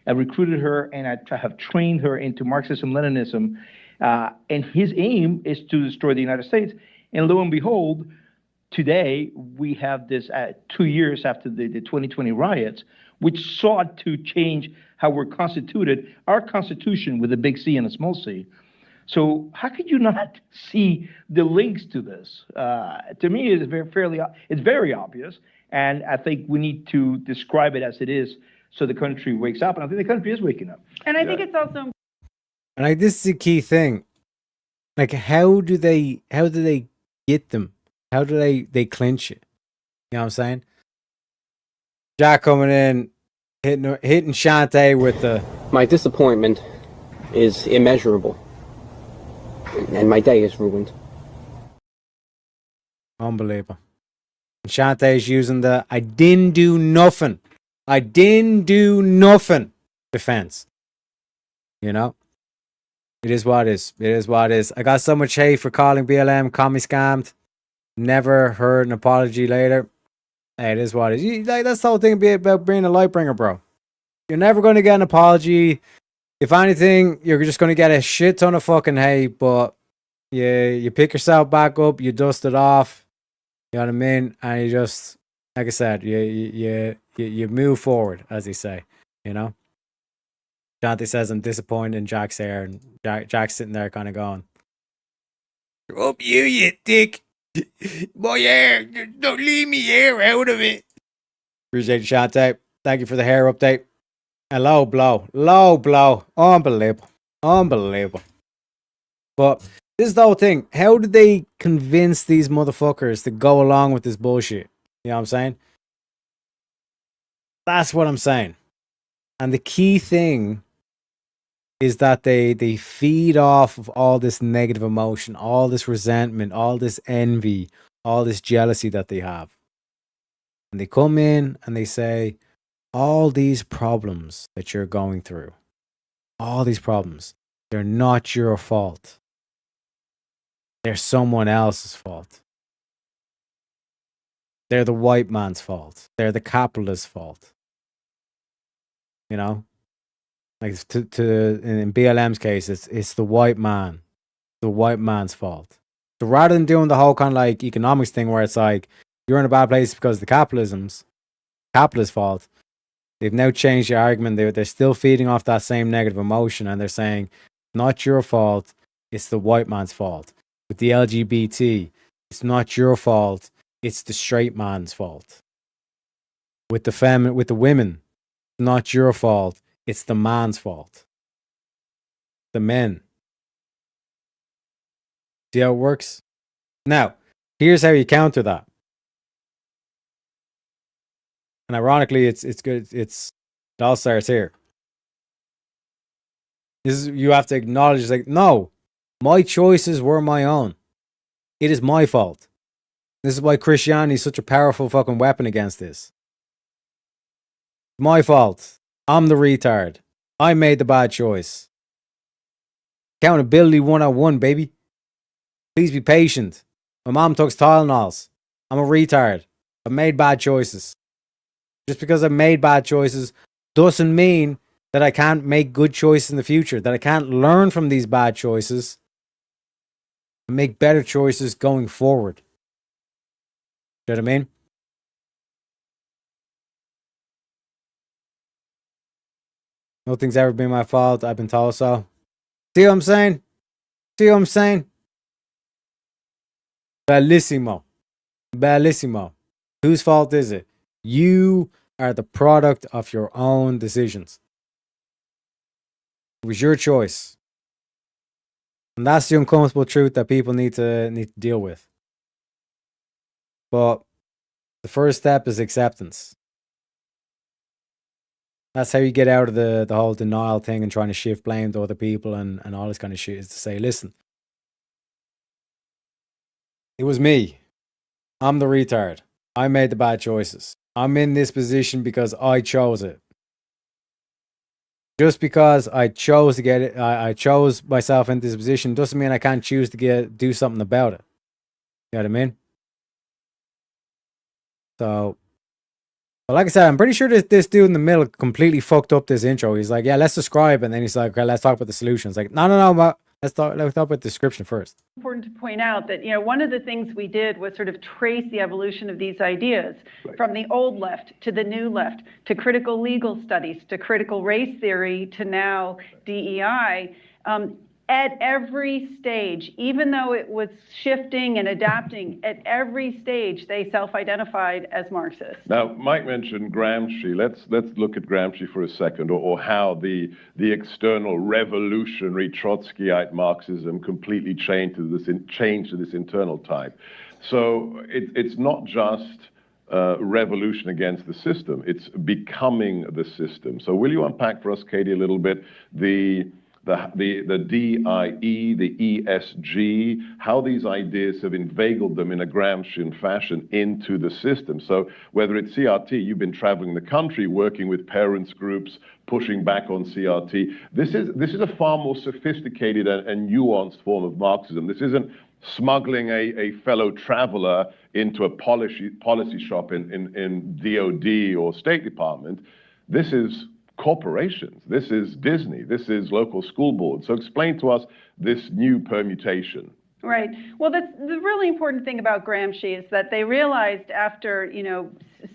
I recruited her and I have trained her into Marxism-Leninism. And his aim is to destroy the United States. And lo and behold, today we have this 2 years after the 2020 riots, which sought to change how we're constituted, our Constitution with a big C and a small c. So how could you not see the links to this? To me, it's very obvious, and I think we need to describe it as it is so the country wakes up, and I think the country is waking up. And I think it's also, And like, this is the key thing. Like, how do they get them? How do they clinch it? You know what I'm saying? Jack coming in, hitting Shante with the... My disappointment is immeasurable. And my day is ruined. Unbelievable. And Shantae's using the I didn't do nothing defense. You know? It is what it is. It is what it is. I got so much hate for calling BLM commie scammed. Never heard an apology later. Hey, it is what it is. That's the whole thing about being a light bringer, bro. You're never going to get an apology. If anything, you're just going to get a shit ton of fucking hate, but you pick yourself back up, you dust it off, you know what I mean? And you just, like I said, you move forward, as they say, you know? Shanti says, I'm disappointed in Jack's hair, and Jack's sitting there kind of going, up you dick. Boy, hair, don't leave me hair out of it. Appreciate you, Shanti. Thank you for the hair update. And low blow. Unbelievable. But this is the whole thing. How did they convince these motherfuckers to go along with this bullshit? You know what I'm saying? That's what I'm saying. And the key thing is that they feed off of all this negative emotion, all this resentment, all this envy, all this jealousy that they have. And they come in and they say, all these problems that you're going through, all these problems, they're not your fault. They're someone else's fault. They're the white man's fault. They're the capitalist's fault. You know? Like, in BLM's case, it's the white man. The white man's fault. So rather than doing the whole kind of like economics thing where it's like, you're in a bad place because of the capitalist's fault, they've now changed the argument. They're still feeding off that same negative emotion, and they're saying, not your fault, it's the white man's fault. With the LGBT, it's not your fault, it's the straight man's fault. With the women, it's not your fault, it's the man's fault. The men. See how it works? Now, here's how you counter that. And ironically, it's good. It all starts here. You have to acknowledge, like, no, my choices were my own. It is my fault. This is why Christianity is such a powerful fucking weapon against this. My fault. I'm the retard. I made the bad choice. Accountability 101, baby. Please be patient. My mom took Tylenols. I'm a retard. I've made bad choices. Just because I've made bad choices doesn't mean that I can't make good choices in the future, that I can't learn from these bad choices and make better choices going forward. You know what I mean? Nothing's ever been my fault. I've been told so. See what I'm saying? See what I'm saying? Bellissimo. Bellissimo. Whose fault is it? You are the product of your own decisions. It was your choice. And that's the uncomfortable truth that people need to deal with. But the first step is acceptance. That's how you get out of the whole denial thing and trying to shift blame to other people and all this kind of shit, is to say, listen, it was me. I'm the retard. I made the bad choices. I'm in this position because I chose it. Just because I chose to get it, I chose myself into this position doesn't mean I can't choose to do something about it. You know what I mean? So, but like I said, I'm pretty sure this dude in the middle completely fucked up this intro. He's like, yeah, let's describe. And then he's like, okay, let's talk about the solutions. Like, no, let's talk about the description first. Important to point out that, one of the things we did was sort of trace the evolution of these ideas from the old left to the new left, to critical legal studies, to critical race theory, to now DEI. At every stage, even though it was shifting and adapting, at every stage, they self-identified as Marxists. Now, Mike mentioned Gramsci. Let's look at Gramsci for a second, or how the external revolutionary Trotskyite Marxism completely changed to this internal type. So it's not just revolution against the system; it's becoming the system. So will you unpack for us, Katie, a little bit the DIE, the ESG, how these ideas have inveigled them in a Gramscian fashion into the system. So whether it's CRT, you've been traveling the country, working with parents groups, pushing back on CRT. This is a far more sophisticated and nuanced form of Marxism. This isn't smuggling a fellow traveler into a policy shop in DOD or State Department. This is corporations. This is Disney. This is local school boards. So explain to us this new permutation. Right. Well, the really important thing about Gramsci is that they realized after,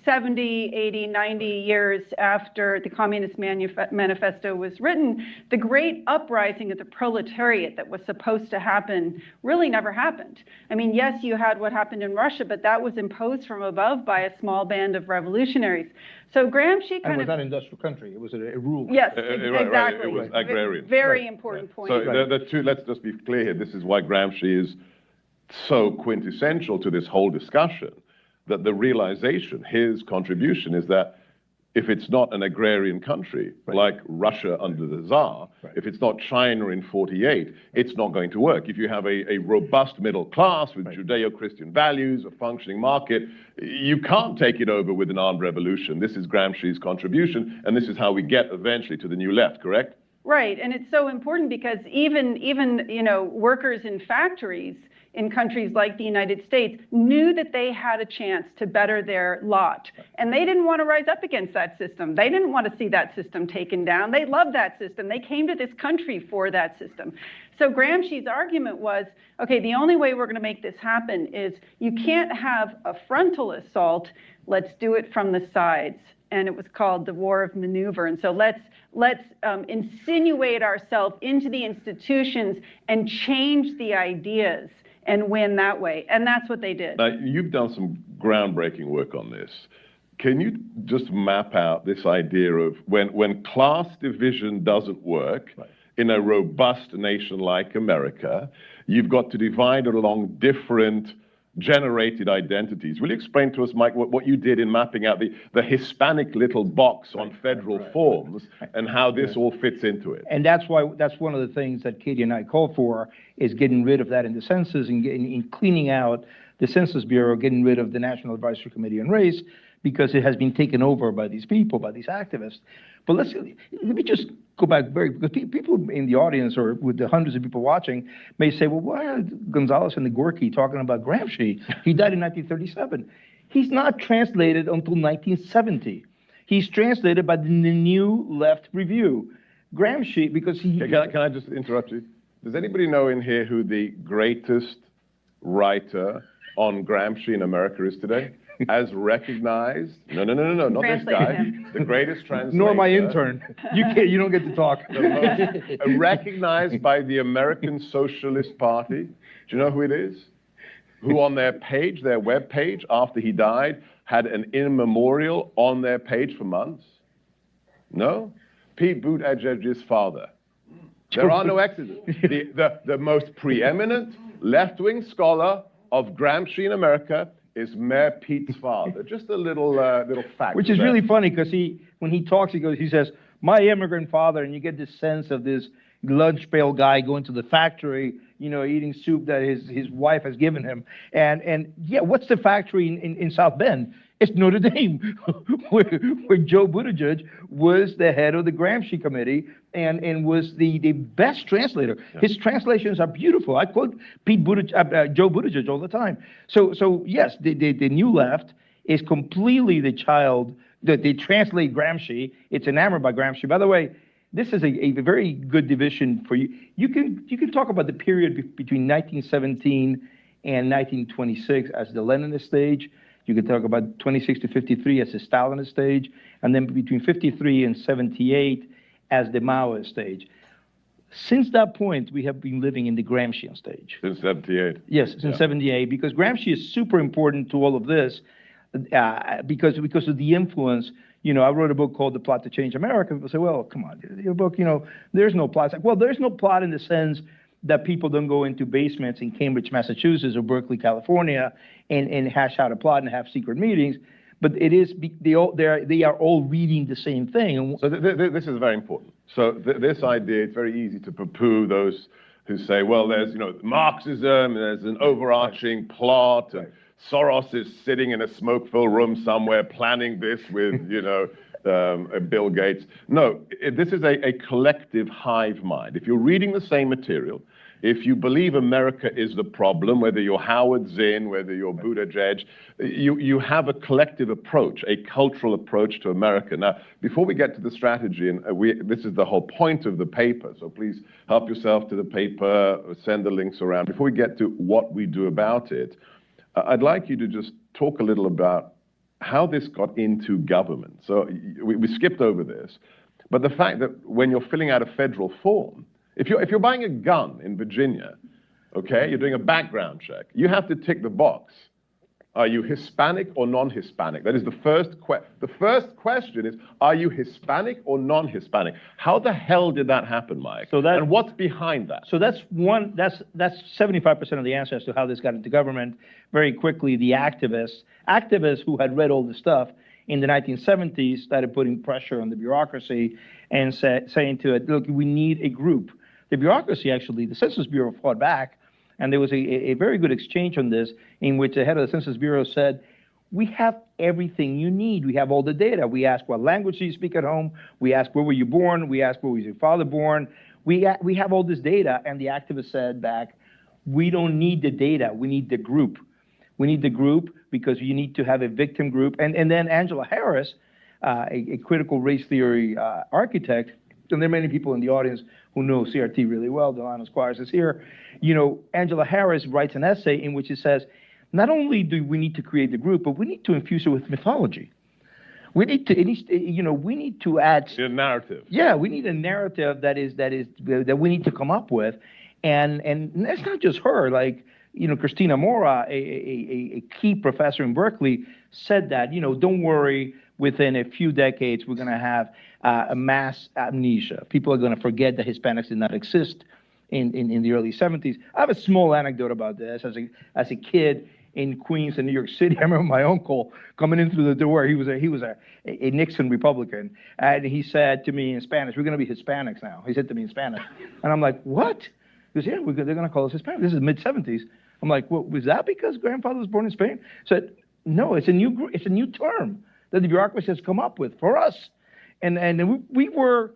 70, 80, 90 years after the Communist Manifesto was written, the great uprising of the proletariat that was supposed to happen really never happened. I mean, yes, you had what happened in Russia, but that was imposed from above by a small band of revolutionaries. So Gramsci kind of... It was not an industrial country. It was a rule. Yes, exactly. Right. It was agrarian. Very important point. So the two, let's just be clear here. This is why Gramsci is so quintessential to this whole discussion, that the realization, his contribution, is that if it's not an agrarian country like Russia under the Tsar, if it's not China in 48, it's not going to work. If you have a robust middle class with Judeo-Christian values, a functioning market, you can't take it over with an armed revolution. This is Gramsci's contribution, and this is how we get eventually to the new left, correct? Right, and it's so important because even workers in factories in countries like the United States knew that they had a chance to better their lot. And they didn't want to rise up against that system. They didn't want to see that system taken down. They loved that system. They came to this country for that system. So Gramsci's argument was, okay, the only way we're going to make this happen is you can't have a frontal assault. Let's do it from the sides. And it was called the War of Maneuver. And so let's insinuate ourselves into the institutions and change the ideas and win that way. And that's what they did. Now, you've done some groundbreaking work on this. Can you just map out this idea of when class division doesn't work in a robust nation like America, you've got to divide it along different generated identities. Will you explain to us, Mike, what you did in mapping out the Hispanic little box on federal forms and how this all fits into it? And that's one of the things that Katie and I call for, is getting rid of that in the census and in cleaning out the Census Bureau, getting rid of the National Advisory Committee on Race, because it has been taken over by these people, by these activists. But let me just go back because people in the audience or with the hundreds of people watching may say, well, why are Gonzalez and Gorky talking about Gramsci? He died in 1937. He's not translated until 1970. He's translated by the New Left Review. Gramsci, because he... Can I just interrupt you? Does anybody know in here who the greatest writer on Gramsci in America is today? As recognized, no, not this guy, the greatest translator. Nor my intern. You don't get to talk. Recognized by the American Socialist Party. Do you know who it is? Who on their page, their web page, after he died, had an in memorial on their page for months? No? Pete Buttigieg's father. There are no exodus. The most preeminent left-wing scholar of Gramsci in America is Mayor Pete's father. Just a little fact. Which is really funny because when he talks, he says, my immigrant father, and you get this sense of this lunch pail guy going to the factory, eating soup that his wife has given him. And yeah, what's the factory in South Bend? It's Notre Dame, where Joe Buttigieg was the head of the Gramsci committee and was the best translator. Yeah. His translations are beautiful. I quote Joe Buttigieg all the time. So yes, the new left is completely the child that they translate Gramsci. It's enamored by Gramsci. By the way, this is a very good division for you. You can talk about the period between 1917 and 1926 as the Leninist stage. You can talk about 26 to 53 as the Stalinist stage, and then between 53 and 78 as the Maoist stage. Since that point, we have been living in the Gramscian stage. Since 78. Yes, since 78, because Gramsci is super important to all of this, because of the influence. I wrote a book called The Plot to Change America. People say, well, come on, your book, there's no plot. It's like, well, there's no plot in the sense that people don't go into basements in Cambridge, Massachusetts or Berkeley, California and hash out a plot and have secret meetings. But it is, they are all reading the same thing. So this is very important. So this idea, it's very easy to poo-poo those who say, well, there's, Marxism, there's an overarching plot, and Soros is sitting in a smoke-filled room somewhere planning this with, Bill Gates. No, this is a collective hive mind. If you're reading the same material, if you believe America is the problem, whether you're Howard Zinn, whether you're Buttigieg, you have a collective approach, a cultural approach to America. Now, before we get to the strategy, and this is the whole point of the paper, so please help yourself to the paper, send the links around. Before we get to what we do about it, I'd like you to just talk a little about how this got into government. So we skipped over this, but the fact that when you're filling out a federal form, if you're buying a gun in Virginia, okay, you're doing a background check, you have to tick the box. Are you Hispanic or non-Hispanic? That is the first question. The first question is, are you Hispanic or non-Hispanic? How the hell did that happen, Mike? And what's behind that? So that's 75% of the answer as to how this got into government. Very quickly, the activists who had read all the stuff in the 1970s started putting pressure on the bureaucracy and saying to it, look, we need a group. The bureaucracy, actually, the Census Bureau fought back, and there was a very good exchange on this in which the head of the Census Bureau said, we have everything you need. We have all the data. We ask what language do you speak at home. We ask where were you born. We ask where was your father born. We have all this data, and the activist said back, we don't need the data. We need the group. We need the group because you need to have a victim group. And then Angela Harris, a critical race theory architect, and there are many people in the audience who know CRT really well. Delano Squires is here. Angela Harris writes an essay in which she says, not only do we need to create the group, but we need to infuse it with mythology. We need to add a narrative. Yeah, we need a narrative that we need to come up with, and it's not just her. Like Christina Mora, a key professor in Berkeley, said that don't worry. Within a few decades, we're going to have a mass amnesia. People are going to forget that Hispanics did not exist in the early 70s. I have a small anecdote about this. As a kid in Queens in New York City, I remember my uncle coming in through the door. He was a Nixon Republican, and he said to me in Spanish, "We're going to be Hispanics now." He said to me in Spanish, and I'm like, "What?" He goes, "Yeah, they're going to call us Hispanics." This is mid-70s. I'm like, "Well, was that because grandfather was born in Spain?" He said, "No, it's a new term that the bureaucracy has come up with for us," and we were.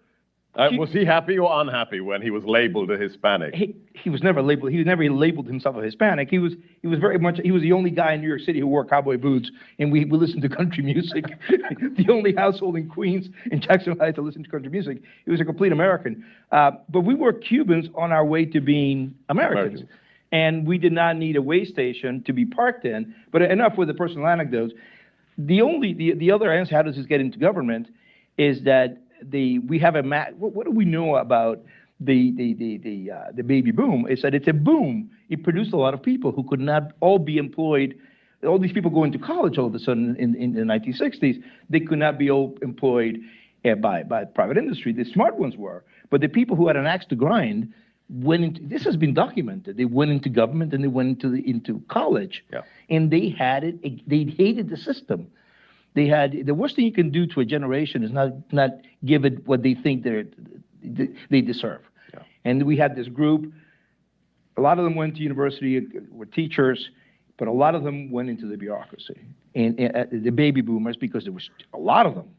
Was he happy or unhappy when he was labeled a Hispanic? He was never labeled. He never labeled himself a Hispanic. He was very much. He was the only guy in New York City who wore cowboy boots, and we listened to country music. The only household in Queens in Jackson Heights to listen to country music. He was a complete American. But we were Cubans on our way to being Americans. And we did not need a way station to be parked in. But enough with the personal anecdotes. The other answer, how does this get into government, is that we have what do we know about the baby boom? Is that it's a boom. It produced a lot of people who could not all be employed. All these people going to college all of a sudden in the 1960s, they could not be all employed by private industry. The smart ones were, But the people who had an axe to grind went into, this has been documented. They went into government and they went into college, and they had it. They hated the system. They had the worst thing you can do to a generation is not give it what they think they deserve. And we had this group. A lot of them went to university, were teachers, but a lot of them went into the bureaucracy and the baby boomers, because there was a lot of them.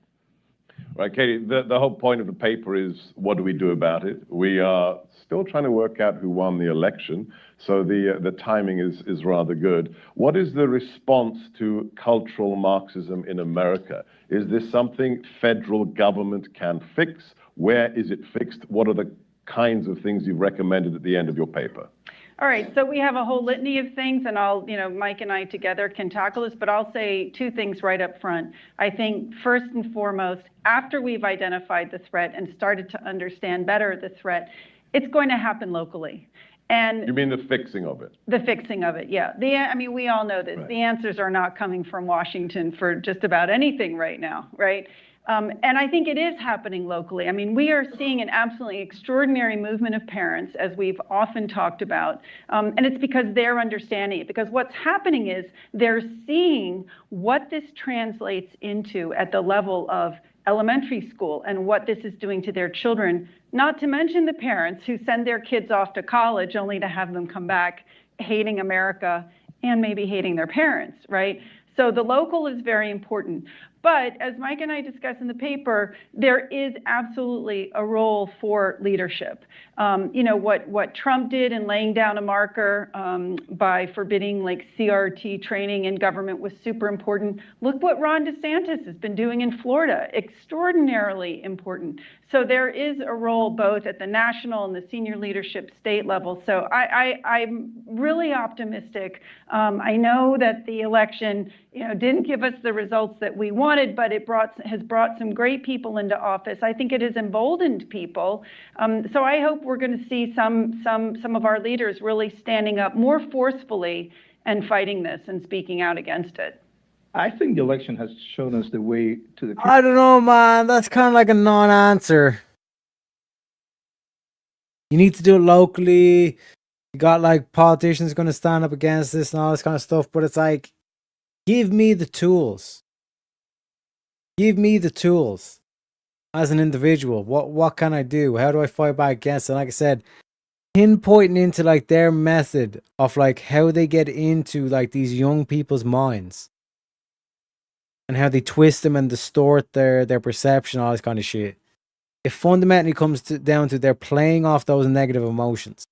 Right, Katie, the whole point of the paper is, what do we do about it? We are still trying to work out who won the election, so the timing is rather good. What is the response to cultural Marxism in America? Is this something federal government can fix? Where is it fixed? What are the kinds of things you've recommended at the end of your paper? All right, so we have a whole litany of things, and Mike and I together can tackle this, but I'll say two things right up front. I think first and foremost, after we've identified the threat and started to understand better the threat, it's going to happen locally. And you mean the fixing of it? The fixing of it, yeah. I mean, we all know this. Right. The answers are not coming from Washington for just about anything right now, right? And I think it is happening locally. I mean, we are seeing an absolutely extraordinary movement of parents, as we've often talked about, and it's because they're understanding it. Because what's happening is they're seeing what this translates into at the level of elementary school and what this is doing to their children, not to mention the parents who send their kids off to college only to have them come back hating America and maybe hating their parents, right? So the local is very important. But as Mike and I discuss in the paper, there is absolutely a role for leadership. What Trump did in laying down a marker by forbidding like CRT training in government was super important. Look what Ron DeSantis has been doing in Florida, extraordinarily important. So there is a role both at the national and the senior leadership state level. So I'm really optimistic. I know that the election, didn't give us the results that we wanted, but it has brought some great people into office. I think it has emboldened people. So I hope we're going to see some of our leaders really standing up more forcefully and fighting this and speaking out against it. I think the election has shown us the way to the future. I don't know, man. That's kind of like a non-answer. You need to do it locally. You got like politicians going to stand up against this and all this kind of stuff, but it's like, give me the tools. Give me the tools as an individual. What can I do? How do I fight back against it? Like I said, pinpointing into like their method of like how they get into like these young people's minds and how they twist them and distort their perception, all this kind of shit. It fundamentally comes down to they're playing off those negative emotions.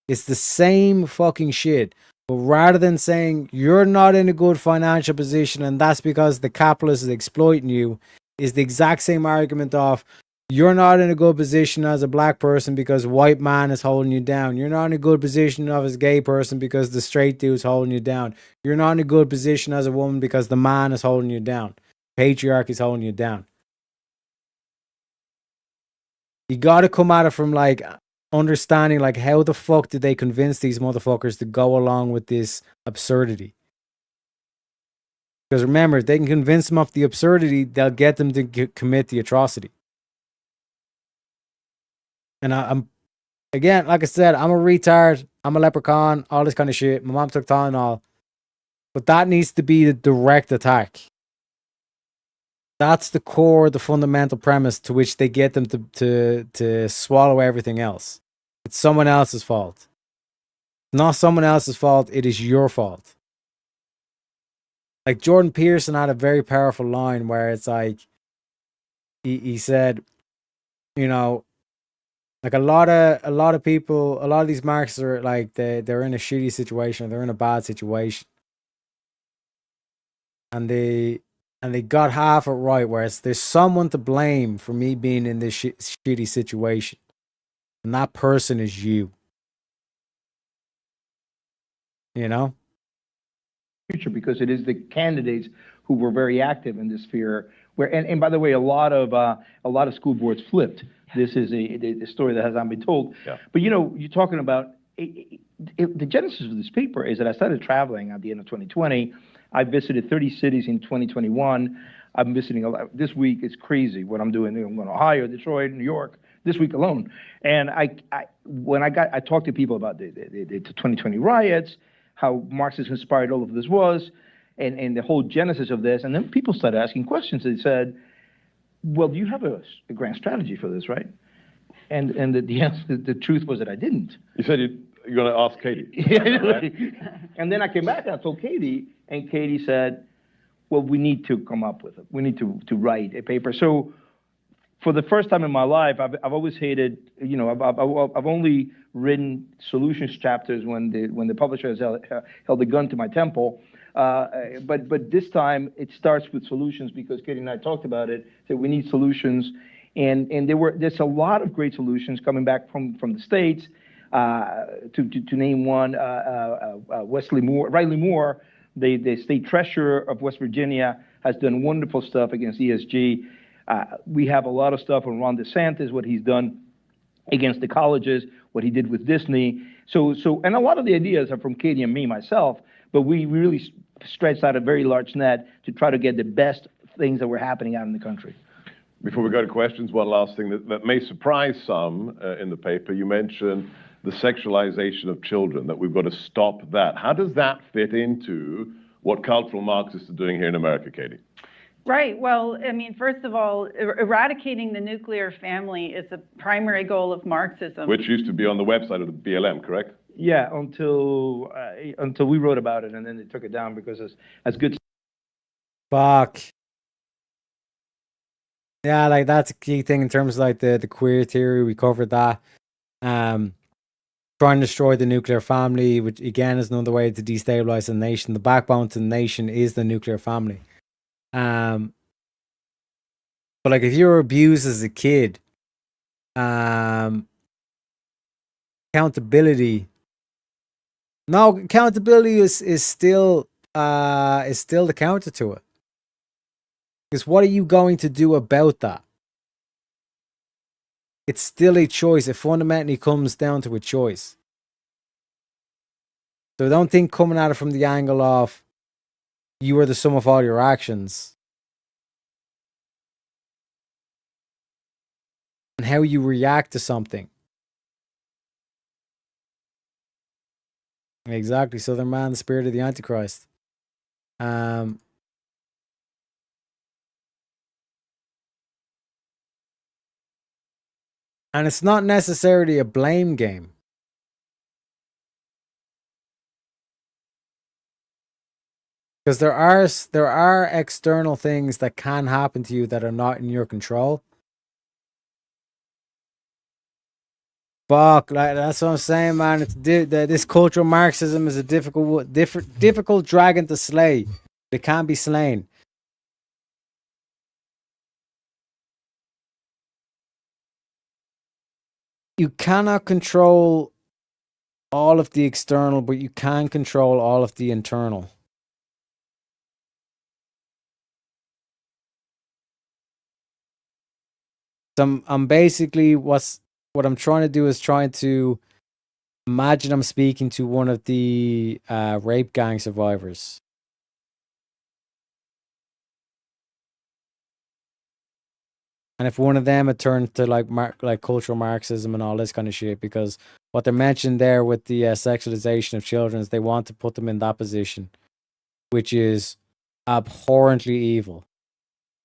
It's the same fucking shit. But rather than saying you're not in a good financial position and that's because the capitalist is exploiting you, is the exact same argument of you're not in a good position as a black person because white man is holding you down. You're not in a good position as a gay person because the straight dude's holding you down. You're not in a good position as a woman because the man is holding you down. Patriarchy is holding you down. You got to come at it from like understanding like how the fuck did they convince these motherfuckers to go along with this absurdity? Because remember, if they can convince them of the absurdity, they'll get them to commit the atrocity. And I'm, again, like I said, I'm a retard, I'm a leprechaun, all this kind of shit. My mom took Tylenol. But that needs to be the direct attack. That's the core, the fundamental premise to which they get them to swallow everything else. It's someone else's fault. It's not someone else's fault, it is your fault. Like Jordan Peterson had a very powerful line where it's like, he said, like a lot of people, a lot of these Marxists are like, they're in a shitty situation, they're in a bad situation. And they got half it right, whereas there's someone to blame for me being in this shitty situation. And that person is you. Future, because it is the candidates who were very active in this sphere. And by the way, a lot of school boards flipped. This is a story that has not been told. Yeah. But you're talking about the genesis of this paper is that I started traveling at the end of 2020. I visited 30 cities in 2021. I'm visiting a lot. This week is crazy what I'm doing. I'm going to Ohio, Detroit, New York, this week alone. And I talked to people about the 2020 riots, how Marxist inspired all of this was, and the whole genesis of this. And then people started asking questions. They said, well, you have a grand strategy for this, right? And the answer, the truth was that I didn't. You said you're going to ask Katie. Right? And then I came back and I told Katie, and Katie said, well, we need to come up with it. We need to write a paper. So for the first time in my life, I've always hated, you know, I've only written solutions chapters when the publisher has held a gun to my temple. But this time it starts with solutions because Katie and I talked about it. That we need solutions, and there's a lot of great solutions coming back from the States. To name one, Riley Moore, the state treasurer of West Virginia, has done wonderful stuff against ESG. We have a lot of stuff on Ron DeSantis, what he's done against the colleges, what he did with Disney. And a lot of the ideas are from Katie and me, myself, but we really stretched out a very large net to try to get the best things that were happening out in the country. Before we go to questions, one last thing that may surprise some in the paper. You mentioned the sexualization of children, that we've got to stop that. How does that fit into what cultural Marxists are doing here in America, Katie? Right. Well, I mean, first of all, eradicating the nuclear family is a primary goal of Marxism. Which used to be on the website of the BLM, correct? Yeah, until we wrote about it, and then they took it down because as good. Fuck. Yeah, like that's a key thing in terms of like the queer theory. We covered that. Trying to destroy the nuclear family, which again is another way to destabilize the nation. The backbone to the nation is the nuclear family. But like if you were abused as a kid, accountability. No, accountability is still the counter to it. Because what are you going to do about that? It's still a choice. It fundamentally comes down to a choice. So don't think coming at it from the angle of you are the sum of all your actions. And how you react to something. Exactly. Southern Man, the spirit of the Antichrist. And it's not necessarily a blame game. Because there are external things that can happen to you that are not in your control. Fuck, like that's what I'm saying, man. It's this cultural Marxism is a difficult dragon to slay. It can't be slain. You cannot control all of the external, but you can control all of the internal. So I'm basically what I'm trying to do is trying to imagine I'm speaking to one of the rape gang survivors. And if one of them had turned to like cultural Marxism and all this kind of shit, because what they're mentioned there with the sexualization of children is they want to put them in that position, which is abhorrently evil.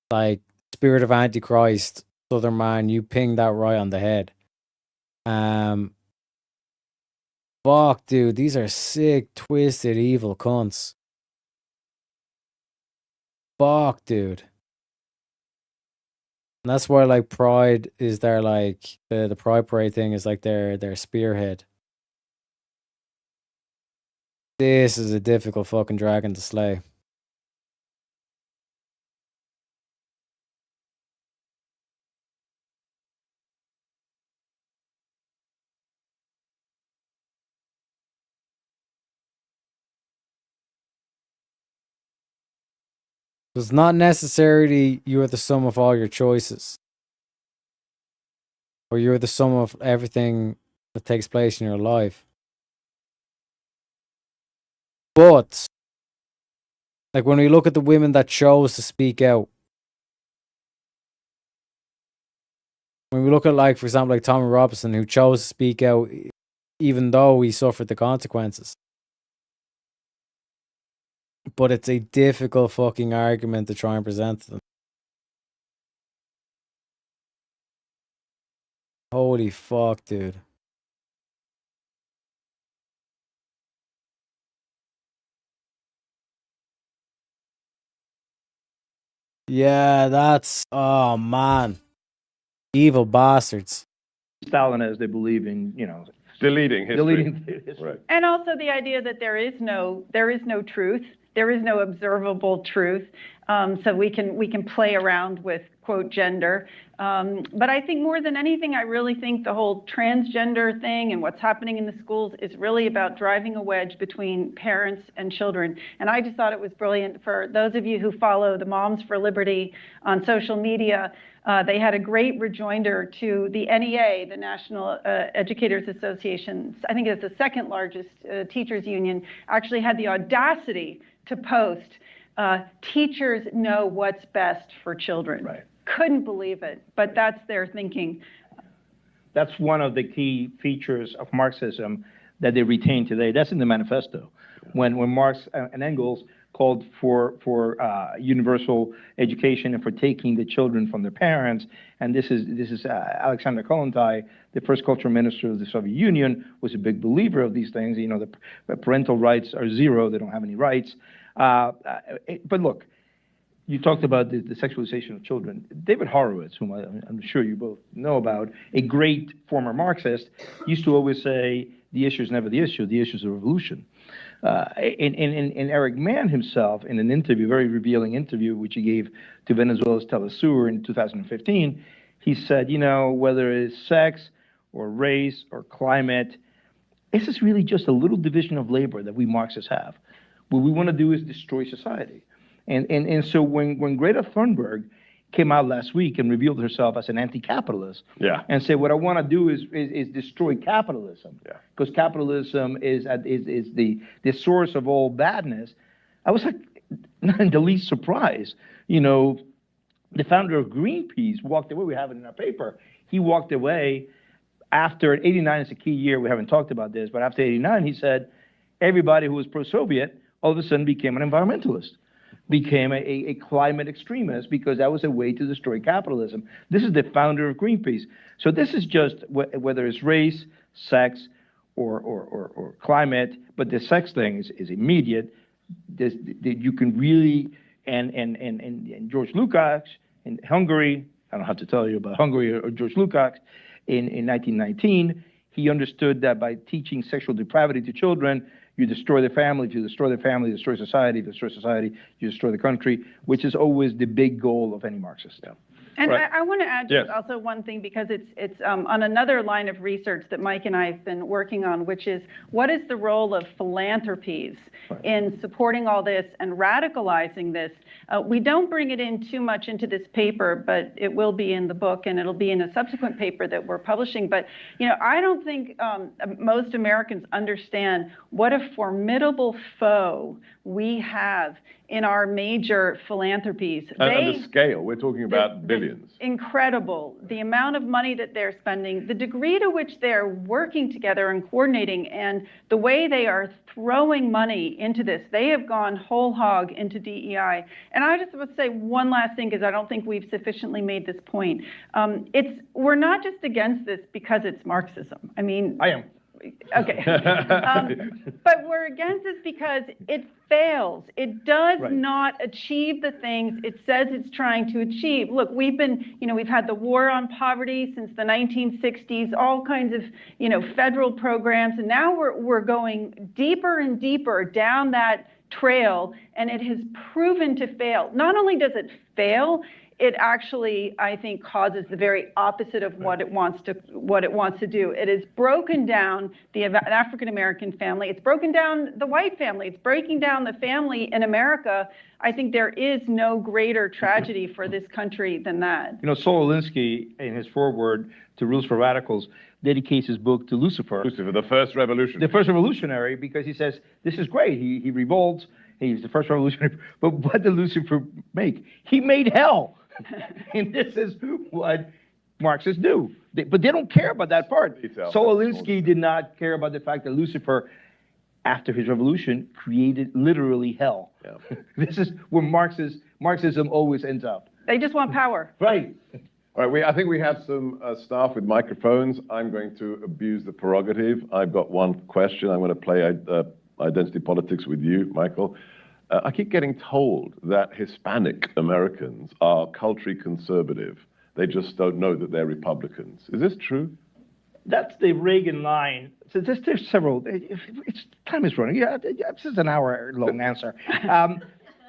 Like spirit of Antichrist, Southern Man, you pinged that right on the head. Fuck, dude, these are sick, twisted, evil cunts. Fuck, dude. And that's why, like, Pride is their, like, the Pride Parade thing is, like, their spearhead. This is a difficult fucking dragon to slay. It's not necessarily you're the sum of all your choices. Or you're the sum of everything that takes place in your life. But, like, when we look at the women that chose to speak out, when we look at, like, for example, like Tommy Robinson, who chose to speak out even though he suffered the consequences. But it's a difficult fucking argument to try and present to them. Holy fuck, dude. Yeah, that's, oh man, evil bastards. Stalin, as they believe in, deleting history. Right. And also the idea that there is no truth, there is no observable truth. So we can play around with, quote, gender. But I think more than anything, I really think the whole transgender thing and what's happening in the schools is really about driving a wedge between parents and children. And I just thought it was brilliant. For those of you who follow the Moms for Liberty on social media, they had a great rejoinder to the NEA, the National Educators Association. I think it's the second largest teachers union, actually had the audacity to post, teachers know what's best for children. Right. Couldn't believe it, but that's their thinking. That's one of the key features of Marxism that they retain today. That's in the manifesto. When Marx and Engels called for universal education and for taking the children from their parents, and this is Alexander Kollontai, the first cultural minister of the Soviet Union, was a big believer of these things. The parental rights are zero; they don't have any rights. But look, you talked about the sexualization of children. David Horowitz, whom I'm sure you both know about, a great former Marxist, used to always say, the issue is never the issue is a revolution. And Eric Mann himself, in an interview, very revealing interview, which he gave to Venezuela's Telesur in 2015, he said, whether it's sex or race or climate, this is really just a little division of labor that we Marxists have. What we want to do is destroy society. And so when Greta Thunberg came out last week and revealed herself as an anti-capitalist, and said, what I want to do is destroy capitalism, because capitalism is the source of all badness, I was like, not in the least surprised. The founder of Greenpeace walked away. We have it in our paper. He walked away after 89 is a key year. We haven't talked about this, but after 89, he said, everybody who was pro-Soviet all of a sudden became an environmentalist, became a climate extremist, because that was a way to destroy capitalism. This is the founder of Greenpeace. So this is just whether it's race, sex, or climate, but the sex thing is immediate. You can really, and George Lukács in Hungary, I don't have to tell you about Hungary or George Lukács, in 1919, he understood that by teaching sexual depravity to children, you destroy the family. If you destroy the family, you destroy society. If you destroy society, you destroy the country, which is always the big goal of any Marxist. And Right. I want to add just also one thing, because it's on another line of research that Mike and I have been working on, which is what is the role of philanthropies in supporting all this and radicalizing this? We don't bring it in too much into this paper, but it will be in the book, and it'll be in a subsequent paper that we're publishing. But I don't think most Americans understand what a formidable foe we have in our major philanthropies. And the scale, we're talking about billions. Incredible. The amount of money that they're spending, the degree to which they're working together and coordinating, and the way they are throwing money into this. They have gone whole hog into DEI. And I just would say one last thing, because I don't think we've sufficiently made this point. We're not just against this because it's Marxism. I mean, I am. Okay. But we're against this because it fails. It does not achieve the things it says it's trying to achieve. Look, we've had the war on poverty since the 1960s, all kinds of, federal programs, and now we're going deeper and deeper down that trail, and it has proven to fail. Not only does it fail, it actually, I think, causes the very opposite of what it wants to do. It has broken down the African American family. It's broken down the white family. It's breaking down the family in America. I think there is no greater tragedy for this country than that. Saul Alinsky, in his foreword to Rules for Radicals, dedicates his book to Lucifer. Lucifer, the first revolution. The first revolutionary, because he says, this is great. He revolts. He's the first revolutionary. But what did Lucifer make? He made hell. And this is what Marxists do. But they don't care about that part. Detail. Saul Alinsky did not care about the fact that Lucifer, after his revolution, created literally hell. Yeah. This is where Marxism always ends up. They just want power. Right. All right, I think we have some staff with microphones. I'm going to abuse the prerogative. I've got one question. I'm going to play identity politics with you, Michael. I keep getting told that Hispanic Americans are culturally conservative. They just don't know that they're Republicans. Is this true? That's the Reagan line. So there's several. Time is running. Yeah, this is an hour-long answer.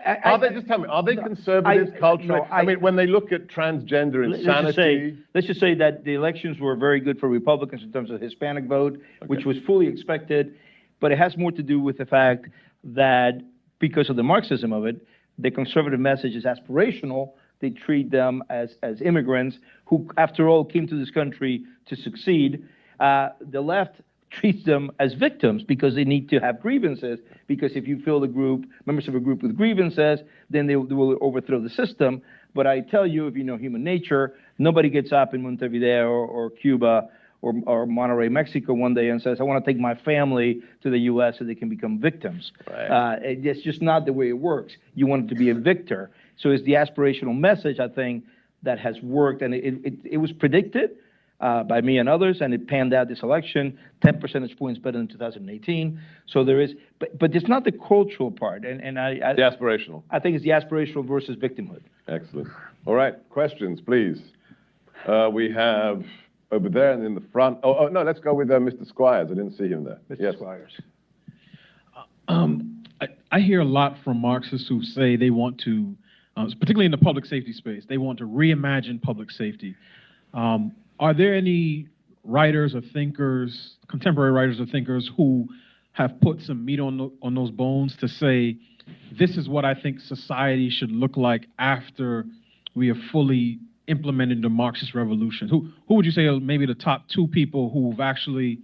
Just tell me, are they conservatives culturally? I mean, when they look at transgender insanity. Let's just say that the elections were very good for Republicans in terms of the Hispanic vote, which was fully expected. But it has more to do with the fact that because of the Marxism of it, the conservative message is aspirational. They treat them as immigrants who, after all, came to this country to succeed. The left treats them as victims because they need to have grievances, because if you fill the group, members of a group with grievances, then they will overthrow the system. But I tell you, if you know human nature, nobody gets up in Montevideo or Cuba or Monterrey, Mexico one day and says, I want to take my family to the U.S. so they can become victims. Right. It's just not the way it works. You want it to be a victor. So it's the aspirational message, I think, that has worked. And it was predicted by me and others, and it panned out this election, 10 percentage points better than 2018. So there is, but it's not the cultural part. And the aspirational. I think it's the aspirational versus victimhood. Excellent. All right, questions, please. We have over there and in the front. Oh no, let's go with Mr. Squires. I didn't see him there. Mr. Squires. I hear a lot from Marxists who say they want to, particularly in the public safety space, they want to reimagine public safety. Are there any writers or thinkers, contemporary writers or thinkers, who have put some meat on those bones to say, this is what I think society should look like after we have fully implemented the Marxist revolution? Who would you say are maybe the top two people who've actually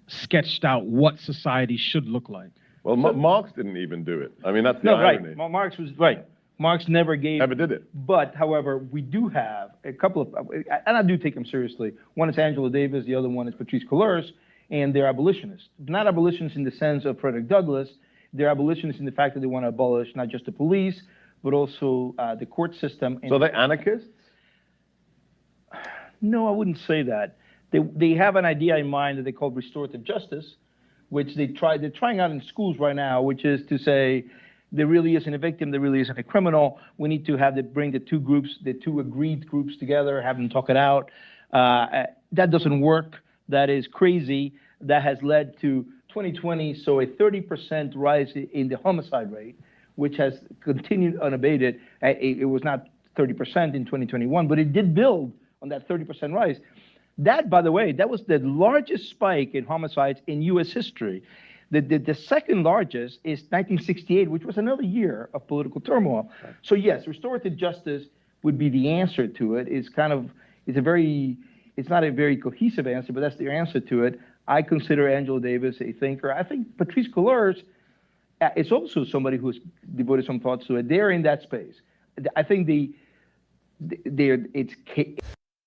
sketched out what society should look like? Well, Marx didn't even do it. I mean, that's the irony. Right. Marx was right. Marx never did it. But, however, we do have a couple of, and I do take them seriously. One is Angela Davis, the other one is Patrisse Cullors, and they're abolitionists. Not abolitionists in the sense of Frederick Douglass. They're abolitionists in the fact that they want to abolish not just the police, but also the court system. So they're anarchists? No, I wouldn't say that. They have an idea in mind that they call restorative justice, which they're trying out in schools right now, which is to say, there really isn't a victim, there really isn't a criminal. We need to bring the two groups, the two agreed groups together, have them talk it out. That doesn't work. That is crazy. That has led to 2020, so a 30% rise in the homicide rate, which has continued unabated. It was not 30% in 2021, but it did build on that 30% rise. That, by the way, that was the largest spike in homicides in U.S. history. The second largest is 1968, which was another year of political turmoil. Right. So yes, restorative justice would be the answer to it. It's not a very cohesive answer, but that's the answer to it. I consider Angela Davis a thinker. I think Patrisse Cullors is also somebody who has devoted some thoughts to it. They're in that space. I think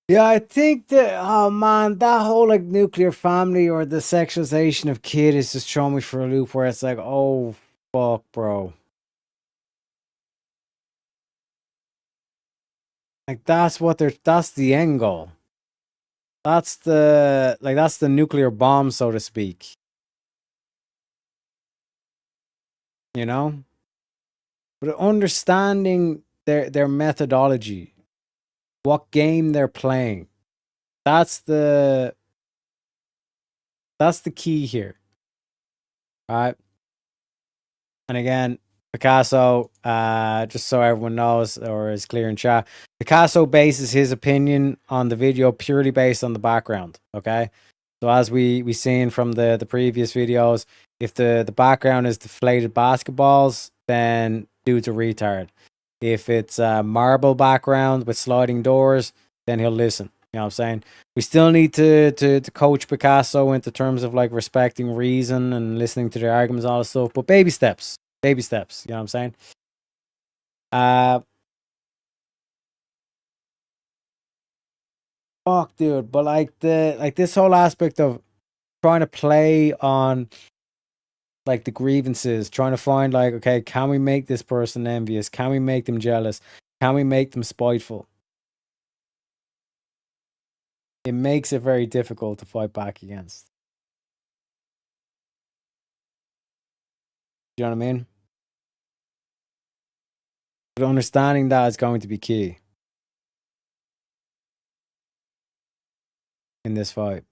Yeah, I think that, oh man, that whole like nuclear family or the sexualization of kid is just throwing me for a loop where it's like, oh fuck, bro. Like that's the end goal. That's the nuclear bomb, so to speak. You know? But understanding their methodology, what game they're playing, that's the key here. Right? And again, Picasso, just so everyone knows or is clear in chat, Picasso bases his opinion on the video purely based on the background. Okay? So as we seen from the previous videos, if the background is deflated basketballs, then dude's a retard. If it's a marble background with sliding doors, then he'll listen. You know what I'm saying? We still need to coach Picasso into terms of like respecting reason and listening to their arguments and all that stuff. But baby steps. Baby steps. You know what I'm saying? Fuck, dude. But like this whole aspect of trying to play on like the grievances, trying to find like, okay, can we make this person envious? Can we make them jealous? Can we make them spiteful? It makes it very difficult to fight back against. Do you know what I mean? But understanding that is going to be key in this fight.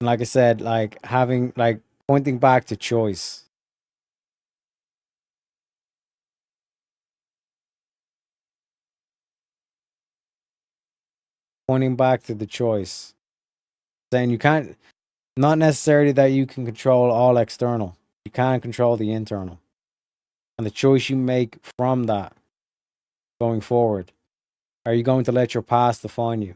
And like I said, like having like pointing back to choice. Pointing back to the choice. Saying you can't, not necessarily that you can control all external. You can't control the internal. And the choice you make from that going forward. Are you going to let your past define you?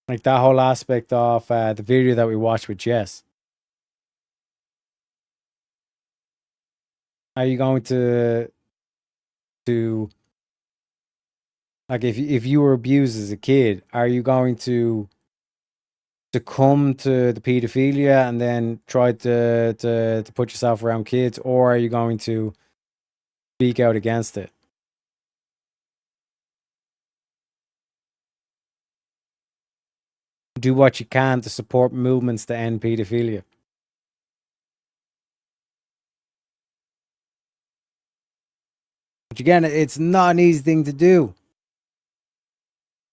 Like that whole aspect of the video that we watched with Jess. Are you going to like if you were abused as a kid, are you going to succumb to the pedophilia and then try to put yourself around kids, or are you going to speak out against it? Do what you can to support movements to end pedophilia. But again, it's not an easy thing to do.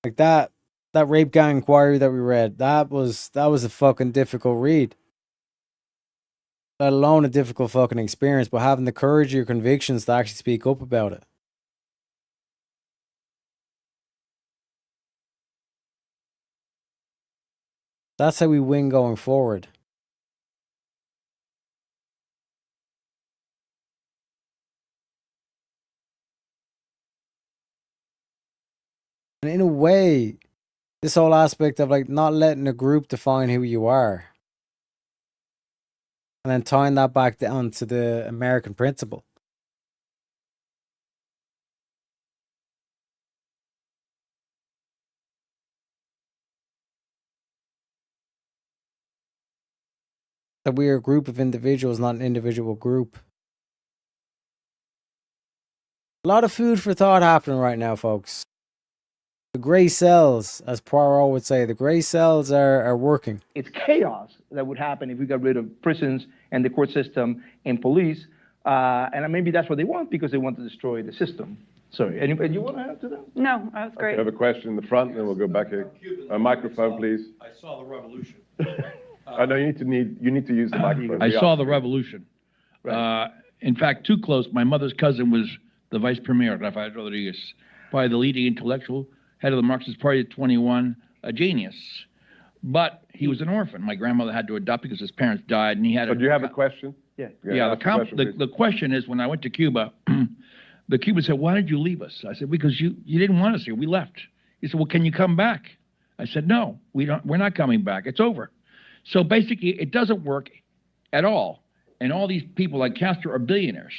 Like that rape gang inquiry that we read, that was a fucking difficult read. Let alone a difficult fucking experience, but having the courage of your convictions to actually speak up about it. That's how we win going forward. And in a way, this whole aspect of like not letting a group define who you are, and then tying that back down to the American principle. That we are a group of individuals, not an individual group. A lot of food for thought happening right now, folks. The grey cells, as Poirot would say, the grey cells are working. It's chaos that would happen if we got rid of prisons and the court system and police. And maybe that's what they want because they want to destroy the system. Sorry, anybody, you want to add to that? No, that was great. I have a question in the front, and then we'll go back here. A microphone, please. I saw the revolution. I know you need to use the microphone. I saw the revolution. Right. In fact, too close. My mother's cousin was the vice premier, Rafael Rodriguez, probably the leading intellectual, head of the Marxist Party at 21, a genius. But he was an orphan. My grandmother had to adopt because his parents died, and he had. So do you have a question? Yeah. The question is, when I went to Cuba, the Cuban said, "Why did you leave us?" I said, "Because you didn't want us here. We left." He said, "Well, can you come back?" I said, "No, we don't. We're not coming back. It's over." So basically, it doesn't work at all. And all these people like Castro are billionaires.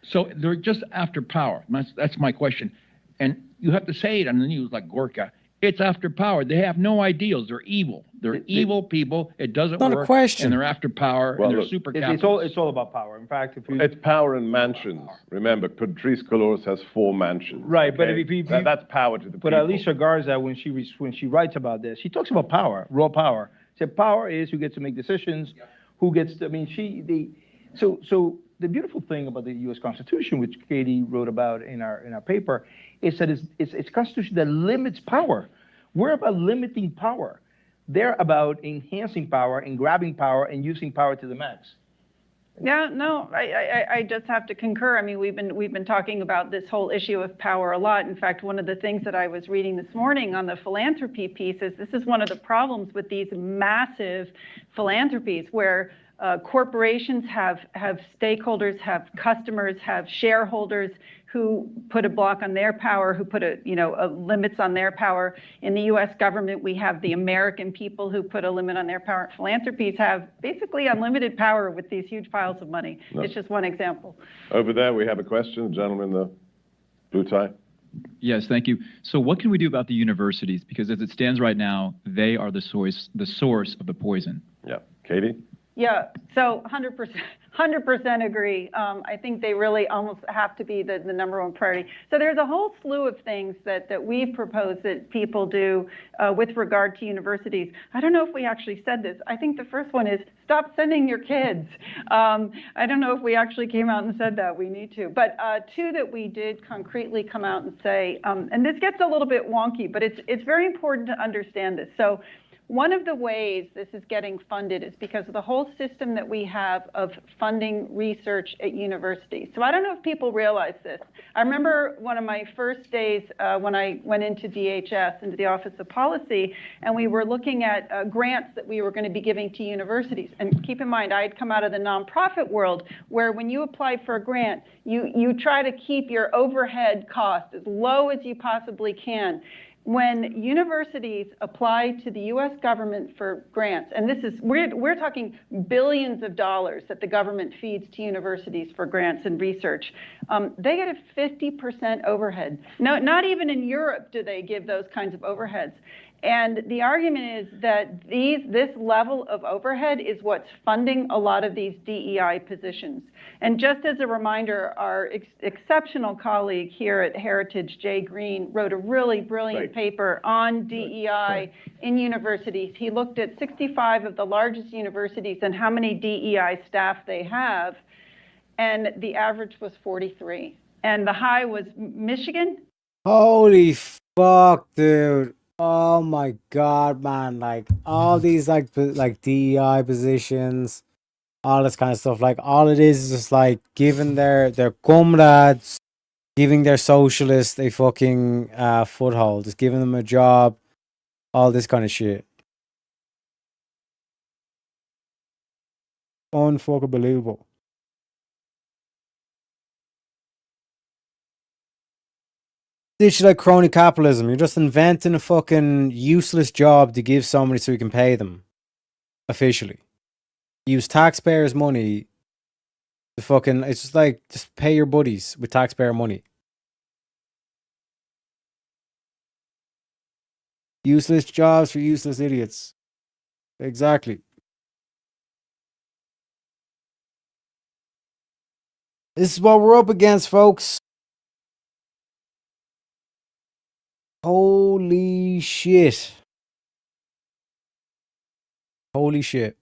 So they're just after power. That's my question. And you have to say it on the news like Gorka. It's after power. They have no ideals. They're evil. They're evil people. It doesn't work. Not a question. And they're after power. Well, and they're look, super it's all about power. In fact, if you... It's power and mansions. Remember, Patrice Colors has 4 mansions. Right, but okay? if you that's power to the people. But Alicia Garza, when she writes about this, she talks about power, raw power. She said power is who gets to make decisions, who gets to, I mean, so the beautiful thing about the U.S. Constitution, which Katie wrote about in our paper, is that it's a constitution that limits power. We're about limiting power. They're about enhancing power and grabbing power and using power to the max. Yeah, no, I just have to concur. I mean, we've been talking about this whole issue of power a lot. In fact, one of the things that I was reading this morning on the philanthropy piece is this is one of the problems with these massive philanthropies where Corporations have stakeholders, have customers, have shareholders who put a block on their power, who put limits on their power. In the U.S. government, we have the American people who put a limit on their power. Philanthropies have basically unlimited power with these huge piles of money. No. It's just one example. Over there, we have a question. Gentleman in the blue tie. Yes, thank you. So what can we do about the universities? Because as it stands right now, they are the source of the poison. Yeah. Katie? Yeah, so 100% agree. I think they really almost have to be the number one priority. So there's a whole slew of things that we've proposed that people do with regard to universities. I don't know if we actually said this. I think the first one is stop sending your kids. I don't know if we actually came out and said that. We need to. But two that we did concretely come out and say, and this gets a little bit wonky, but it's very important to understand this. So one of the ways this is getting funded is because of the whole system that we have of funding research at universities. So I don't know if people realize this. I remember one of my first days when I went into DHS, into the Office of Policy, and we were looking at grants that we were going to be giving to universities. And keep in mind, I had come out of the nonprofit world where when you apply for a grant, you try to keep your overhead cost as low as you possibly can. When universities apply to the U.S. government for grants, and this is, we're talking billions of dollars that the government feeds to universities for grants and research, they get a 50% overhead. No, not even in Europe do they give those kinds of overheads. And the argument is that this level of overhead is what's funding a lot of these DEI positions. And just as a reminder, our exceptional colleague here at Heritage, Jay Green, wrote a really brilliant paper on DEI in universities. He looked at 65 of the largest universities and how many DEI staff they have, and the average was 43. And the high was Michigan. Holy fuck, dude. Oh my god, man. Like all these like DEI positions, all this kind of stuff, like all it is just like giving their comrades, giving their socialists a fucking foothold, just giving them a job, all this kind of shit. Unfucking believable. This is like crony capitalism. You're just inventing a fucking useless job to give somebody so you can pay them. Officially. Use taxpayers' money to fucking, it's just like, just pay your buddies with taxpayer money. Useless jobs for useless idiots. Exactly. This is what we're up against, folks. Holy shit. Holy shit.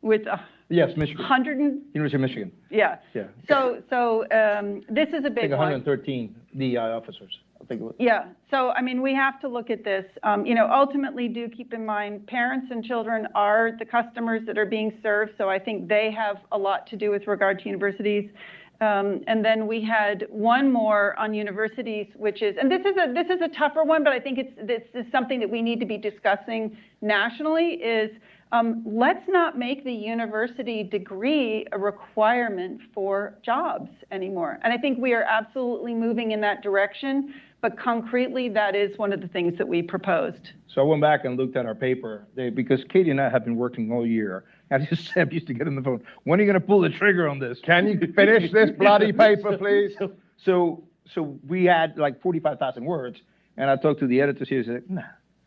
With yes, Michigan. 100 University of Michigan. Yeah. Yeah. So this is a big one. 113 DEI officers. I think it was. Yeah. So I mean, we have to look at this. Ultimately, do keep in mind, parents and children are the customers that are being served. So I think they have a lot to do with regard to universities. And then we had one more on universities, which is, and this is a tougher one, but I think this is something that we need to be discussing nationally, is let's not make the university degree a requirement for jobs anymore. And I think we are absolutely moving in that direction, but concretely, that is one of the things that we proposed. So I went back and looked at our paper, because Katie and I have been working all year. I just used to get on the phone. When are you going to pull the trigger on this? Can you finish this bloody paper, please? So we had like 45,000 words, and I talked to the editor. She said, "Nah,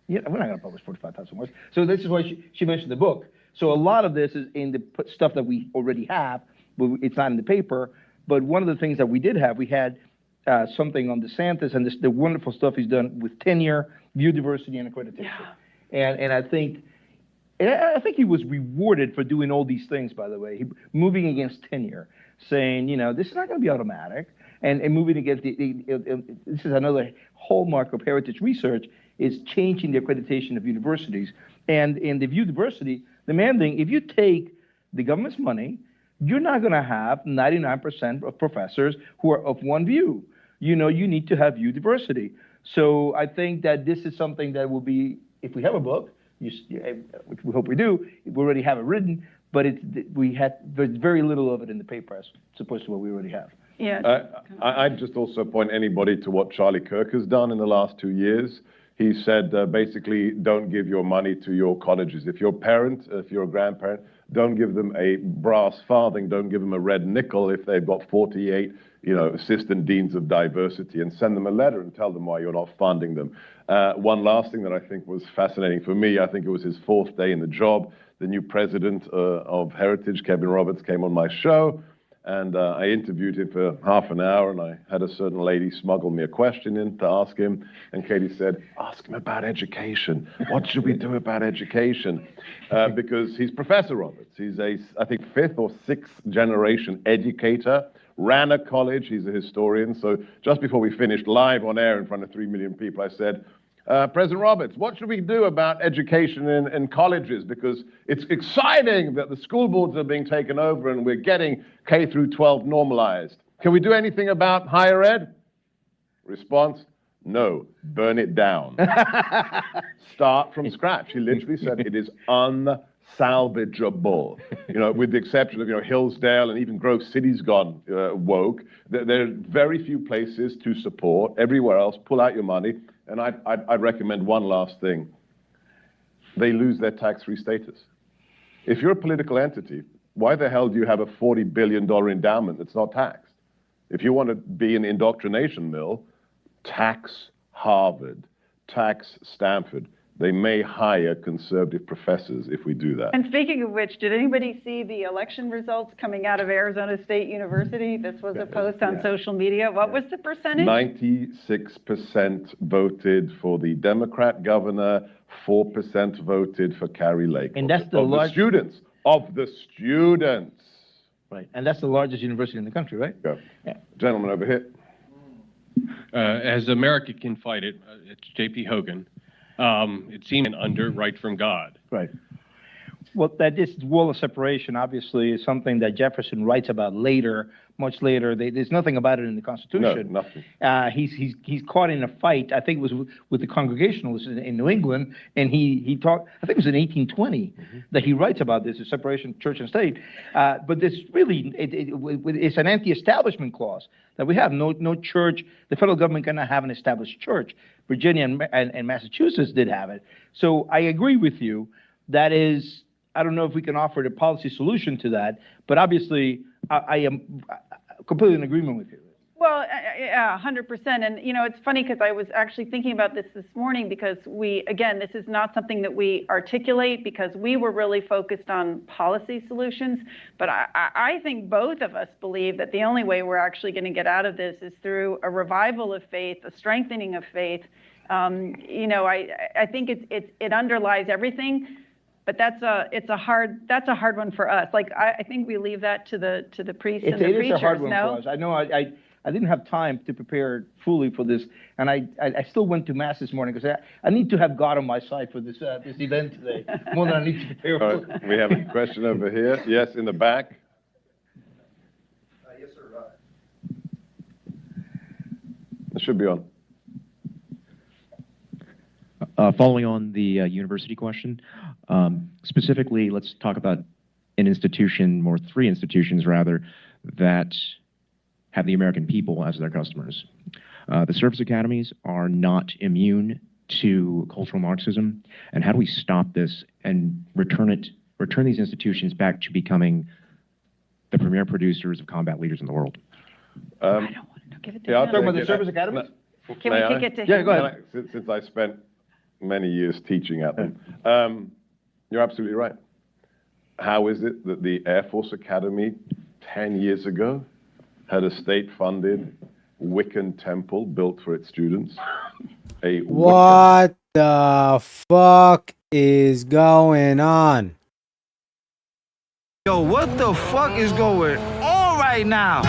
we're not going to publish 45,000 words." So this is why she mentioned the book. So a lot of this is in the stuff that we already have, but it's not in the paper. But one of the things that we did have, we had something on DeSantis and the wonderful stuff he's done with tenure, view diversity, and accreditation. Yeah. And I think he was rewarded for doing all these things, by the way. Moving against tenure, saying, this is not going to be automatic, and moving against this is another hallmark of heritage research, is changing the accreditation of universities. And in the view diversity, demanding, if you take the government's money, you're not going to have 99% of professors who are of one view. You need to have view diversity. So I think that this is something that will be, if we have a book, which we hope we do. We already have it written, but there's very little of it in the paper as opposed to what we already have. Yeah. I'd just also point anybody to what Charlie Kirk has done in the last 2 years. He said, basically, don't give your money to your colleges. If you're a parent, if you're a grandparent, don't give them a brass farthing, don't give them a red nickel if they've got 48, assistant deans of diversity, and send them a letter and tell them why you're not funding them. One last thing that I think was fascinating for me, I think it was his 4th day in the job. The new president of Heritage, Kevin Roberts, came on my show. And I interviewed him for half an hour, and I had a certain lady smuggle me a question in to ask him. And Katie said, ask him about education. What should we do about education? Because he's Professor Roberts. He's I think, 5th or 6th generation educator, ran a college. He's a historian. So just before we finished live on air in front of 3 million people, I said, President Roberts, what should we do about education in colleges? Because it's exciting that the school boards are being taken over and we're getting K through 12 normalized. Can we do anything about higher ed? Response, no, burn it down. Start from scratch. He literally said it is unsalvageable. With the exception of, Hillsdale and even Grove City's gone woke. There are very few places to support. Everywhere else, pull out your money. And I'd recommend one last thing. They lose their tax-free status. If you're a political entity, why the hell do you have a $40 billion endowment that's not taxed? If you want to be an indoctrination mill, tax Harvard, tax Stanford. They may hire conservative professors if we do that. And speaking of which, did anybody see the election results coming out of Arizona State University? This was a post on social media. What was the percentage? 96% voted for the Democrat governor, 4% voted for Carrie Lake. And that's the students. Of the students. Right. And that's the largest university in the country, right? Yeah. Gentleman over here. As America can fight it, it's J.P. Hogan. It seemed an under right from God. Right. Well, that this wall of separation obviously is something that Jefferson writes about later, much later. There's nothing about it in the Constitution. No, nothing. He's caught in a fight. I think it was with the Congregationalists in New England, and he talked. I think it was in 1820 that he writes about this, the separation of church and state. But this really it's an anti-establishment clause that we have. No church. The federal government cannot have an established church. Virginia and Massachusetts did have it. So I agree with you. That is. I don't know if we can offer a policy solution to that, but obviously I am completely in agreement with you. Well, yeah, 100%. And, it's funny because I was actually thinking about this morning because this is not something that we articulate because we were really focused on policy solutions. But I think both of us believe that the only way we're actually going to get out of this is through a revival of faith, a strengthening of faith. I think it underlies everything. But that's a hard one for us. Like I think we leave that to the priests and the preachers. It is a hard one for us. I know I didn't have time to prepare fully for this, and I still went to mass this morning because I need to have God on my side for this event today more than I need to prepare for. Right, we have a question over here. Yes, in the back. Yes, sir. It should be on. Following on the university question, specifically, let's talk about an institution, or 3 institutions rather, that have the American people as their customers. The service academies are not immune to cultural Marxism, and how do we stop this and return these institutions back to becoming the premier producers of combat leaders in the world? I don't want to give it to I'll talk about the service academies. Can we kick it to him? Yeah, go ahead. Since I spent many years teaching at them. You're absolutely right. How is it that the Air Force Academy 10 years ago had a state-funded Wiccan temple built for its students? What the fuck is going on? Yo, what the fuck is going on right now?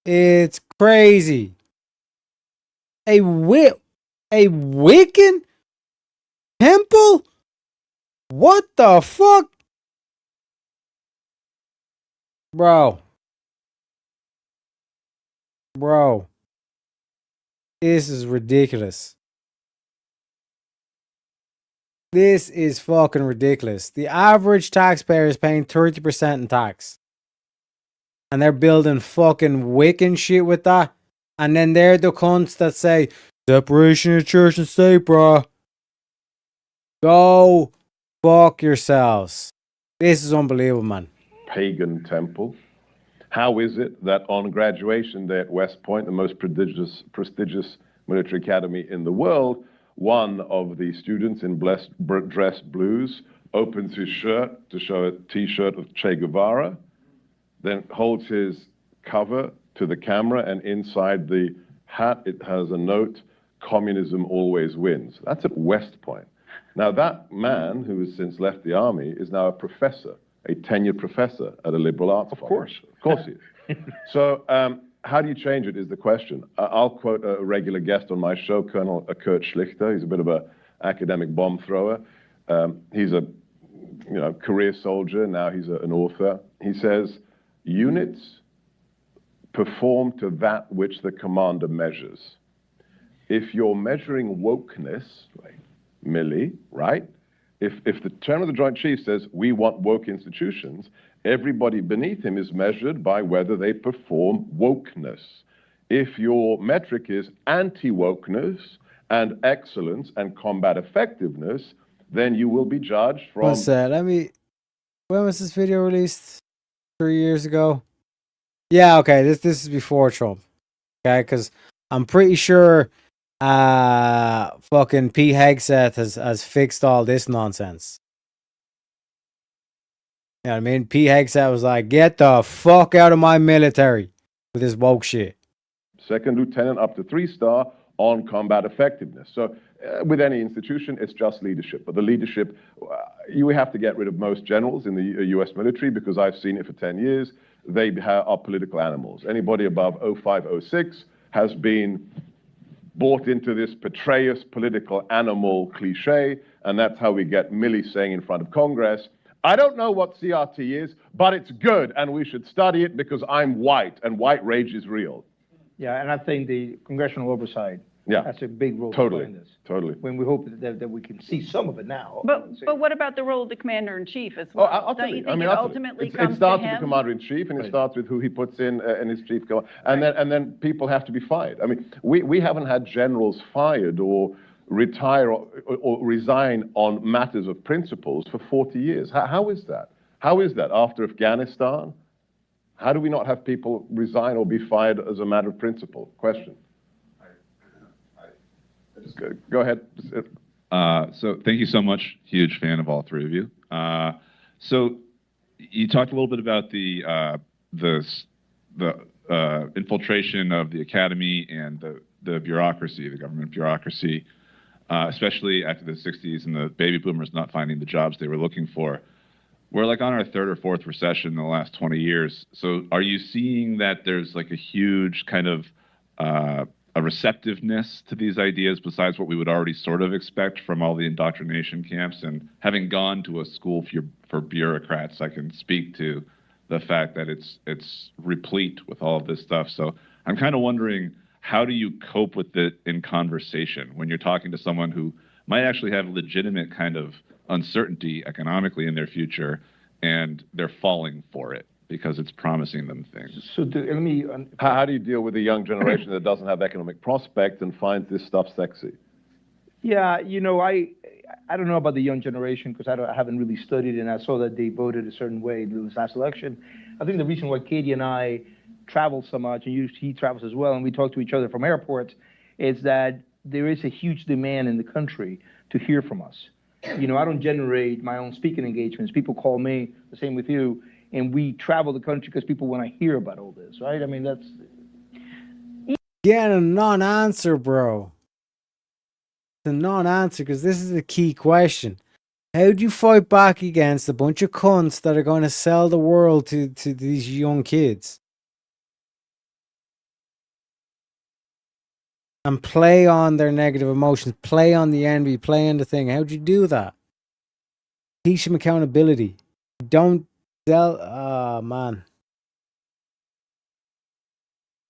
It's crazy. A Wiccan temple? What the fuck? Bro. This is ridiculous. This is fucking ridiculous. The average taxpayer is paying 30% in tax. And they're building fucking Wiccan shit with that. And then they're the cunts that say, separation of church and state, bro. Go fuck yourselves. This is unbelievable, man. Pagan temple. How is it that on graduation day at West Point, the most prestigious military academy in the world, one of the students in dress blues opens his shirt to show a t-shirt of Che Guevara, then holds his cover to the camera, and inside the hat it has a note, communism always wins. That's at West Point. Now that man, who has since left the army, is now a professor, a tenured professor at a liberal arts college. Of course he is. So how do you change it is the question. I'll quote a regular guest on my show, Colonel Kurt Schlichter. He's a bit of an academic bomb thrower. He's a career soldier. Now he's an author. He says, units perform to that which the commander measures. If you're measuring wokeness, like Milley, right? If the chairman of the Joint Chiefs says, we want woke institutions, everybody beneath him is measured by whether they perform wokeness. If your metric is anti-wokeness and excellence and combat effectiveness, then you will be judged from... What's that? When was this video released? 3 years ago? Yeah, okay, this is before Trump. Okay, because I'm pretty sure fucking Pete Hegseth has fixed all this nonsense. You know what I mean? Pete Hegseth was like, get the fuck out of my military with this woke shit. Second lieutenant up to 3-star on combat effectiveness. So with any institution, it's just leadership. But the leadership, you have to get rid of most generals in the U.S. military, because I've seen it for 10 years. They are political animals. Anybody above 05, 06 has been bought into this Petraeus political animal cliche, and that's how we get Milley saying in front of Congress, I don't know what CRT is, but it's good, and we should study it because I'm white, and white rage is real. Yeah, and I think the congressional oversight, that's a big role to play in this. Totally. When we hope that we can see some of it now. But what about the role of the commander-in-chief as well? Don't you think it ultimately comes it starts to with him? the commander-in-chief, and it starts with who he puts in his chief command, and then people have to be fired. I mean, we haven't had generals fired or retire or resign on matters of principles for 40 years. How is that? How is that after Afghanistan? How do we not have people resign or be fired as a matter of principle? Question. Go ahead. So thank you so much. Huge fan of all three of you. So you talked a little bit about the infiltration of the academy and the bureaucracy, the government bureaucracy, especially after the 60s and the baby boomers not finding the jobs they were looking for. We're like on our third or fourth recession in the last 20 years. So are you seeing that there's like a huge kind of a receptiveness to these ideas besides what we would already sort of expect from all the indoctrination camps? And having gone to a school for bureaucrats, I can speak to the fact that it's replete with all of this stuff. So I'm kind of wondering, how do you cope with it in conversation when you're talking to someone who might actually have legitimate kind of uncertainty economically in their future, and they're falling for it because it's promising them things? So let me... How do you deal with a young generation that doesn't have economic prospect and finds this stuff sexy? Yeah, you know, I don't know about the young generation because I haven't really studied, and I saw that they voted a certain way in this last election. I think the reason why Katie and I travel so much, and he travels as well, and we talk to each other from airports, is that there is a huge demand in the country to hear from us. You know, I don't generate my own speaking engagements. People call me, the same with you, and we travel the country because people want to hear about all this, right? I mean, that's... Get a non-answer, bro. It's a non-answer, because this is a key question. How do you fight back against a bunch of cunts that are going to sell the world to these young kids? And play on their negative emotions, play on the envy, play on the thing. How'd you do that? Teach them accountability. Don't sell. Oh, man.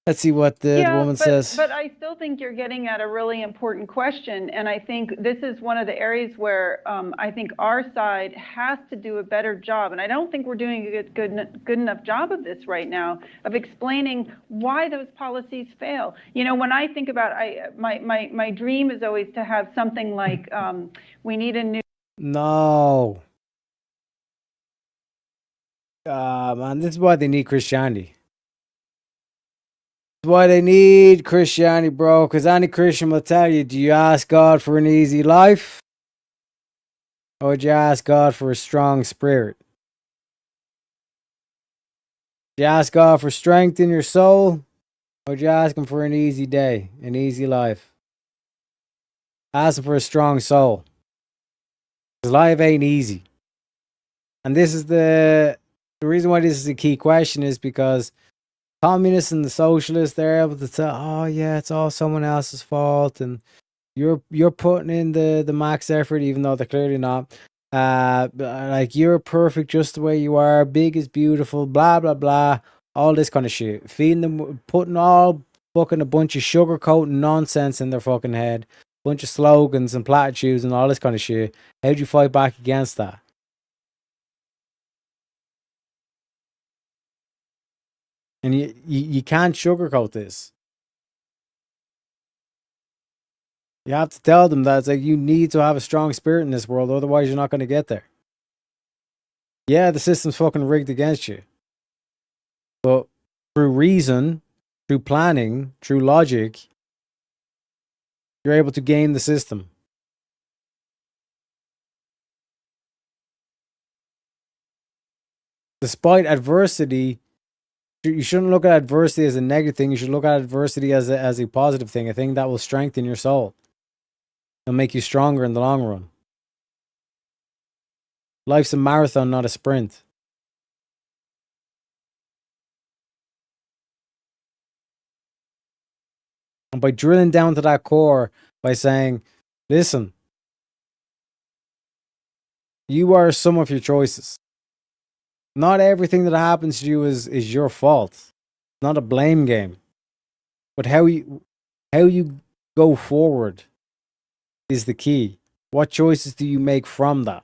Let's see what the woman says. But I still think you're getting at a really important question, and I think this is one of the areas where I think our side has to do a better job, and I don't think we're doing a good enough job of this right now, of explaining why those policies fail. You know, when I think about, my dream is always to have something like, we need a new. No. Man, this is why they need Christianity. Why they need Christianity, bro, because any Christian will tell you, do you ask God for an easy life, or do you ask God for a strong spirit? Do you ask God for strength in your soul, or do you ask him for an easy day, an easy life? Ask him for a strong soul, because life ain't easy. And this is the reason why this is a key question, is because communists and the socialists, they're able to tell, oh yeah, it's all someone else's fault, and you're putting in the max effort, even though they're clearly not. Like, you're perfect just the way you are, big is beautiful, blah blah blah, all this kind of shit. Feeding them, putting all fucking a bunch of sugarcoating nonsense in their fucking head, bunch of slogans and platitudes and all this kind of shit. How do you fight back against that? And you can't sugarcoat this. You have to tell them that it's like, you need to have a strong spirit in this world, otherwise you're not going to get there. Yeah, the system's fucking rigged against you. But through reason, through planning, through logic, you're able to game the system. Despite adversity, you shouldn't look at adversity as a negative thing. You should look at adversity as a positive thing, a thing that will strengthen your soul. It'll make you stronger in the long run. Life's a marathon, not a sprint. And by drilling down to that core, by saying, listen, you are some of your choices. Not everything that happens to you is your fault. It's not a blame game. But how you go forward is the key. What choices do you make from that?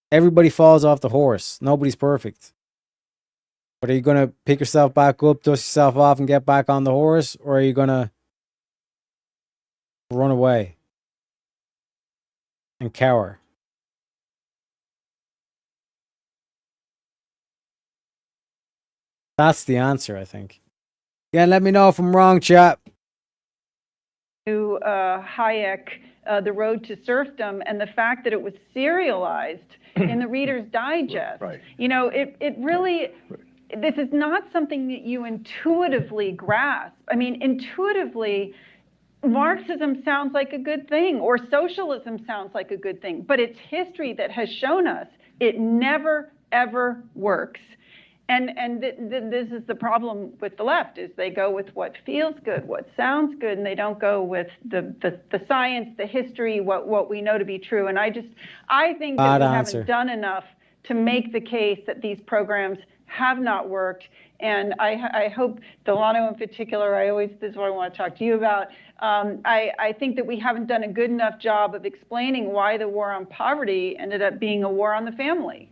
Everybody falls off the horse. Nobody's perfect. But are you going to pick yourself back up, dust yourself off, and get back on the horse? Or are you going to run away and cower? That's the answer, I think. Again, let me know if I'm wrong, chat. To Hayek, The Road to Serfdom, and the fact that it was serialized in the Reader's Digest. Right. You know, it really, this is not something that you intuitively grasp. I mean, intuitively, Marxism sounds like a good thing, or socialism sounds like a good thing, but it's history that has shown us it never, ever works. And this is the problem with the left, is they go with what feels good, what sounds good, and they don't go with the science, the history, what we know to be true. And I think that we haven't done enough to make the case that these programs have not worked. And I hope, Delano in particular, this is what I want to talk to you about. I think that we haven't done a good enough job of explaining why the war on poverty ended up being a war on the family.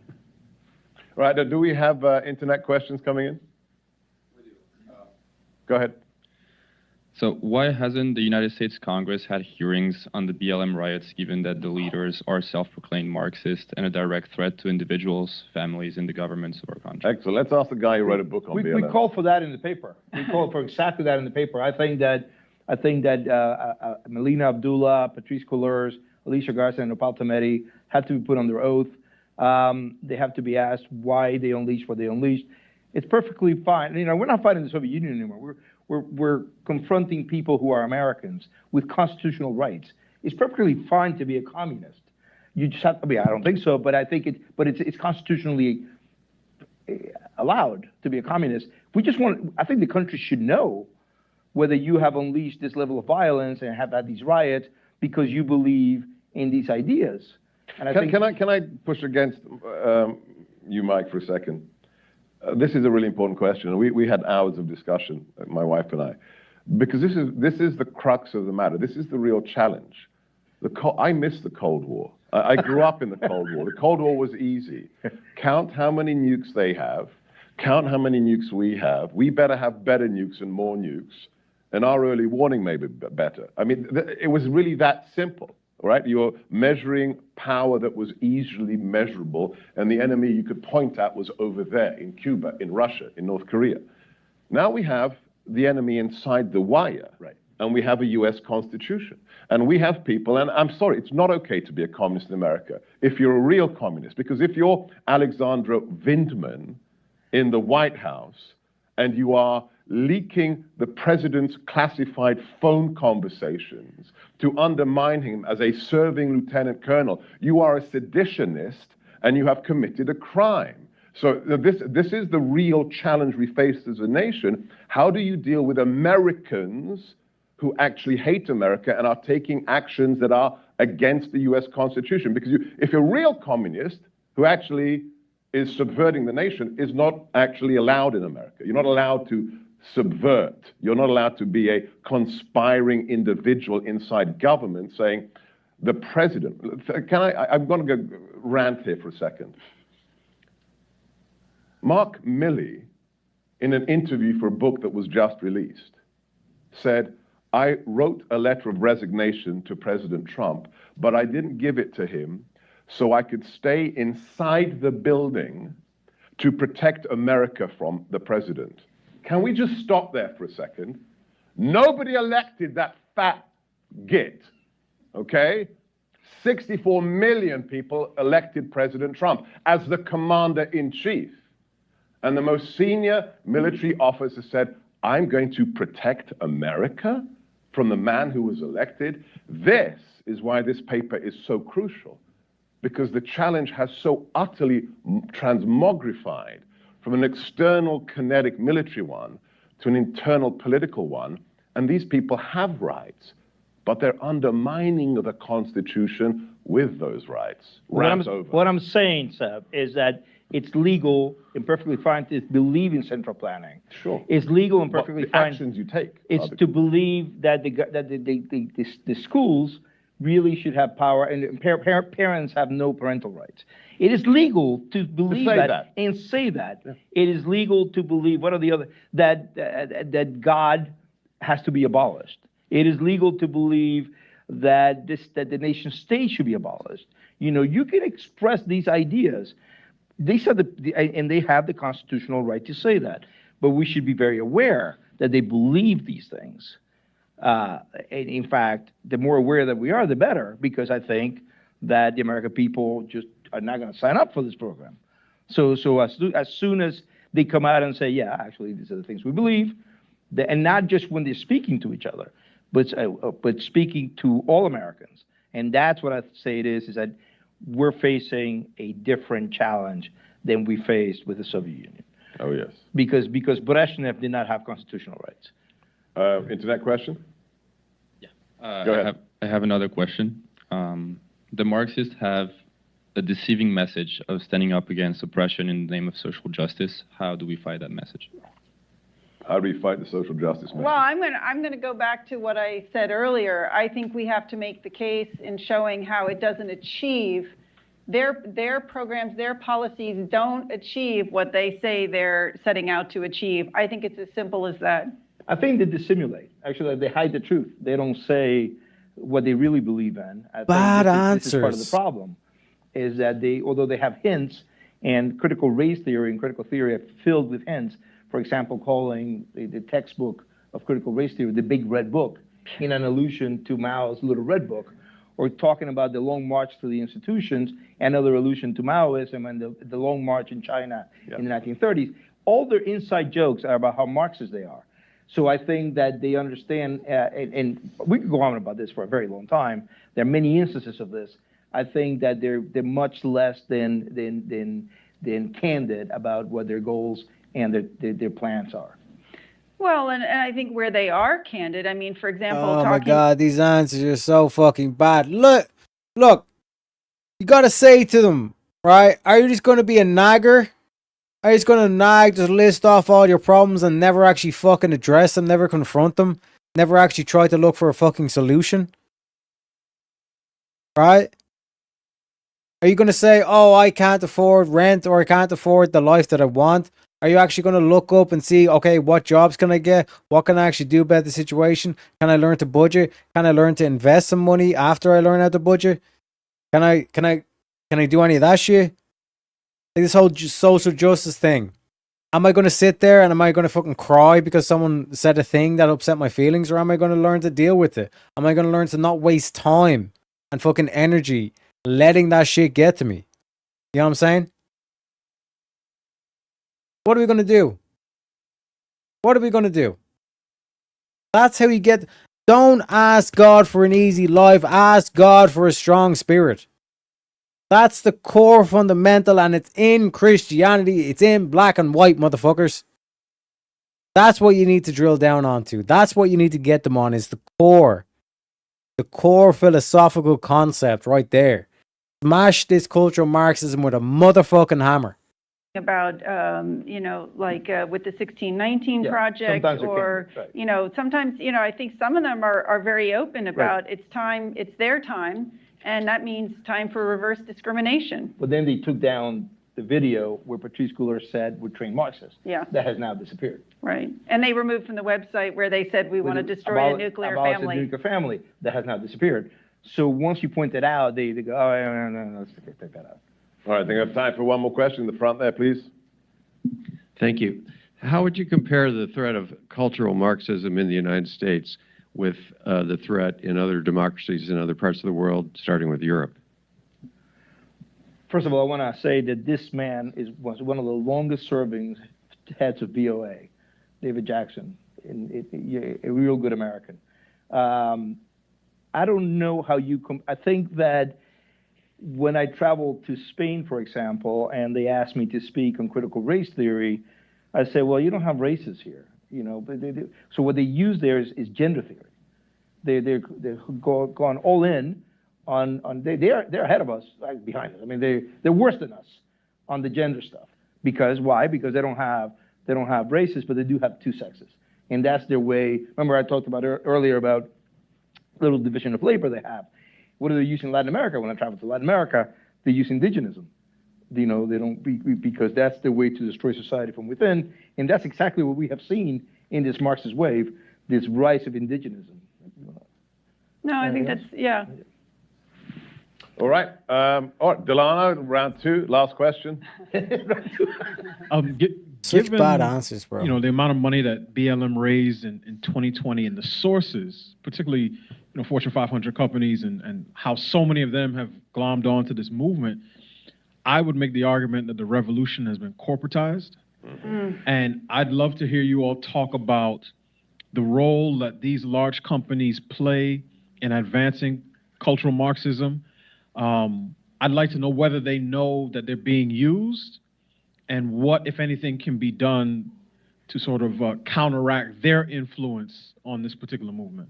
Right. Do we have internet questions coming in? Go ahead. So why hasn't the United States Congress had hearings on the BLM riots, given that the leaders are self-proclaimed Marxists and a direct threat to individuals, families, and the governments of our country? Excellent. Let's ask the guy who wrote a book on BLM. We call for that in the paper. We call for exactly that in the paper. I think that Melina Abdullah, Patrice Couleurs, Alicia Garza, and Opal Tamedi have to be put under oath. They have to be asked why they unleashed what they unleashed. It's perfectly fine. You know, we're not fighting the Soviet Union anymore. We're confronting people who are Americans with constitutional rights. It's perfectly fine to be a communist. You just have to be. I don't think so, but I think it's constitutionally allowed to be a communist. I think the country should know whether you have unleashed this level of violence and have had these riots because you believe in these ideas. And can I push against you, Mike, for a second? This is a really important question. We had hours of discussion, my wife and I, because this is the crux of the matter. This is the real challenge. I miss the Cold War. I grew up in the Cold War. The Cold War was easy. Count how many nukes they have. Count how many nukes we have. We better have better nukes and more nukes. And our early warning may be better. I mean, it was really that simple, right? You're measuring power that was easily measurable, and the enemy you could point at was over there in Cuba, in Russia, in North Korea. Now we have the enemy inside the wire, right? And we have a US Constitution. And we have people, and I'm sorry, it's not okay to be a communist in America if you're a real communist, because if you're Alexandra Vindman in the White House and you are leaking the president's classified phone conversations to undermine him as a serving lieutenant colonel, you are a seditionist and you have committed a crime. So this is the real challenge we face as a nation. How do you deal with Americans who actually hate America and are taking actions that are against the US Constitution? Because if you're a real communist who actually is subverting the nation, is not actually allowed in America. You're not allowed to subvert. You're not allowed to be a conspiring individual inside government saying, the president, I'm going to go rant here for a second. Mark Milley, in an interview for a book that was just released, said, I wrote a letter of resignation to President Trump, but I didn't give it to him so I could stay inside the building to protect America from the president. Can we just stop there for a second? Nobody elected that fat git, okay? 64 million people elected President Trump as the commander-in-chief. And the most senior military officer said, I'm going to protect America from the man who was elected. This is why this paper is so crucial, because the challenge has so utterly transmogrified from an external kinetic military one to an internal political one. And these people have rights, but they're undermining the Constitution with those rights. What I'm saying, Seb, is that it's legal and perfectly fine to believe in central planning. Sure. It's legal and perfectly the fine. actions you take. It's to believe that the schools really should have power, and parents have no parental rights. It is legal to believe that and say that. Yeah. It is legal to believe that God has to be abolished. It is legal to believe that the nation state should be abolished. You know, you can express these ideas. They said and they have the constitutional right to say that. But we should be very aware that they believe these things. And in fact, the more aware that we are, the better, because I think that the American people just are not going to sign up for this program. So as soon as they come out and say, yeah, actually, these are the things we believe, and not just when they're speaking to each other, but speaking to all Americans. And that's what I say it is that we're facing a different challenge than we faced with the Soviet Union. Oh, yes. Because Brezhnev did not have constitutional rights. Internet question? Yeah. Go ahead. I have another question. The Marxists have a deceiving message of standing up against oppression in the name of social justice. How do we fight that message? How do we fight the social justice message? Well, I'm going to go back to what I said earlier. I think we have to make the case in showing how it doesn't achieve their programs, their policies don't achieve what they say they're setting out to achieve. I think it's as simple as that. I think they dissimulate. Actually, they hide the truth. They don't say what they really believe in. This is part of the problem, is that although they have hints, and critical race theory and critical theory are filled with hints. For example, calling the textbook of critical race theory the Big Red Book in an allusion to Mao's Little Red Book, or talking about the Long March to the Institutions, another allusion to Maoism and the Long March in China in the 1930s. All their inside jokes are about how Marxist they are. So I think that they understand, and we could go on about this for a very long time. There are many instances of this. I think that they're much less than candid about what their goals and their plans are. Well, and I think where they are candid, I mean, for example, oh my God, these answers are so fucking bad. Look, you gotta say to them, right? Are you just gonna be a nagger? Are you just gonna just list off all your problems and never actually fucking address them, never confront them, never actually try to look for a fucking solution? Right? Are you gonna say, oh, I can't afford rent or I can't afford the life that I want? Are you actually gonna look up and see, okay, what jobs can I get? What can I actually do about the situation? Can I learn to budget? Can I learn to invest some money after I learn how to budget? Can I do any of that shit? Like this whole social justice thing. Am I going to sit there and am I going to fucking cry because someone said a thing that upset my feelings, or am I going to learn to deal with it? Am I going to learn to not waste time and fucking energy letting that shit get to me? You know what I'm saying? What are we going to do? What are we going to do? That's how you get. Don't ask God for an easy life. Ask God for a strong spirit. That's the core fundamental, and it's in Christianity. It's in black and white, motherfuckers. That's what you need to drill down onto. That's what you need to get them on, is the core philosophical concept right there. Smash this cultural Marxism with a motherfucking hammer. About like with the 1619 project, or sometimes I think some of them are very open about it's time, it's their time, and that means time for reverse discrimination. But then they took down the video where Patrice Cullors said we're trained Marxists. Yeah. That has now disappeared. Right. And they removed from the website where they said we want to destroy the nuclear family. The nuclear family. That has now disappeared. So once you point that out, they go, oh, no, let's take that out. All right, I think I have time for one more question in the front there, please. Thank you. How would you compare the threat of cultural Marxism in the United States with the threat in other democracies in other parts of the world, starting with Europe? First of all, I want to say that this man was one of the longest-serving heads of BOA, David Jackson, a real good American. I don't know how you I think that when I traveled to Spain, for example, and they asked me to speak on critical race theory, I say, well, you don't have races here, But so what they use there is gender theory. They're gone all in on they're ahead of us, like behind us. I mean, they're worse than us on the gender stuff. Because why? Because they don't have races, but they do have two sexes, and that's their way. Remember, I talked about earlier about little division of labor they have. What do they use in Latin America? When I travel to Latin America, they use indigenism. They don't because that's the way to destroy society from within, and that's exactly what we have seen in this Marxist wave, this rise of indigenism. No, I think that's All right. All right, Delano, round two, last question. Such bad answers, bro. The amount of money that BLM raised in 2020 and the sources, particularly Fortune 500 companies and how so many of them have glommed onto this movement, I would make the argument that the revolution has been corporatized. Mm-hmm. And I'd love to hear you all talk about the role that these large companies play in advancing cultural Marxism. I'd like to know whether they know that they're being used and what, if anything, can be done to sort of counteract their influence on this particular movement.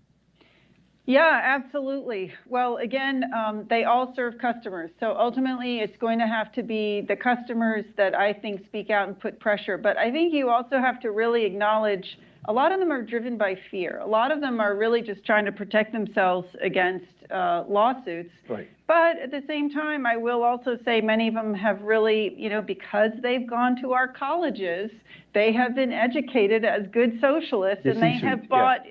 Yeah, absolutely. Well, again, they all serve customers. So ultimately, it's going to have to be the customers that I think speak out and put pressure. But I think you also have to really acknowledge a lot of them are driven by fear. A lot of them are really just trying to protect themselves against lawsuits. Right. But at the same time, I will also say many of them have really, because they've gone to our colleges, they have been educated as good socialists, and they have bought,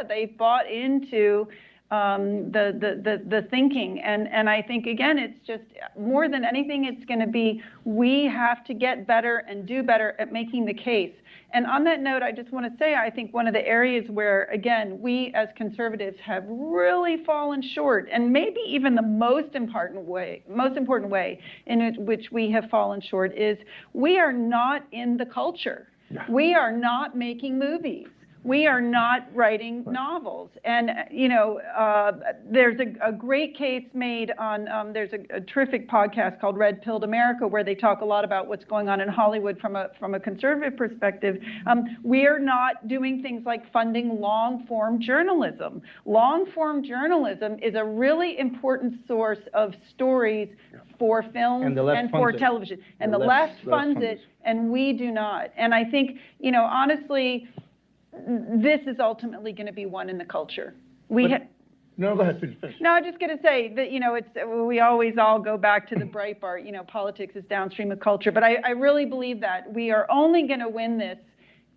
they've bought into the thinking. And I think, again, it's just more than anything, it's going to be, we have to get better and do better at making the case. And on that note, I just want to say, I think one of the areas where, again, we as conservatives have really fallen short, and maybe even the most important way in which we have fallen short, is we are not in the culture. We are not making movies. We are not writing novels. And, there's a great case made on, there's a terrific podcast called Red Pilled America, where they talk a lot about what's going on in Hollywood from a conservative perspective. We are not doing things like funding long-form journalism. Long-form journalism is a really important source of stories for film and for television. And the left funds it, and we do not. And I think, honestly, this is ultimately going to be one in the culture. No, go ahead. Finish. No, I'm just going to say that, we always all go back to the Breitbart, politics is downstream of culture. But I really believe that we are only going to win this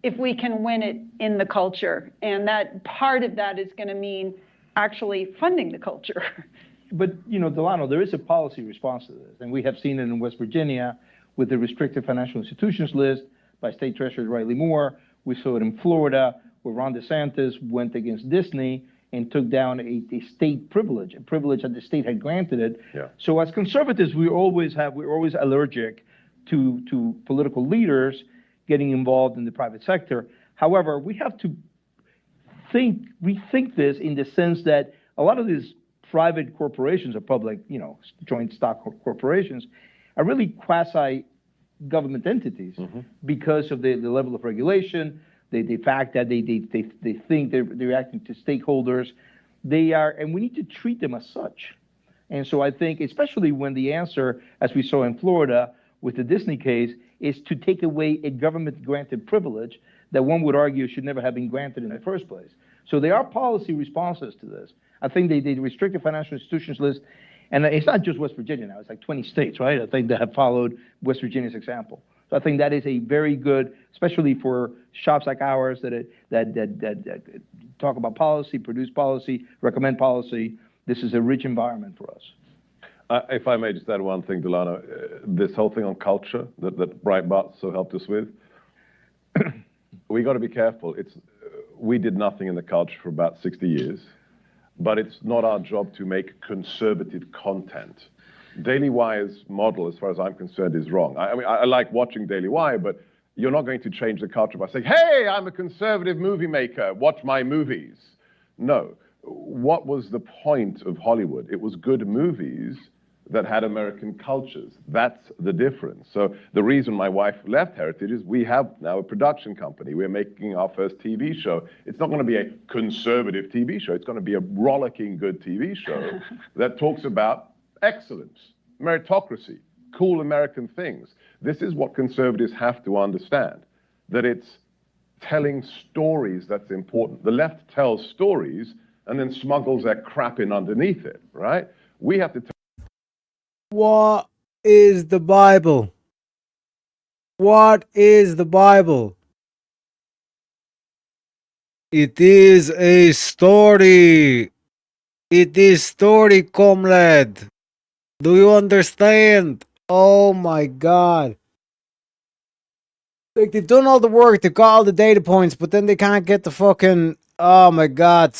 if we can win it in the culture. And that part of that is going to mean actually funding the culture. But, Delano, there is a policy response to this. And we have seen it in West Virginia with the restricted financial institutions list by State Treasurer Riley Moore. We saw it in Florida, where Ron DeSantis went against Disney and took down a state privilege, a privilege that the state had granted it. Yeah. So as conservatives, we're always allergic to political leaders getting involved in the private sector. However, we have to rethink this in the sense that a lot of these private corporations or public, joint stock corporations are really quasi-government entities because of the level of regulation, the fact that they think they're reacting to stakeholders. And we need to treat them as such. And so I think, especially when the answer, as we saw in Florida with the Disney case, is to take away a government-granted privilege that one would argue should never have been granted in the first place. So there are policy responses to this. I think the restricted financial institutions list, and it's not just West Virginia now, it's like 20 states, right? I think that have followed West Virginia's example. So I think that is a very good, especially for shops like ours that talk about policy, produce policy, recommend policy. This is a rich environment for us. If I may just add one thing, Delano, this whole thing on culture that Breitbart so helped us with, we got to be careful. We did nothing in the culture for about 60 years. But it's not our job to make conservative content. Daily Wire's model, as far as I'm concerned, is wrong. I mean, I like watching Daily Wire, but you're not going to change the culture by saying, hey, I'm a conservative movie maker, watch my movies. No. What was the point of Hollywood? It was good movies that had American cultures. That's the difference. So the reason my wife left Heritage is we have now a production company. We're making our first TV show. It's not going to be a conservative TV show. It's going to be a rollicking good TV show that talks about excellence, meritocracy, cool American things. This is what conservatives have to understand, that it's telling stories that's important. The left tells stories and then smuggles their crap in underneath it, right? We have to tell. What is the Bible? What is the Bible? It is a story. It is story, comrade. Do you understand? Oh my God. Like, they've done all the work, they've got all the data points, but then they can't get the fucking... Oh my God.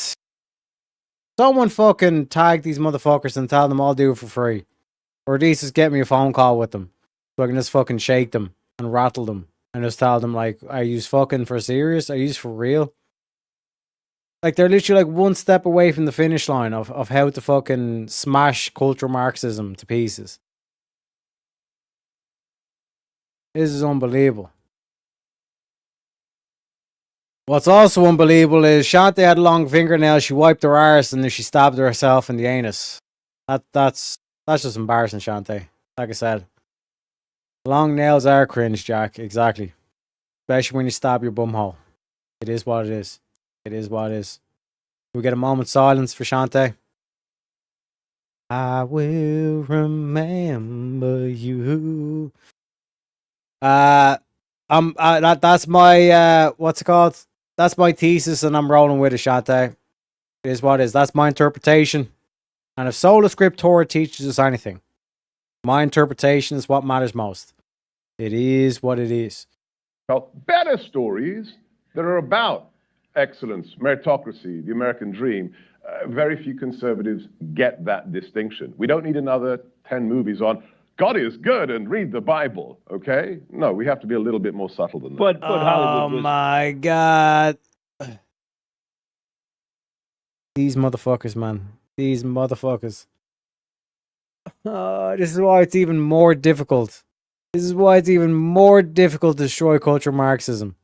Someone fucking tag these motherfuckers and tell them I'll do it for free. Or at least just get me a phone call with them. So I can just fucking shake them and rattle them. And just tell them, like, are you fucking for serious? Are you for real? Like, they're literally like one step away from the finish line of how to fucking smash cultural Marxism to pieces. This is unbelievable. What's also unbelievable is Shantae had long fingernails, she wiped her arse, and then she stabbed herself in the anus. That's just embarrassing, Shantae. Like I said. Long nails are cringe, Jack. Exactly. Especially when you stab your bumhole. It is what it is. It is what it is. Can we get a moment's silence for Shantae? I will remember you. That's my what's it called? That's my thesis, and I'm rolling with it, Shantae. It is what it is. That's my interpretation. And if Sola Scriptura teaches us anything, my interpretation is what matters most. It is what it is. Well, better stories that are about excellence, meritocracy, the American dream. Very few conservatives get that distinction. We don't need another 10 movies on God is good and read the Bible, okay? No, we have to be a little bit more subtle than that. But Hollywood my God. These motherfuckers, man. These motherfuckers. This is why it's even more difficult. This is why it's even more difficult to destroy cultural Marxism.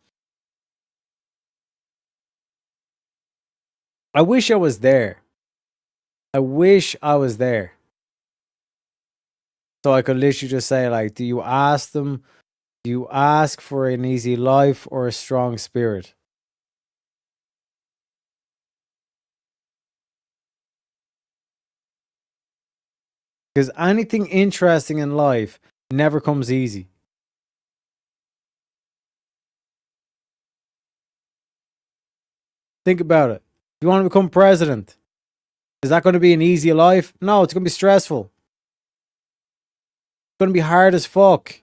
I wish I was there. I wish I was there. So I could literally just say, like, do you ask them, do you ask for an easy life or a strong spirit? Because anything interesting in life never comes easy. Think about it. If you want to become president, is that going to be an easy life? No, it's going to be stressful. It's going to be hard as fuck.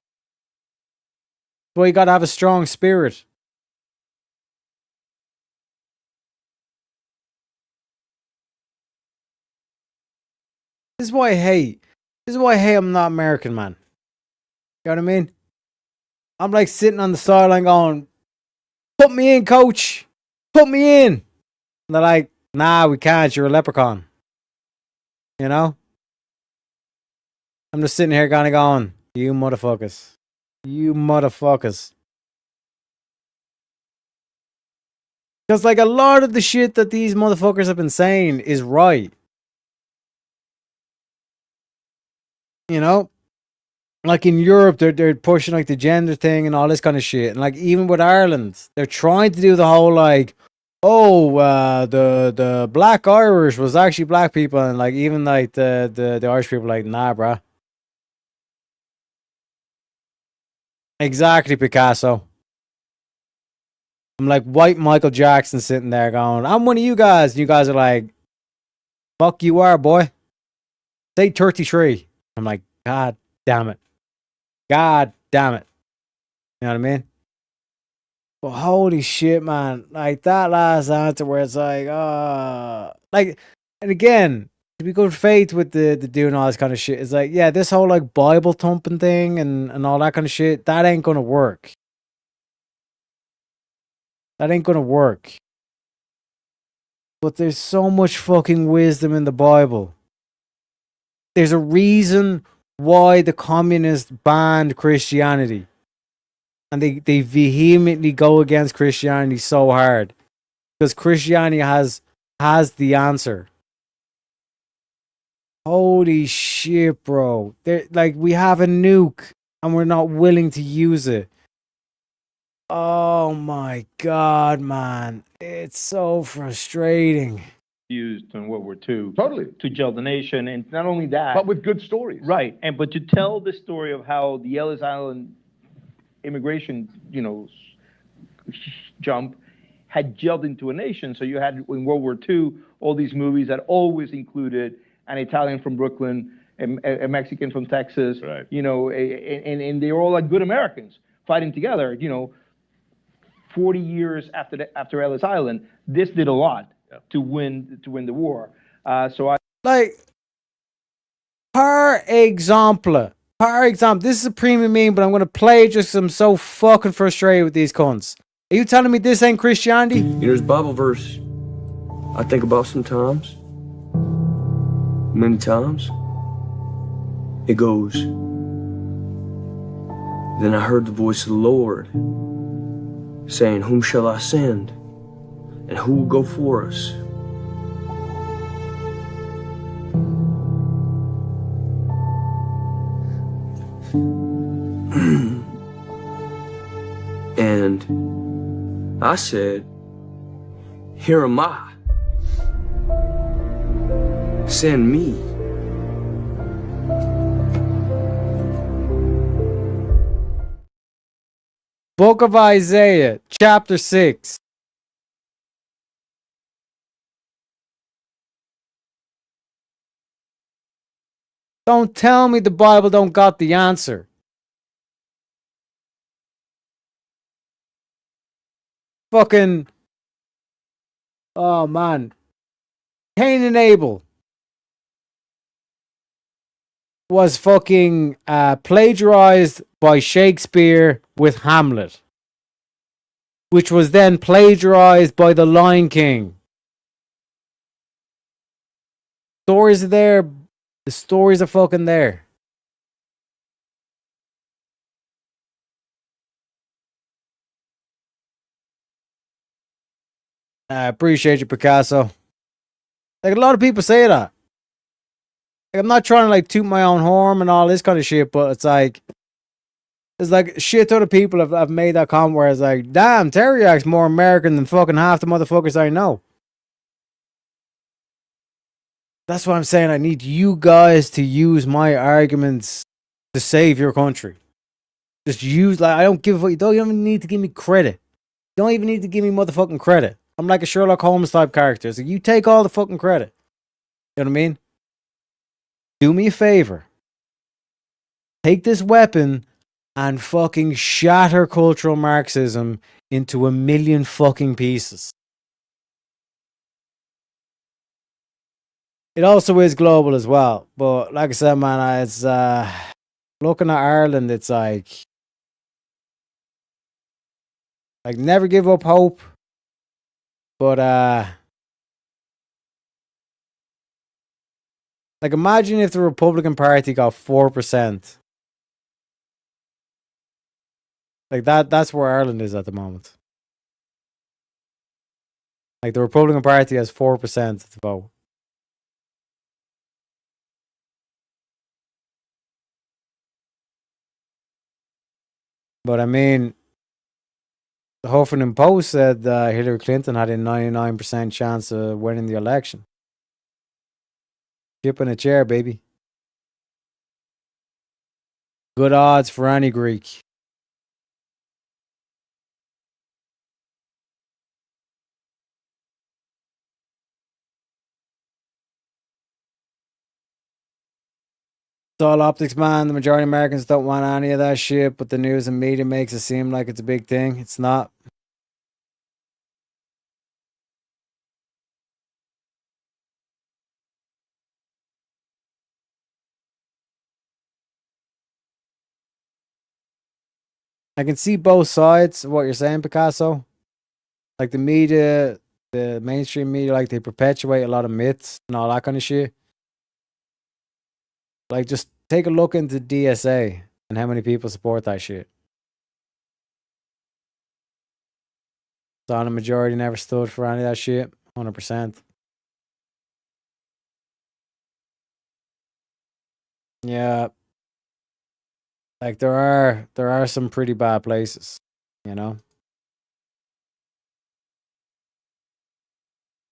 Well, you got to have a strong spirit. This is why I hate. This is why I hate I'm not American, man. You know what I mean? I'm like sitting on the sideline going, put me in, coach. Put me in. And they're like, nah, we can't. You're a leprechaun. You know? I'm just sitting here kind of going, you motherfuckers. You motherfuckers. Because, like, a lot of the shit that these motherfuckers have been saying is right. You know? Like, in Europe, they're pushing, like, the gender thing and all this kind of shit. And, like, even with Ireland, they're trying to do the whole, like, the black Irish was actually black people. And, like, even, like, the Irish people, like, nah, bruh. Exactly, Picasso. I'm like white Michael Jackson sitting there going, I'm one of you guys. And you guys are like, fuck you are, boy. Say 33. I'm like, God damn it. God damn it. You know what I mean? But holy shit, man. Like that last answer where it's like, like, and again, to be good faith with the doing all this kind of shit, it's like, yeah, this whole like Bible thumping thing and all that kind of shit, that ain't gonna work. That ain't gonna work. But there's so much fucking wisdom in the Bible. There's a reason why the communists banned Christianity. And they vehemently go against Christianity so hard. Because Christianity has the answer. Holy shit, bro. Like, we have a nuke and we're not willing to use it. Oh my God, man. It's so frustrating. Used in World War II. Totally. To gel the nation. And not only that. But with good stories. Right. But to tell the story of how the Ellis Island immigration, jump had gelled into a nation. So you had in World War II all these movies that always included an Italian from Brooklyn, a Mexican from Texas, right. And they were all like good Americans fighting together. 40 years after Ellis Island, this did a lot to win the war. Par example, this is a premium meme, but I'm gonna play it just 'cause I'm so fucking frustrated with these cunts. Are you telling me this ain't Christianity? There's a Bible verse I think about sometimes. Many times. It goes, then I heard the voice of the Lord saying, whom shall I send? And who will go for us? And I said, here am I. Send me. Book of Isaiah, chapter 6. Don't tell me the Bible don't got the answer. Fucking, oh man, Cain and Abel was fucking plagiarized by Shakespeare with Hamlet, which was then plagiarized by The Lion King. Stories are there. The stories are fucking there. I appreciate you, Picasso. Like, a lot of people say that. Like, I'm not trying to like toot my own horn and all this kind of shit, but it's like there's like shit ton of people have made that comment where it's like, damn, Teriyak's more American than fucking half the motherfuckers I know. That's why I'm saying I need you guys to use my arguments to save your country. Just use, like, I don't give a fuck. You don't even need to give me credit. You don't even need to give me motherfucking credit. I'm like a Sherlock Holmes type character. So you take all the fucking credit. You know what I mean? Do me a favor. Take this weapon and fucking shatter cultural Marxism into a million fucking pieces. It also is global as well. But like I said, man, it's looking at Ireland, it's like never give up hope. But like, imagine if the Republican Party got 4%. Like that's where Ireland is at the moment. Like, the Republican Party has 4% of the vote. But I mean, the Huffington Post said Hillary Clinton had a 99% chance of winning the election. Chip in a chair, baby. Good odds for any Greek. It's all optics, man. The majority of Americans don't want any of that shit, but the news and media makes it seem like it's a big thing. It's not. I can see both sides of what you're saying, Picasso. Like, the media, the mainstream media, like, they perpetuate a lot of myths and all that kind of shit. Like, just take a look into DSA and how many people support that shit. So the majority never stood for any of that shit. 100%. Yeah. Like, there are some pretty bad places, you know?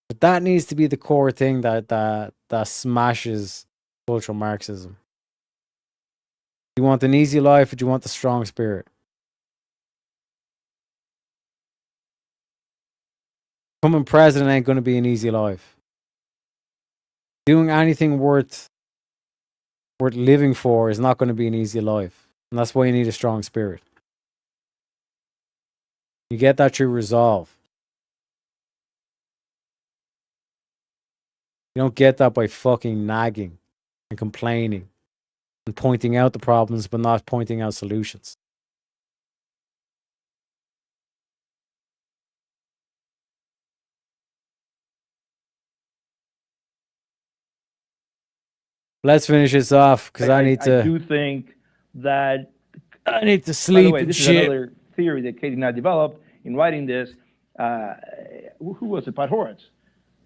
But that needs to be the core thing that smashes cultural Marxism. Do you want an easy life, or do you want the strong spirit? Becoming president ain't going to be an easy life. Doing anything worth living for is not going to be an easy life. And that's why you need a strong spirit. You get that through resolve. You don't get that by fucking nagging and complaining and pointing out the problems but not pointing out solutions. Let's finish this off because I need to. I do think that. I need to By the sleep way, and this shit. is another theory that Katie and I developed in writing this. Who was it? Podhoretz.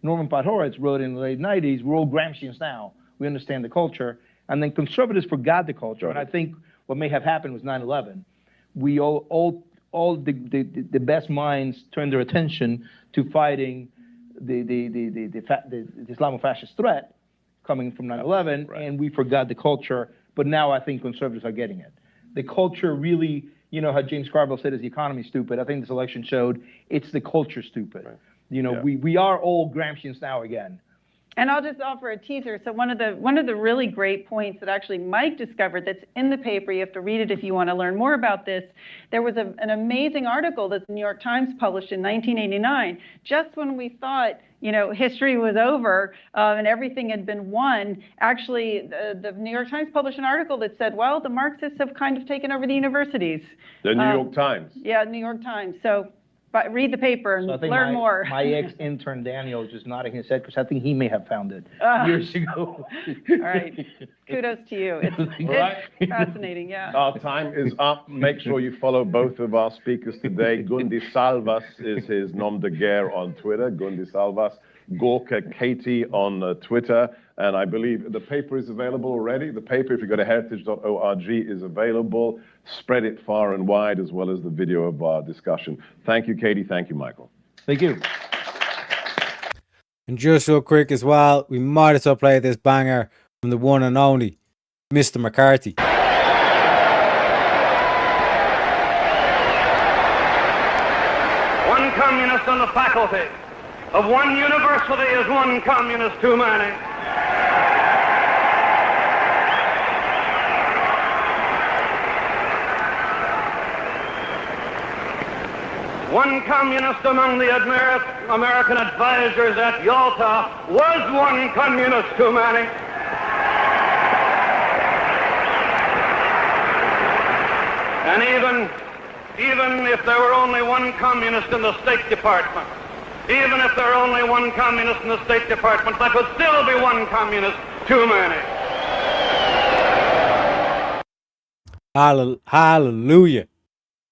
Norman Podhoretz wrote in the late 90s, we're all Gramscians now. We understand the culture. And then conservatives forgot the culture. And I think what may have happened was 9/11. We all the best minds turned their attention to fighting the Islamo-fascist threat coming from 9/11, and we forgot the culture. But now I think conservatives are getting it. The culture really, you know how James Carville said, is the economy stupid? I think this election showed it's the culture stupid. Right. You know, we are all Gramscians now again. And I'll just offer a teaser. So one of the really great points that actually Mike discovered that's in the paper, you have to read it if you want to learn more about this. There was an amazing article that the New York Times published in 1989, just when we thought, you know, history was over and everything had been won. Actually, the New York Times published an article that said, well, the Marxists have kind of taken over the universities. The New York Times. Yeah, New York Times. So But read the paper and So I think learn more. my ex-intern Daniel is just nodding his head because I think he may have found it years ago. All right. Kudos to you. It's fascinating, yeah. Our time is up. Make sure you follow both of our speakers today. Gundi Salvas is his nom de guerre on Twitter, Gundi Salvas. Gorka Katie on Twitter. And I believe the paper is available already. The paper, if you go to heritage.org, is available. Spread it far and wide, as well as the video of our discussion. Thank you, Katie. Thank you, Michael. Thank you. And just real quick as well, we might as well play this banger from the one and only Mr. McCarthy. One communist on the faculty of one university is one communist too many. One communist among the American advisors at Yalta was one communist too many. And even if there were only one communist in the State Department, even if there were only one communist in the State Department, that would still be one communist too many. Hallelujah.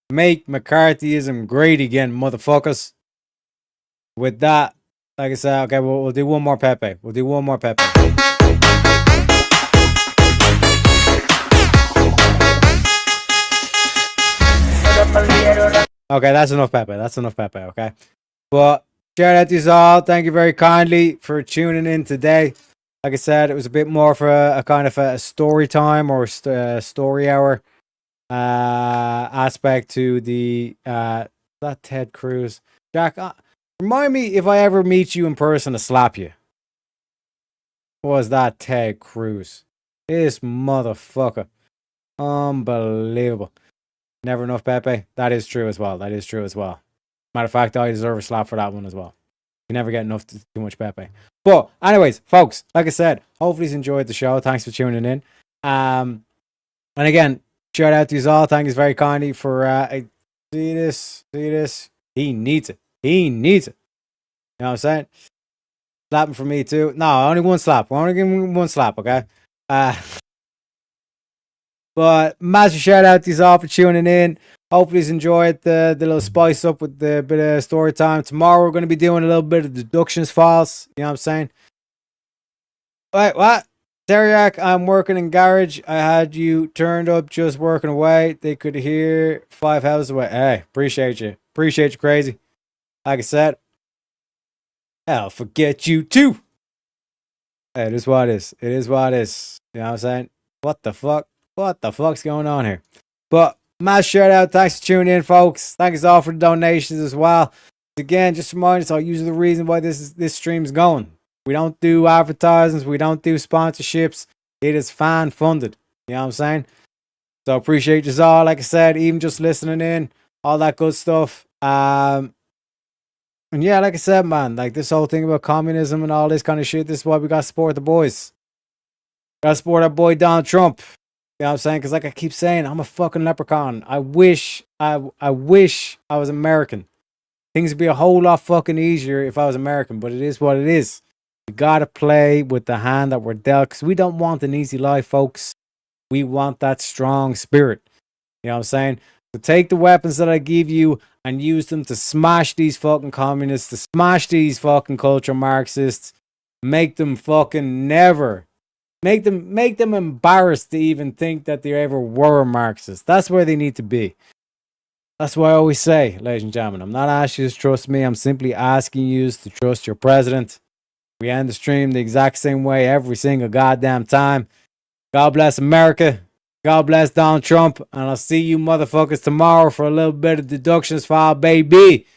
Make McCarthyism great again, motherfuckers. With that, like I said, okay, we'll do one more Pepe. We'll do one more Pepe. Okay, that's enough Pepe. That's enough Pepe, okay? But shout out to you all. Thank you very kindly for tuning in today. Like I said, it was a bit more for a kind of a story time or story hour aspect to the that Ted Cruz. Jack, remind me if I ever meet you in person to slap you. Was that Ted Cruz? This motherfucker. Unbelievable. Never enough Pepe. That is true as well. That is true as well. Matter of fact, I deserve a slap for that one as well. You never get enough too much Pepe. But anyways, folks, like I said, hopefully you enjoyed the show. Thanks for tuning in. And again, shout out to you all. Thank you very kindly for see this. He needs it. He needs it. You know what I'm saying? Slapping for me too. No, only one slap. We're only giving him one slap, okay? But massive shout out to you all for tuning in. Hopefully you enjoyed the little spice up with the bit of story time. Tomorrow we're going to be doing a little bit of deductions files. You know what I'm saying? Wait, what? Teriak, I'm working in garage. I had you turned up just working away. They could hear 5 houses away. Hey, appreciate you. Appreciate you, crazy. Like I said, I'll forget you too. Hey, it is what it is. It is what it is. You know what I'm saying? What the fuck? What the fuck's going on here? But mass shout out. Thanks for tuning in, folks. Thanks all for the donations as well. Again, just remind us, usually the reason why this stream's going. We don't do advertisements. We don't do sponsorships. It is fan funded. You know what I'm saying? So appreciate you all. Like I said, even just listening in, all that good stuff. And yeah, like I said, man, like this whole thing about communism and all this kind of shit, this is why we got to support the boys. Got to support our boy Donald Trump. You know what I'm saying? Because like I keep saying, I'm a fucking leprechaun. I wish I was American. Things would be a whole lot fucking easier if I was American, but it is what it is. We gotta play with the hand that we're dealt, because we don't want an easy life, folks. We want that strong spirit. You know what I'm saying? So take the weapons that I give you and use them to smash these fucking communists, to smash these fucking cultural Marxists, make them fucking never. Make them embarrassed to even think that they ever were Marxists. That's where they need to be. That's why I always say, ladies and gentlemen, I'm not asking you to trust me. I'm simply asking you to trust your president. We end the stream the exact same way every single goddamn time. God bless America. God bless Donald Trump. And I'll see you motherfuckers tomorrow for a little bit of deductions file, baby.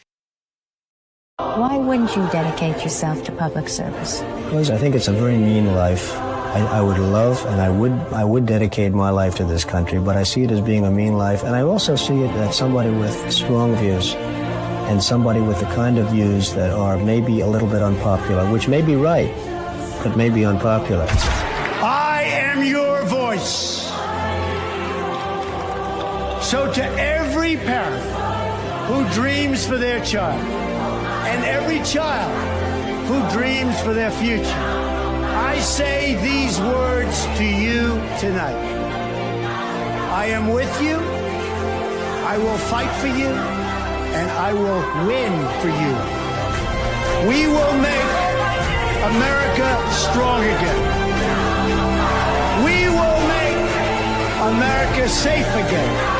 Why wouldn't you dedicate yourself to public service? Because I think it's a very mean life. I would love and I would dedicate my life to this country, but I see it as being a mean life. And I also see it as somebody with strong views and somebody with the kind of views that are maybe a little bit unpopular, which may be right, but may be unpopular. I am your voice. So to every parent who dreams for their child, and every child who dreams for their future. I say these words to you tonight. I am with you, I will fight for you, and I will win for you. We will make America strong again. We will make America safe again.